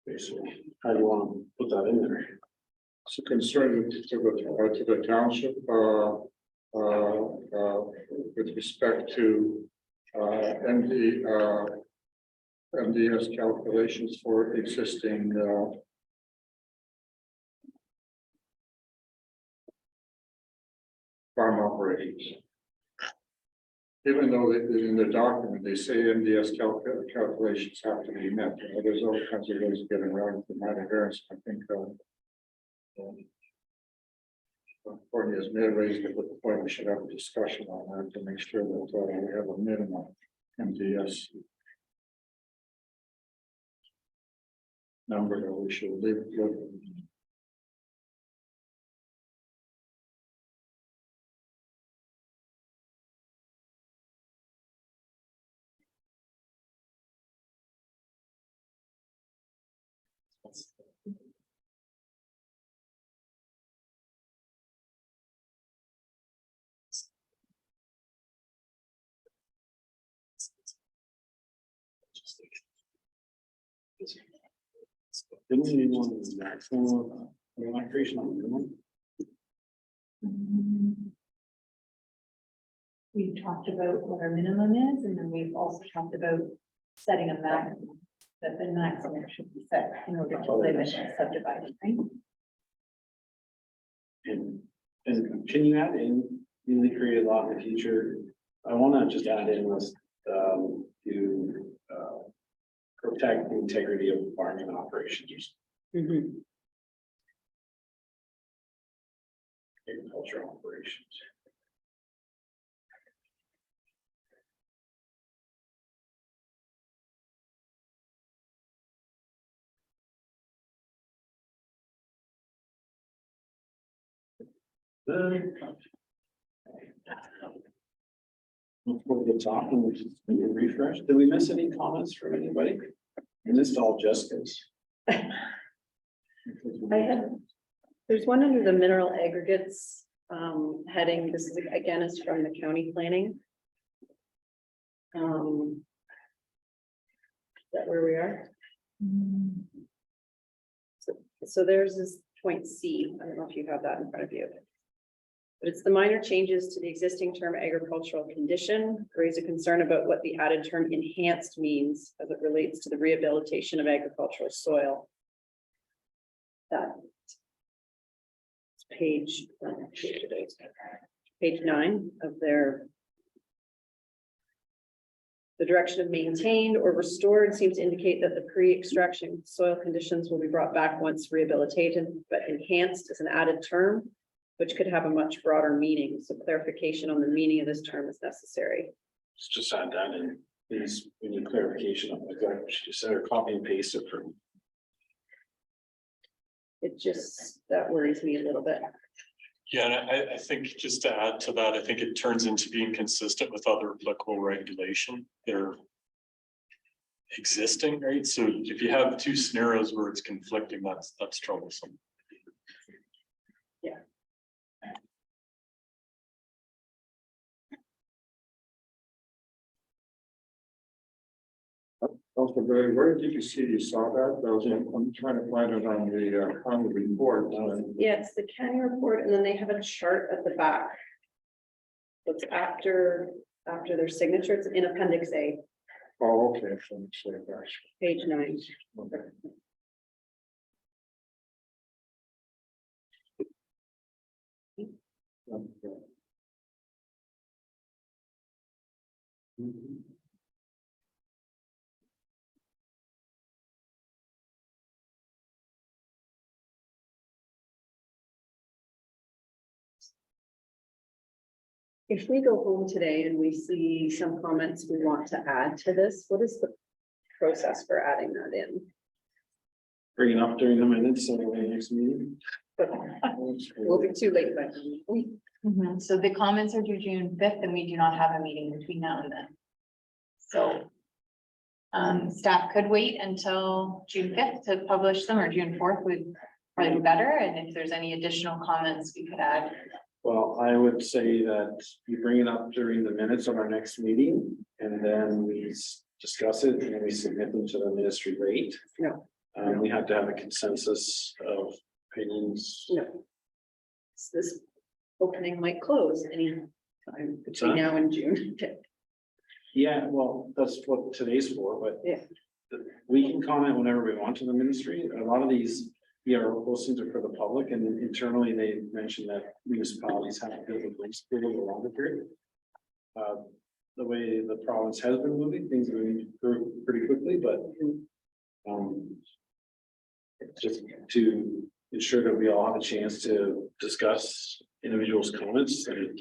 Basically, how do you want to put that in there? It's a concern to the township, with respect to, MDS calculations for existing, farm operations. Even though in the document, they say MDS calculations have to be met, there's all kinds of ways of getting around the minor variance, I think. Courtney has made raised it with the point we should have a discussion on that to make sure that we have a minimum MDS number that we should leave. Didn't we want the maximum electrician on the minimum? We've talked about what our minimum is, and then we've also talked about setting a maximum, that the maximum should be set in order to limit subdividing, right? And can you add in newly created law in the future? I want to just add in this to protect the integrity of farming operations. Agricultural operations. Before we get talking, we just refresh. Did we miss any comments from anybody? We missed all Jessica's. I had, there's one under the mineral aggregates heading. This is again is from the county planning. Is that where we are? So there's this point C. I don't know if you have that in front of you. But it's the minor changes to the existing term agricultural condition raise a concern about what the added term enhanced means as it relates to the rehabilitation of agricultural soil. That page 9 of their. The direction of maintained or restored seems to indicate that the pre-extraction soil conditions will be brought back once rehabilitated, but enhanced is an added term, which could have a much broader meaning. So clarification on the meaning of this term is necessary. Let's just add that in. Please, we need clarification on what she said, or copy and paste it from. It just, that worries me a little bit. Yeah, and I think just to add to that, I think it turns into being consistent with other applicable regulation. They're existing, right? So if you have two scenarios where it's conflicting, that's troublesome. Yeah. Also, where did you see you saw that? I'm trying to find it on the report. Yeah, it's the county report, and then they have a chart at the back. It's after their signature. It's in Appendix A, Oh, okay. So let's say that. page 9. Okay. Okay. Mhm. If we go home today and we see some comments we want to add to this, what is the process for adding that in? Bring it up during the minutes of the next meeting. We'll be too late by then. So the comments are due June 5th, and we do not have a meeting between now and then. So staff could wait until June 5th to publish them, or June 4th would probably be better, and if there's any additional comments we could add. Well, I would say that you bring it up during the minutes of our next meeting, and then we discuss it, and we submit them to the ministry rate. No. We have to have a consensus of opinions. No. This opening might close any time between that? now and June. Yeah, well, that's what today's for, but Yeah. we can comment whenever we want to the ministry. A lot of these ERO postings are for the public, and internally they mentioned that municipalities have to give a lease for a little longer period. The way the province has been moving, things are moving pretty quickly, but just to ensure that we all have a chance to discuss individuals' comments and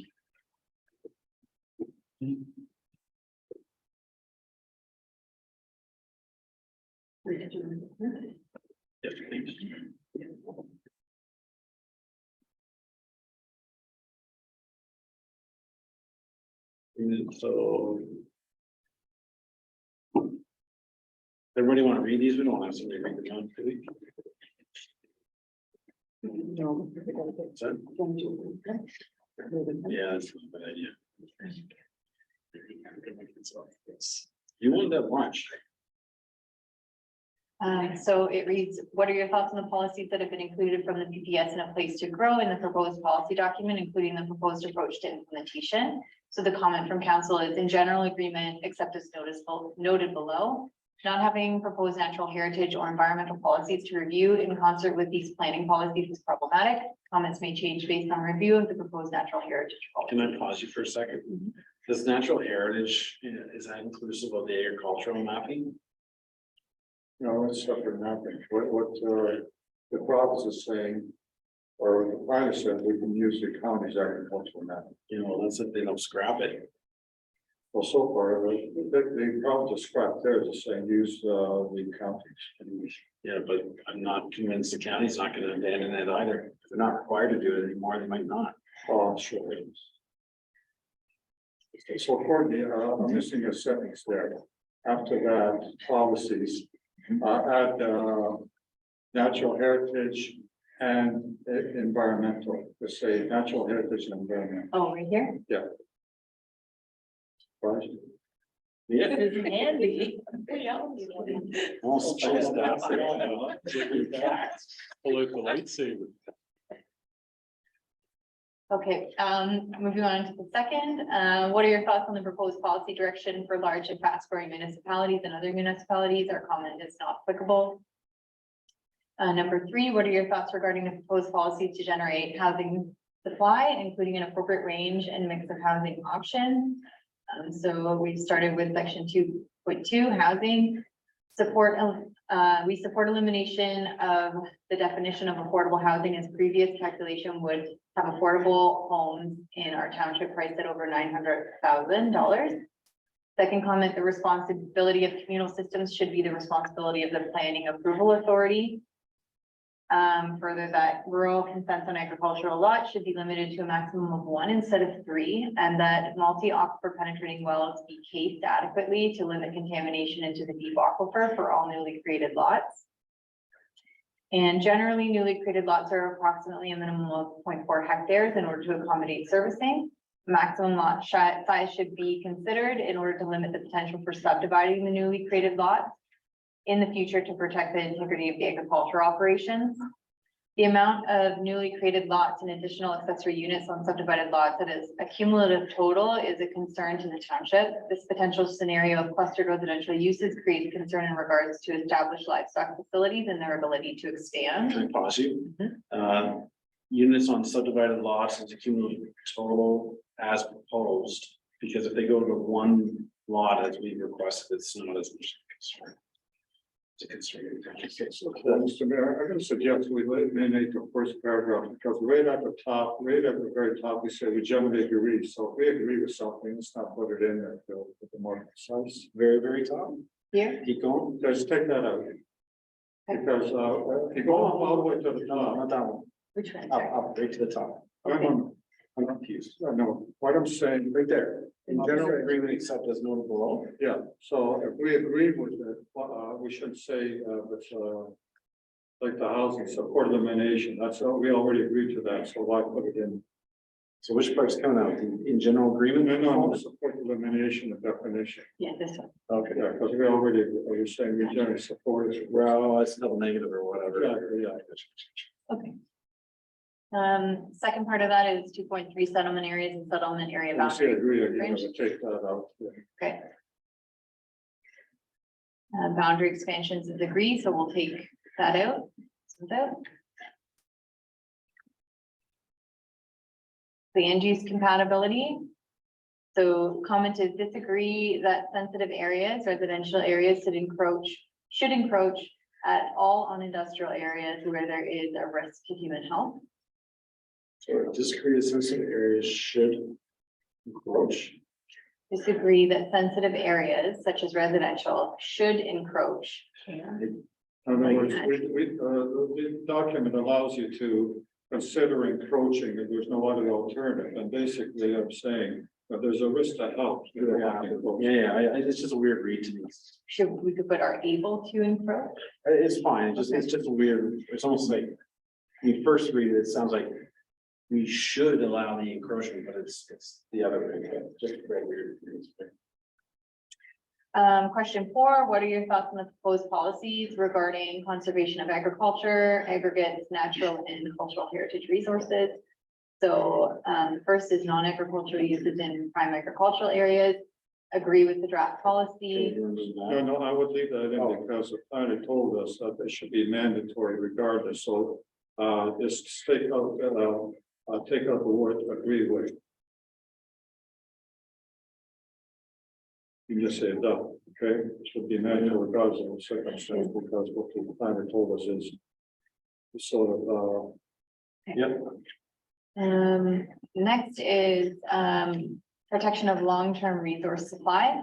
and so. Everybody want to read these? We don't want to have somebody read them down, do we? No. What's that? Yeah, that's a good idea. You want that much? So it reads, what are your thoughts on the policies that have been included from the PPS in a place to grow in the proposed policy document, including the proposed approach to implementation? So the comment from council is in general agreement, except as noted below. Not having proposed natural heritage or environmental policies to review in concert with these planning policies is problematic. Comments may change based on review of the proposed natural heritage policy. Can I pause you for a second? Does natural heritage, is that inclusive of the agricultural mapping? No, it's separate mapping. What the province is saying, or the private said, we can use the county's agricultural map. You know, that's if they don't scrap it. Well, so far, the province is scrapped theirs, is saying use the counties. Yeah, but I'm not convinced the county's not gonna abandon it either. If they're not required to do it anymore, they might not. Oh, sure. So Courtney, I'm missing a sentence there. After that, policies, add natural heritage and environmental, to say natural heritage and environment. Oh, right here? Yeah. Right. Yeah. Handy. Almost spaced out. Pull out the lightsaber. Okay, moving on to the second, what are your thoughts on the proposed policy direction for large and fast growing municipalities and other municipalities? Our comment is not applicable. Number 3, what are your thoughts regarding the proposed policies to generate housing supply, including an appropriate range and mix of housing options? So we started with section 2.2 housing support. We support elimination of the definition of affordable housing, as previous calculation would have affordable homes in our township priced at over $900,000. Second comment, the responsibility of communal systems should be the responsibility of the planning approval authority. Further, that rural consents on agricultural lots should be limited to a maximum of 1 instead of 3, and that multi-aquifer penetrating wells be cased adequately to limit contamination into the deep aquifer for all newly created lots. And generally, newly created lots are approximately a minimum of 0.4 hectares in order to accommodate servicing. Maximum lot size should be considered in order to limit the potential for subdividing the newly created lots in the future to protect the integrity of the agricultural operations. The amount of newly created lots and additional accessory units on subdivided lots that is a cumulative total is a concern to the township. This potential scenario of clustered residential uses creates concern in regards to established livestock facilities and their ability to expand. Can I pause you? Units on subdivided lots is a cumulative total as proposed, because if they go to one lot as we requested, it's not as much concern. Mr. Mayor, I'm gonna suggest we eliminate the first paragraph, because right at the top, right at the very top, we say we generally agree, so if we agree with something, let's not put it in there, to put the more precise. Very top. Here, Keep going. Just take that out. Because, if you go all the way to the top. Not that one. which one? Up, right to the top. I'm confused. No, what I'm saying, Right there. In general agreement except as noted below. yeah, so if we agree with it, we should say, like the housing support elimination, that's, we already agreed to that, so why put it in? So which part's coming out? In general agreement? No, support elimination of definition. Yeah, this one. Okay, yeah, because we already, you're saying we generally support it. Well, it's double negative or whatever. Yeah. Okay. Second part of that is 2.3 settlement areas and settlement area We say boundaries. agree, you're gonna take that out. Okay. Boundary expansions is agree, so we'll take that out. Land use compatibility. So comment is disagree that sensitive areas, residential areas should encroach at all on industrial areas where there is a risk to human health. So disagree that sensitive areas should encroach. Disagree that sensitive areas such as residential should encroach. In other words, the document allows you to consider encroaching if there's no other alternative, and basically I'm saying that there's a risk to health. It's just a weird read to me. We could put are able to encroach. It's fine, it's just a weird, it's almost like, when you first read it, it sounds like we should allow the encroachment, but it's the other way, just very weird. Question 4, what are your thoughts on the proposed policies regarding conservation of agriculture, aggregates, natural and cultural heritage resources? So first is non-agricultural uses in prime agricultural areas. Agree with the draft policy. No, I would leave that in because the planner told us that they should be mandatory regardless, so just take out the word agree with. You just say it up, okay? It should be mandatory regardless of the circumstance, because what the planner told us is sort of, Next is protection of long-term resource supply.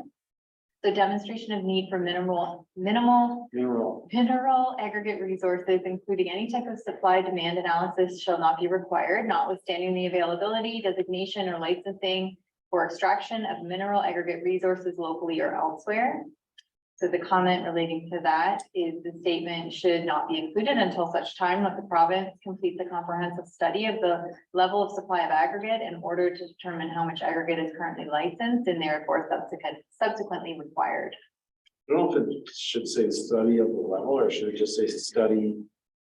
The demonstration of need for minimal mineral aggregate resources, including any type of supply demand analysis, shall not be required, notwithstanding the availability, designation, or licensing for extraction of mineral aggregate resources locally or elsewhere. So the comment relating to that is the statement should not be included until such time that the province completes a comprehensive study of the level of supply of aggregate in order to determine how much aggregate is currently licensed and therefore subsequently required. I don't know if it should say study of the level, or should it just say study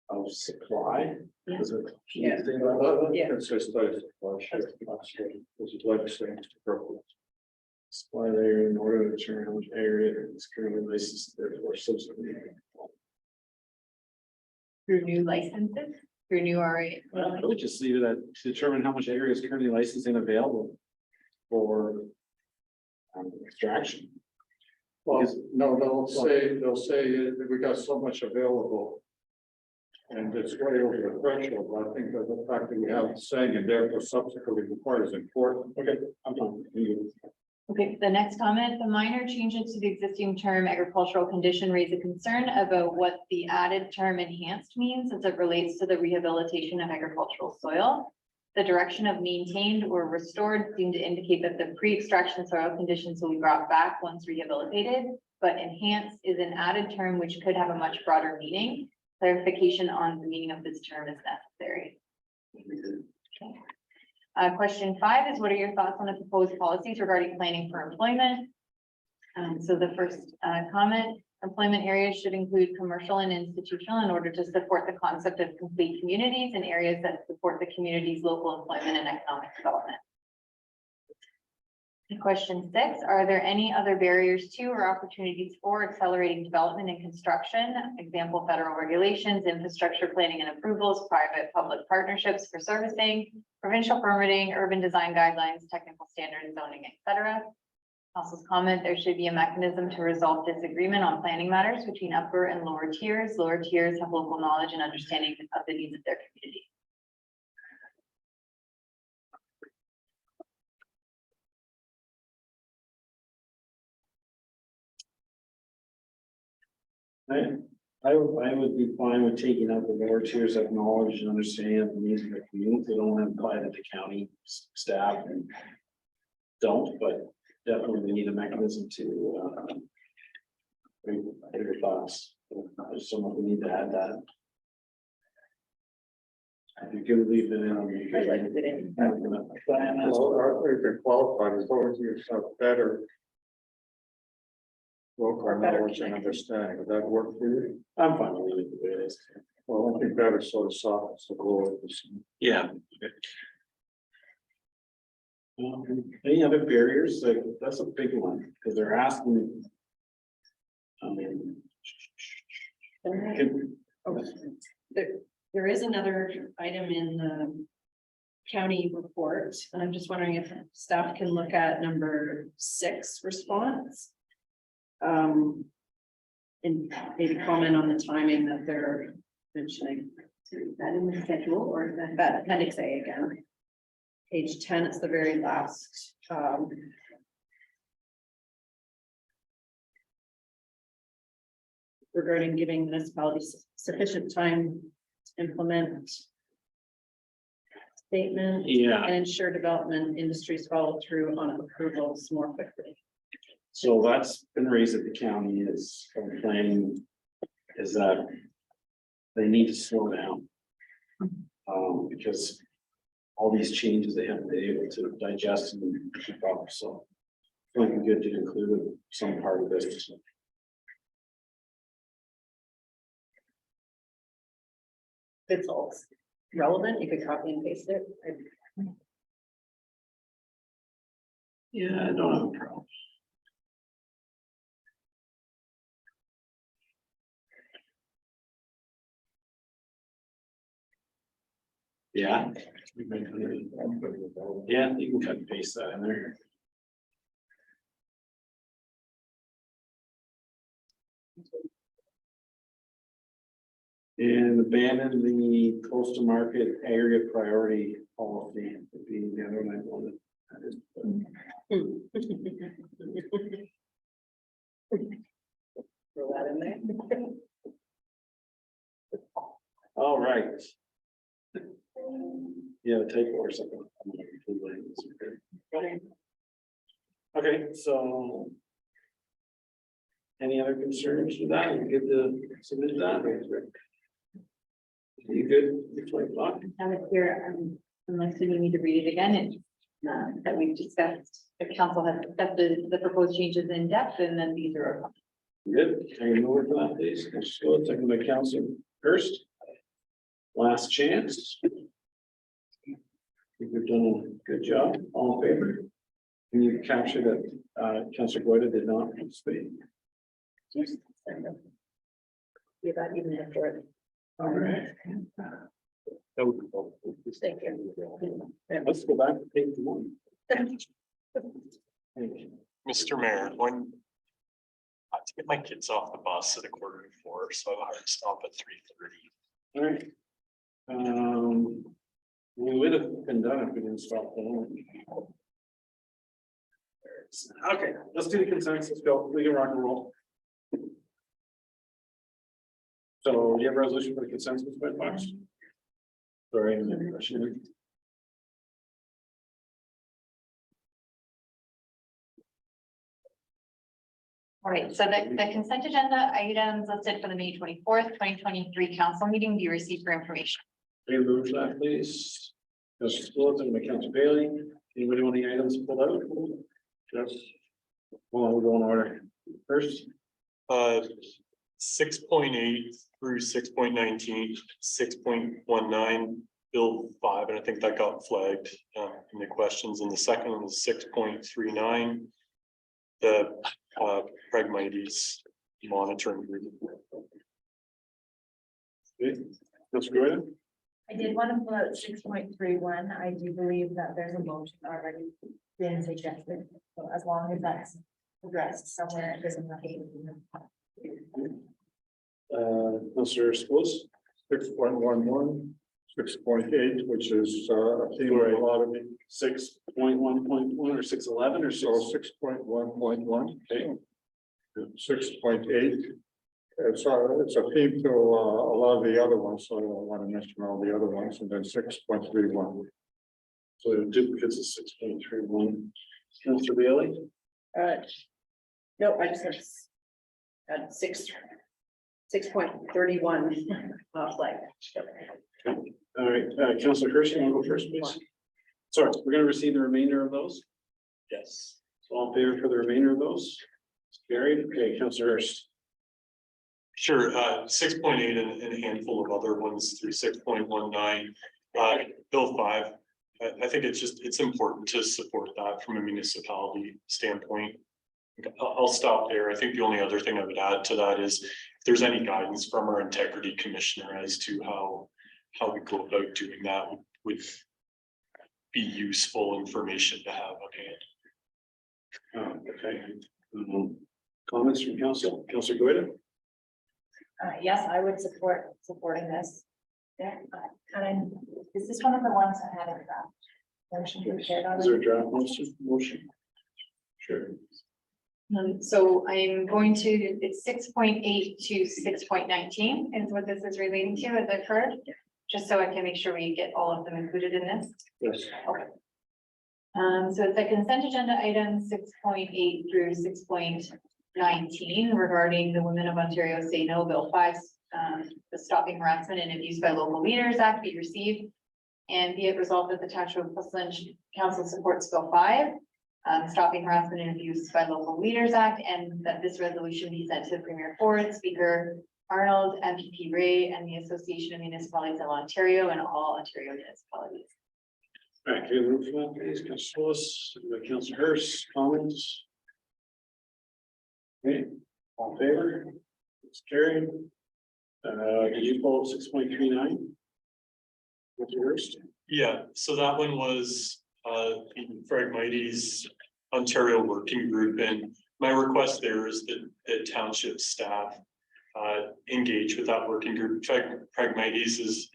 of supply? Yeah. Does it- Yeah. it's just like, this is legislating to purpose. Supply there in order to determine how much area is currently licensed, therefore subsequently. Through new licenses, through new RA. I would just leave it at to determine how much area is currently licensed and available for extraction. Well, no, they'll say that we got so much available. And it's way over the threshold, but I think that the fact that we have it saying and therefore subsequently required is important. Okay, I'm done. Okay, the next comment, the minor changes to the existing term agricultural condition raise a concern about what the added term enhanced means as it relates to the rehabilitation of agricultural soil. The direction of maintained or restored seem to indicate that the pre-extraction soil conditions will be brought back once rehabilitated, but enhanced is an added term which could have a much broader meaning. Clarification on the meaning of this term is necessary. Okay. Question 5 is, what are your thoughts on the proposed policies regarding planning for employment? So the first comment, employment areas should include commercial and institutional in order to support the concept of complete communities and areas that support the community's local employment and economic development. Question 6, are there any other barriers to or opportunities for accelerating development and construction? Example, federal regulations, infrastructure planning and approvals, private public partnerships for servicing, provincial permitting, urban design guidelines, technical standards, zoning, etc. council's comment, there should be a mechanism to resolve disagreement on planning matters between upper and lower tiers. Lower tiers have local knowledge and understanding of the needs of their community. I would be fine with taking out the lower tiers of knowledge and understanding of the needs of the community. They don't have to apply that to county staff and don't, but definitely we need a mechanism to your thoughts. There's someone we need to add that. If you could leave it in. Well, or if you're qualified, as long as you yourself better. Local knowledge and understanding, would that work for you? I'm fine with it the way it is. Well, I think better sort of softens the goal of this. Yeah. Any other barriers? Like, that's a big one, because they're asking. I mean. There is another item in the county report, and I'm just wondering if staff can look at number 6 response. And maybe comment on the timing that they're mentioning. Is that in the schedule or is that appendix A again? Page 10, it's the very last. Regarding giving municipalities sufficient time to implement statement. Yeah. And ensure development industries follow through on approvals more quickly. So that's been raised at the county is planning is that they need to slow down. Because all these changes they haven't been able to digest and keep up, so. I think it'd be good to include some part of this. If it's all relevant, you could copy and paste it. Yeah, I don't have a problem. Yeah. Yeah, you can cut and paste that in there. And abandon the coastal market area priority policy would be the other one I wanted. Throw that in there. All right. Yeah, take or something. Okay, so. Any other concerns with that? You good to submit that? You good? It's 12:00. Have it here, unless you need to read it again, it's that we've discussed, the council has accepted the proposed changes in depth, and then these are. Good. Can you move for that, please? Let's go. Second by Councilor Hurst. Last chance. I think we've done a good job. All in favor? Can you capture that Councilor Goyda did not participate? Yeah, that even after it. All right. Thank you. Let's go back to page 1. Mr. Mayor, when I have to get my kids off the bus at 3:45, so I have to stop at 3:30. All right. We would have been done if we didn't stop there. Okay, let's do the consensus. Go. We can rock and roll. So you have a resolution for the consensus by Fox? Sorry. any question? All right, so the consent agenda items listed for the May 24th, 2023 council meeting be received for information. Can you move that, please? Councilor School, and Councilor Bailey. Anybody want any items pulled out? Yes. Well, we'll go in order. First. 6.8 through 6.19, 6.19, Bill 5, and I think that got flagged in the questions. And the second one is 6.39, the Pragmites monitoring group. Let's go ahead. I did want to pull out 6.31. I do believe that there's a motion already been suggested, so as long as that's addressed somewhere, it doesn't. Mr. Spruce, 6.11, 6.8, which is a theme of a lot of the 6.1.1 or 6.11 or so 6.1.1. Okay. 6.8. It's a theme to a lot of the other ones, so I don't want to mention all the other ones, and then 6.31. So duplicates of 6.31. Councillor Bailey? No, I just had 6.31 flag. All right, Councillor Hirsch, you want to go first, please? Sorry, we're gonna receive the remainder of those? Yes. So all in favor for the remainder of those? It's carried. Okay, Councillor Hirsch. Sure, 6.8 and a handful of other ones through 6.19. Bill 5, I think it's important to support that from a municipality standpoint. I'll stop there. I think the only other thing I would add to that is if there's any guidance from our integrity commissioner as to how we go about doing that would be useful information to have on hand. Okay. Comments from council? Councillor Goyda? Yes, I would supporting this. Yeah, and is this one of the ones that had a draft? Motion to share on Is there a draft motion? Sure. So I'm going to, it's 6.8 to 6.19 is what this is relating to, as I've heard, just so I can make sure we get all of them included in this. Yes. Okay. So it's the consent agenda items 6.8 through 6.19 regarding the Women of Ontario Say No Bill 5, the Stopping Harassment and Abuse by Local Leaders Act be received. And be it resolved that the Township of Plymouth Council supports Bill 5, Stopping Harassment and Abuse by Local Leaders Act, and that this resolution be sent to Premier Ford, Speaker Arnold, MPP Ray, and the Association of Municipalities of Ontario and all Ontario municipalities. All right, can you move for that, please? Councillor Willis, Councillor Hirsch, comments? Okay, all in favor? It's carried. Did you pull up 6.39? Yeah, so that one was Phragmites Ontario Working Group, and my request there is that township staff engage with that working group. Phragmites is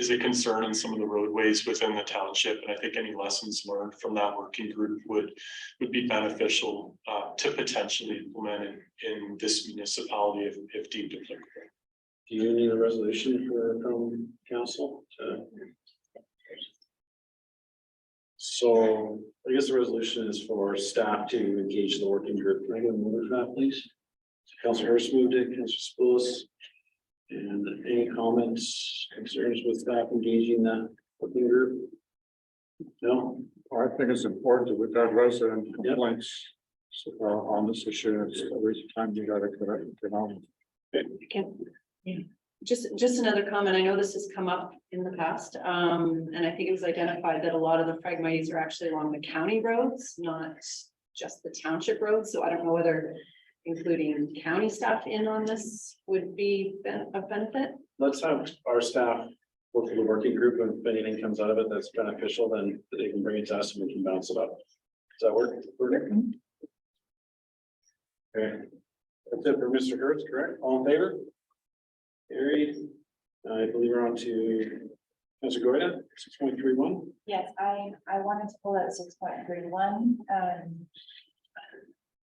a concern in some of the roadways within the township, and I think any lessons learned from that working group would be beneficial to potentially implement in this municipality if deemed applicable. Do you need a resolution from council? So I guess the resolution is for staff to engage the working group. Can I get a move for that, please? Councillor Hirsch moved it, Councillor Spillis. And any comments, concerns with staff engaging the working group? No? I think it's important that we've got resident complaints on this issue. It's every time you gotta get on. Just another comment. I know this has come up in the past, and I think it was identified that a lot of the Phragmites are actually along the county roads, not just the township roads. So I don't know whether including county staff in on this would be a benefit. Let's have our staff work with the working group, and if anything comes out of it that's beneficial, then they can bring it to us and we can bounce it up. Does that work? Okay. That's it for Mr. Hertz, correct? All in favor? Carried. I believe we're on to Councillor Goyda, 6.31. Yes, I wanted to pull out 6.31.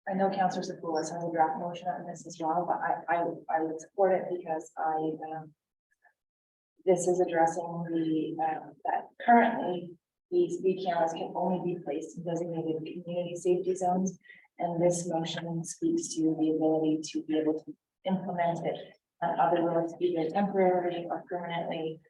I know Councillor Sepoulas has a draft motion on this as well, but I would support it because this is addressing that currently these speed cameras can only be placed in designated community safety zones. And this motion speaks to the ability to be able to implement it on other roads, either temporarily or permanently,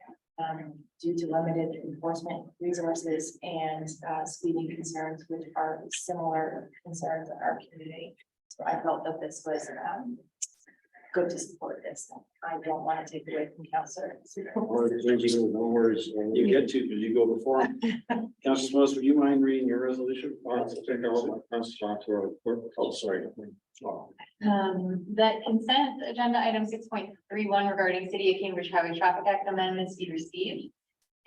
due to limited enforcement resources and speeding concerns, which are similar concerns in our community. So I felt that this was good to support this. I don't want to take away from Councillor. No worries. You get to, because you go before. Councillor Smith, would you mind reading your resolution? Oh, sorry. That consent agenda item 6.31 regarding City of Cambridge Highway Traffic Act amendments be received.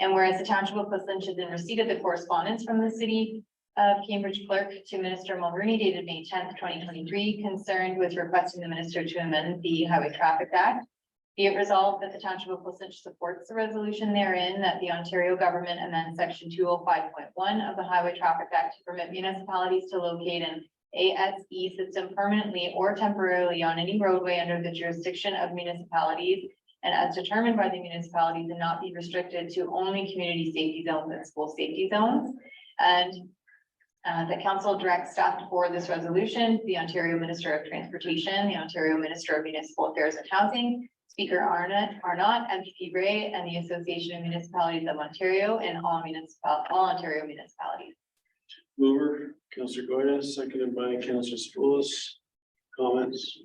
And whereas the Township of Plymouth is in receipt of the correspondence from the city of Cambridge Clerk to Minister Mulroney dated May 10th, 2023, concerned with requesting the minister to amend the Highway Traffic Act. Be it resolved that the Township of Wilsonch supports the resolution therein that the Ontario government amend section 205.1 of the Highway Traffic Act to permit municipalities to locate an ASE system permanently or temporarily on any roadway under the jurisdiction of municipalities and as determined by the municipalities and not be restricted to only community safety zones and school safety zones. And the council directs staff to forward this resolution to the Ontario Minister of Transportation, the Ontario Minister of Municipal Affairs and Housing, Speaker Arnott, MPP Ray, and the Association of Municipalities of Ontario and all Ontario municipalities. Mover, Councillor Goyda, seconded by Councillor Spoulos. Comments?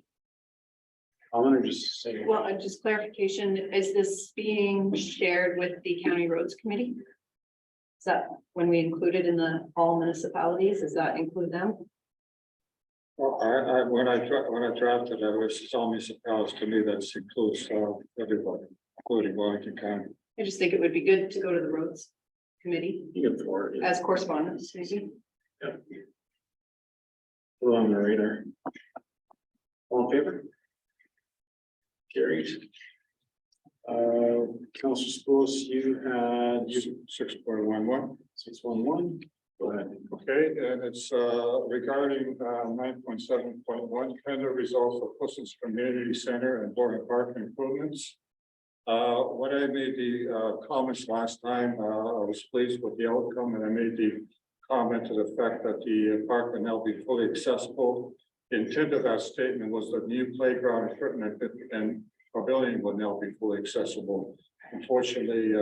Comment or just say? Well, just clarification, is this being shared with the County Roads Committee? Is that when we include it in the all municipalities, does that include them? Well, when I drafted it, it was all municipalities to me, that includes everybody, including Wellington County. I just think it would be good to go to the Roads Committee You can forward it. as correspondence, maybe. Yep. Put it on the radar. All in favor? Carried. Councillor Spoulos, you had 6.11. 611. Go ahead. Okay, and it's regarding 9.7.1 tender results of Wilson's Community Center and Board of Park improvements. When I made the comments last time, I was pleased with the outcome, and I made the comment to the fact that the park will now be fully accessible. The intent of that statement was that new playground equipment and pavilion will now be fully accessible. Unfortunately,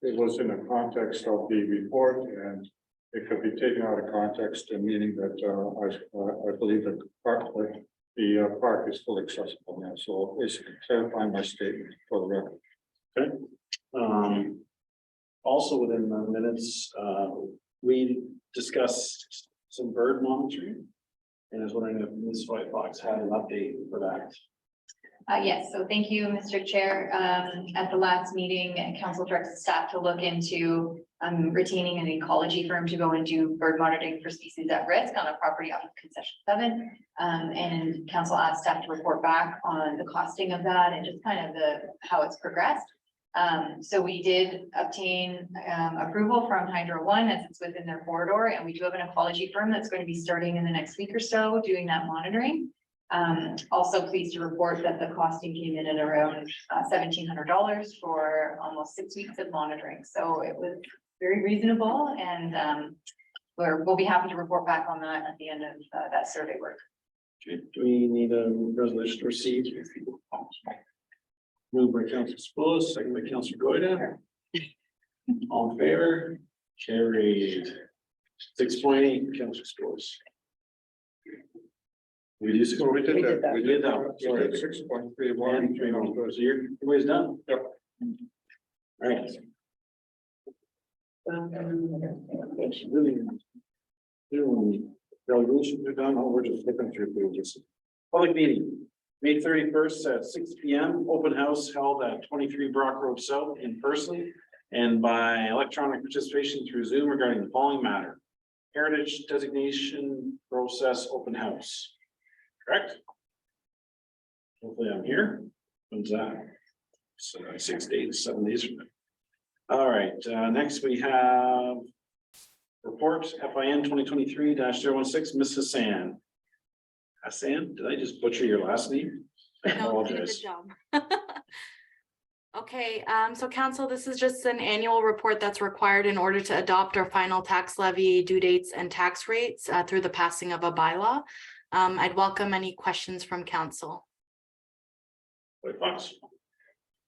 it was in the context of the report, and it could be taken out of context, and meaning that I believe that the park is fully accessible now. So basically clarifying my statement for the record. Okay. Also within the minutes, we discussed some bird monitoring. And I was wondering if Ms. Whitebox had an update for that. Yes, so thank you, Mr. Chair. At the last meeting, council directed staff to look into retaining an ecology firm to go and do bird monitoring for species at risk on a property off of Concession 7. And council asked staff to report back on the costing of that and just kind of how it's progressed. So we did obtain approval from Hydro One as it's within their corridor, and we do have an ecology firm that's going to be starting in the next week or so doing that monitoring. Also pleased to report that the costing came in at around $1,700 for almost 6 weeks of monitoring. So it was very reasonable, and we'll be happy to report back on that at the end of that survey work. Okay. Do we need a resolution to receive? Moved by Councillor Spoulos, second by Councillor Goyda. All in favor? Carried. 6.8, Councillor Spoulos. We did So we did that. We did that. Sorry. 6.31. So your way's done. Yep. All right. Really. Resolutions are done. Oh, we're just flipping through pages. Public meeting, May 31st at 6 p.m. Open house held at 23 Brock Road South in person and by electronic participation through Zoom regarding the following matter. Heritage designation process open house. Correct? Hopefully I'm here. When's that? So 6 days, 7 days from now. All right, next we have report FIN 2023-016, Ms. Hassan. Hassan, did I just butcher your last name? I No, you did a good apologize. job. Okay, so council, this is just an annual report that's required in order to adopt our final tax levy due dates and tax rates through the passing of a bylaw. I'd welcome any questions from council. White Fox.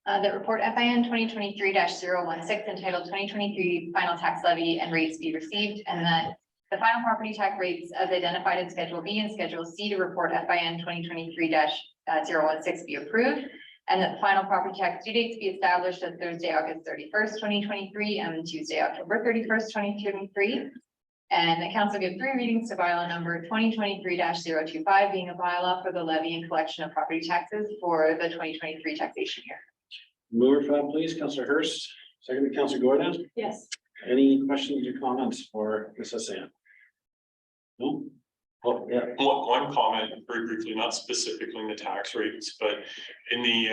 The report FIN 2023-016 entitled 2023 final tax levy and rates be received, and that the final property tax rates as identified in Schedule B and Schedule C to report FIN 2023-016 be approved, and that the final property tax due dates be established as Thursday, August 31st, 2023 and Tuesday, October 31st, 2023. And the council give 3 readings to bylaw number 2023-025 being a bylaw for the levy and collection of property taxes for the 2023 taxation year. Mover for that, please, Councillor Hurst, second by Councillor Gordon. Yes. Any questions or comments for Ms. Hassan? No? Oh, yeah. One comment very briefly, not specifically in the tax rates, but in the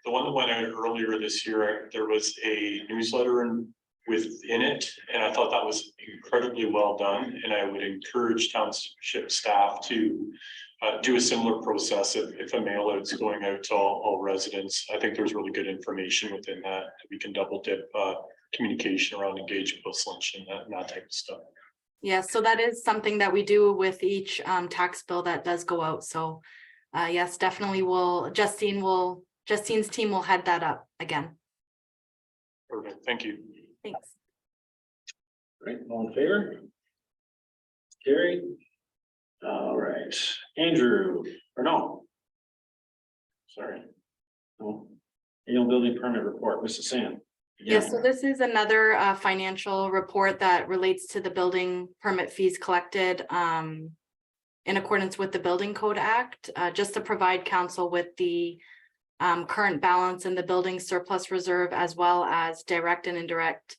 one that went out earlier this year, there was a newsletter within it, and I thought that was incredibly well done. And I would encourage township staff to do a similar process if a mail out's going out to all residents. I think there's really good information within that. We can double dip communication around engagement with lunch and that type of stuff. Yes, so that is something that we do with each tax bill that does go out. So yes, definitely Justine's team will head that up again. Perfect, thank you. Thanks. Right, all in favor? Carried. All right, Andrew, or no? Sorry. No. Annual building permit report, Mrs. Sand. Yes, so this is another financial report that relates to the building permit fees collected in accordance with the Building Code Act, just to provide council with the current balance in the building surplus reserve, as well as direct and indirect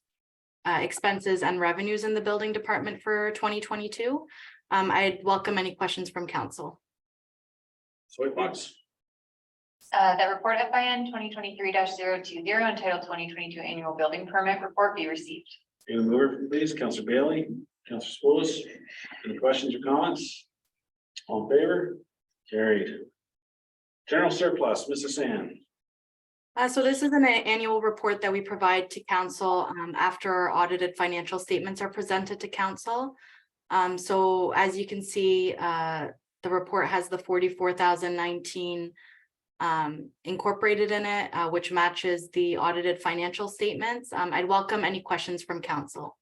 expenses and revenues in the building department for 2022. I'd welcome any questions from council. Soapbox. That report FIN 2023-020 entitled 2022 Annual Building Permit Report be received. Any mover, please, Councilor Bailey, Councilor Spoulos. Any questions or comments? All in favor? Carried. General surplus, Mrs. Sand. So this is an annual report that we provide to council after our audited financial statements are presented to council. So as you can see, the report has the 44,019 incorporated in it, which matches the audited financial statements. I'd welcome any questions from council.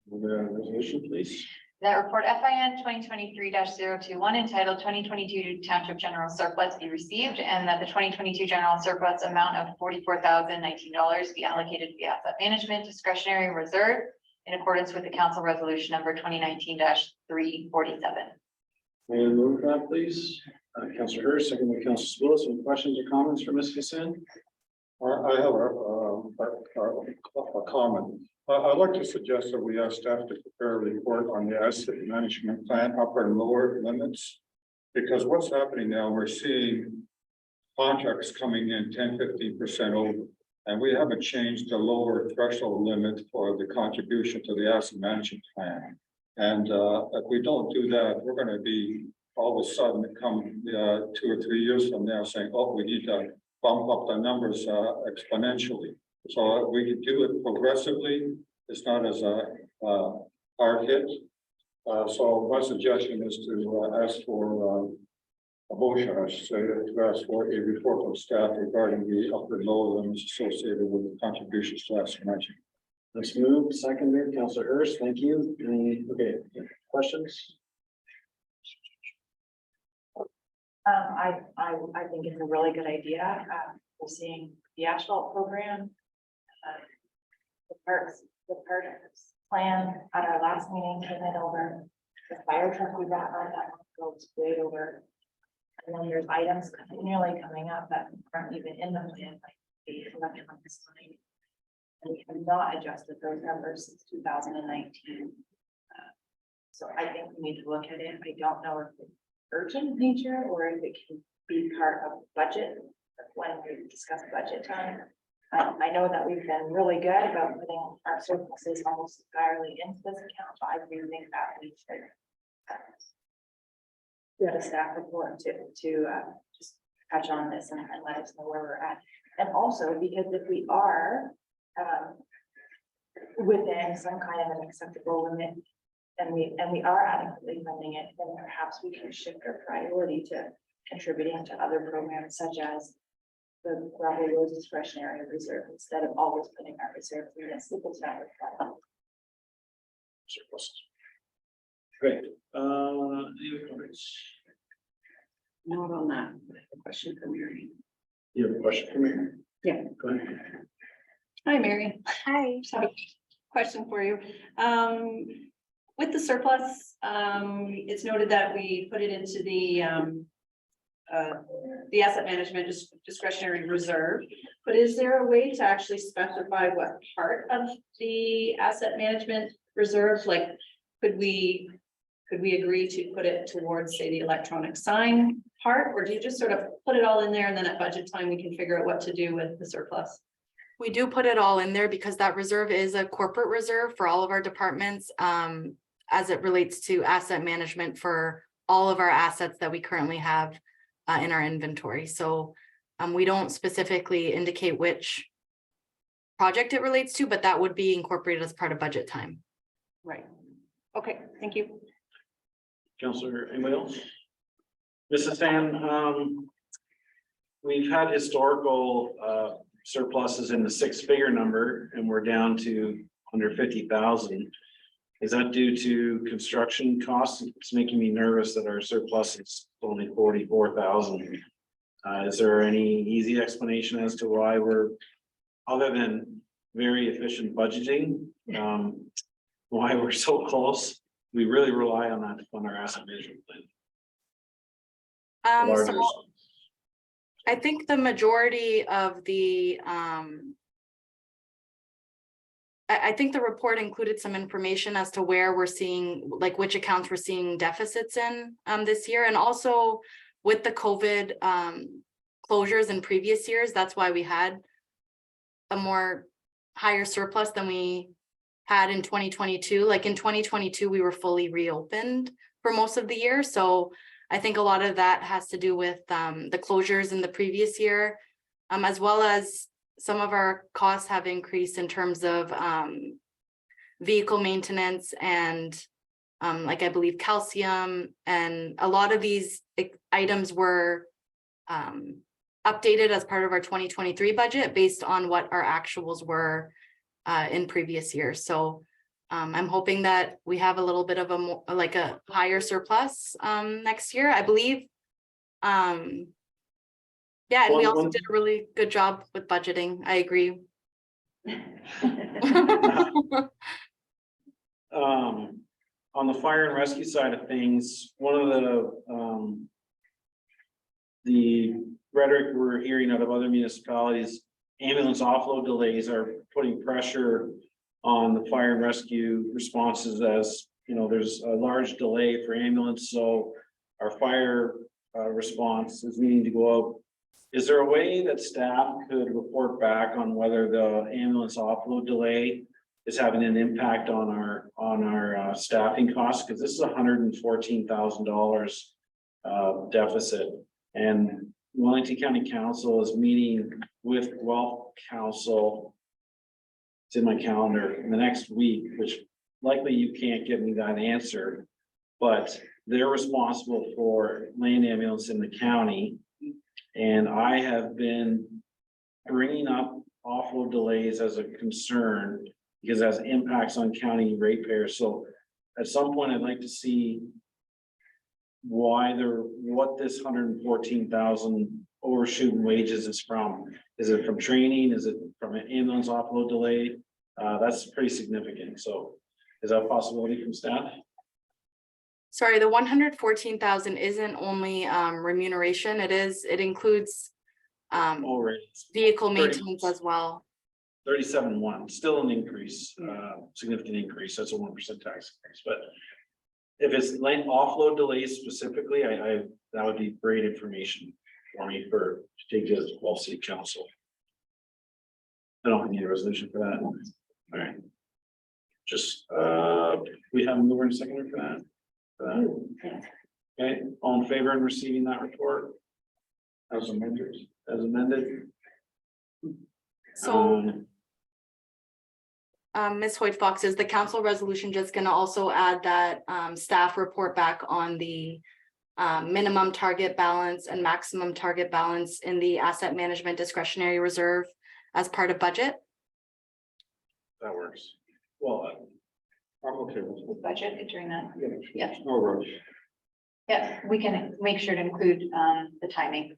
The resolution, please. That report FIN 2023-021 entitled 2022 Township General Surplus be received, and that the 2022 general surplus amount of $44,019 be allocated to the asset management discretionary reserve in accordance with the council resolution number 2019-347. And move that, please. Councilor Hurst, second by Councilor Spoulos. Any questions or comments for Ms. Hassan? I have a comment. I'd like to suggest that we ask staff to prepare a report on the asset management plan, upper and lower limits. Because what's happening now, we're seeing contracts coming in 10–15% over. And we haven't changed the lower threshold limit for the contribution to the asset management plan. And if we don't do that, we're going to be all of a sudden come 2 or 3 years from now saying, oh, we need to bump up the numbers exponentially. So we can do it progressively. It's not as a hard hit. So my suggestion is to ask for a motion, I should say, to ask for a report from staff regarding the upper and lower limits associated with the contributions to asset management. Let's move. Seconder, Councilor Hurst. Thank you. Any questions? I think it's a really good idea. We're seeing the asphalt program. The parks plan at our last meeting came in over. The fire truck we got on that goes way over. And then there's items continually coming up that aren't even in the plan, like the electronic sign. And we have not adjusted those numbers since 2019. So I think we need to look at it. I don't know if it's urgent nature or if it can be part of budget when we discuss budget time. I know that we've been really good about putting our surpluses almost entirely into this account, but I do think that we should get a staff report to just touch on this and let us know where we're at. And also because if we are within some kind of an acceptable limit and we are adequately funding it, then perhaps we can shift our priority to contributing to other programs such as the gravel roads discretionary reserve instead of always putting our reserve in a single standard fund. Surplus. Great. Any comments? Not on that. A question for Mary. You have a question for me? Yeah. Go ahead. Hi, Mary. Hi. So, question for you. With the surplus, it's noted that we put it into the the asset management discretionary reserve. But is there a way to actually specify what part of the asset management reserve, like, could we agree to put it towards, say, the electronic sign part, or do you just sort of put it all in there and then at budget time, we can figure out what to do with the surplus? We do put it all in there because that reserve is a corporate reserve for all of our departments, as it relates to asset management for all of our assets that we currently have in our inventory. So we don't specifically indicate which project it relates to, but that would be incorporated as part of budget time. Right. Okay, thank you. Counselor, anybody else? Mrs. Fan, we've had historical surpluses in the six-figure number, and we're down to under 50,000. Is that due to construction costs? It's making me nervous that our surplus is only 44,000. Is there any easy explanation as to why we're, other than very efficient budgeting, why we're so close? We really rely on that to fund our asset management plan. So I think the majority of the, I think the report included some information as to where we're seeing, like which accounts we're seeing deficits in this year. And also with the COVID closures in previous years, that's why we had a more higher surplus than we had in 2022. Like in 2022, we were fully reopened for most of the year. So I think a lot of that has to do with the closures in the previous year, as well as some of our costs have increased in terms of vehicle maintenance and like I believe calcium, and a lot of these items were updated as part of our 2023 budget based on what our actuals were in previous years. So I'm hoping that we have a little bit of a higher surplus next year, I believe. Yeah, and we also did a really good job with budgeting. I agree. On the fire and rescue side of things, one of the rhetoric we're hearing out of other municipalities, ambulance offload delays are putting pressure on the fire and rescue responses. As you know, there's a large delay for ambulance, so our fire response is needing to go out. Is there a way that staff could report back on whether the ambulance offload delay is having an impact on our staffing costs? Because this is $114,000 deficit, and Wellington County Council is meeting with Guelph Council. It's in my calendar in the next week, which likely you can't give me that answer, but they're responsible for land ambulance in the county. And I have been bringing up offload delays as a concern because it has impacts on county ratepayers. So at some point, I'd like to see what this 114,000 overshooting wages is from. Is it from training? Is it from an ambulance offload delay? That's pretty significant. So is that a possibility from staff? Sorry, the 114,000 isn't only remuneration. It includes vehicle maintenance as well. 37.1, still an increase, significant increase. That's a 1% tax increase. But if it's like offload delays specifically, that would be great information for me to take to Guelph City Council. I don't need a resolution for that. All right. Just we have a mover and seconder for that. Okay, all in favor in receiving that report as amended? So Ms. Hoyt Fox, is the council resolution just going to also add that staff report back on the minimum target balance and maximum target balance in the asset management discretionary reserve as part of budget? That works. Well, I'm okay with Budget during that. it. Yeah. No rush. Yeah, we can make sure to include the timing.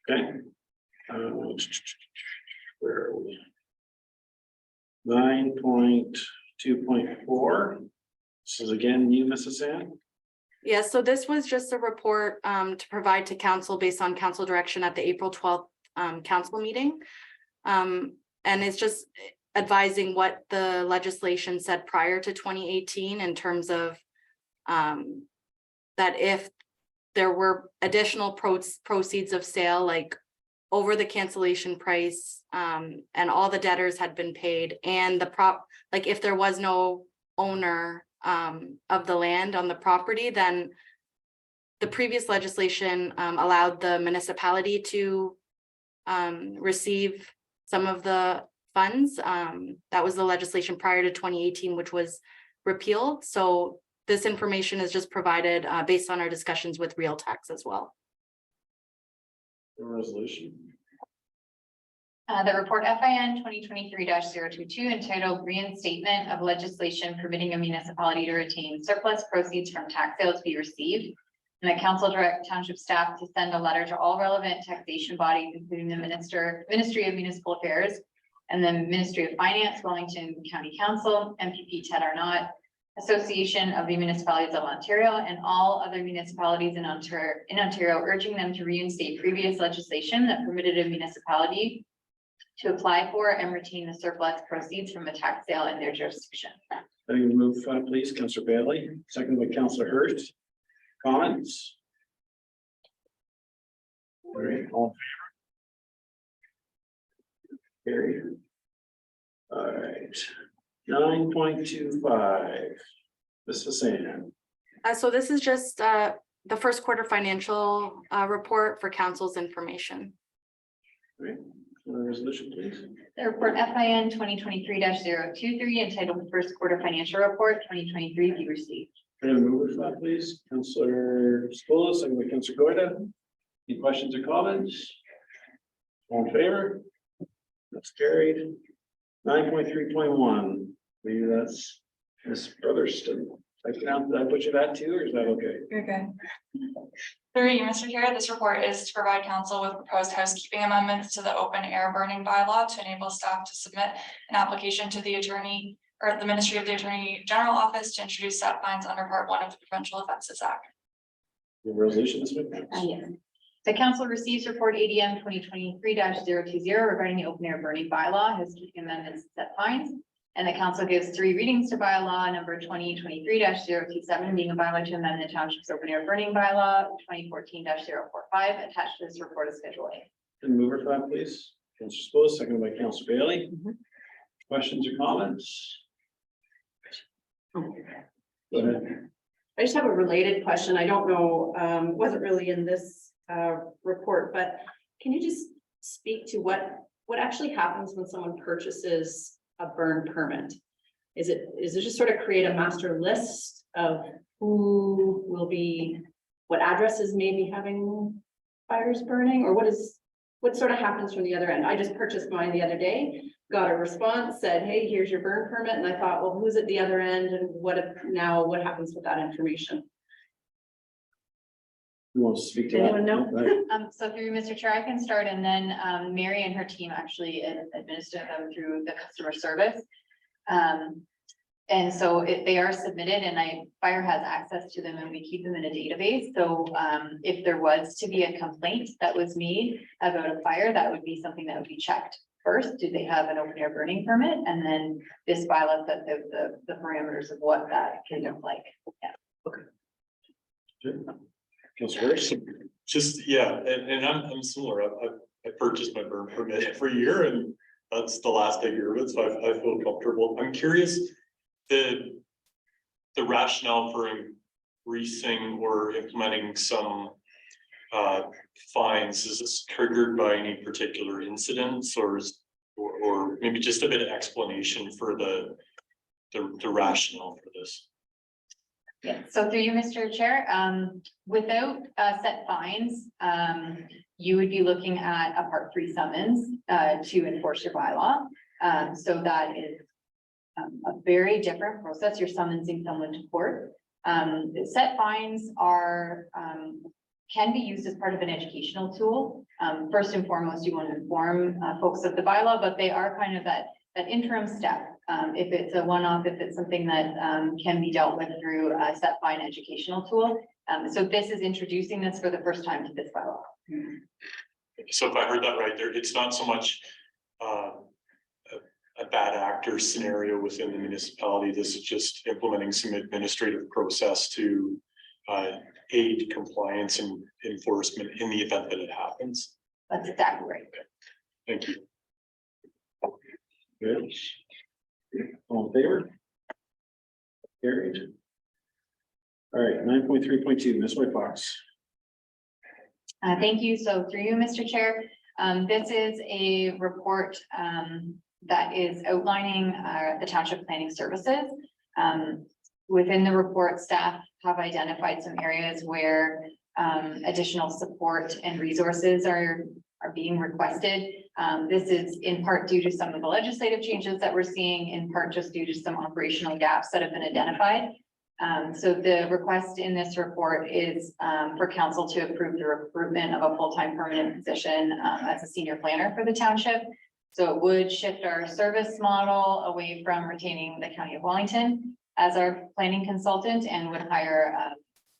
Okay. Where are we? 9.2.4. This is again you, Mrs. Sand. Yes, so this was just a report to provide to council based on council direction at the April 12th council meeting. And it's just advising what the legislation said prior to 2018 in terms of that if there were additional proceeds of sale, like over the cancellation price, and all the debtors had been paid, and like if there was no owner of the land on the property, then the previous legislation allowed the municipality to receive some of the funds. That was the legislation prior to 2018, which was repealed. So this information is just provided based on our discussions with Real Tax as well. The resolution. The report FIN 2023-022 entitled Reinstatement of Legislation Permitting a Municipality to Retain Surplus Proceeds from Tax Sales Be Received. And the council direct township staff to send a letter to all relevant taxation bodies, including the Ministry of Municipal Affairs and the Ministry of Finance, Wellington County Council, MPP Ted Arnott, Association of the Municipalities of Ontario, and all other municipalities in Ontario, urging them to reinstate previous legislation that permitted a municipality to apply for and retain the surplus proceeds from a tax sale in their jurisdiction. Let me move, please, Councillor Bailey, second by Councillor Hurst. Comments? All right, all in favor? Carried. All right, 9.25. Ms. Hassan. So this is just the first quarter financial report for council's information. All right, resolution, please. The report FIN 2023-023 entitled First Quarter Financial Report 2023 be received. Can I move for that, please? Councillor Spoulos, second by Councillor Goida. Any questions or comments? All in favor? That's carried. 9.3.1. Maybe that's Ms. Brotherston. Did I put you that too, or is that okay? You're good. Through you, Mr. Chair, this report is to provide council with proposed housekeeping amendments to the open air burning bylaw to enable staff to submit an application to the attorney or the Ministry of the Attorney General Office to introduce set fines under Part 1 of the Provincial Offences Act. The resolution is with Yes. The council receives report ADM 2023-020 regarding the open air burning bylaw, housekeeping amendments and set fines. And the council gives 3 readings to bylaw number 2023-027, being a bylaw to amend the township's open air burning bylaw 2014-045, attached to this report is Schedule A. Can move for that, please? Councillor Spoulos, second by Councillor Bailey. Questions or comments? Go ahead. I just have a related question. I don't know, wasn't really in this report, but can you just speak to what actually happens when someone purchases a burn permit? Is it just sort of create a master list of who will be, what addresses may be having fires burning, or what sort of happens from the other end? I just purchased mine the other day, got a response, said, hey, here's your burn permit. And I thought, well, who's at the other end and what happens with that information? Who wants to speak to that? Anyone know? Right. So through Mr. Chair, I can start, and then Mary and her team actually administer them through the customer service. And so they are submitted, and Fire has access to them, and we keep them in a database. So if there was to be a complaint that was made about a fire, that would be something that would be checked first. Do they have an open air burning permit? And then this bylaw sets out the parameters of what that can look like. Yeah. Good. Councillor Hurst. Just, yeah, and I'm similar. I purchased my burn permit every year, and that's the last I hear of it, so I feel comfortable. I'm curious, the rationale for increasing or implementing some fines, is this triggered by any particular incidents, or maybe just a bit of explanation for the rationale for this? Yeah, so through you, Mr. Chair, without set fines, you would be looking at a Part 3 summons to enforce your bylaw. So that is a very different process. You're summoning someone to court. Set fines can be used as part of an educational tool. First and foremost, you want to inform folks of the bylaw, but they are kind of that interim step if it's a one-off, if it's something that can be dealt with through a set fine educational tool. So this is introducing this for the first time to this bylaw. So if I heard that right there, it's not so much a bad actor scenario within the municipality. This is just implementing some administrative process to aid compliance and enforcement in the event that it happens. That's exactly right. Thank you. Good. All in favor? Carried. All right, 9.3.2, Ms. White Fox. Thank you. So through you, Mr. Chair, this is a report that is outlining the township planning services. Within the report, staff have identified some areas where additional support and resources are being requested. This is in part due to some of the legislative changes that we're seeing, in part just due to some operational gaps that have been identified. So the request in this report is for council to approve the recruitment of a full-time permanent position as a senior planner for the township. So it would shift our service model away from retaining the County of Wellington as our planning consultant and would hire a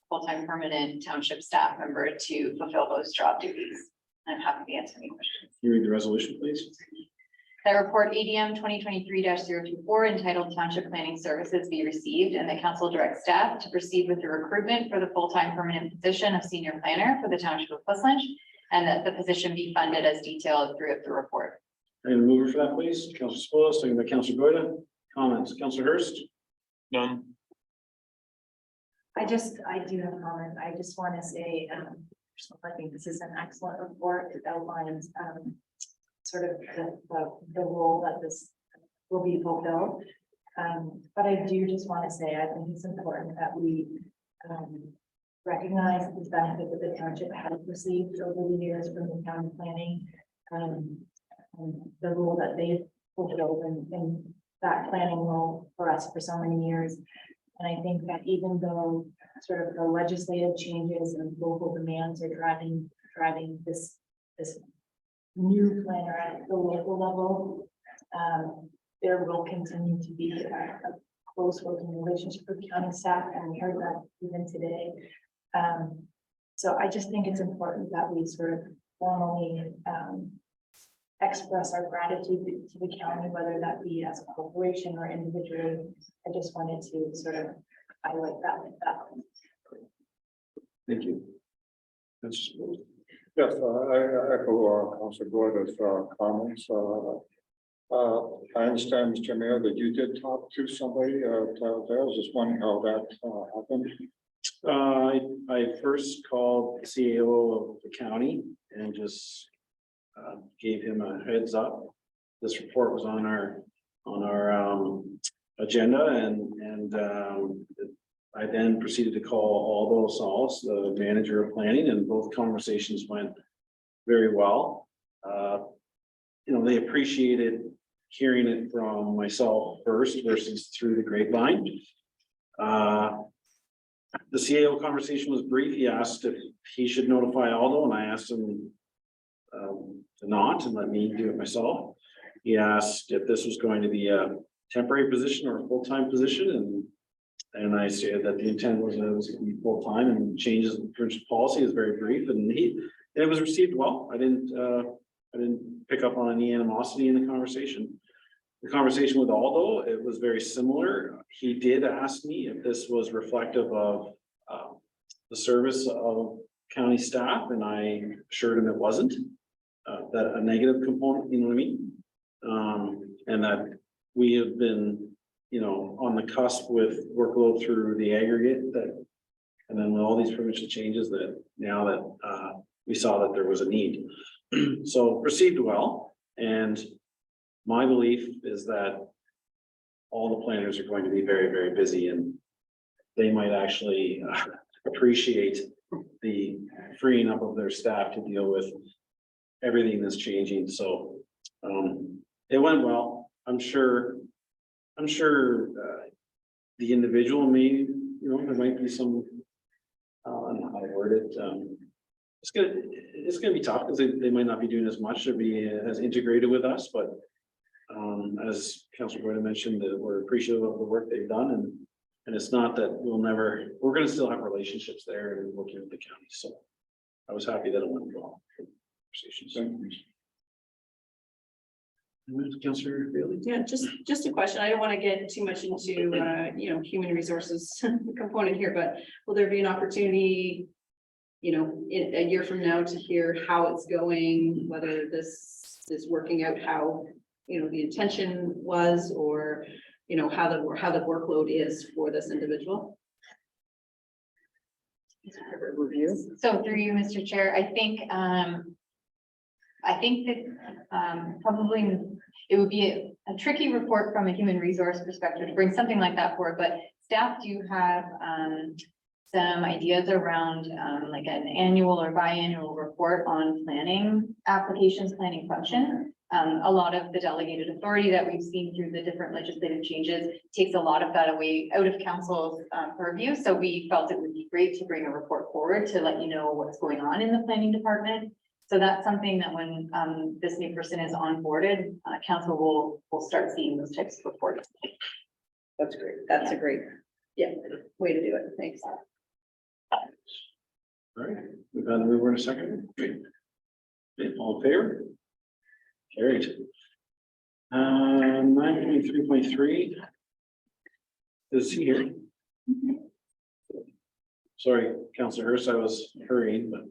full-time permanent township staff member to fulfill those job duties. I'm happy to answer any questions. Can you read the resolution, please? That report ADM 2023-024 entitled Township Planning Services be received, and the council directs staff to proceed with the recruitment for the full-time permanent position of senior planner for the township of Westland, and that the position be funded as detailed throughout the report. And a mover for that, please. Councilor Spillis, second by Councilor Goyda. Comments, Councilor Hurst? None. I do have a comment. I just want to say, I think this is an excellent report. It outlines, sort of the role that this will be fulfilled. But I do just want to say, I think it's important that we, recognize the benefit that the township has received over the years from the county planning. And the role that they've fulfilled in that planning role for us for so many years. And I think that even though sort of the legislative changes and local demands are driving this new planner at the local level, there will continue to be a close working relationship with county staff, and we heard that even today. So I just think it's important that we sort of formally express our gratitude to the county, whether that be as a corporation or individually. I just wanted to sort of highlight that. Thank you. Councilor Spillis. Yes, I echo Councilor Goyda's comments. I understand, Mr. Mayor, that you did talk to somebody. I was just wondering how that happened. I first called the CAO of the county and just gave him a heads up. This report was on our agenda, and I then proceeded to call Aldo Sauls, the manager of planning, and both conversations went very well. They appreciated hearing it from myself first versus through the grapevine. The CAO conversation was brief. He asked if he should notify Aldo, and I asked him to not and let me do it myself. He asked if this was going to be a temporary position or a full-time position, and I said that the intent was that it was going to be full-time, and changes in policy is very brief, and it was received well. I didn't pick up on any animosity in the conversation. The conversation with Aldo, it was very similar. He did ask me if this was reflective of the service of county staff, and I assured him it wasn't. That a negative component, you know what I mean? And that we have been, on the cusp with workload through the aggregate, and then with all these provincial changes, that now that we saw that there was a need. So received well, and my belief is that all the planners are going to be very, very busy, and they might actually appreciate the freeing up of their staff to deal with everything that's changing. So it went well. I'm sure the individual may, there might be some, I don't know how to word it. It's gonna be tough because they might not be doing as much or be as integrated with us, but As Councilor Boyd mentioned, that we're appreciative of the work they've done and it's not that we're gonna still have relationships there and working with the county, so. I was happy that it went well. Conversations. Councilor Bailey? Yeah, just a question. I don't want to get too much into, human resources component here, but will there be an opportunity, in a year from now to hear how it's going, whether this is working out how, the intention was, or, how the workload is for this individual? Review. So through you, Mr. Chair, I think that probably it would be a tricky report from a human resource perspective to bring something like that forward, but staff do have some ideas around like an annual or biannual report on planning applications, planning function. A lot of the delegated authority that we've seen through the different legislative changes takes a lot of that away out of council's purview. So we felt it would be great to bring a report forward to let you know what's going on in the planning department. So that's something that when this new person is onboarded, council will start seeing those types of reports. That's great. That's a great, way to do it. Thanks. All right, we've got to move in a second. Okay, all in favor? Carried. 9.3.3. Is he here? Sorry, Councilor Hurst, I was hurrying, but.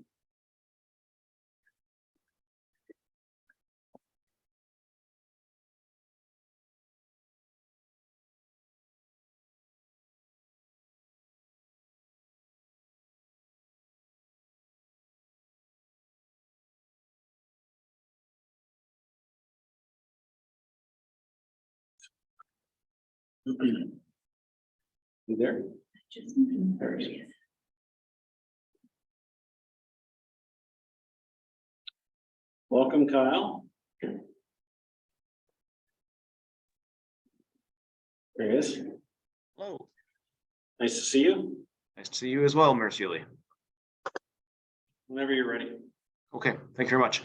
You there? There he is. Welcome, Kyle. There he is. Hello. Nice to see you. Nice to see you as well, Mayor Sealy. Whenever you're ready. Okay, thank you very much.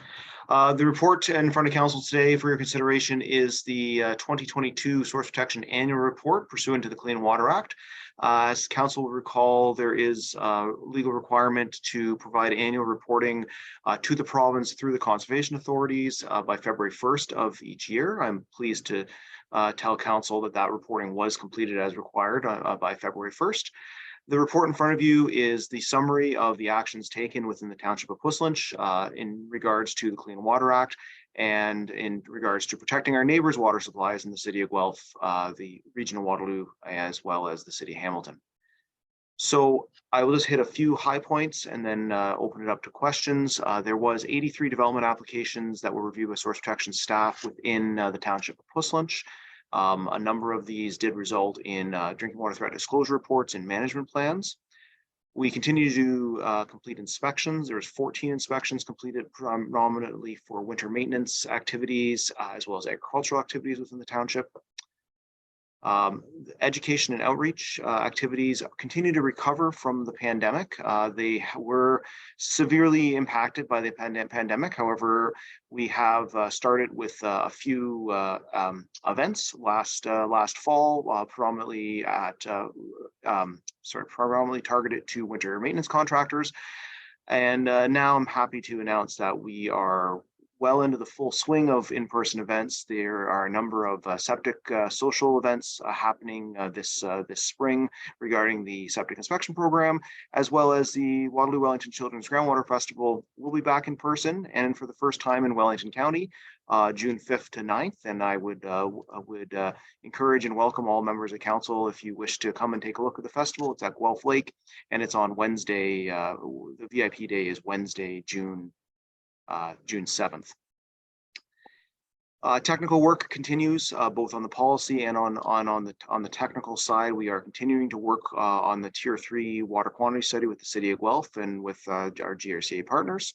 The report in front of council today for your consideration is the 2022 Source Protection Annual Report pursuant to the Clean Water Act. As council will recall, there is a legal requirement to provide annual reporting to the province through the conservation authorities by February 1st of each year. I'm pleased to tell council that reporting was completed as required by February 1st. The report in front of you is the summary of the actions taken within the Township of Puslinch in regards to the Clean Water Act and in regards to protecting our neighbors' water supplies in the city of Guelph, the region of Waterloo, as well as the city of Hamilton. So I will just hit a few high points and then open it up to questions. There was 83 development applications that were reviewed by Source Protection staff within the Township of Puslinch. A number of these did result in drinking water threat disclosure reports and management plans. We continue to complete inspections. There's 14 inspections completed predominantly for winter maintenance activities, as well as agricultural activities within the township. Education and outreach activities continue to recover from the pandemic. They were severely impacted by the pandemic. However, we have started with a few events last fall, predominantly targeted to winter maintenance contractors. And now I'm happy to announce that we are well into the full swing of in-person events. There are a number of septic social events happening this spring regarding the septic inspection program, as well as the Waterloo Wellington Children's Groundwater Festival will be back in person and for the first time in Wellington County, June 5th to 9th. And I would encourage and welcome all members of council if you wish to come and take a look at the festival. It's at Guelph Lake and it's on Wednesday. The VIP day is Wednesday, June 7th. Technical work continues both on the policy and on the technical side. We are continuing to work on the Tier 3 water quantity study with the City of Guelph and with our GRCA partners.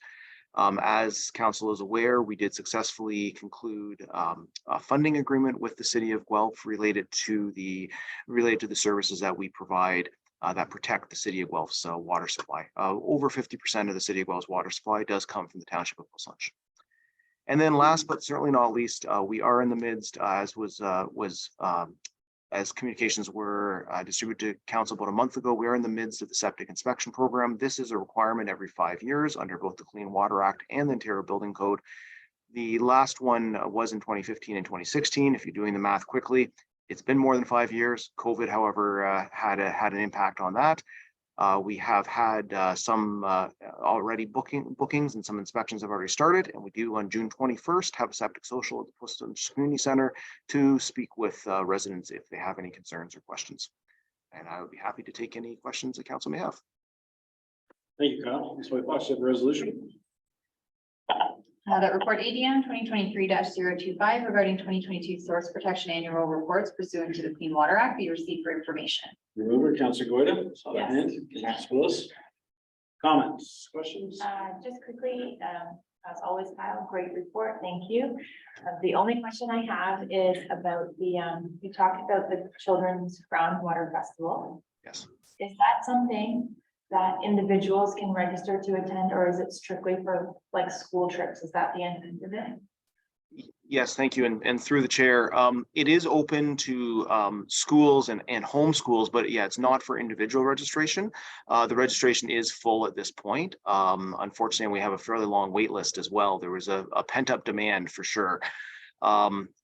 As council is aware, we did successfully conclude a funding agreement with the City of Guelph related to the services that we provide that protect the City of Guelph's water supply. Over 50% of the City of Guelph's water supply does come from the Township of Puslinch. And then last but certainly not least, we are in the midst, as communications were distributed to council about a month ago, we are in the midst of the septic inspection program. This is a requirement every 5 years under both the Clean Water Act and the Ontario Building Code. The last one was in 2015 and 2016. If you're doing the math quickly, it's been more than 5 years. COVID, however, had an impact on that. We have had some already bookings and some inspections have already started, and we do on June 21st have a septic social at the Post Community Center to speak with residents if they have any concerns or questions. And I would be happy to take any questions the council may have. Thank you, Kyle. So we watched the resolution. That report ADM 2023-025 regarding 2022 source protection annual reports pursuant to the Clean Water Act be received for information. Mover, Councilor Goyda. Saw that hand. Councilor Willis. Comments, questions? Just quickly, as always, Kyle, great report, thank you. The only question I have is about the, you talked about the Children's Groundwater Festival. Yes. Is that something that individuals can register to attend, or is it strictly for like school trips? Is that the end of it? Yes, thank you. And through the chair, it is open to schools and home schools, but yeah, it's not for individual registration. The registration is full at this point. Unfortunately, we have a fairly long wait list as well. There was a pent-up demand for sure.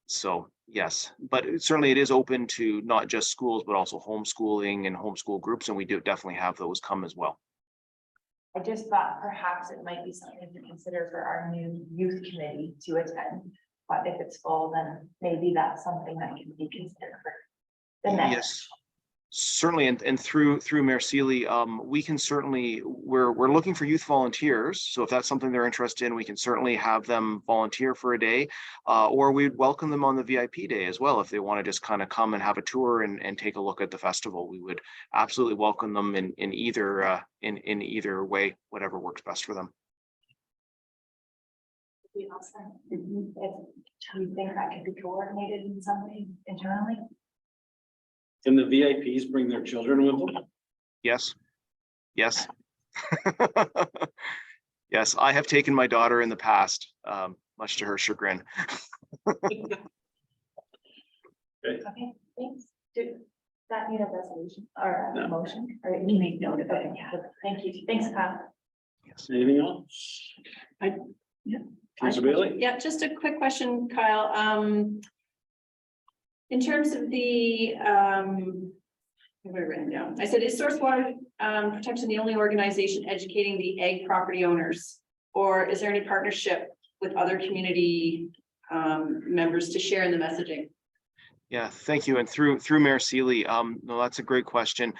So yes, but certainly it is open to not just schools, but also homeschooling and homeschool groups, and we do definitely have those come as well. I just thought perhaps it might be something to consider for our new youth committee to attend. But if it's full, then maybe that's something that can be considered for the next. Yes, certainly, and through Mayor Sealy, we can certainly, we're looking for youth volunteers. So if that's something they're interested in, we can certainly have them volunteer for a day, or we'd welcome them on the VIP day as well. If they want to just kind of come and have a tour and take a look at the festival, we would absolutely welcome them in either way, whatever works best for them. Be awesome. If you think that could be coordinated in some way internally? Can the VIPs bring their children with them? Yes. Yes. Yes, I have taken my daughter in the past, much to her chagrin. Okay, thanks. Did that need a resolution or a motion, or you make note of it? Yeah, thank you. Thanks, Kyle. Anything else? Councilor Bailey? Yeah, just a quick question, Kyle. In terms of the, what have I written down? I said, is Source Water Protection the only organization educating the ag property owners? Or is there any partnership with other community members to share in the messaging? Yeah, thank you. And through Mayor Sealy, no, that's a great question.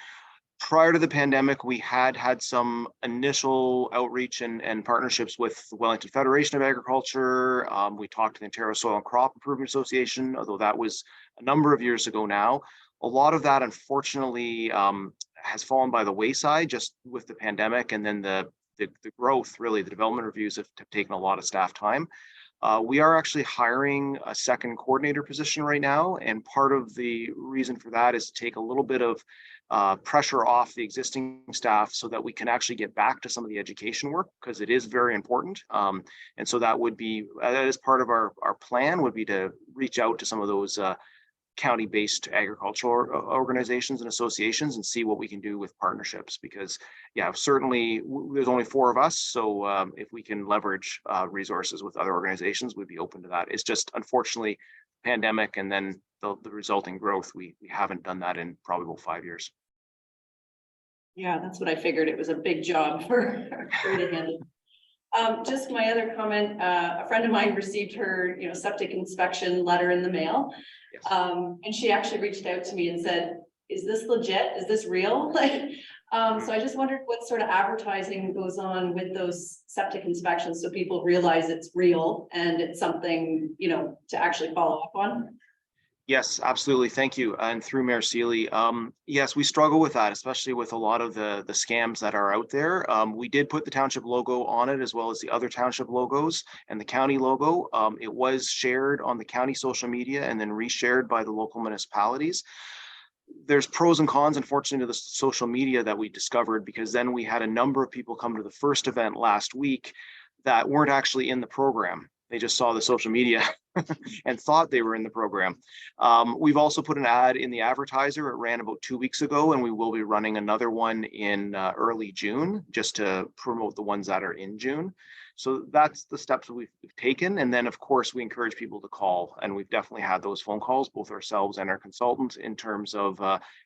Prior to the pandemic, we had some initial outreach and partnerships with the Wellington Federation of Agriculture. We talked to the Ontario Soil and Crop Improvement Association, although that was a number of years ago now. A lot of that, unfortunately, has fallen by the wayside just with the pandemic, and then the growth, really, the development reviews have taken a lot of staff time. We are actually hiring a second coordinator position right now, and part of the reason for that is to take a little bit of pressure off the existing staff so that we can actually get back to some of the education work, because it is very important. And so that would be, that is part of our plan, would be to reach out to some of those county-based agricultural organizations and associations and see what we can do with partnerships, because yeah, certainly there's only 4 of us. So if we can leverage resources with other organizations, we'd be open to that. It's just unfortunately pandemic and then the resulting growth, we haven't done that in probably about 5 years. Yeah, that's what I figured. It was a big job for her to handle. Just my other comment, a friend of mine received her, septic inspection letter in the mail. Yes. And she actually reached out to me and said, is this legit? Is this real? So I just wondered what sort of advertising goes on with those septic inspections so people realize it's real and it's something, to actually follow up on. Yes, absolutely. Thank you. And through Mayor Sealy, yes, we struggle with that, especially with a lot of the scams that are out there. We did put the township logo on it, as well as the other township logos and the county logo. It was shared on the county social media and then reshared by the local municipalities. There's pros and cons, unfortunately, to the social media that we discovered, because then we had a number of people come to the first event last week that weren't actually in the program. They just saw the social media and thought they were in the program. We've also put an ad in the Advertiser. It ran about 2 weeks ago, and we will be running another one in early June, just to promote the ones that are in June. So that's the steps that we've taken. And then, of course, we encourage people to call, and we've definitely had those phone calls, both ourselves and our consultants, in terms of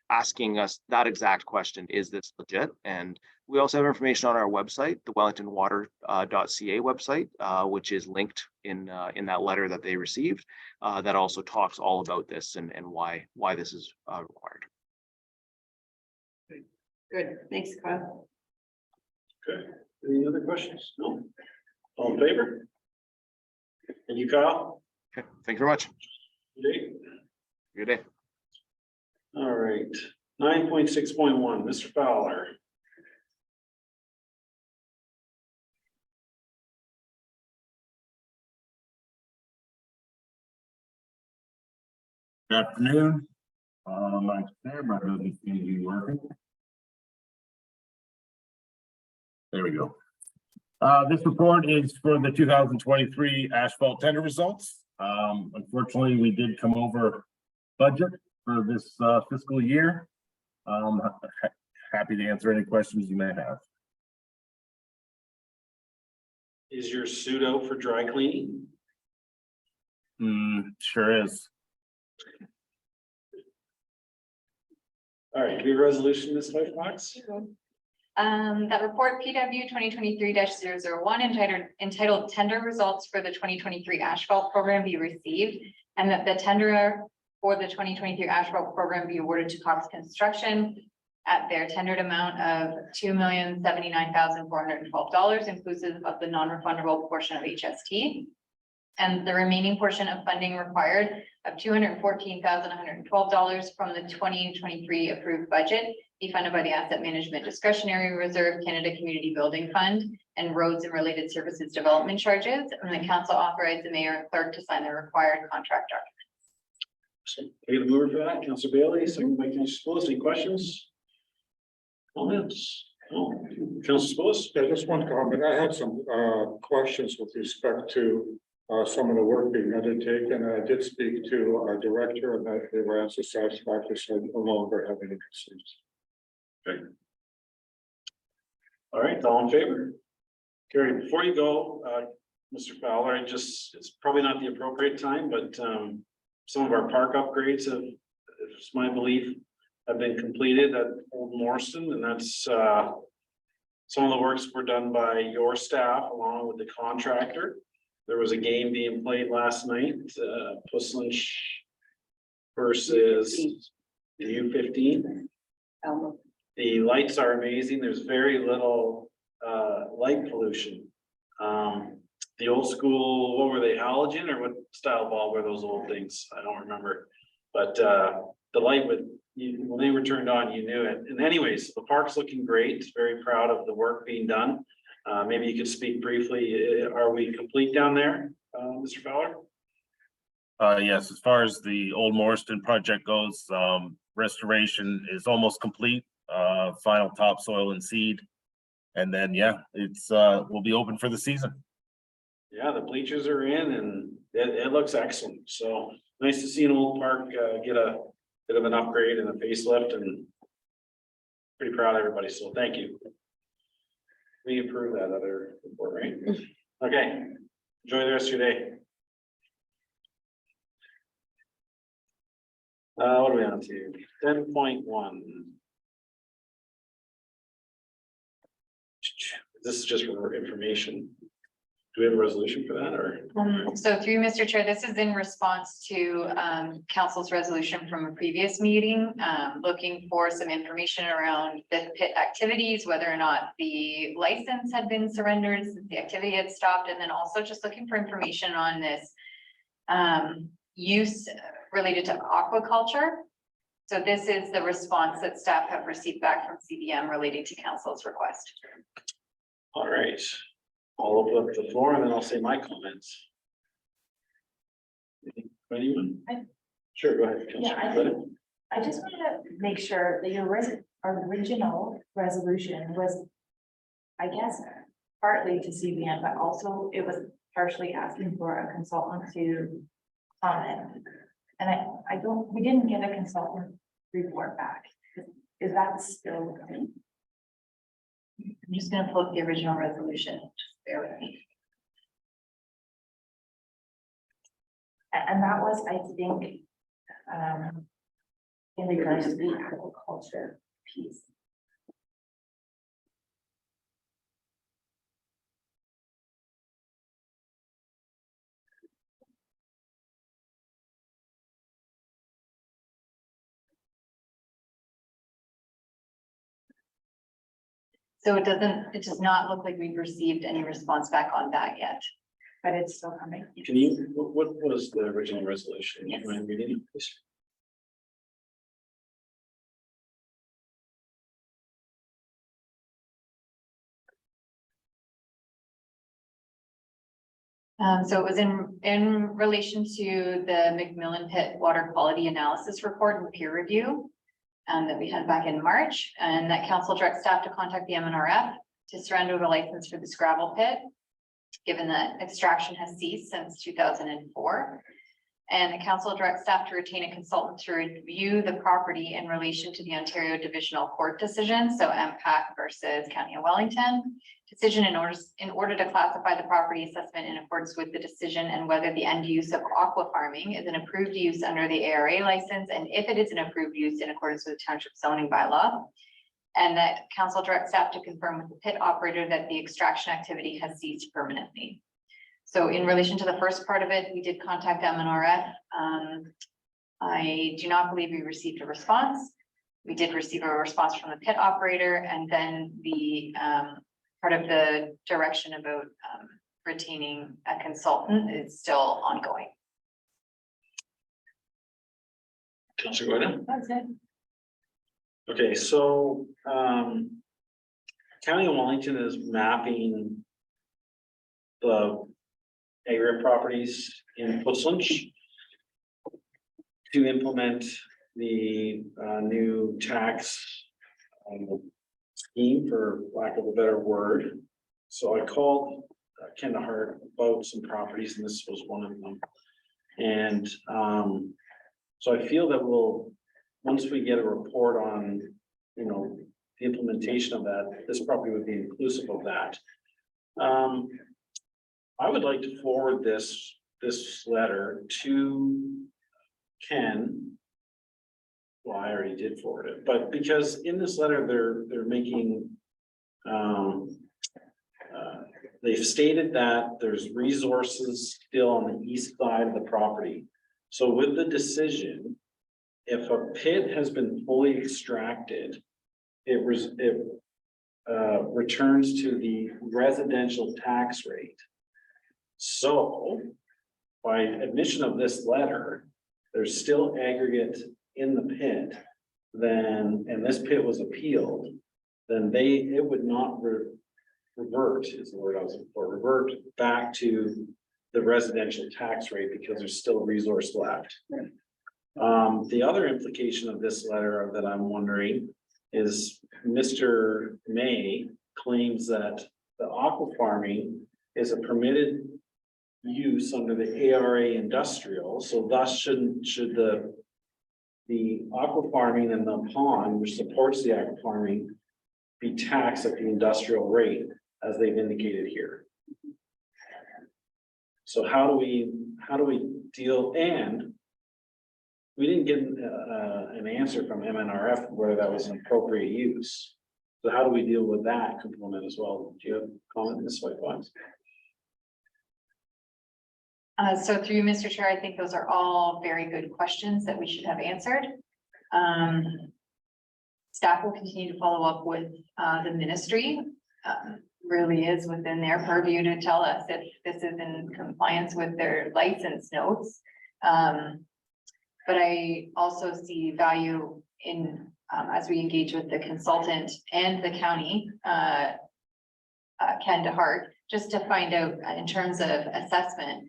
asking us that exact question: is this legit? And we also have information on our website, the wellingtonwater.ca website, which is linked in that letter that they received, that also talks all about this and why this is required. Good, thanks, Kyle. Okay, any other questions? No? All in favor? And you, Kyle? Okay, thank you very much. Good day. All right, 9.6.1, Mr. Fowler. Good afternoon. My camera doesn't seem to be working. There we go. This report is for the 2023 asphalt tender results. Unfortunately, we did come over budget for this fiscal year. Happy to answer any questions you may have. Is your suit out for dry cleaning? Sure is. All right, do we have a resolution, Ms. Fox? That report PW 2023-001 entitled Tender Results for the 2023 Asphalt Program be received, and that the tenderer for the 2023 asphalt program be awarded to Cox Construction at their tendered amount of $2,079,412, inclusive of the non-refundable portion of HST. And the remaining portion of funding required of $214,112 from the 2023 approved budget be funded by the Asset Management Discretionary Reserve, Canada Community Building Fund, and roads and related services development charges. And the council authorized the mayor and clerk to sign the required contract documents. Okay, the mover for that, Councilor Bailey, second by Councilor Spillis. Any questions? Comments? No. Councilor Spillis? Yeah, just one comment. I had some questions with respect to some of the work being undertaken. I did speak to our director, and that they were answered satisfactorily, so I no longer have any concerns. Okay. All right, all in favor? Gary, before you go, Mr. Fowler, it's probably not the appropriate time, but some of our park upgrades have, it's my belief, have been completed at Old Morston, and that's some of the works were done by your staff along with the contractor. There was a game being played last night, Puss Lynch versus the U15. The lights are amazing. There's very little light pollution. The old school, what were they, halogen, or what style bulb were those old things? I don't remember. But the light would, when they were turned on, you knew it. And anyways, the park's looking great. Very proud of the work being done. Maybe you could speak briefly. Are we complete down there, Mr. Fowler? Yes, as far as the Old Morston project goes, restoration is almost complete. Final topsoil and seed. And then, yeah, it's will be open for the season. Yeah, the bleachers are in and it looks excellent. So nice to see an old park get a bit of an upgrade and a facelift, and pretty proud of everybody. So thank you. We approve that other report, right? Okay, enjoy the rest of your day. What are we on to? 10.1. This is just for information. Do we have a resolution for that, or? So through Mr. Chair, this is in response to council's resolution from a previous meeting, looking for some information around the pit activities, whether or not the license had been surrendered since the activity had stopped, and then also just looking for information on this use related to aquaculture. So this is the response that staff have received back from CBM relating to council's request. All right. I'll open up the floor and then I'll say my comments. Anyone? Sure, go ahead. Yeah, I just wanted to make sure that your original resolution was, I guess, partly to CBN, but also it was partially asking for a consultant to comment. And we didn't get a consultant report back. Is that still coming? I'm just gonna pull up the original resolution, just bear with me. And that was, I think, in regards to the aquaculture piece. So it does not look like we've received any response back on that yet. But it's still coming. Can you, what was the original resolution? Yes. You mind reading it, please? So it was in relation to the McMillan Pit Water Quality Analysis Report and peer review that we had back in March, and that council directs staff to contact the MNRF to surrender the license for this gravel pit, given that extraction has ceased since 2004. And the council directs staff to retain a consultant to review the property in relation to the Ontario Divisional Court decision, so MPAC versus County of Wellington decision, in order to classify the property assessment in accordance with the decision, and whether the end use of aqua farming is an approved use under the ARA license, and if it is an approved use in accordance with the township zoning bylaw. And that council directs staff to confirm with the pit operator that the extraction activity has ceased permanently. So in relation to the first part of it, we did contact MNRF. I do not believe we received a response. We did receive a response from the pit operator, and then the part of the direction about retaining a consultant is still ongoing. Councilor Gordon? That's it. Okay, so, County of Wellington is mapping the area properties in Puslin to implement the new tax scheme, for lack of a better word. So I called Ken Hart about some properties, and this was one of them. And so I feel that once we get a report on, the implementation of that, this probably would be inclusive of that. I would like to forward this letter to Ken. Well, I already did forward it, but because in this letter, they're making, they've stated that there's resources still on the east side of the property. So with the decision, if a pit has been fully extracted, it returns to the residential tax rate. So by admission of this letter, there's still aggregate in the pit, and this pit was appealed, then it would not revert, is the word I was looking for, revert back to the residential tax rate, because there's still a resource left. The other implication of this letter that I'm wondering is Mr. May claims that the aqua farming is a permitted use under the ARA industrial, so thus should the aqua farming and the pond, which supports the aqua farming, be taxed at the industrial rate, as they've indicated here. So how do we deal, and we didn't get an answer from MNRF whether that was an appropriate use. So how do we deal with that component as well? Do you have a comment in this way, Bob? So through you, Mr. Chair, I think those are all very good questions that we should have answered. Staff will continue to follow up with the ministry. Really is within their purview to tell us if this is in compliance with their license notes. But I also see value in, as we engage with the consultant and the county, Ken DeHart, just to find out in terms of assessment,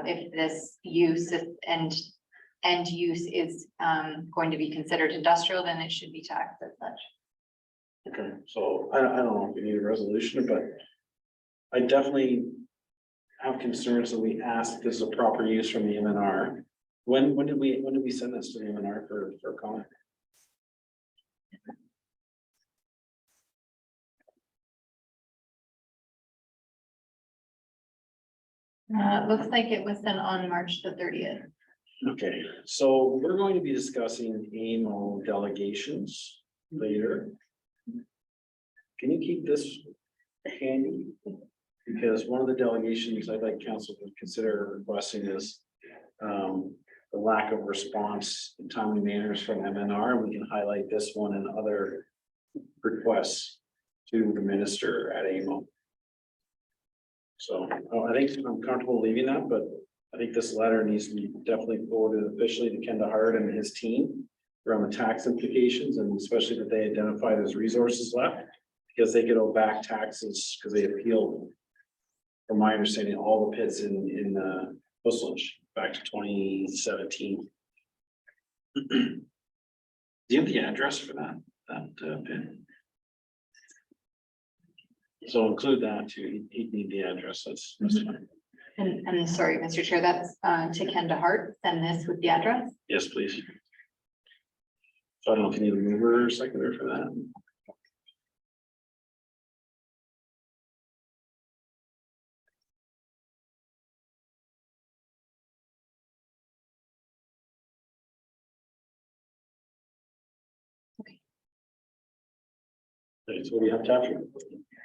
if this use and end use is going to be considered industrial, then it should be taxed as such. Okay, so I don't know if we need a resolution, but I definitely have concerns that we ask if this is a proper use from the MNR. When did we send this to the MNR for comment? Looks like it was sent on March the 30th. Okay, so we're going to be discussing AMO delegations later. Can you keep this handy? Because one of the delegations I'd like council to consider requesting is the lack of response in timely manners from MNR. We can highlight this one and other requests to the minister at AMO. So I think I'm comfortable leaving that, but I think this letter needs to be definitely forwarded officially to Ken DeHart and his team around the tax implications, and especially that they identified as resources left, because they could owe back taxes because they appealed, from my understanding, all the pits in Puslinch back to 2017. Do you have the address for that pit? So include that too. He'd need the address. That's fine. And sorry, Mr. Chair, that's to Ken DeHart. Send this with the address. Yes, please. So I don't know if you need a mover or seconder for that. Okay, so what do you have, Tasha?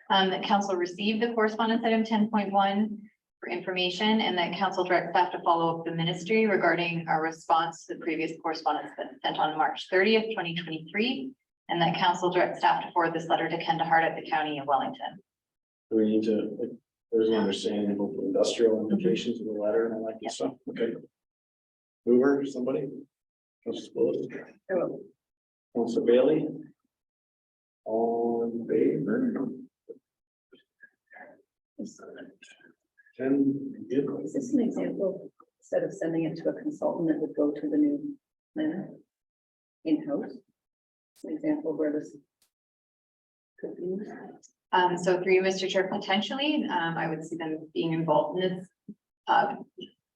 That council received the correspondence item 10.1 for information, and that council direct staff to follow up the ministry regarding our response to the previous correspondence that sent on March 30th, 2023. And that council direct staff to forward this letter to Ken DeHart at the County of Wellington. Do we need to, like, there's an understanding of the industrial implications of the letter and all that good stuff, okay? Mover, somebody? Councilor Bailey? All in favor? 10, good. Is this an example, instead of sending it to a consultant, that would go to the new planner in-house? An example where this could be used. So through you, Mr. Chair, potentially, I would see them being involved in this.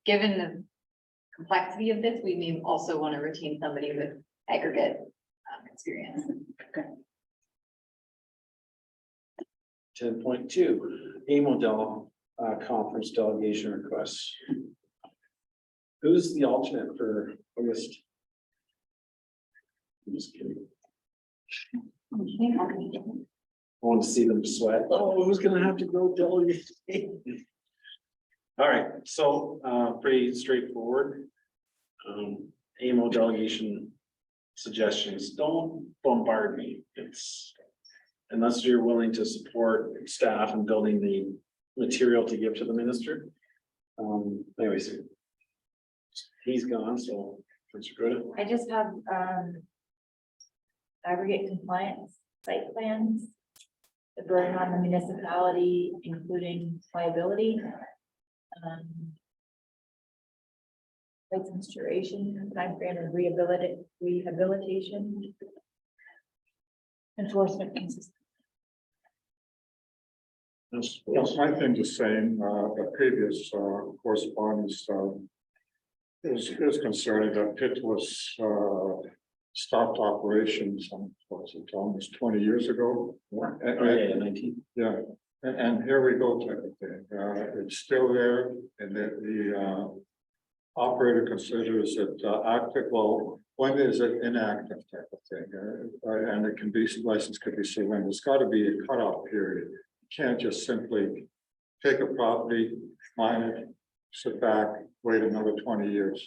Given the complexity of this, we may also want to retain somebody with aggregate experience. Okay. 10.2, AMO conference delegation requests. Who's the alternate for August? I'm just kidding. I want to see them sweat. Oh, who's gonna have to go delegate? All right, so pretty straightforward. AMO delegation suggestions, don't bombard me. It's unless you're willing to support staff in building the material to give to the minister. Anyways, he's gone, so Mr. Grota. I just have aggregate compliance site plans. The burden on the municipality, including liability. License duration, timeframe of rehabilitation. Enforcement consistency. Yes, I think the same, the previous correspondence is concerning that pit was stopped operations, was it almost 20 years ago? Yeah, 19. Yeah, and here we go type of thing. It's still there, and the operator considers it active. Well, when is it inactive type of thing? And it can be, license could be surrendered. There's got to be a cutoff period. You can't just simply take a property, mine it, sit back, wait another 20 years.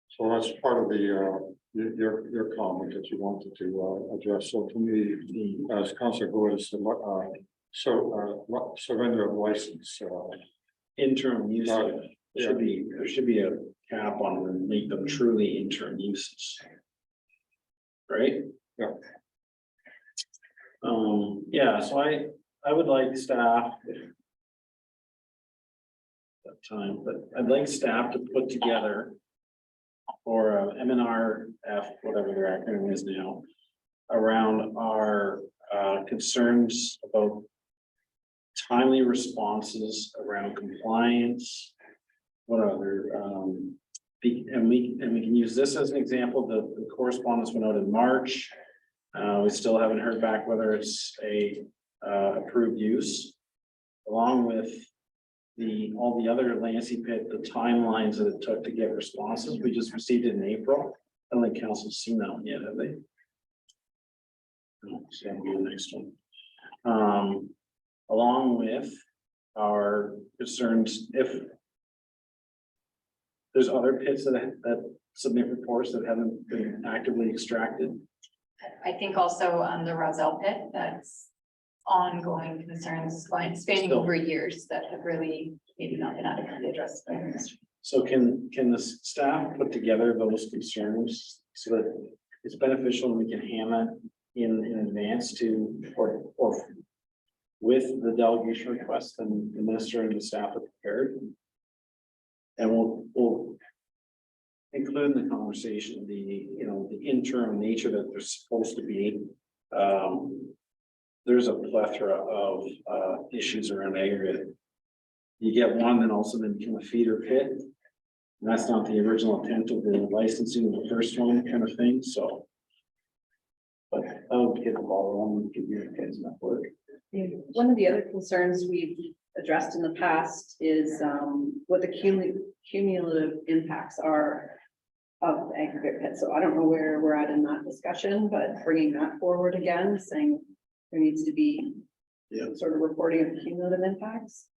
So that's part of the your comment that you wanted to address. So to me, as Councilor Gould is surrender of license. Interim use. There should be a cap on them, make them truly interim uses. Right? Yeah. Yeah, so I would like staff. That time, but I'd like staff to put together. Or MNRF, whatever their acronym is now, around our concerns about timely responses around compliance. What other, and we can use this as an example, the correspondence went out in March. We still haven't heard back whether it's a approved use. Along with all the other Lancey Pit, the timelines that it took to get responses, we just received it in April. I don't think council's seen that one yet, have they? No, so that'll be the next one. Along with our concerns, if there's other pits that submit reports that haven't been actively extracted. I think also on the Roselle pit, that's ongoing concerns spanning over years that have really maybe not been adequately addressed by the ministry. So can the staff put together those concerns so that it's beneficial and we can ham it in advance to, or with the delegation request, and the minister and the staff are prepared? And we'll include in the conversation the interim nature that there's supposed to be. There's a plethora of issues around aggregate. You get one, then also then become a feeder pit. And that's not the original intent of the licensing of the first one kind of thing, so. But I'll get the ball rolling, give your guys enough work. One of the other concerns we've addressed in the past is what the cumulative impacts are of the aggregate pit. So I don't know where we're at in that discussion, but bringing that forward again, saying there needs to be sort of reporting of the cumulative impacts.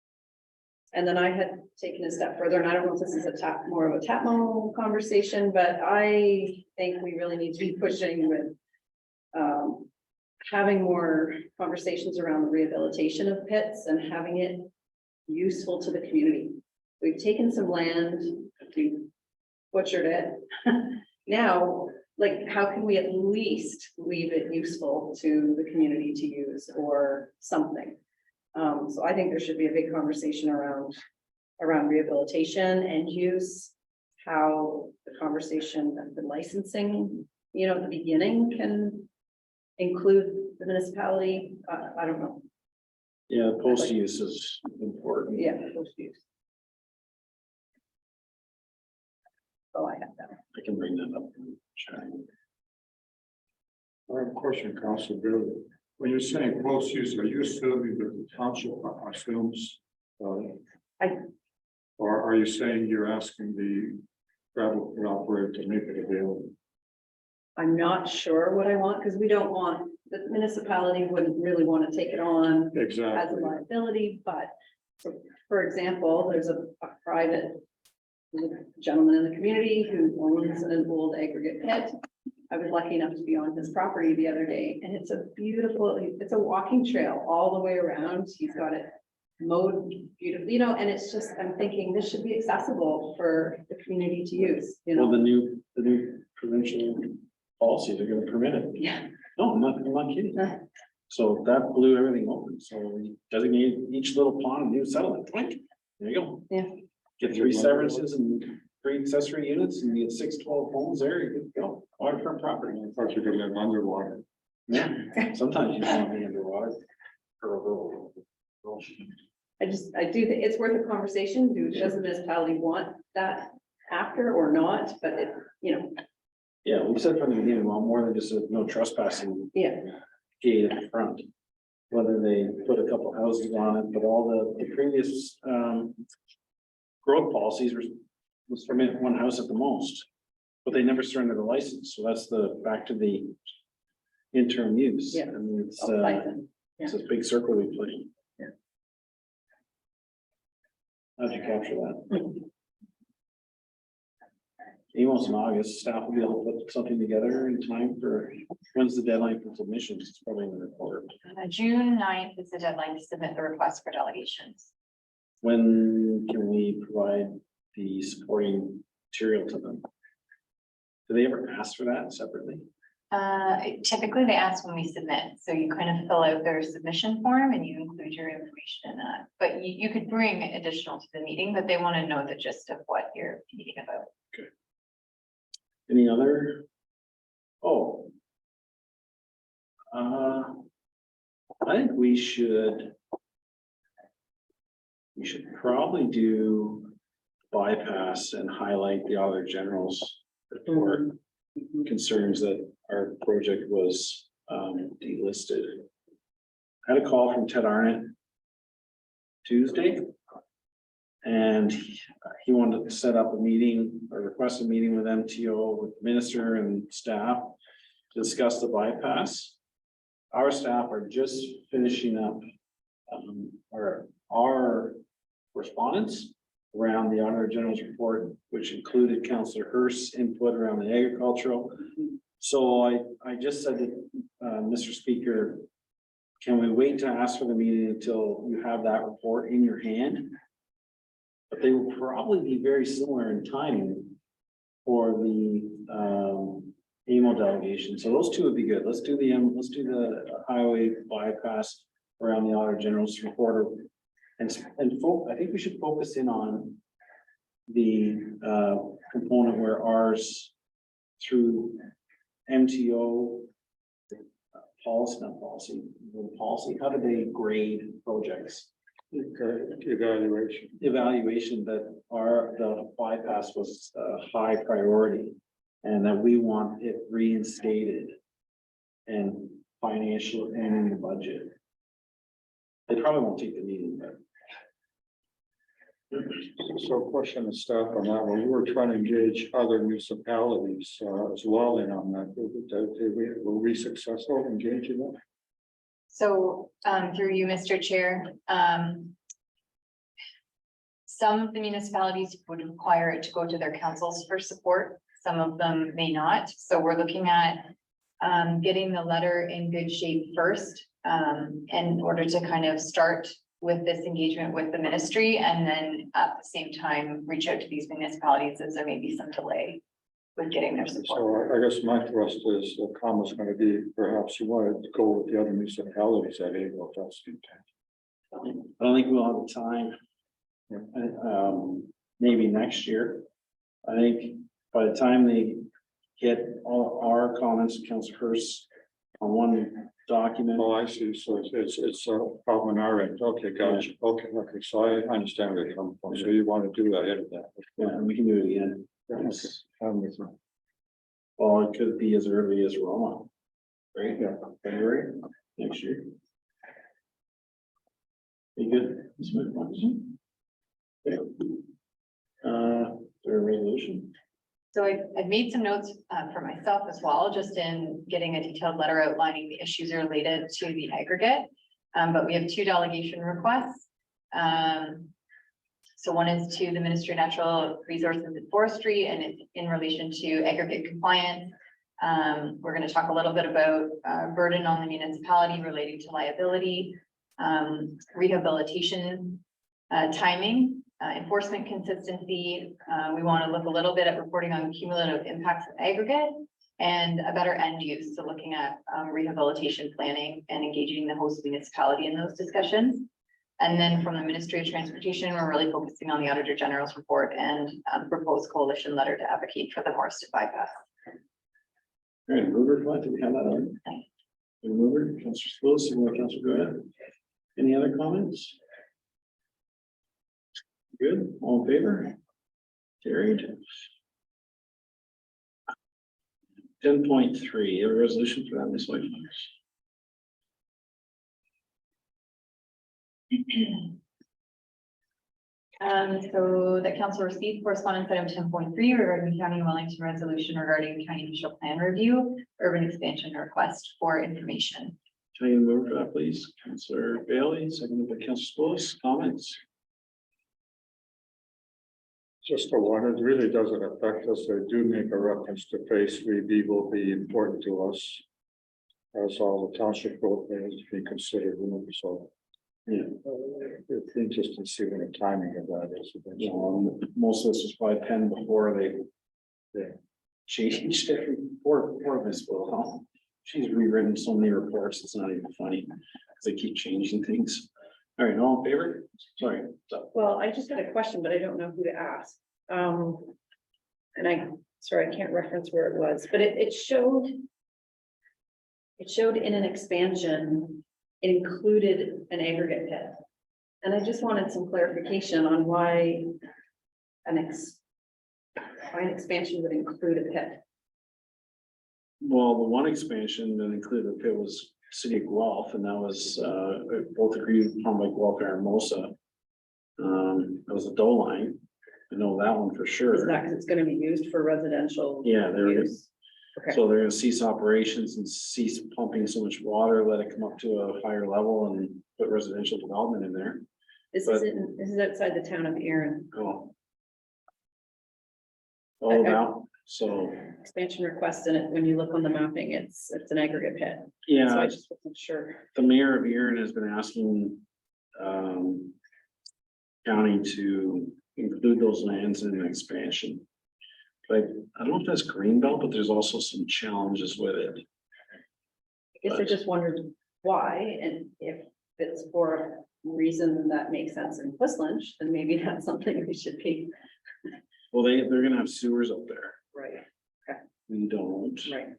And then I had taken a step further, and I don't know if this is more of a TAPMO conversation, but I think we really need to be pushing with having more conversations around the rehabilitation of pits and having it useful to the community. We've taken some land, we've butchered it. Now, like, how can we at least leave it useful to the community to use or something? So I think there should be a big conversation around rehabilitation and use, how the conversation of the licensing, at the beginning can include the municipality. I don't know. Yeah, post use is important. Yeah, post use. Oh, I have that. I can bring that up. Sure. I have a question, Council Bill. When you're saying post use, are you assuming that the township assumes? Or are you saying you're asking the gravel pit operator to make it available? I'm not sure what I want, because we don't want, the municipality wouldn't really want to take it on as a liability, but for example, there's a private gentleman in the community who owns an old aggregate pit. I was lucky enough to be on his property the other day, and it's a beautiful, it's a walking trail all the way around. He's got it mowed beautifully, and it's just, I'm thinking this should be accessible for the community to use, Well, the new provincial policies are gonna permit it. Yeah. No, I'm not kidding. So that blew everything open. So we designated each little pond a new settlement. There you go. Yeah. Get 3 severances and 3 accessory units and you get 6, 12 homes there. You go. Waterfront property. I thought you could live underwater. Yeah. Sometimes you want to be underwater. I do think it's worth a conversation. Does the municipality want that after or not? But it, Yeah, we said from the beginning, well, more than just a no trespassing yeah. gate at the front. Whether they put a couple houses on it, but all the previous growth policies was permit 1 house at the most. But they never surrendered the license, so that's back to the interim use. Yeah. I mean, it's Yeah. a big circle we play. Yeah. How'd you capture that? Emails in August, staff will be able to put something together in time for, when's the deadline for submissions? It's probably in the report. June 9th is the deadline to submit the request for delegations. When can we provide the supporting material to them? Do they ever ask for that separately? Typically they ask when we submit, so you kind of fill out their submission form and you include your information in that. But you could bring additional to the meeting, but they want to know the gist of what you're meeting about. Okay. Any other? Oh. I think we should we should probably do bypass and highlight the Auditor General's report concerns that our project was delisted. I had a call from Ted Arnott Tuesday. And he wanted to set up a meeting or request a meeting with MTO, with the minister and staff to discuss the bypass. Our staff are just finishing up our correspondence around the Auditor General's report, which included Councillor Hurst's input around the agricultural. So I just said that, Mr. Speaker, can we wait to ask for the meeting until you have that report in your hand? But they will probably be very similar in timing for the AMO delegation. So those two would be good. Let's do the highway bypass around the Auditor General's report. And I think we should focus in on the component where ours through MTO policy, how do they grade projects? Evaluation that the bypass was a high priority and that we want it reinstated and financial and in the budget. They probably won't take the meeting, but. So question of staff on that one, we were trying to engage other municipalities as well in on that. Were we successful in engaging them? So, through you, Mr. Chair, some of the municipalities would require it to go to their councils for support. Some of them may not. So we're looking at getting the letter in good shape first, in order to kind of start with this engagement with the ministry, and then at the same time, reach out to these municipalities as there may be some delay with getting their support. So I guess my thrust is the comment's going to be perhaps you want to go with the other municipalities at April. That's the intent. I don't think we'll have the time. Maybe next year. I think by the time they get all our comments, Councillor Hurst, on one document. Oh, I see. So it's a problem on our end. Okay, gotcha. Okay, so I understand where you're coming from. So you want to do that in that. Yeah, and we can do it again. Well, it could be as early as Roma. Right? Yeah. February next year. Be good. Okay. There a resolution? So I've made some notes for myself as well, just in getting a detailed letter outlining the issues related to the aggregate. But we have two delegation requests. So one is to the Ministry of Natural Resources and Forestry, and it's in relation to aggregate compliance. We're going to talk a little bit about burden on the municipality relating to liability, rehabilitation, timing, enforcement consistency. We want to look a little bit at reporting on cumulative impacts of aggregate and a better end use. So looking at rehabilitation planning and engaging the host municipality in those discussions. And then from the Ministry of Transportation, we're really focusing on the Auditor General's report and proposed coalition letter to advocate for the Morriston bypass. All right, mover, what, do we have that on? Mover, Councillor Spillis, Councillor Goya. Any other comments? Good, all in favor? Carried. 10.3, a resolution for that, Ms. White. So the council received correspondence item 10.3 regarding County of Wellington resolution regarding county initial plan review, urban expansion request for information. Can you move for that, please? Councillor Bailey, seconded by Councillor Spillis. Comments? Just a one, it really doesn't affect us. They do make a reference to phase 3B will be important to us. As all the township road plans be considered, so. Yeah. It's interesting to see when the timing of that is. Most of this was probably penned before they changed it for this bill, huh? She's rewritten so many reports, it's not even funny, because they keep changing things. All right, all in favor? Sorry. Well, I just had a question, but I don't know who to ask. And sorry, I can't reference where it was, but it showed in an expansion, it included an aggregate pit. And I just wanted some clarification on why an expansion would include a pit. Well, the one expansion that included the pit was City of Guelph, and that was, both agreed upon by Guelph and Hermosa. That was a doe line. I know that one for sure. Is that because it's gonna be used for residential? Yeah, they're, use? Okay. so they're gonna cease operations and cease pumping so much water, let it come up to a higher level and put residential development in there. This is outside the town of Erin. Oh. Oh, now, so, Expansion request in it, when you look on the mapping, it's an aggregate pit. So yeah, I just wasn't sure. the mayor of Erin has been asking, county to include those lands in an expansion. But I don't know if that's greenbelt, but there's also some challenges with it. I guess I just wondered why, and if it's for a reason that makes sense in Whistland, then maybe that's something we should be. Well, they're gonna have sewers up there. Right. We don't. Right.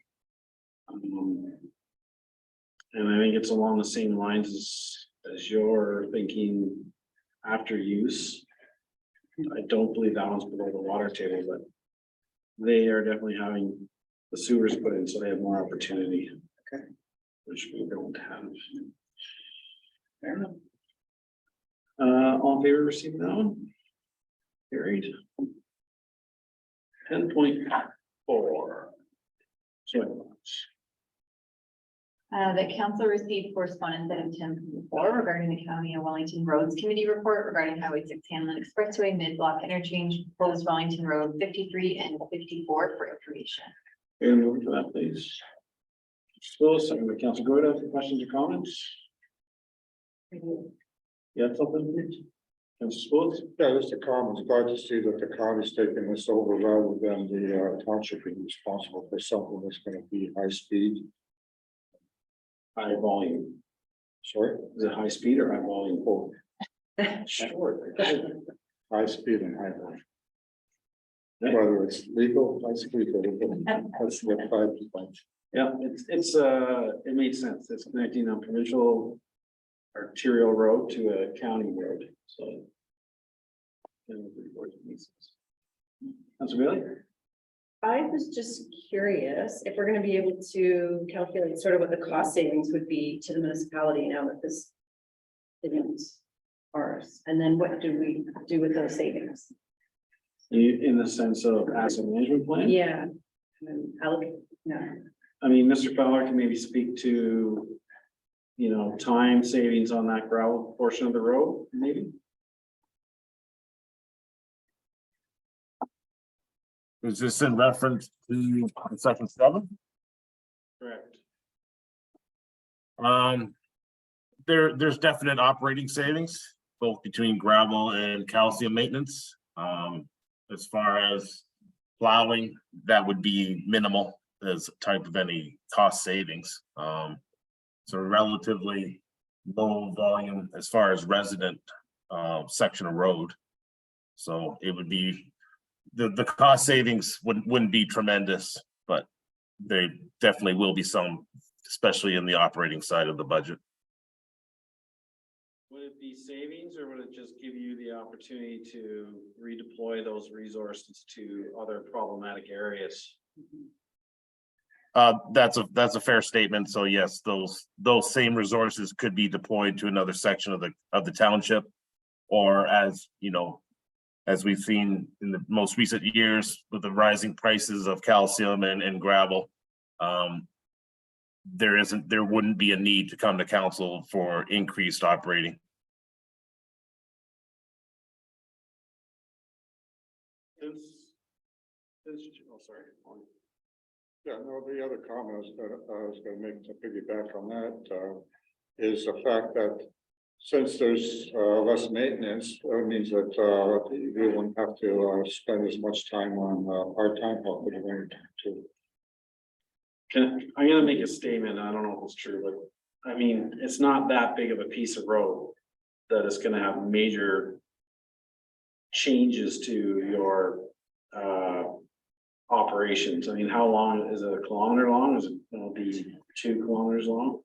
And I think it's along the same lines as you're thinking after use. I don't believe that one's below the water table, but they are definitely having the sewers put in, so they have more opportunity. Okay. Which we don't have. Fair enough. All in favor of receiving that one? Carried. 10.4. So. The council received correspondence item 10.4 regarding the County of Wellington Roads Committee report regarding Highway 6 Hanlon Expressway mid-block interchange, proposed Wellington Road 53 and 54 for information. And move to that, please. Still, second by Council Goda, questions or comments? You have something, please? Council Spills? Yeah, just a comment. It's glad to see that the county's taking this over rather than the township being responsible for something that's gonna be high speed. High volume. Sorry? Is it high speed or high volume? Oh, Sure. high speed and high volume. Whether it's legal, high speed, or that's what 5%. Yeah, it made sense. It's connecting a provincial arterial road to a county road, so. Councilor Bailey? I was just curious if we're gonna be able to calculate sort of what the cost savings would be to the municipality now that this isn't ours, and then what do we do with those savings? In the sense of asset management plan? Yeah. And allocate, no. I mean, Mr. Fowler can maybe speak to, time savings on that gravel portion of the road, maybe? Is this in reference to section 7? Correct. There's definite operating savings, both between gravel and calcium maintenance. As far as plowing, that would be minimal as type of any cost savings. So relatively low volume as far as resident section of road. So it would be, the cost savings wouldn't be tremendous, but there definitely will be some, especially in the operating side of the budget. Would it be savings or would it just give you the opportunity to redeploy those resources to other problematic areas? That's a fair statement. So yes, those same resources could be deployed to another section of the township, or as as we've seen in the most recent years with the rising prices of calcium and gravel, there wouldn't be a need to come to council for increased operating. Oh, sorry. Yeah, no, the other comment I was gonna make to piggyback on that, is the fact that since there's less maintenance, it means that you won't have to spend as much time on part-time help in the winter too. I'm gonna make a statement. I don't know if it's true, but I mean, it's not that big of a piece of road that is gonna have major changes to your operations. I mean, how long is it? A kilometer long? Is it gonna be 2 kilometers long?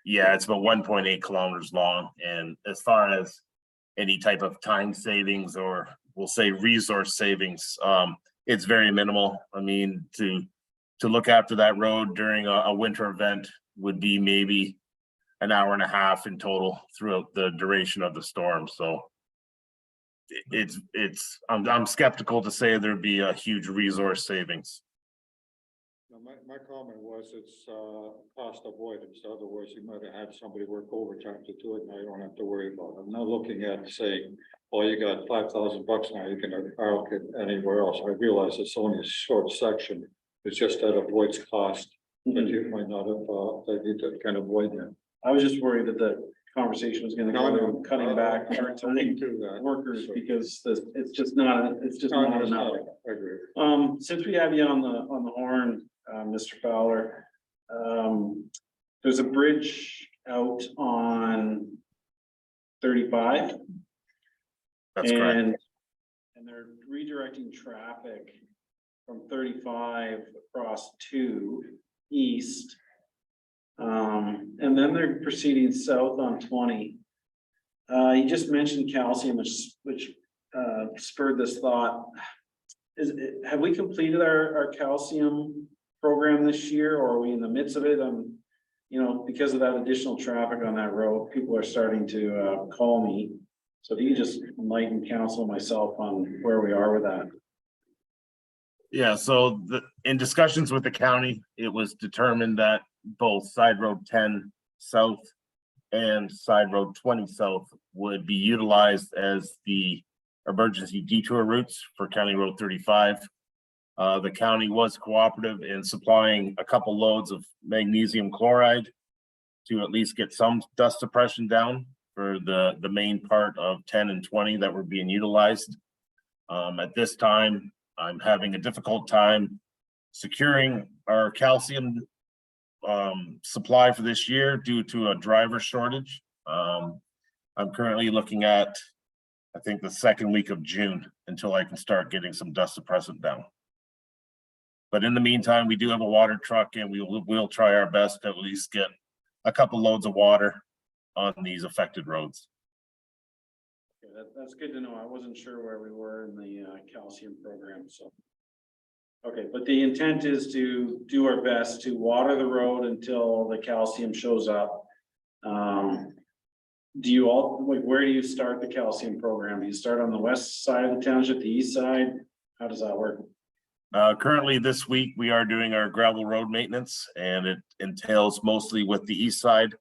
Yeah, it's about 1.8 kilometers long. And as far as any type of time savings, or we'll say resource savings. It's very minimal. I mean, to look after that road during a winter event would be maybe an hour and a half in total throughout the duration of the storm. So I'm skeptical to say there'd be a huge resource savings. Now, my comment was it's cost avoidance. In other words, you might have had somebody work overtime to do it, now you don't have to worry about it. I'm not looking at saying, oh, you got $5,000 now, you can allocate anywhere else. I realize it's only a short section. It's just that avoids cost that you might not have, that you can avoid that. I was just worried that the conversation was gonna go on cutting back part-time that. workers, because it's just not enough. I agree. Since we have you on the horn, Mr. Fowler, there's a bridge out on 35. That's correct. And they're redirecting traffic from 35 across to east. And then they're proceeding south on 20. You just mentioned calcium, which spurred this thought. Have we completed our calcium program this year, or are we in the midst of it? You know, because of that additional traffic on that road, people are starting to call me. So if you could just enlighten council and myself on where we are with that. Yeah, so in discussions with the county, it was determined that both Side Road 10 South and Side Road 20 South would be utilized as the emergency detour routes for County Road 35. The county was cooperative in supplying a couple loads of magnesium chloride to at least get some dust suppression down for the main part of 10 and 20 that were being utilized. At this time, I'm having a difficult time securing our calcium supply for this year due to a driver shortage. I'm currently looking at, I think, the second week of June until I can start getting some dust suppressant down. But in the meantime, we do have a water truck, and we'll try our best to at least get a couple loads of water on these affected roads. Okay, that's good to know. I wasn't sure where we were in the calcium program, so. Okay, but the intent is to do our best to water the road until the calcium shows up. Where do you start the calcium program? Do you start on the west side of the township, the east side? How does that work? Currently this week, we are doing our gravel road maintenance, and it entails mostly with the east side.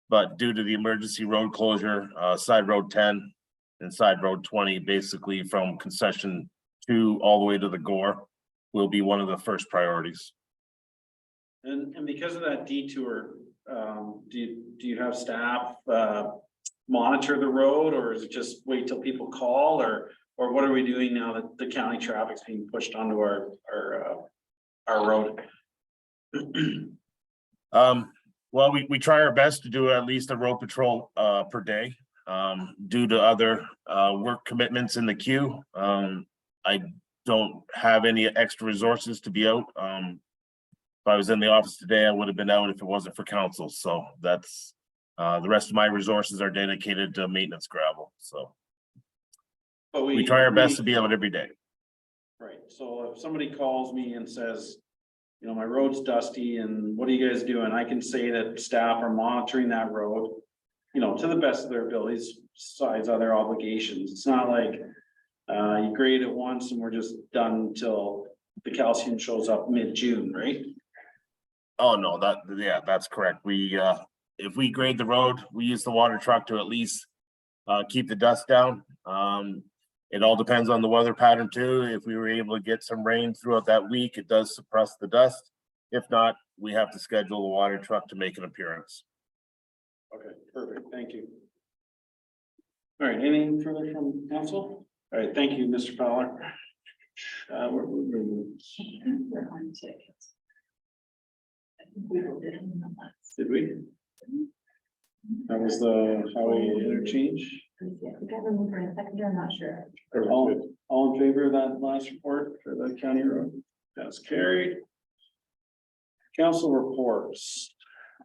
But due to the emergency road closure, Side Road 10 and Side Road 20, basically from concession 2 all the way to the Gore, will be one of the first priorities. And because of that detour, do you have staff monitor the road, or is it just wait till people call, or what are we doing now that the county traffic's being pushed onto our road? Well, we try our best to do at least a road patrol per day. Due to other work commitments in the queue, I don't have any extra resources to be out. If I was in the office today, I would have been out if it wasn't for council. So that's the rest of my resources are dedicated to maintenance gravel. So but we try our best to be out every day. Right, so if somebody calls me and says, you know, my road's dusty and what are you guys doing? I can say that staff are monitoring that road, you know, to the best of their abilities, besides other obligations. It's not like you grade it once and we're just done until the calcium shows up mid-June, right? Oh, no, that's correct. We, if we grade the road, we use the water truck to at least keep the dust down. It all depends on the weather pattern too. If we were able to get some rain throughout that week, it does suppress the dust. If not, we have to schedule the water truck to make an appearance. Okay, perfect, thank you. All right, anything further from council? All right, thank you, Mr. Fowler. We're on tickets. Did we? That was the highway interchange. I'm not sure. All in favor of that last report for the county road? That's carried. Council reports.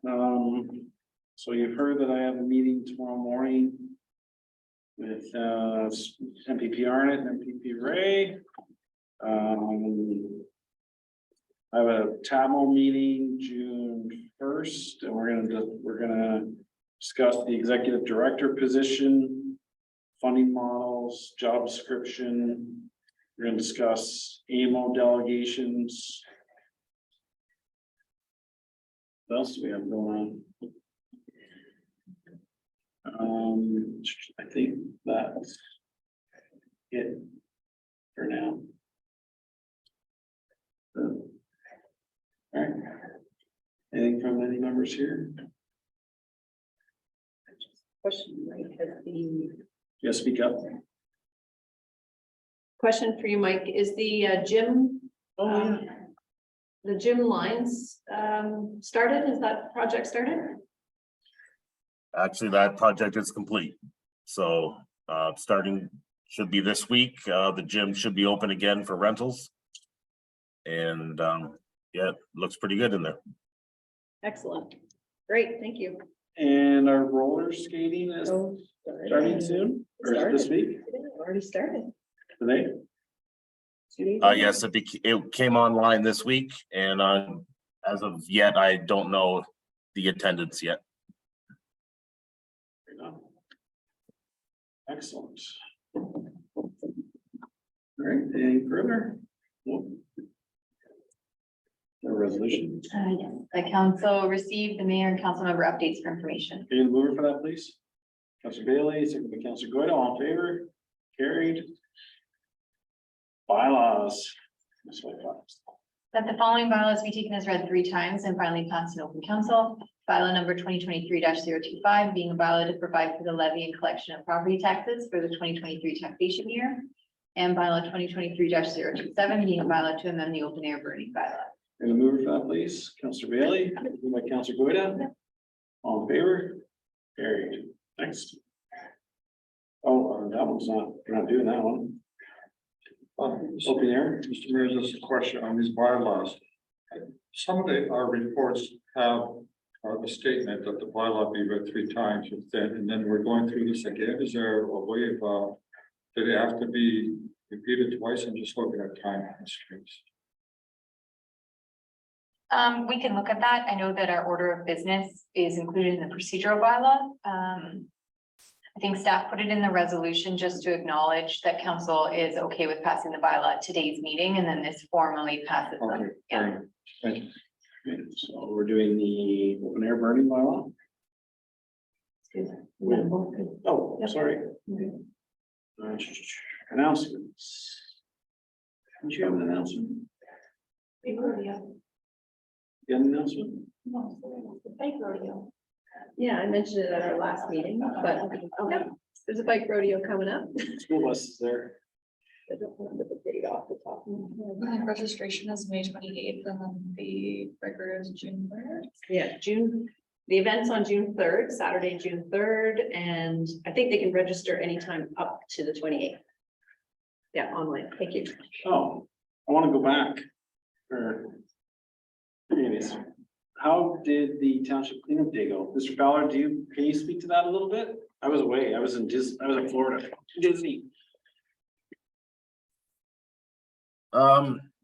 So you've heard that I have a meeting tomorrow morning with with MPP Arnett and MPP Ray. I have a TAMO meeting June 1st, and we're gonna discuss the executive director position, funding models, job description. We're gonna discuss AMO delegations. What else do we have going on? I think that's it for now. All right. Anything from any members here? Question, Mike, has the Yes, speak up. question for you, Mike, is the gym? The gym lines started? Is that project started? Actually, that project is complete. So starting should be this week. The gym should be open again for rentals. And yeah, looks pretty good in there. Excellent. Great, thank you. And our roller skating is starting soon, or this week, Already started. today? Yes, it came online this week, and as of yet, I don't know the attendance yet. Excellent. All right, any further? Nope. A resolution. Yes, the council received the mayor and council member updates for information. Can you move for that, please? Councilor Bailey, second by Councilor Goyda, all in favor? Carried. Bylaws. That's what I thought. That the following bylaws be taken as read 3 times and finally passed in open council. Bylaw number 2023-025 being a bylaw to provide for the levy and collection of property taxes for the 2023 taxation year. And bylaw 2023-027 being a bylaw to amend the open air burning bylaw. And a mover for that, please, Councilor Bailey, second by Councilor Goyda. All in favor? Carried. Next. Oh, that one's not, we're not doing that one. Open air. Mr. Mayor, just a question on these bylaws. Some of our reports have the statement that the bylaw be read 3 times, and then we're going through this again. Is there a way of, did it have to be repeated twice? I'm just looking at time constraints. We can look at that. I know that our order of business is included in the procedural bylaw. I think staff put it in the resolution just to acknowledge that council is okay with passing the bylaw at today's meeting, and then this formally passes them. Okay, Yeah. thank you. Okay, so we're doing the open air burning bylaw. Oh, sorry. Announcements. Did you have an announcement? Big rodeo. You have an announcement? No, the bike rodeo. Yeah, I mentioned it at our last meeting, but there's a bike rodeo coming up. School bus is there. I don't remember the date off the top. Registration is May 28th and then the record is June 3rd. Yeah, the event's on June 3rd, Saturday, June 3rd, and I think they can register anytime up to the 28th. Yeah, online. Thank you. Oh, I want to go back. Anyways, how did the township cleanup day go? Mr. Fowler, can you speak to that a little bit? I was away. I was in Florida, Disney.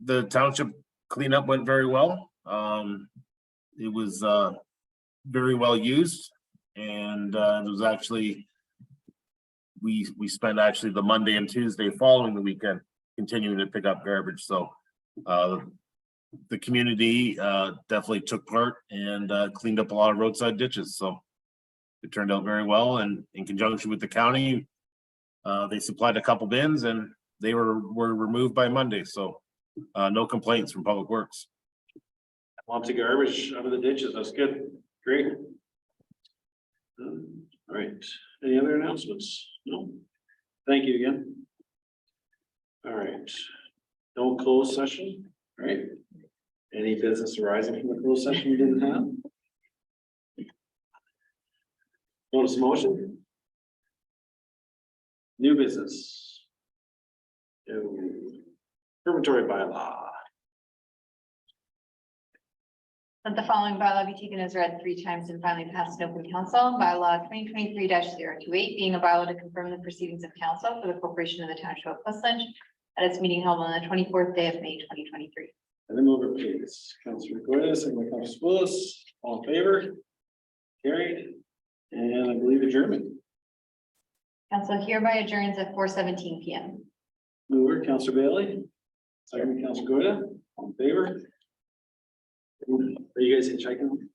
The township cleanup went very well. It was very well used, and it was actually we spent actually the Monday and Tuesday following the weekend continuing to pick up garbage. So the community definitely took part and cleaned up a lot of roadside ditches. So it turned out very well, and in conjunction with the county, they supplied a couple bins and they were removed by Monday. So no complaints from Public Works. Lots of garbage out of the ditches. That's good. Great. All right. Any other announcements? No. Thank you again. All right. No closed session, right? Any business arising from the closed session we didn't have? Notice motion? New business. Permitory bylaw. That the following bylaw be taken as read 3 times and finally passed in open council. Bylaw 2023-028, being a bylaw to confirm the proceedings of council for the corporation of the township of Plessis at its meeting held on the 24th day of May 2023. And then move it, please. Councilor Goyda, second by Councilor Willis, all in favor? Carried. And I believe adjournment. Council hereby adjourns at 4:17 PM. Mover, Councilor Bailey. Second, by Councilor Goyda, all in favor? Are you guys hitchhiking?